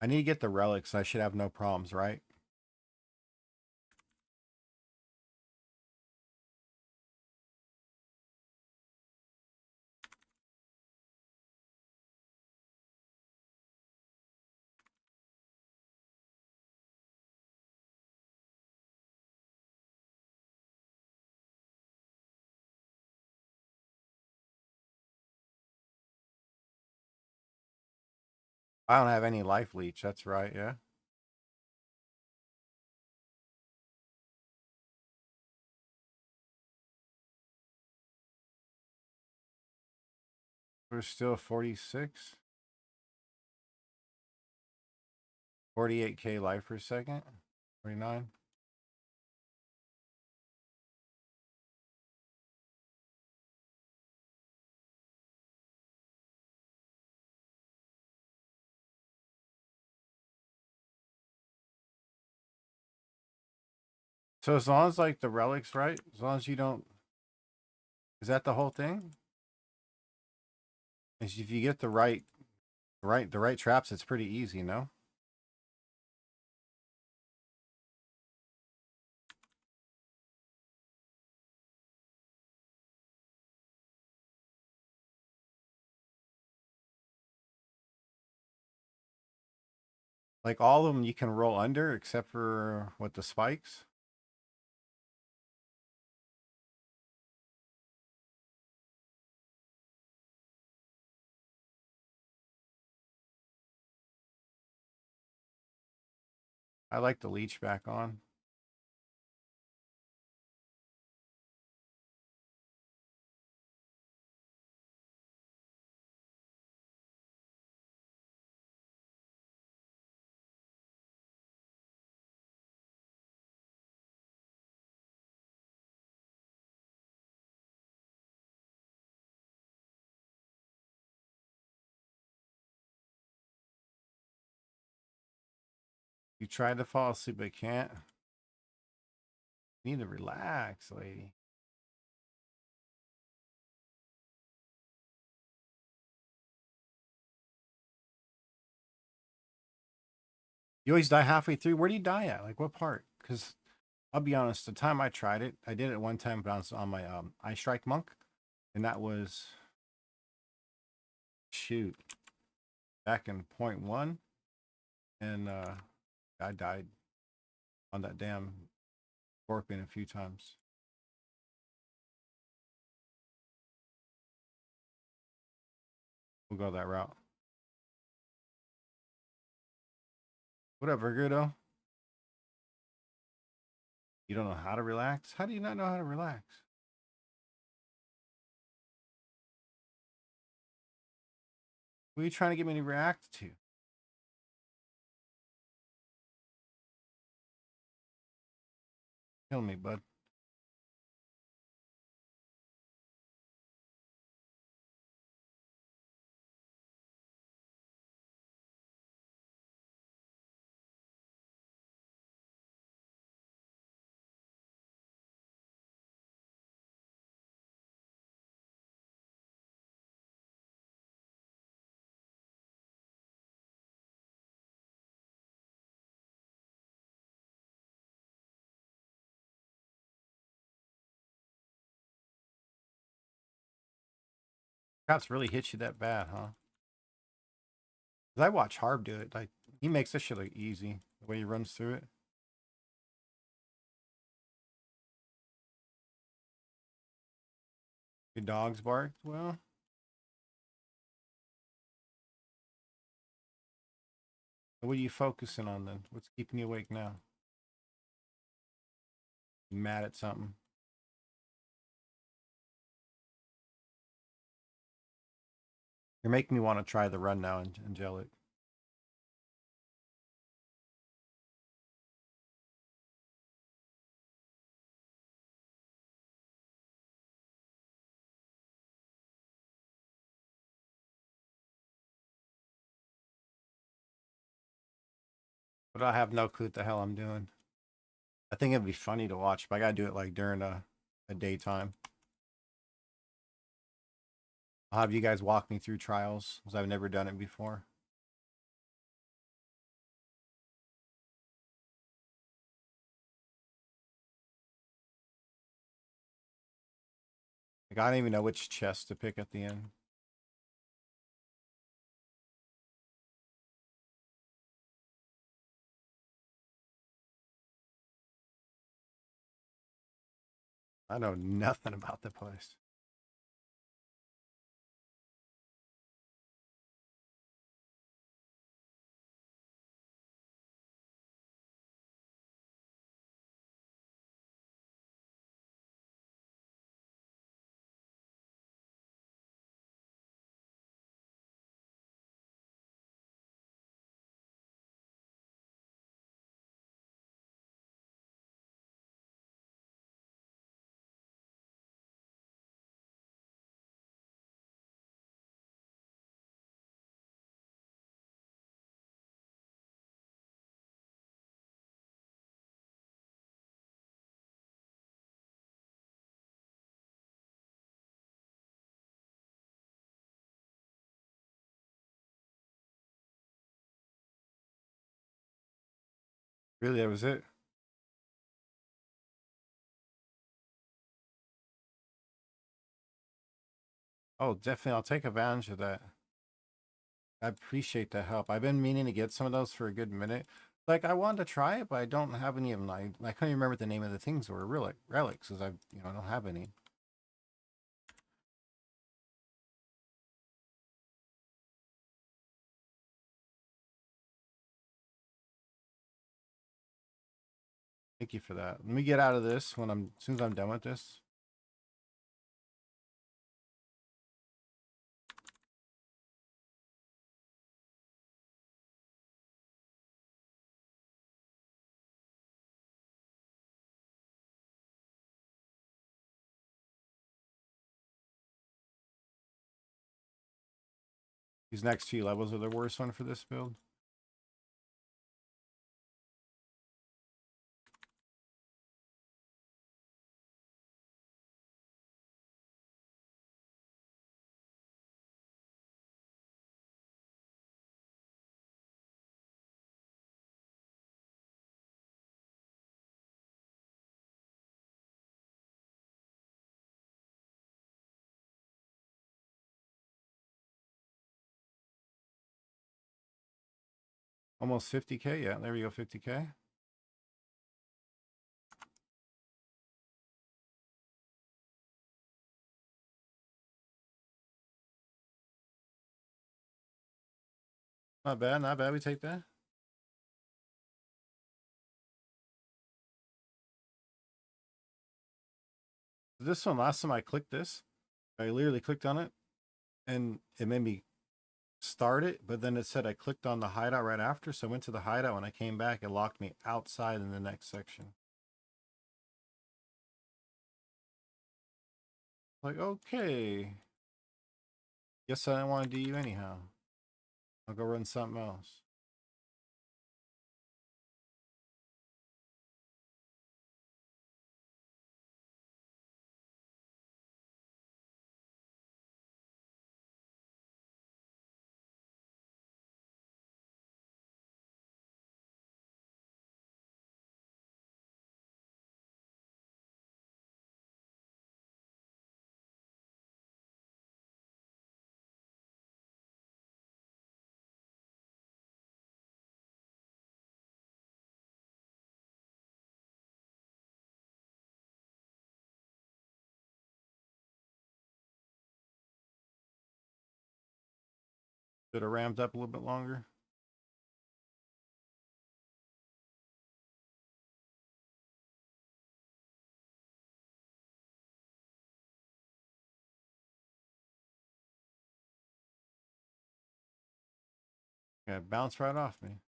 I need to get the relics. I should have no problems, right? I don't have any life leech. That's right. Yeah. We're still 46. 48k life per second. 49. So as long as like the relics, right? As long as you don't, is that the whole thing? Is if you get the right traps, it's pretty easy, no? Like all of them you can roll under except for what, the spikes? I like the leech back on. You tried to fall asleep but can't. You need to relax, lady. You always die halfway through. Where do you die at? Like what part? Because I'll be honest, the time I tried it, I did it one time, but I was on my Ice Strike Monk, and that was, shoot, back in point one, and I died on that damn scorpion a few times. We'll go that route. Whatever, Guido. You don't know how to relax? How do you not know how to relax? What are you trying to get me to react to? Kill me, bud. Cops really hit you that bad, huh? 'Cause I watch Harb do it. Like he makes this shit look easy. The way he runs through it. Your dogs bark. Well, what are you focusing on then? What's keeping you awake now? You mad at something? You're making me want to try the run now, Angelic. But I have no clue what the hell I'm doing. I think it'd be funny to watch, but I gotta do it like during a daytime. I'll have you guys walk me through trials because I've never done it before. Like I don't even know which chest to pick at the end. I know nothing about the place. Really, that was it? Oh, definitely. I'll take advantage of that. I appreciate the help. I've been meaning to get some of those for a good minute. Like I wanted to try it, but I don't have any of them. I can't even remember what the name of the things were. Relics, because I don't have any. Thank you for that. Let me get out of this as soon as I'm done with this. These next few levels are the worst one for this build. Almost 50K. Yeah, there we go, 50K. Not bad, not bad. We take that. This one, last time I clicked this, I literally clicked on it and it made me start it, but then it said I clicked on the hideout right after. So I went to the hideout. When I came back, it locked me outside in the next section. Like, okay. Guess I didn't want to do you anyhow. I'll go run something else. Should have ramped up a little bit longer. Yeah, bounce right off me.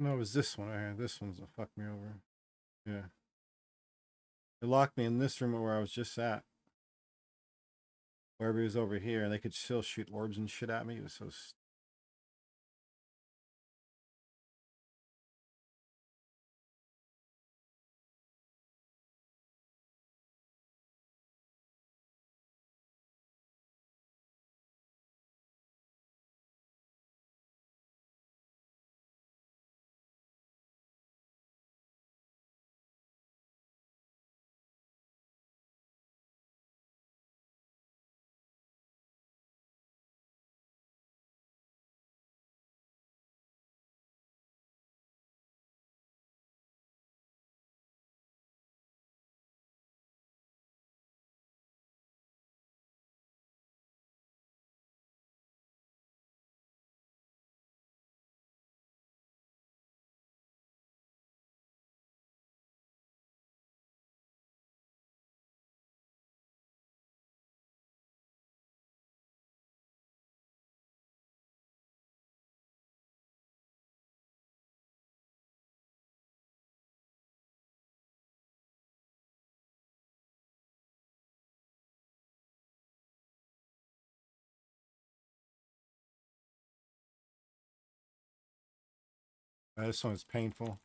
No, it was this one right here. This one's gonna fuck me over. Yeah. It locked me in this room where I was just at. Wherever he was over here, and they could still shoot orbs and shit at me. It was so This one's painful.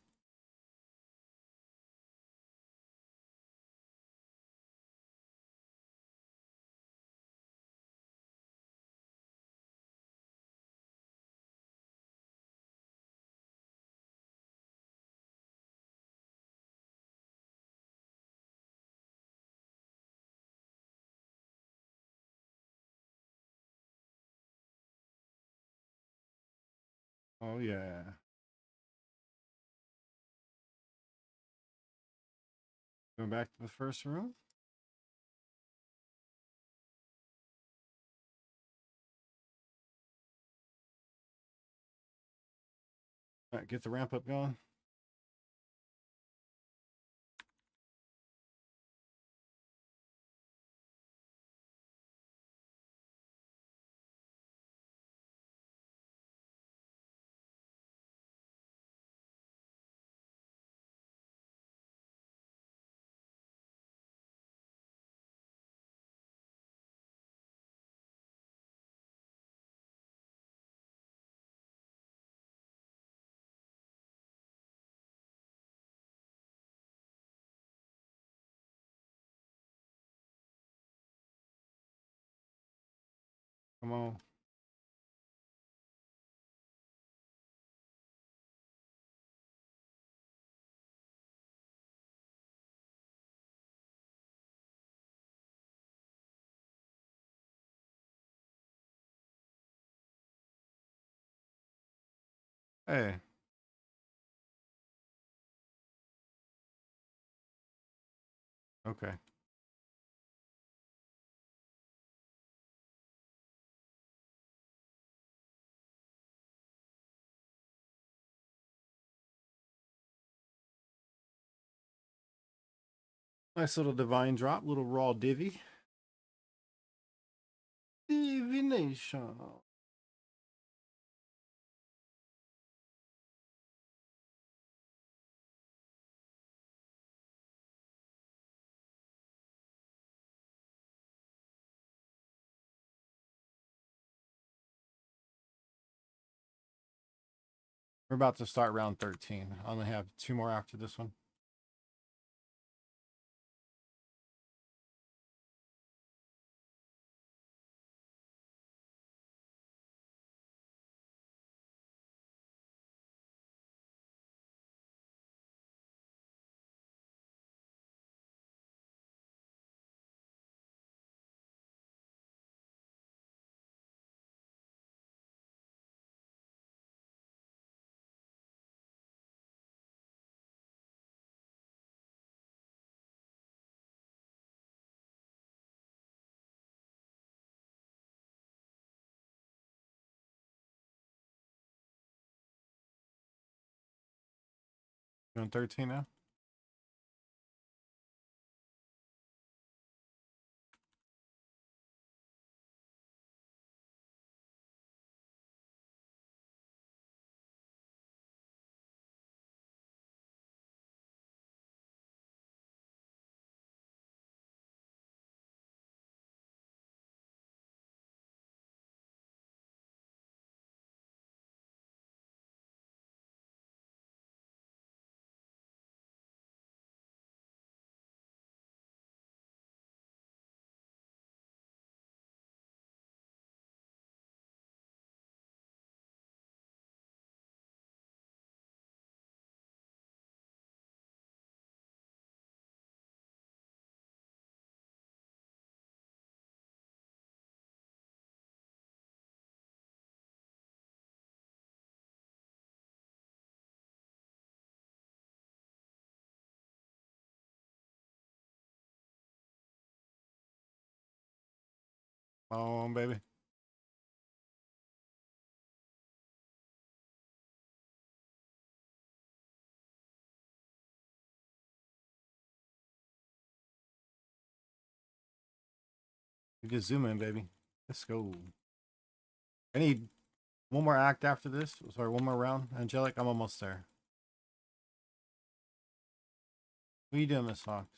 Oh yeah. Going back to the first room. All right, get the ramp up going. Come on. Hey. Okay. Nice little divine drop, little raw divvy. Divination. We're about to start round 13. I only have 2 more after this one. You're on 13 now? Oh, baby. You just zoom in, baby. Let's go. I need one more act after this. Sorry, one more round. Angelic, I'm almost there. What are you doing, Miss Fox?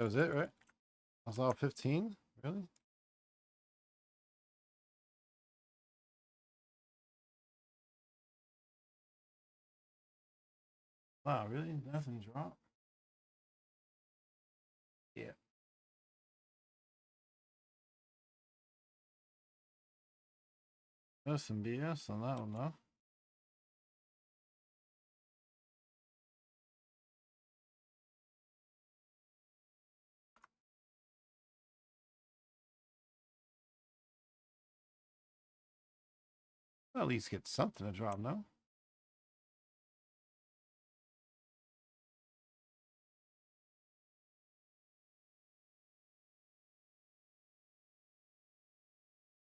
That was it, right? I was all 15? Really? Wow, really? Nothing dropped? Yeah. There's some BS on that one, though. Well, at least get something to drop, no?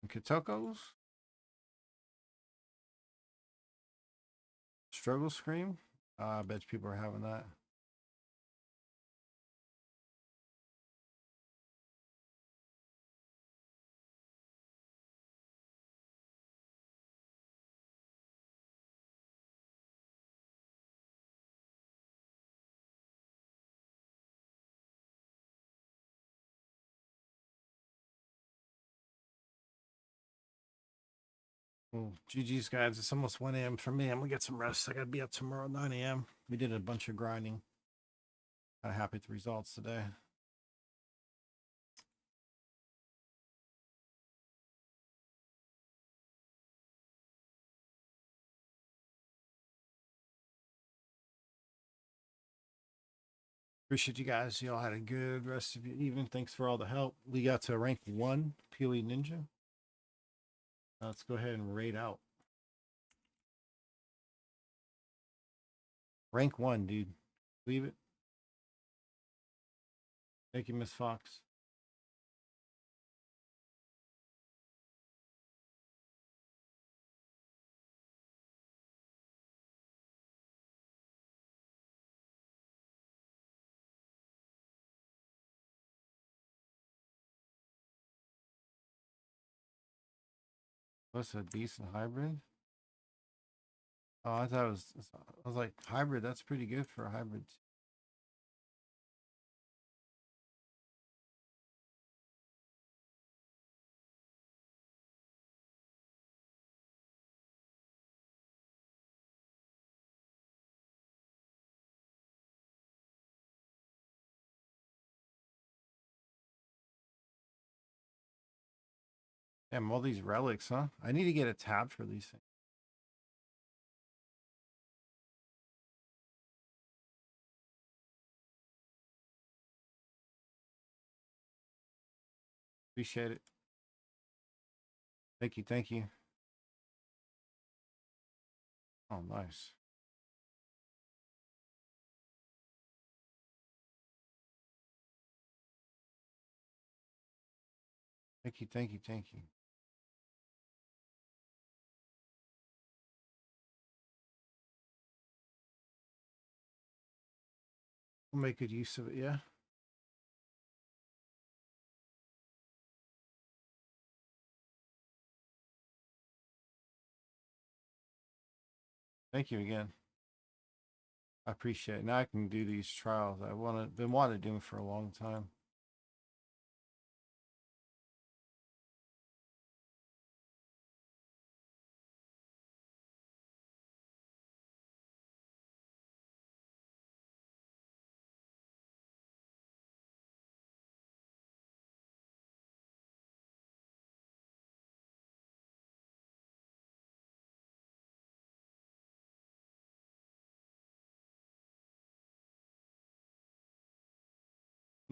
Kitoko's? Struggle Scream? I bet people are having that. Well, GG's, guys. It's almost 1 a.m. for me. I'm going to get some rest. I got to be up tomorrow at 9 a.m. We did a bunch of grinding. Kind of happy with the results today. Appreciate you guys. You all had a good rest of your evening. Thanks for all the help. We got to rank 1 PoE Ninja. Let's go ahead and raid out. Rank 1, dude. Leave it. Thank you, Miss Fox. What's a decent hybrid? Oh, I thought it was. I was like, hybrid. That's pretty good for a hybrid. Damn, all these relics, huh? I need to get a tab for these things. Appreciate it. Thank you. Thank you. Oh, nice. Thank you. Thank you. Thank you. We'll make good use of it. Yeah. Thank you again. I appreciate it. Now I can do these trials. Been wanting to do them for a long time.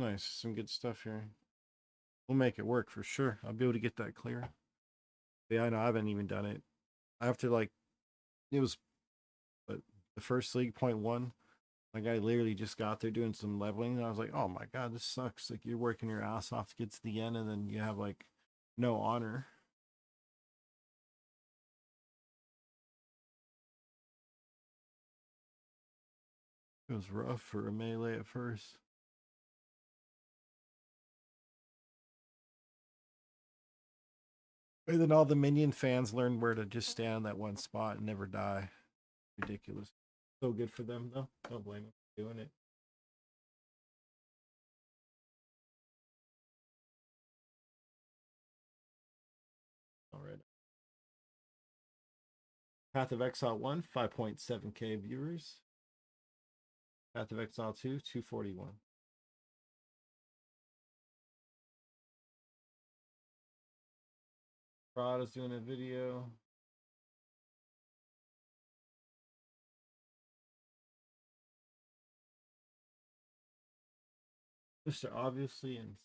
Nice. Some good stuff here. We'll make it work for sure. I'll be able to get that clear. Yeah, I know. I haven't even done it. After like, it was the first league 0.1. Like I literally just got there doing some leveling, and I was like, "Oh my god, this sucks!" Like you're working your ass off to get to the end, and then you have like no honor. It was rough for a melee at first. And then all the minion fans learned where to just stand in that one spot and never die. Ridiculous. So good for them though. Don't blame them for doing it. All right. Path of Exile 1, 5.7K viewers. Path of Exile 2, 241. Rod is doing a video. Mr. Obviously and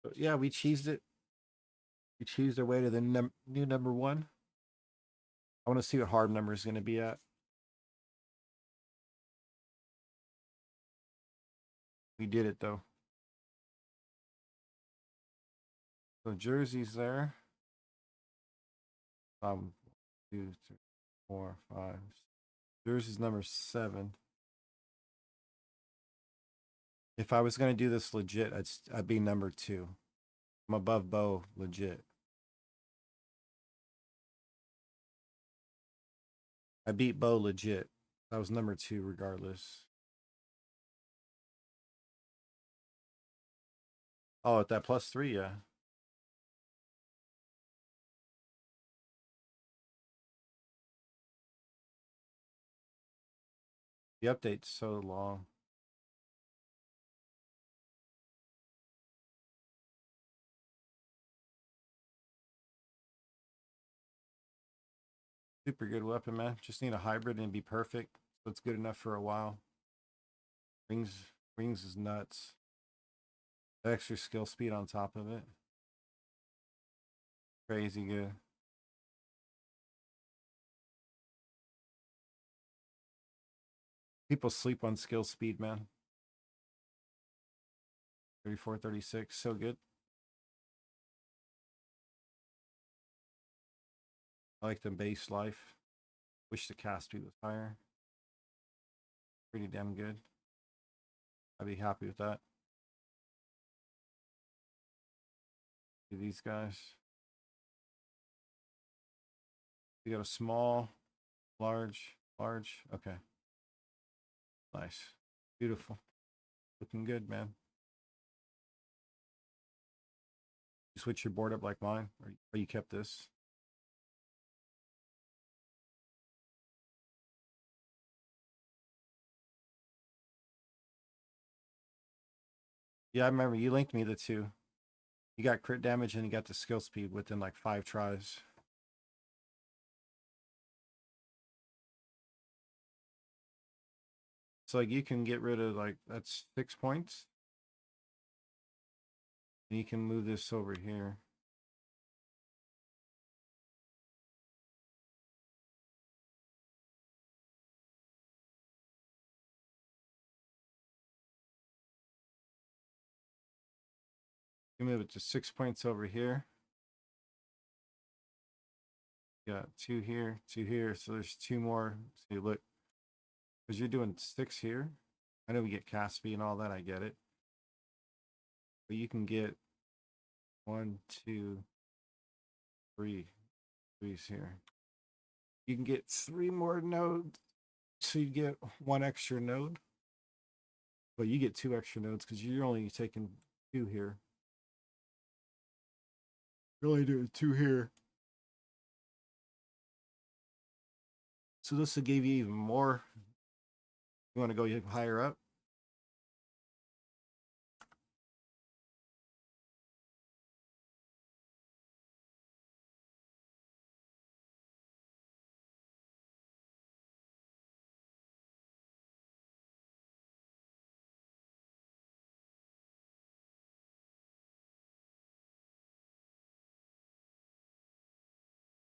but yeah, we cheesed it. We cheesed our way to the new number 1. I want to see what hard number is going to be at. We did it though. So Jersey's there. 2, 3, 4, 5. Jersey's number 7. If I was going to do this legit, I'd be number 2. I'm above Bo legit. I beat Bo legit. I was number 2 regardless. Oh, at that +3, yeah. The update's so long. Super good weapon, man. Just need a hybrid and be perfect. So it's good enough for a while. Rings is nuts. Extra skill speed on top of it. Crazy good. People sleep on skill speed, man. 34, 36, so good. I like the base life. Wish the cast speed was higher. Pretty damn good. I'd be happy with that. These guys. You got a small, large. Okay. Nice. Beautiful. Looking good, man. You switch your board up like mine, or you kept this? Yeah, I remember you linked me the 2. You got crit damage and you got the skill speed within like 5 tries. So like you can get rid of like, that's 6 points. And you can move this over here. You move it to 6 points over here. Yeah, 2 here, 2 here. So there's 2 more. So you look, because you're doing 6 here. I know we get cast speed and all that. I get it. But you can get 1, 2, 3. 3's here. You can get 3 more nodes. So you get 1 extra node. But you get 2 extra nodes because you're only taking 2 here. You're only doing 2 here. So this will give you even more. You want to go higher up?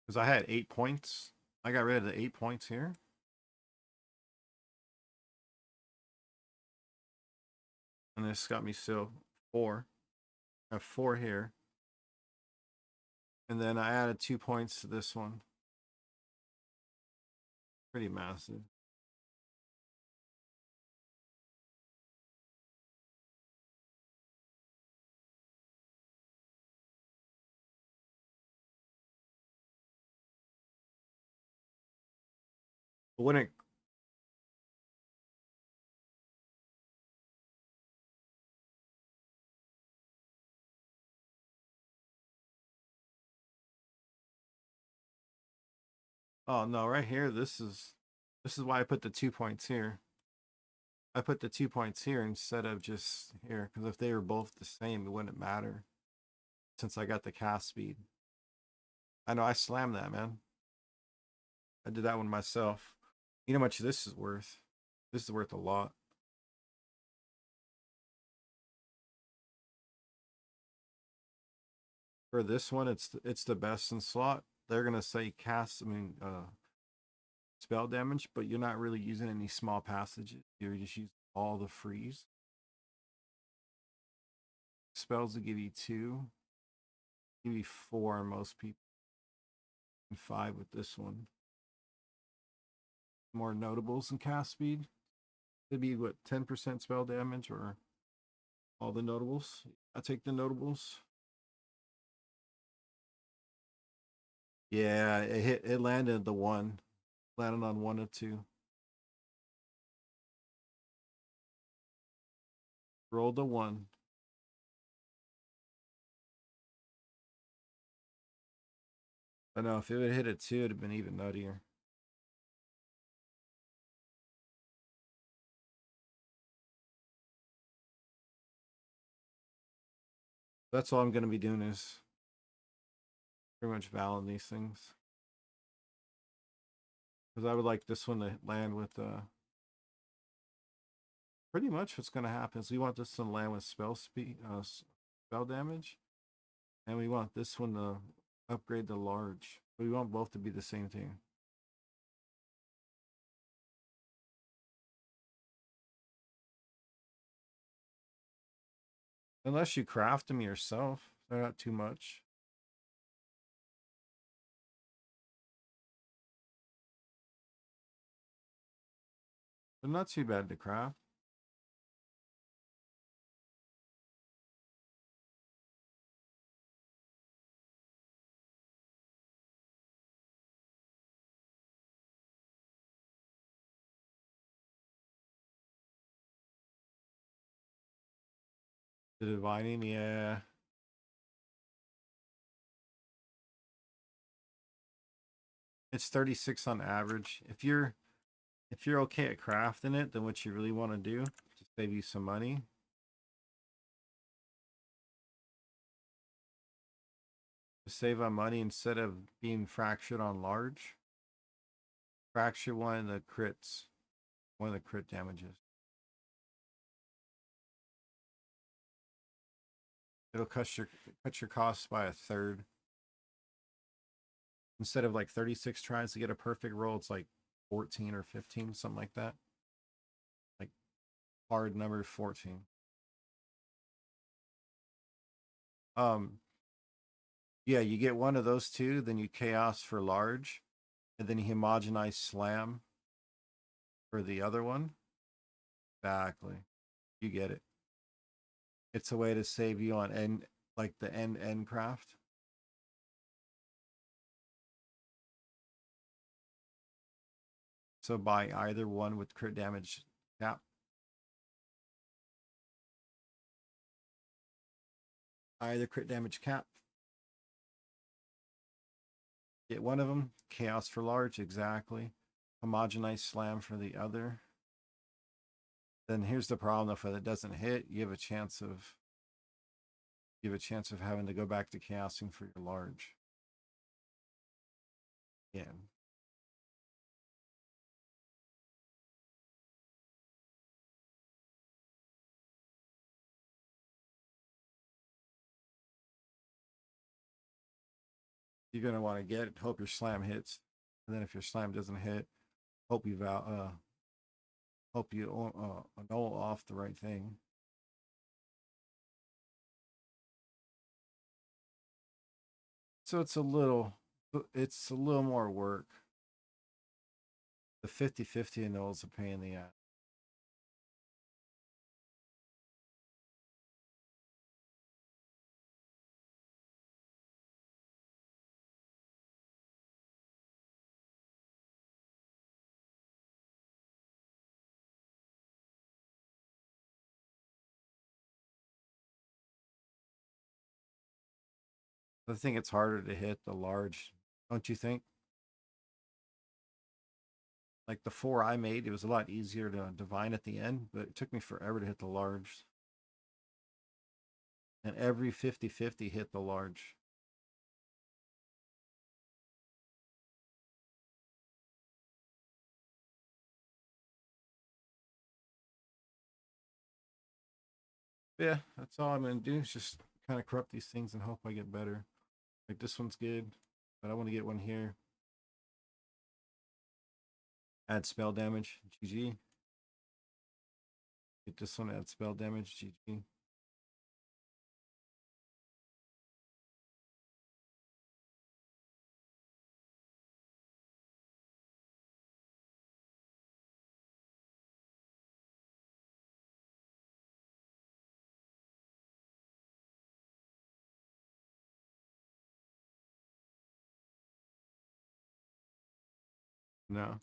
Because I had 8 points. I got rid of the 8 points here. And this got me still 4. I have 4 here. And then I added 2 points to this one. Pretty massive. But when it oh no, right here, this is why I put the 2 points here. I put the 2 points here instead of just here, because if they were both the same, it wouldn't matter since I got the cast speed. I know I slammed that, man. I did that one myself. You know how much this is worth? This is worth a lot. For this one, it's the best in slot. They're gonna say cast, spell damage, but you're not really using any small passages. You're just using all the freeze. Spells will give you 2, give you 4 on most people, and 5 with this one. More notables and cast speed. It'd be what, 10% spell damage or all the notables? I take the notables. Yeah, it landed the 1. Landed on 1 of 2. Rolled a 1. I know if it would hit a 2, it'd have been even nuttier. That's all I'm gonna be doing is pretty much valing these things. Because I would like this one to land with pretty much what's gonna happen is we want this one to land with spell speed, spell damage, and we want this one to upgrade to large. We want both to be the same thing. Unless you craft them yourself, they're not too much. They're not too bad to craft. The divining, yeah. It's 36 on average. If you're okay at crafting it, then what you really want to do to save you some money to save on money instead of being fractured on large. Fracture one of the crits, one of the crit damages. It'll cut your costs by a third. Instead of like 36 tries to get a perfect roll, it's like 14 or 15, something like that. Like hard number 14. Yeah, you get one of those two, then you chaos for large, and then you homogenize slam for the other one. Exactly. You get it. It's a way to save you on end, like the end craft. So buy either one with crit damage cap. Either crit damage cap. Get one of them. Chaos for large, exactly. Homogenize slam for the other. Then here's the problem: if it doesn't hit, you have a chance of having to go back to chaosing for your large. Yeah. You're gonna want to get it, hope your slam hits. And then if your slam doesn't hit, hope you annul off the right thing. So it's a little more work. The 50-50 annul is a pain in the ass. I think it's harder to hit the large, don't you think? Like the 4 I made, it was a lot easier to divine at the end, but it took me forever to hit the large. And every 50-50 hit the large. Yeah, that's all I'm gonna do is just kind of corrupt these things and hope I get better. Like this one's good, but I want to get one here. Add spell damage, GG. Get this one, add spell damage, GG. No.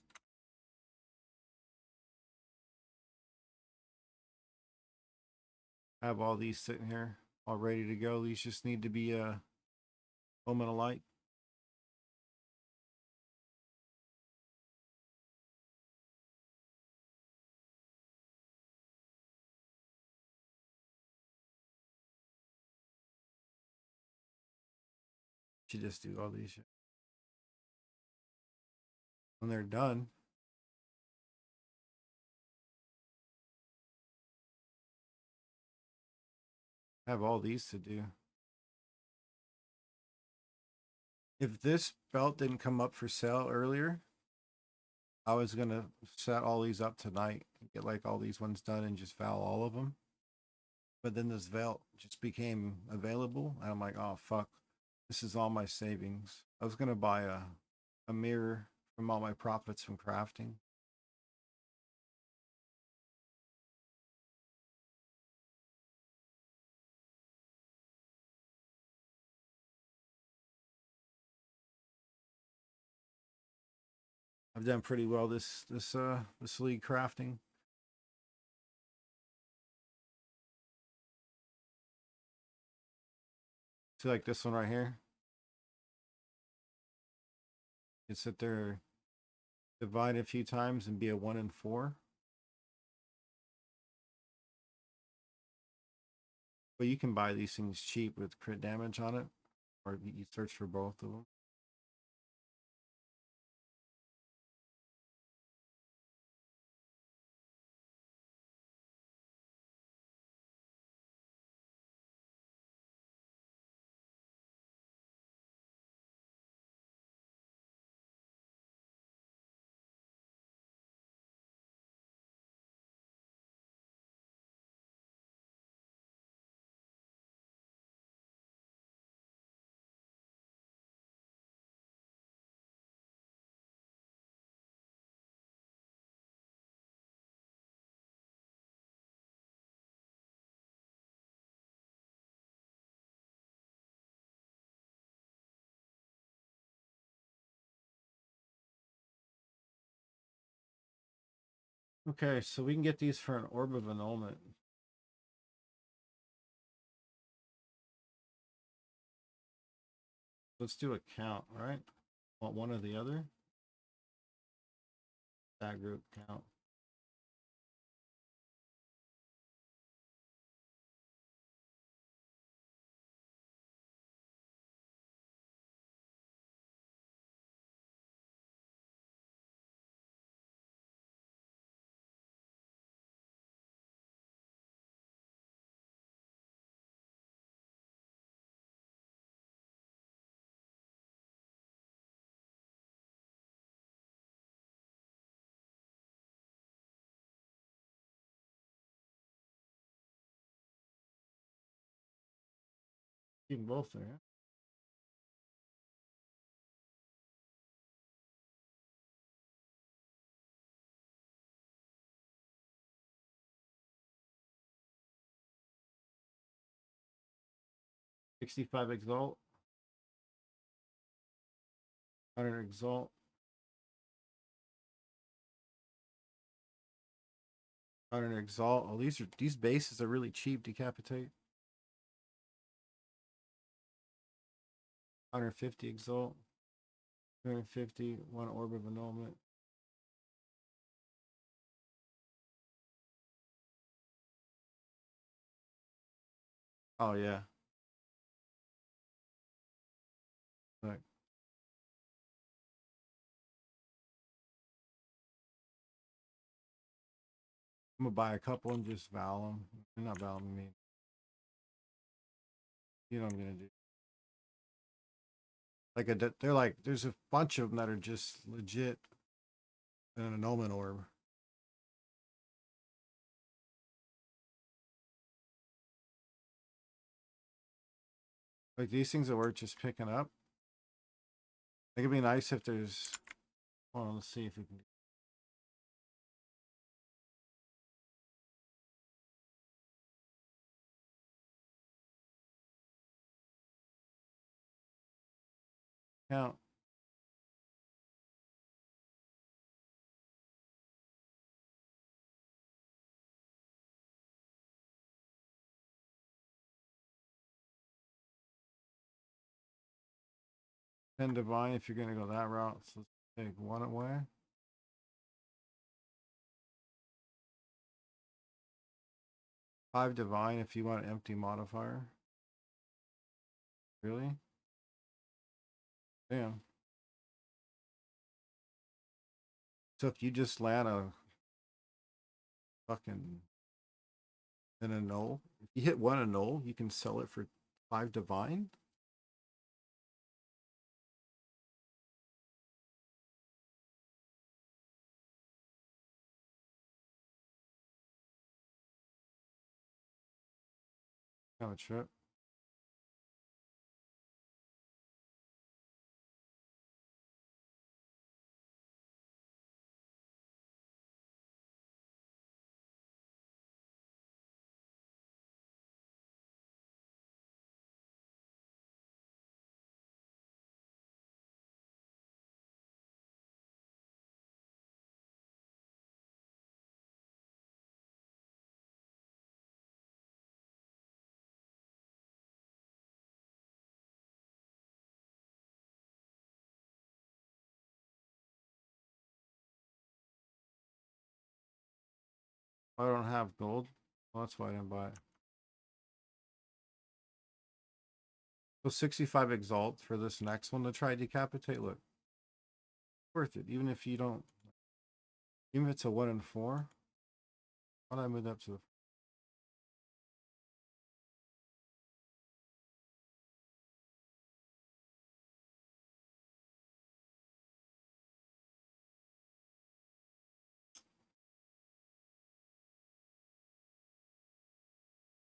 I have all these sitting here all ready to go. These just need to be Omen of Light. Should just do all these. When they're done, I have all these to do. If this belt didn't come up for sale earlier, I was gonna set all these up tonight and get like all these ones done and just vow all of them. But then this belt just became available, and I'm like, oh fuck, this is all my savings. I was gonna buy a mirror from all my profits from crafting. I've done pretty well this league crafting. See like this one right here. You can sit there, divide a few times and be a 1 in 4. But you can buy these things cheap with crit damage on it, or you search for both of them. Okay, so we can get these for an orb of annulment. Let's do a count, right? Want one or the other? That group count. Keep them both there. 65 exalt. 100 exalt. 100 exalt. Oh, these bases are really cheap. Decapitate. 150 exalt. 250, one orb of annulment. Oh yeah. Like, I'm gonna buy a couple and just vow them. They're not vowing me. You know what I'm gonna do. Like they're like there's a bunch of them that are just legit an annulment orb. Like these things that we're just picking up. It could be nice if there's. Hold on, let's see if we can. Count. Ten divine if you're gonna go that route. So let's take one away. Five divine if you want an empty modifier. Really? Damn. So if you just land a fucking an annul, if you hit one annul, you can sell it for five divine. Kind of a trip. I don't have gold. Well, that's why I didn't buy it. So 65 exalt for this next one to try decapitate. Look, worth it. Even if you don't, even if it's a 1 and 4. Why did I move up to the?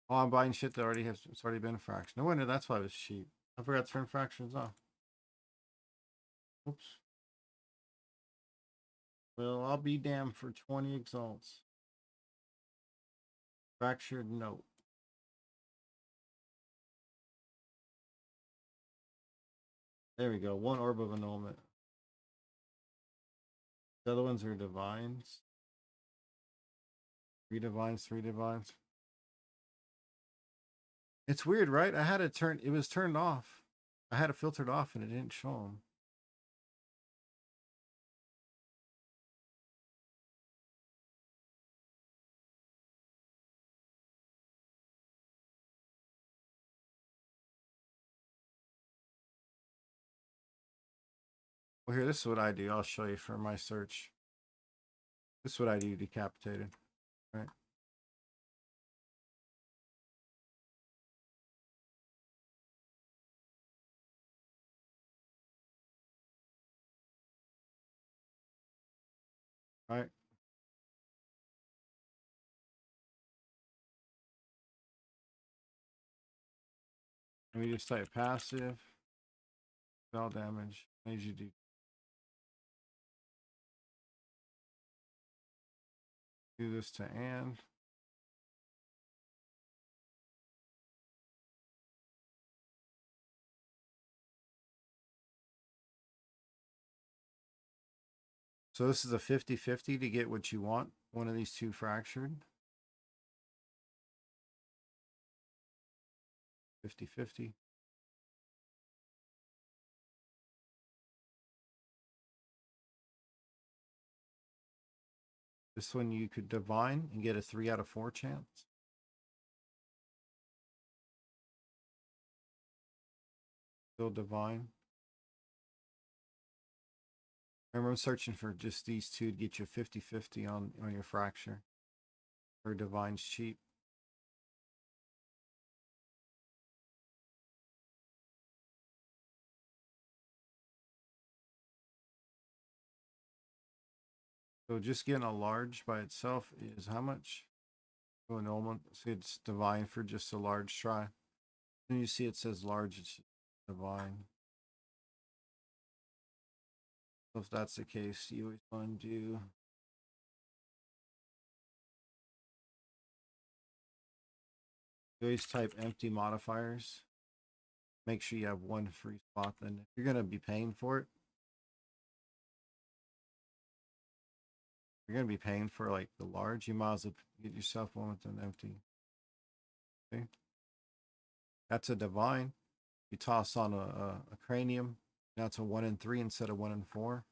Oh, I'm buying shit that already has. It's already been a fraction. No wonder that's why it was cheap. I forgot to turn fractions off. Oops. Well, I'll be damned for 20 exalts. Fractured note. There we go. One orb of annulment. The other ones are divines. Three divines, three divines. It's weird, right? I had it turned. It was turned off. I had it filtered off, and it didn't show them. Well, here, this is what I do. I'll show you for my search. This is what I do decapitated. Right. Right. And we just type passive. Spell damage. I usually do this to and. So this is a 50-50 to get what you want. One of these two fractured. 50-50. This one you could divine and get a 3 out of 4 chance. Still divine. Remember, I'm searching for just these two to get you 50-50 on your fracture. Or divine's cheap. So just getting a large by itself is how much? Oh, normal. See, it's divine for just a large try. Then you see it says large, it's divine. So if that's the case, you always want to do. You always type empty modifiers. Make sure you have one free spot. Then if you're gonna be paying for it, you're gonna be paying for like the large. You might as well get yourself one with an empty. Okay, that's a divine. You toss on a cranium. Now it's a 1 in 3 instead of 1 in 4.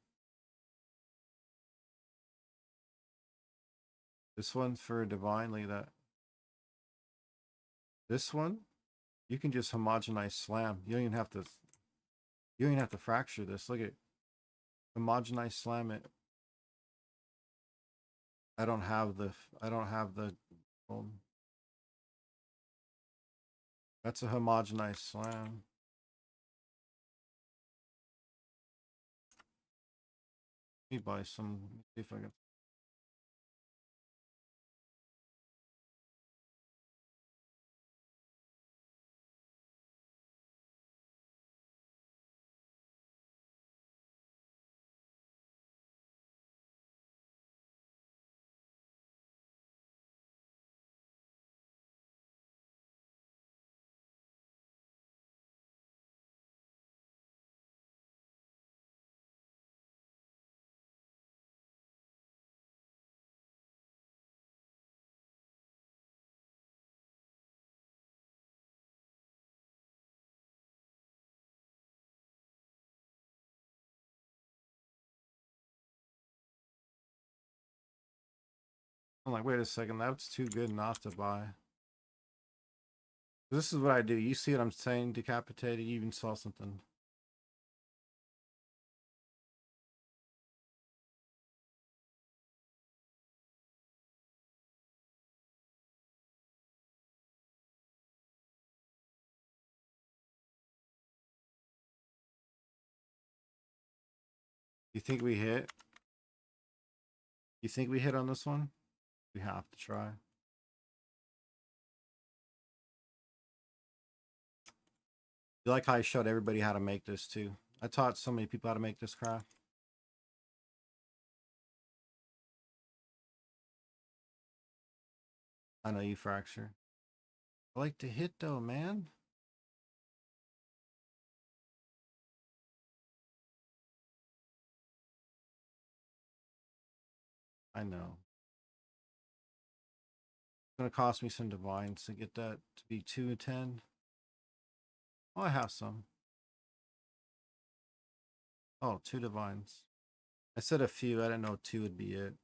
This one's for a divine. Look at that. This one, you can just homogenize slam. You don't even have to. You don't even have to fracture this. Look at homogenize slam it. I don't have the. I don't have the. That's a homogenized slam. Let me buy some. Let me see if I can. I'm like, wait a second. That's too good not to buy. This is what I do. You see what I'm saying? Decapitated. You even saw something. You think we hit? You think we hit on this one? We have to try. You like how I showed everybody how to make this too? I taught so many people how to make this craft. I know you fracture. I like to hit though, man. I know. It's gonna cost me some divines to get that to be 2 and 10. Oh, I have some. Oh, 2 divines. I said a few. I didn't know 2 would be it.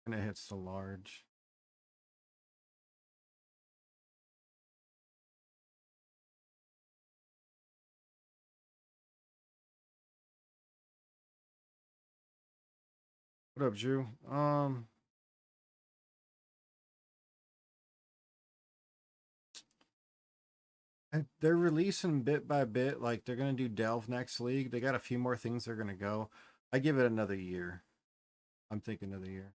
And it hits the large. What up, Drew? They're releasing bit by bit. Like they're gonna do Delve next league. They got a few more things they're gonna go. I give it another year. I'm thinking another year.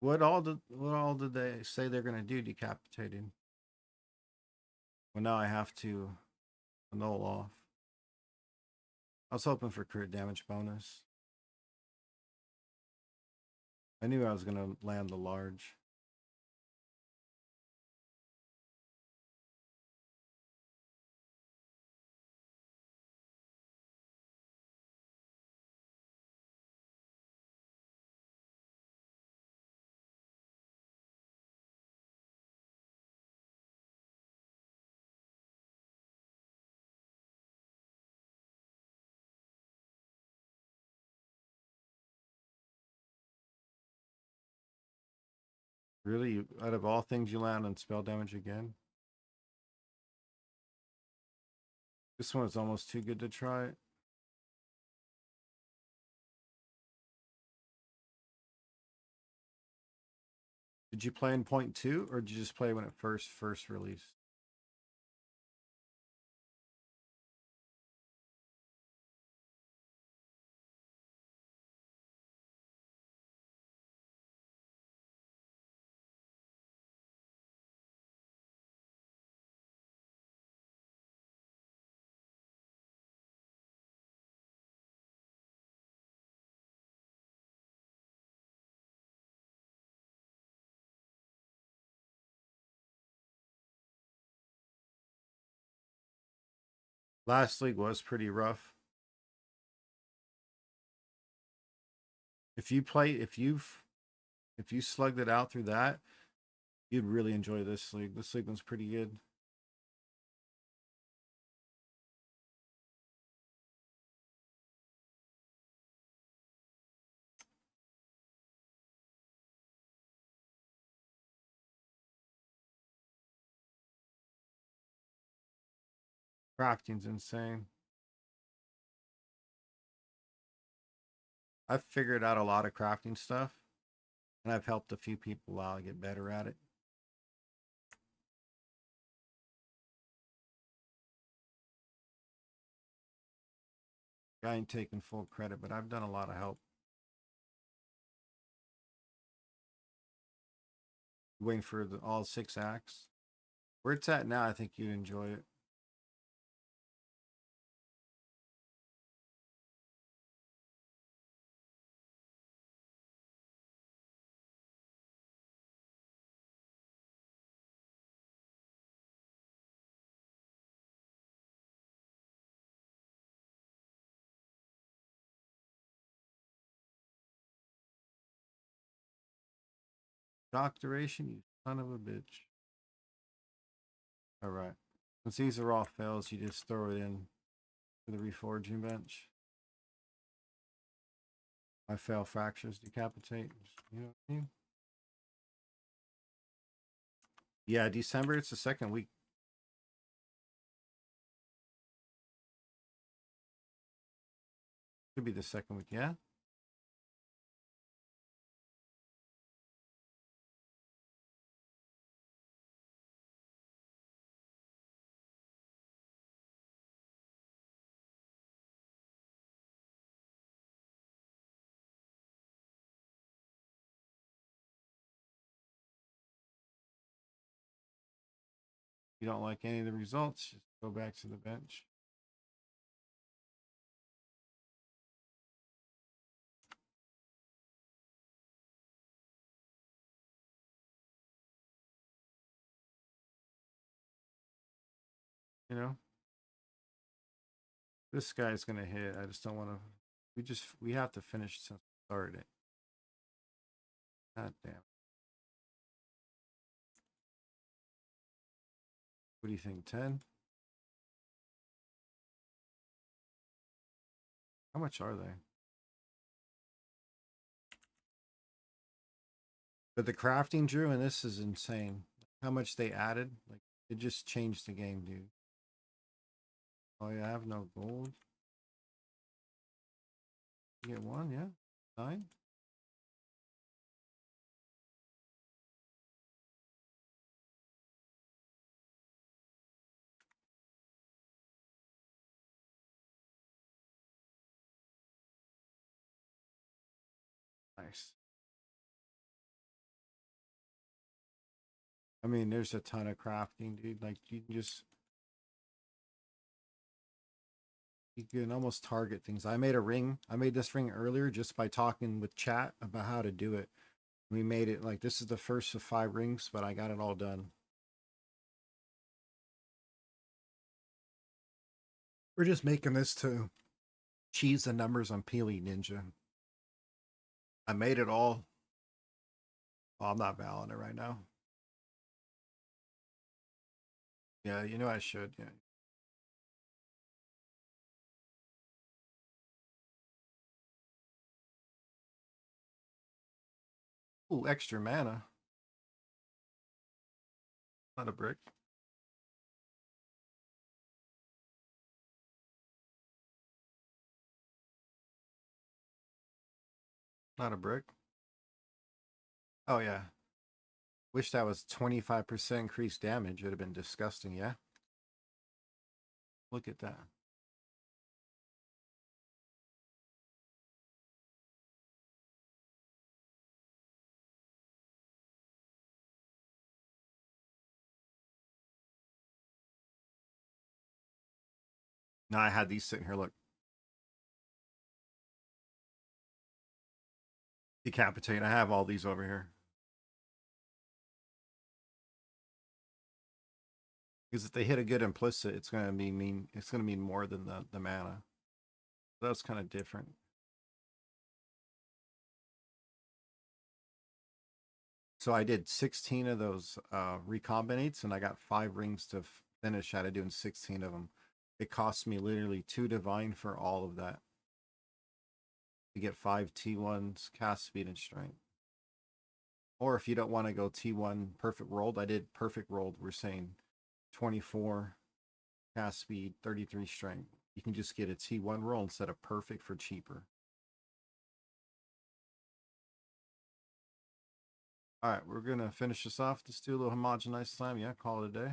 What all did they say they're gonna do decapitated? Well, now I have to annul off. I was hoping for crit damage bonus. I knew I was going to land the large. Really? Out of all things, you land on spell damage again? This one is almost too good to try. Did you play in 0.2 or did you just play when it first released? Last league was pretty rough. If you slugged it out through that, you'd really enjoy this league. This league was pretty good. Crafting's insane. I've figured out a lot of crafting stuff, and I've helped a few people out get better at it. I ain't taking full credit, but I've done a lot of help. Waiting for all 6 acts. Where it's at now, I think you'd enjoy it. Dock duration, you son of a bitch. All right. Since these are all fails, you just throw it in to the reforging bench. I fail fractures, decapitate. You know what I mean? Yeah, December, it's the second week. Could be the second week, yeah? You don't like any of the results, just go back to the bench. You know? This guy's gonna hit. I just don't want to. We have to finish since we started it. God damn. What do you think? 10? How much are they? But the crafting, Drew, and this is insane. How much they added? Like it just changed the game, dude. Oh yeah, I have no gold. You get one, yeah. 9. Nice. I mean, there's a ton of crafting, dude. Like you can just You can almost target things. I made a ring. I made this ring earlier just by talking with chat about how to do it. We made it like this is the first of 5 rings, but I got it all done. We're just making this to cheese the numbers on Peely Ninja. I made it all. Oh, I'm not valing it right now. Yeah, you know I should. Yeah. Ooh, extra mana. Not a brick. Not a brick. Oh yeah. Wish that was 25% increased damage. It would have been disgusting, yeah? Look at that. No, I had these sitting here. Look. Decapitate. I have all these over here. Because if they hit a good implicit, it's gonna mean it's gonna mean more than the mana. So that's kind of different. So I did 16 of those recombinates, and I got 5 rings to finish out of doing 16 of them. It cost me literally 2 divine for all of that. To get 5 T1s, cast speed, and strength. Or if you don't want to go T1 perfect rolled, I did perfect rolled. We're saying 24 cast speed, 33 strength. You can just get a T1 roll instead of perfect for cheaper. All right, we're going to finish this off. Let's do a little homogenized slime. Yeah, call it a day.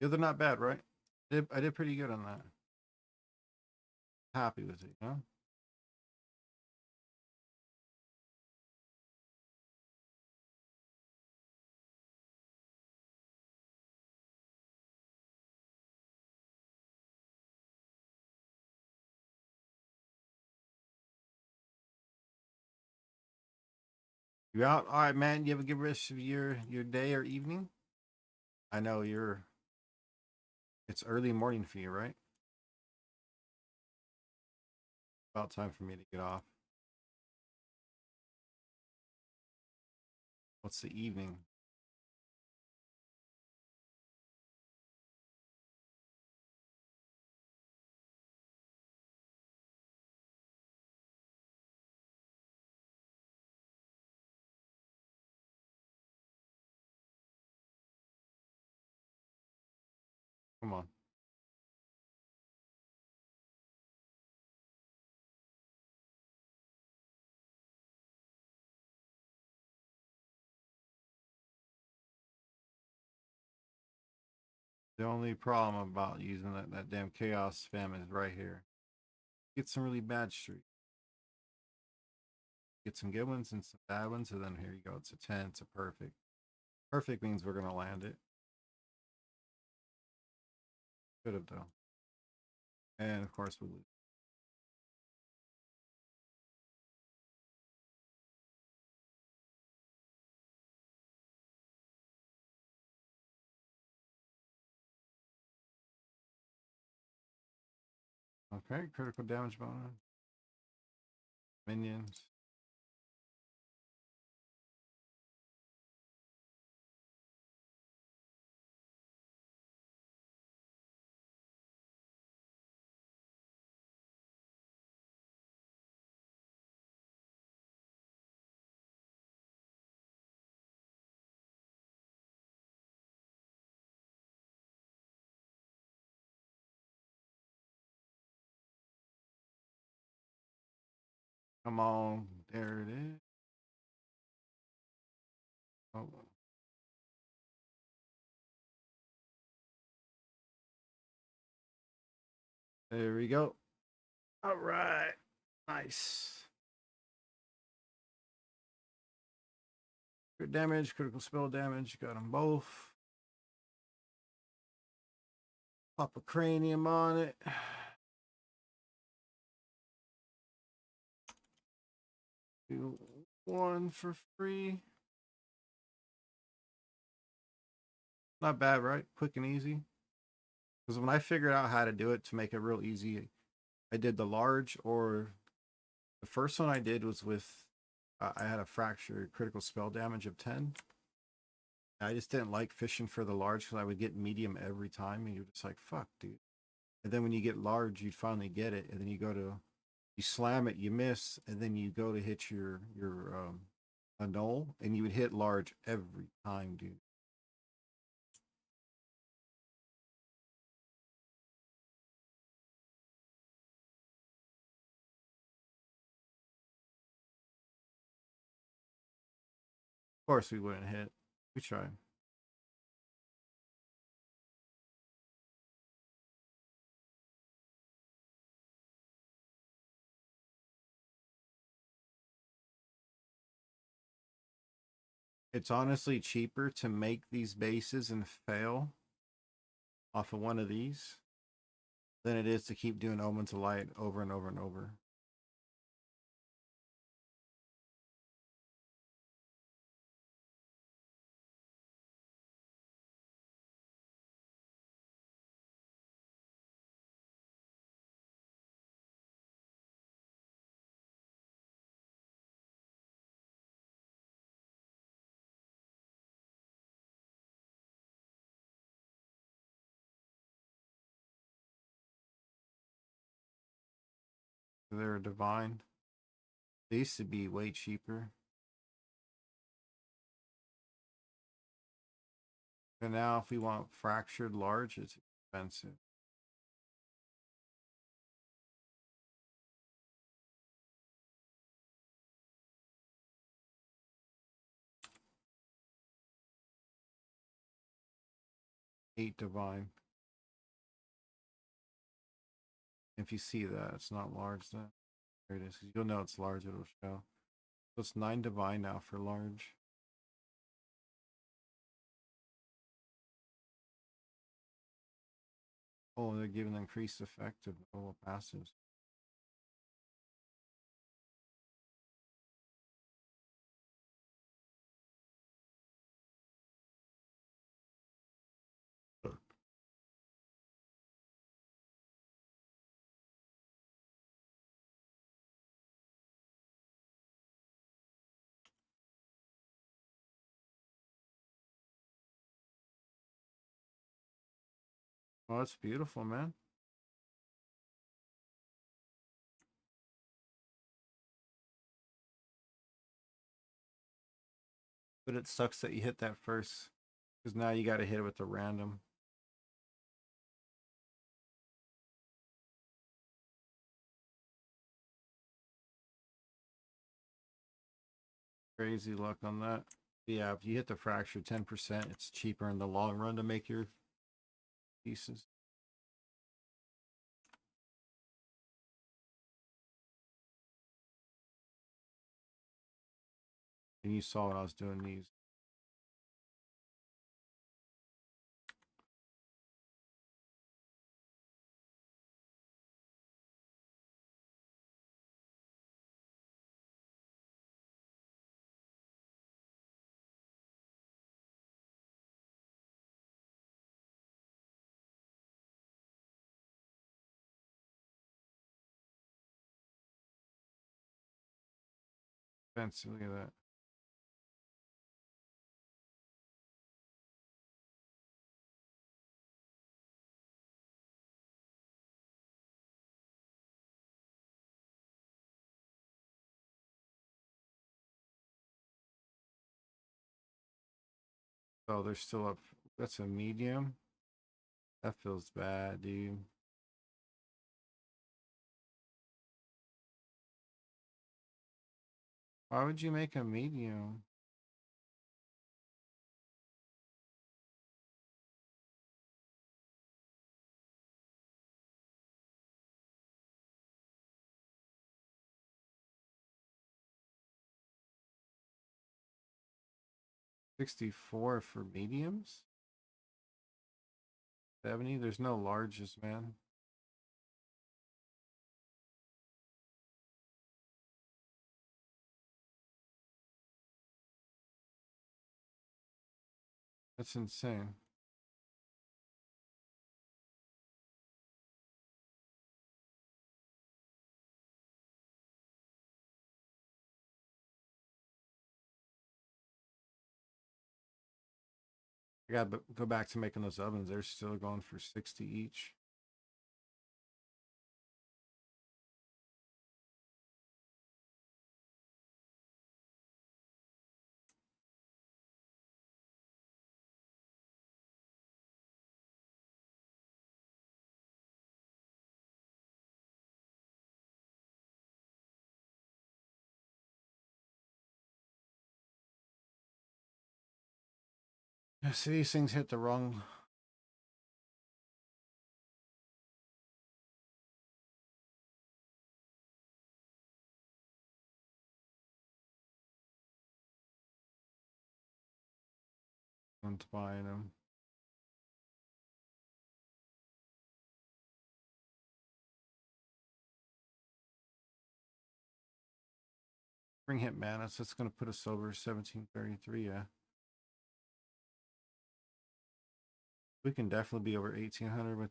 Yeah, they're not bad, right? I did pretty good on that. Happy with it, you know? You out? All right, man. You have a good rest of your day or evening. I know it's early morning for you, right? About time for me to get off. What's the evening? Come on. The only problem about using that damn chaos spam is right here. Get some really bad streaks. Get some good ones and some bad ones, and then here you go. It's a 10. It's a perfect. Perfect means we're gonna land it. Could have though. And of course we lose. Okay, critical damage bonus. Minions. Come on. There it is. Oh. There we go. All right. Nice. Crit damage, critical spell damage. Got them both. Pop a cranium on it. Do one for free. Not bad, right? Quick and easy. Because when I figured out how to do it to make it real easy, I did the large, or the first one I did was with, I had a fracture critical spell damage of 10. I just didn't like fishing for the large because I would get medium every time. And you're just like, fuck, dude. And then when you get large, you finally get it. And then you slam it, you miss. And then you go to hit your annul, and you would hit large every time, dude. Of course, we wouldn't hit. We tried. It's honestly cheaper to make these bases and fail off of one of these than it is to keep doing Omens of Light over and over and over. They're divine. They used to be way cheaper. And now if we want fractured large, it's expensive. Eight divine. If you see that, it's not large then. There it is. You'll know it's large, it'll show. So it's 9 divine now for large. Oh, they're giving increased effect of normal passives. Oh, that's beautiful, man. But it sucks that you hit that first, because now you got to hit it with the random. Crazy luck on that. Yeah, if you hit the fracture 10%, it's cheaper in the long run to make your pieces. And you saw when I was doing these. Fancy, look at that. Oh, they're still up. That's a medium. That feels bad, dude. Why would you make a medium? $64 for mediums? 70? There's no larges, man. That's insane. I gotta go back to making those ovens. They're still going for 60 each. Yeah, see, these things hit the wrong. I'm buying them. Bring hit mana, so it's gonna put us over 1733. Yeah, we can definitely be over 1800 with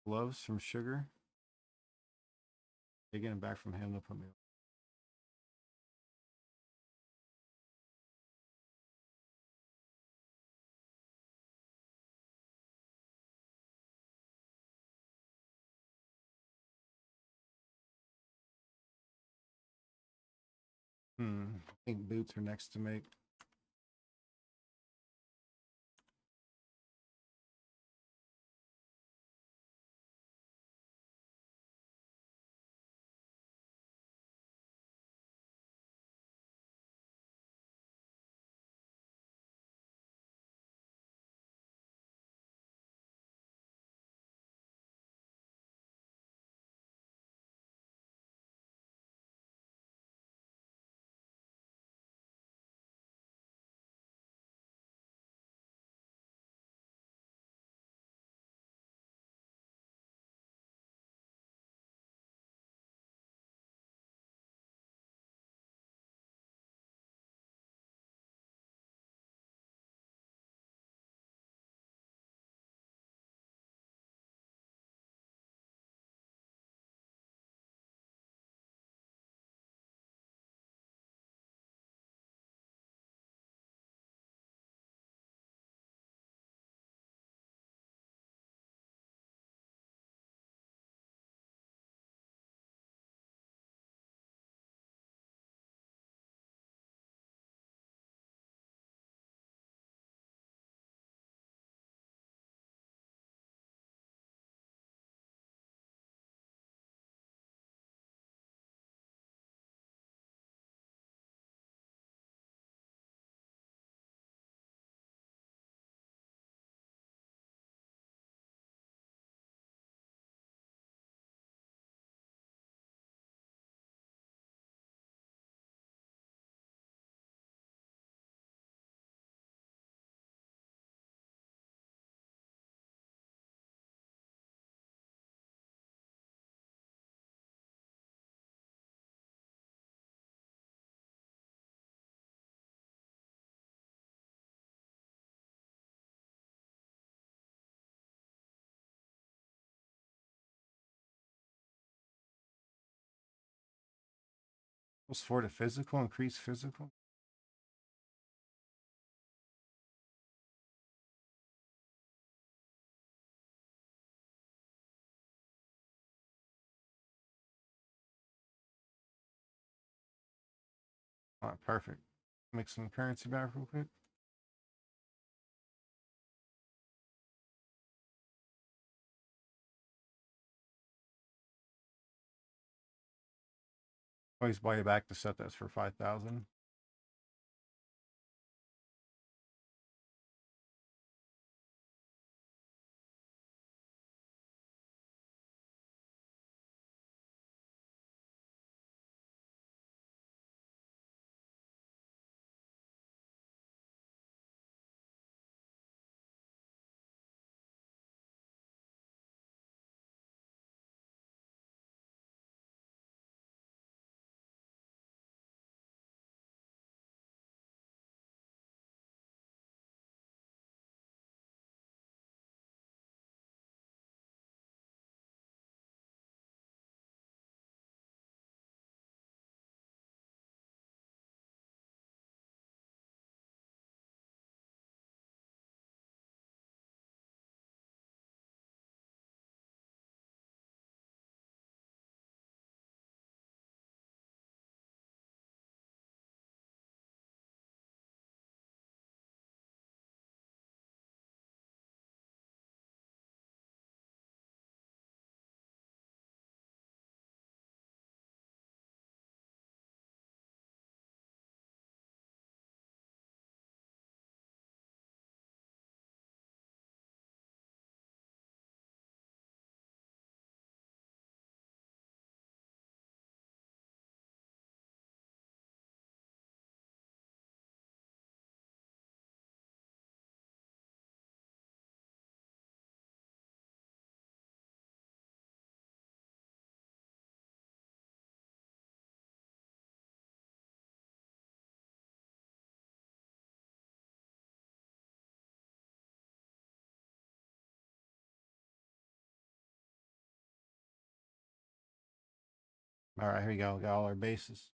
gloves from Sugar. They getting back from him to put me. I think boots are next to make. Was for the physical, increase physical. All right, perfect. Make some currency back real quick. always buy you back the set that's for 5,000. All right, here we go. Got all our bases.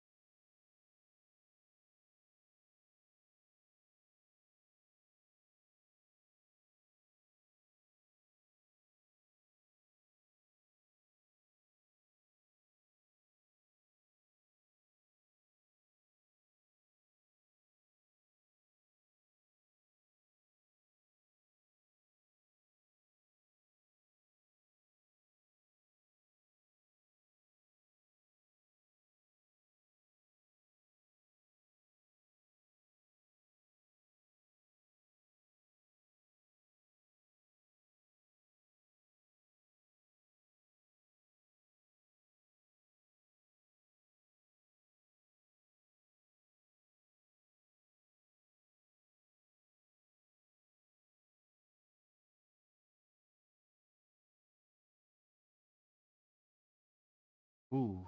Ooh,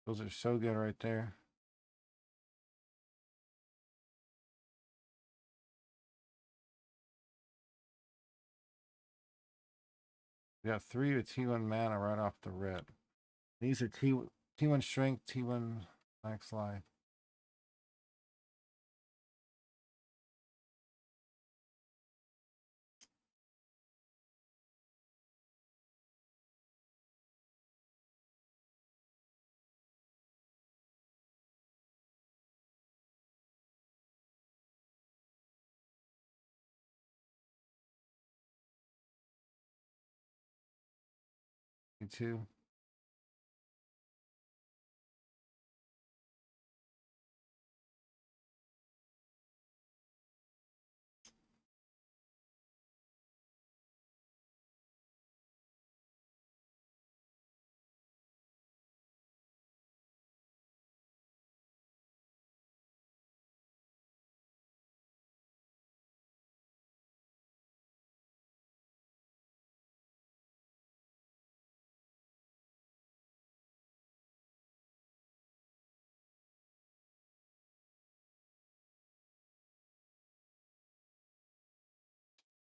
those are so good right there. We got 3 with T1 mana right off the rip. These are T1 strength, T1 max life. T2.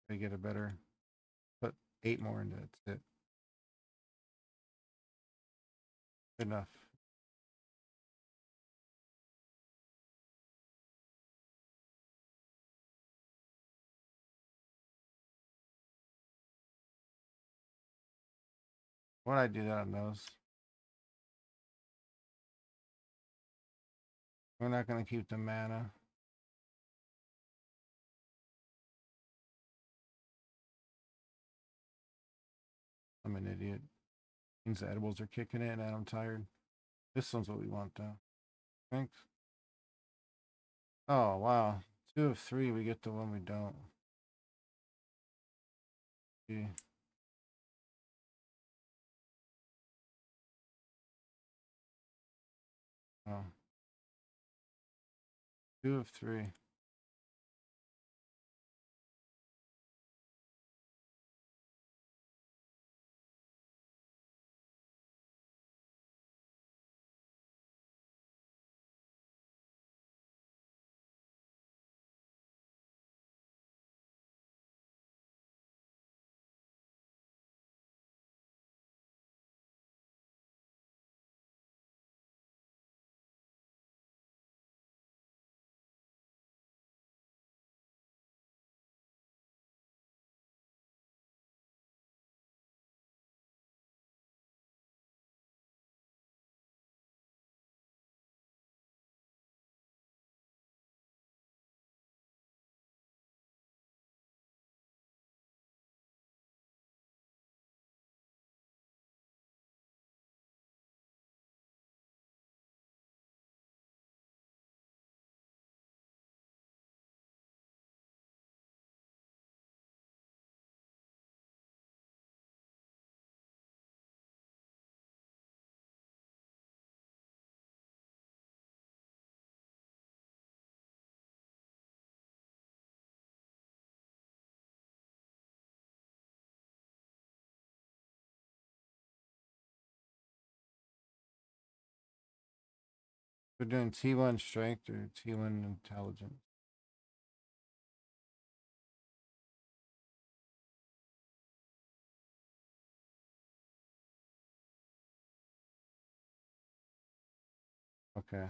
They get a better. Put 8 more into it. That's it. Good enough. Why'd I do that on those? We're not going to keep the mana. I'm an idiot. Means the edibles are kicking in and I'm tired. This one's what we want though. Strength. Oh wow. 2 of 3, we get the one we don't. See. Oh. 2 of 3. We're doing T1 strength or T1 intelligence. Okay.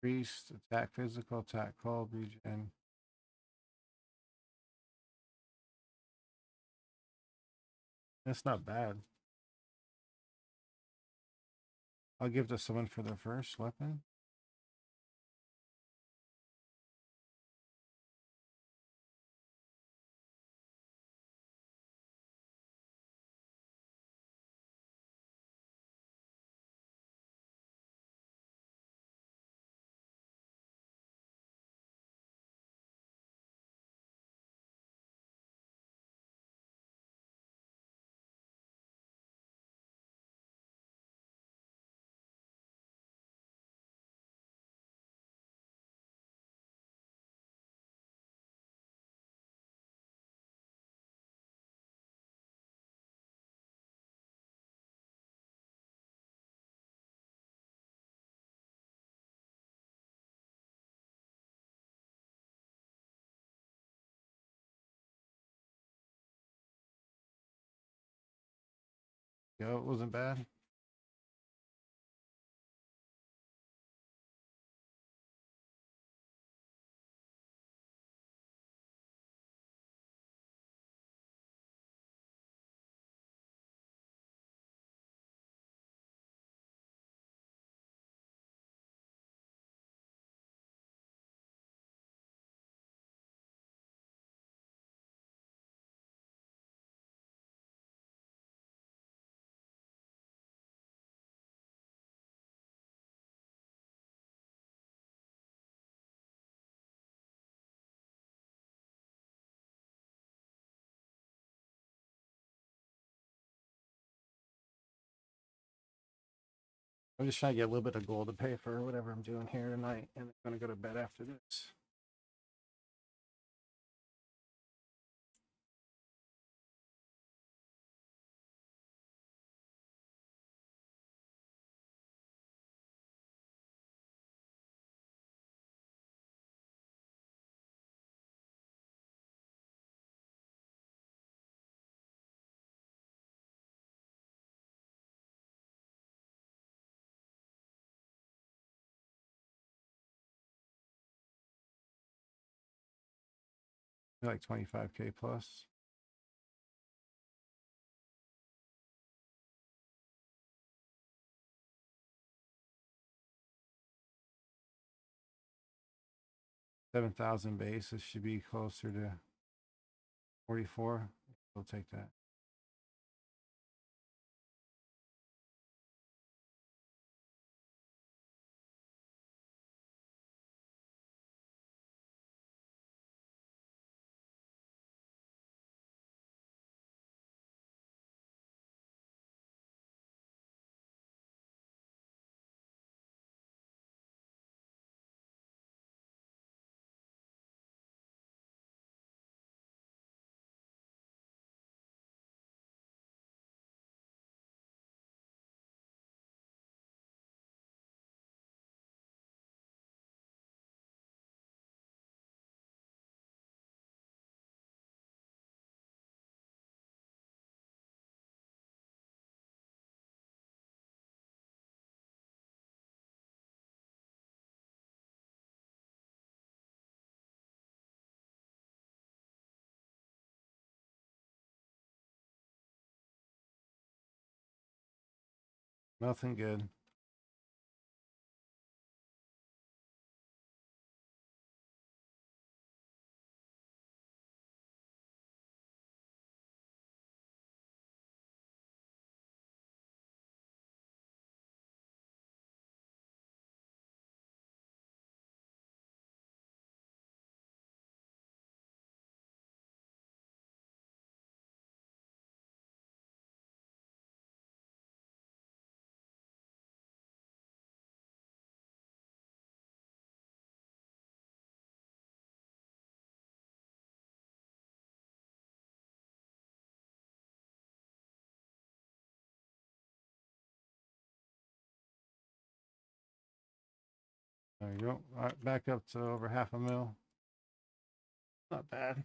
Priest, attack physical, attack cold, regen. That's not bad. I'll give to someone for their first weapon. Yo, it wasn't bad. I'm just trying to get a little bit of gold to pay for whatever I'm doing here tonight, and I'm gonna go to bed after this. Like 25K plus. $7,000 base. This should be closer to 44. We'll take that. Nothing good. There you go. All right, back up to over half a mil. Not bad.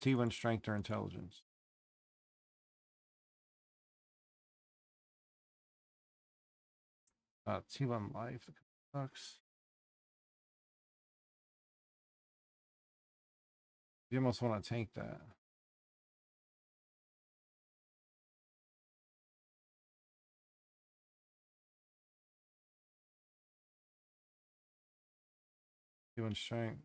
T1 strength or intelligence. T1 life. Sucks. You almost want to tank that. T1 strength.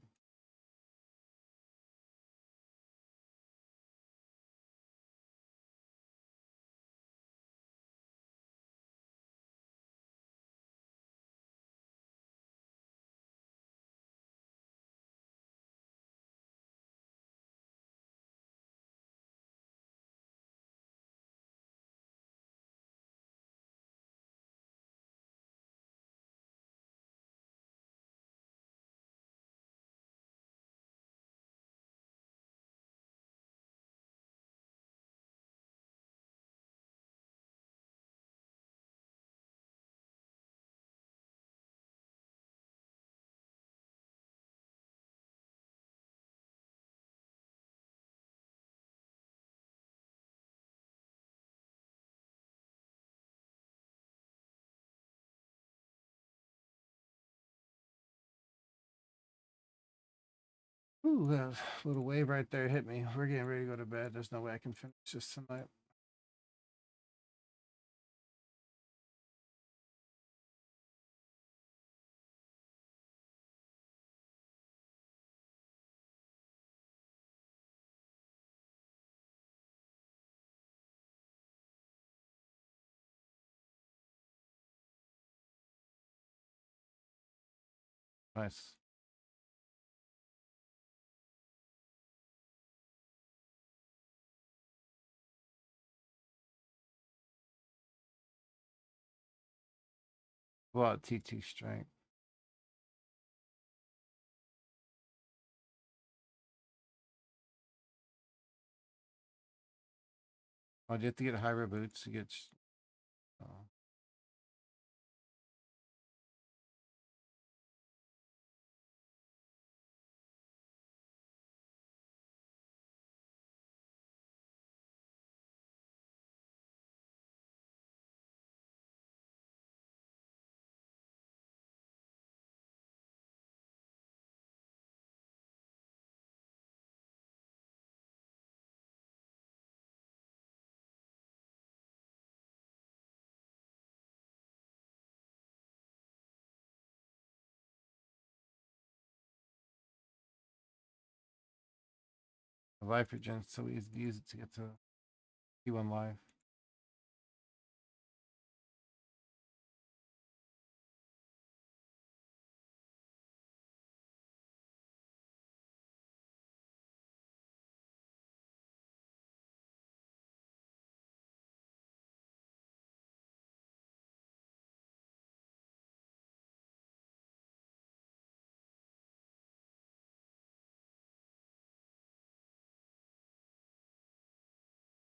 Ooh, that little wave right there hit me. We're getting ready to go to bed. There's no way I can finish this tonight. Nice. Well, TT strength. Oh, do you have to get higher boots to get? Oh. The life regen, so easy to use it to get to P1 life.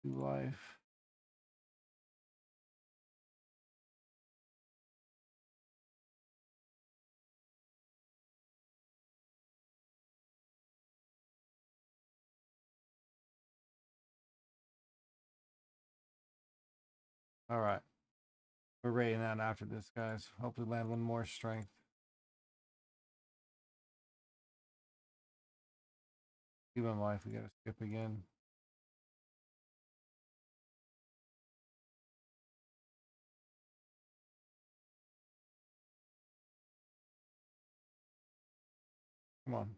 Life. All right. We're rating that after this, guys. Hopefully land one more strength. P1 life, we gotta skip again. Come on.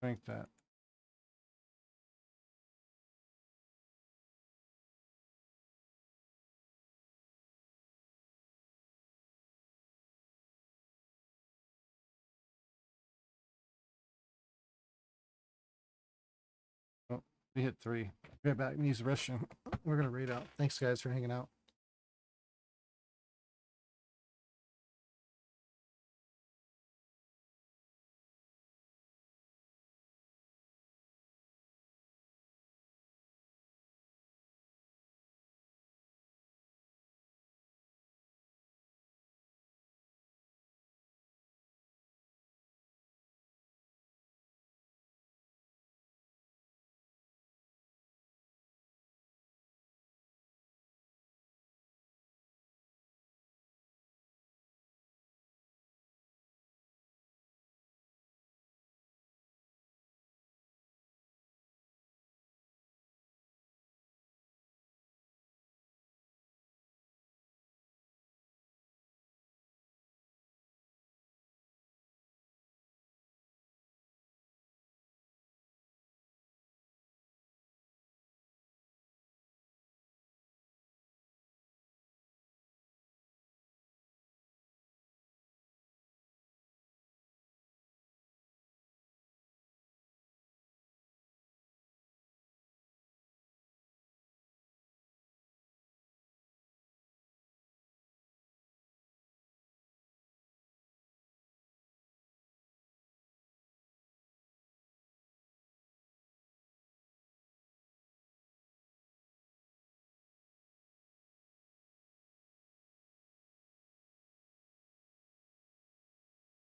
Drink that. Oh, we hit 3. Right back. Use the restroom. We're gonna read out. Thanks, guys, for hanging out.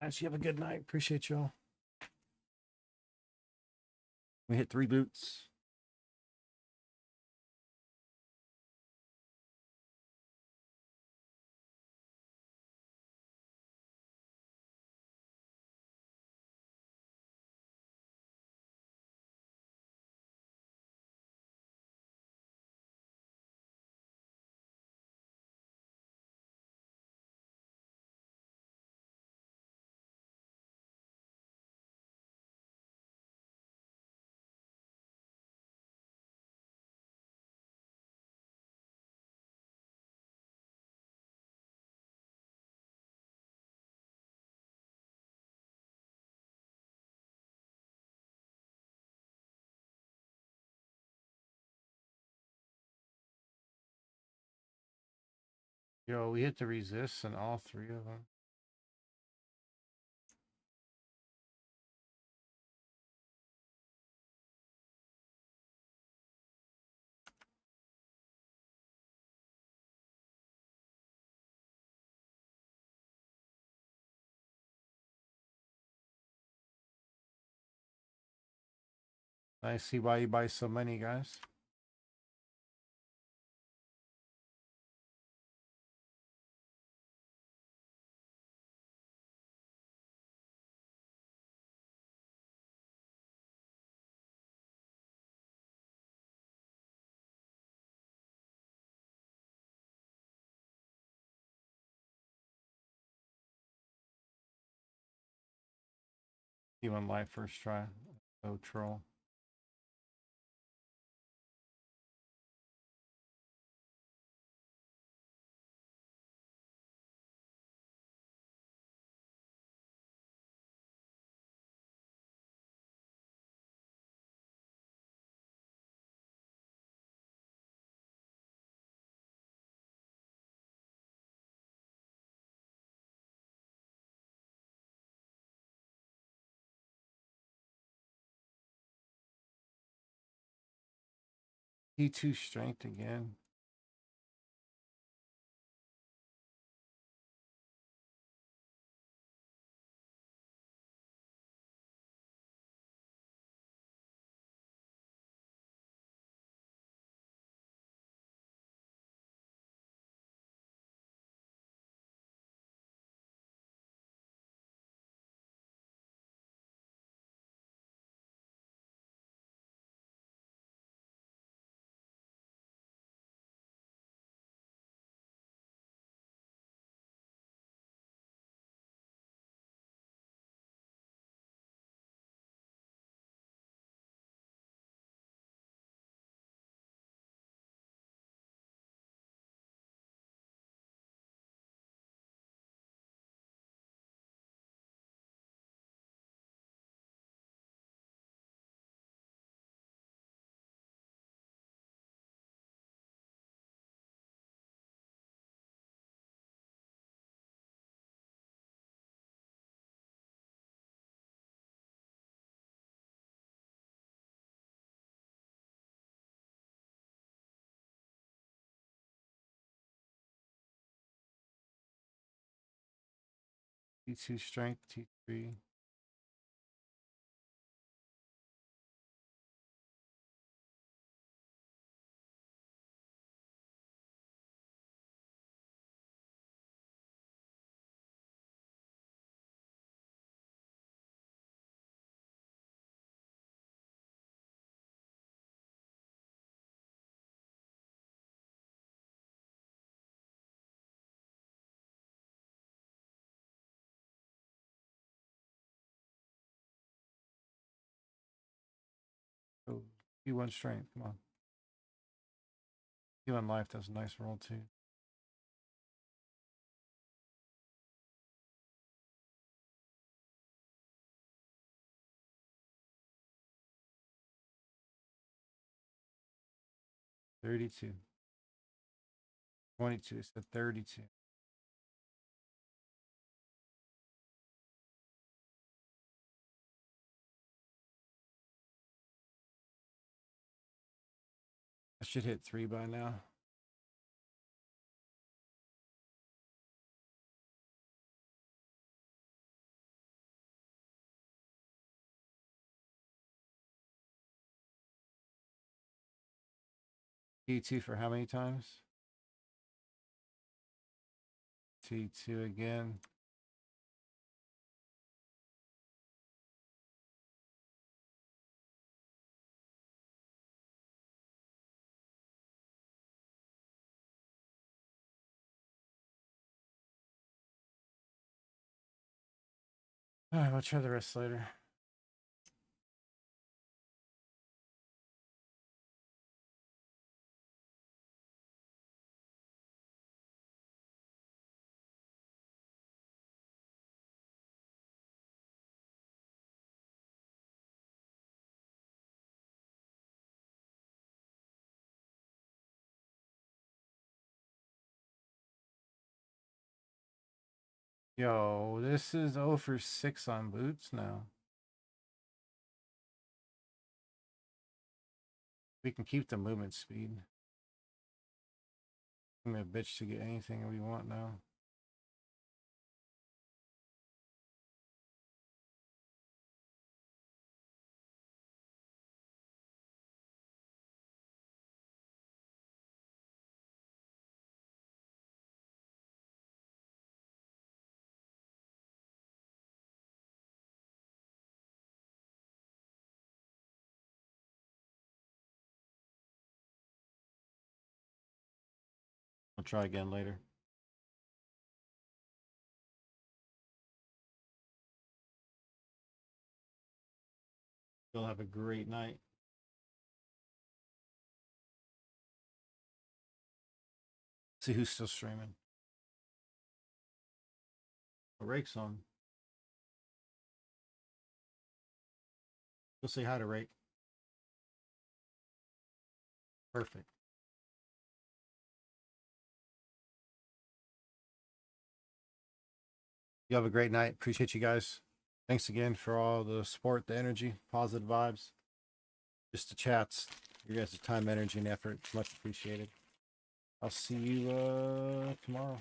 Guys, you have a good night. Appreciate y'all. We hit 3 boots. Yo, we hit the resist in all three of them. I see why you buy so many, guys. You won life first try. So troll. T2 strength again. T2 strength, T3. So T1 strength. Come on. T1 life. That's a nice roll too. $32. 22. It's the 32. I should hit 3 by now. T2 for how many times? T2 again. All right, we'll try the rest later. Yo, this is 0 for 6 on boots now. We can keep the movement speed. I'm a bitch to get anything we want now. I'll try again later. You'll have a great night. See who's still streaming. Rake's on. Go say hi to Rake. Perfect. You have a great night. Appreciate you guys. Thanks again for all the support, the energy, positive vibes. Just the chats. Your guys' time, energy, and effort. Much appreciated. I'll see you tomorrow.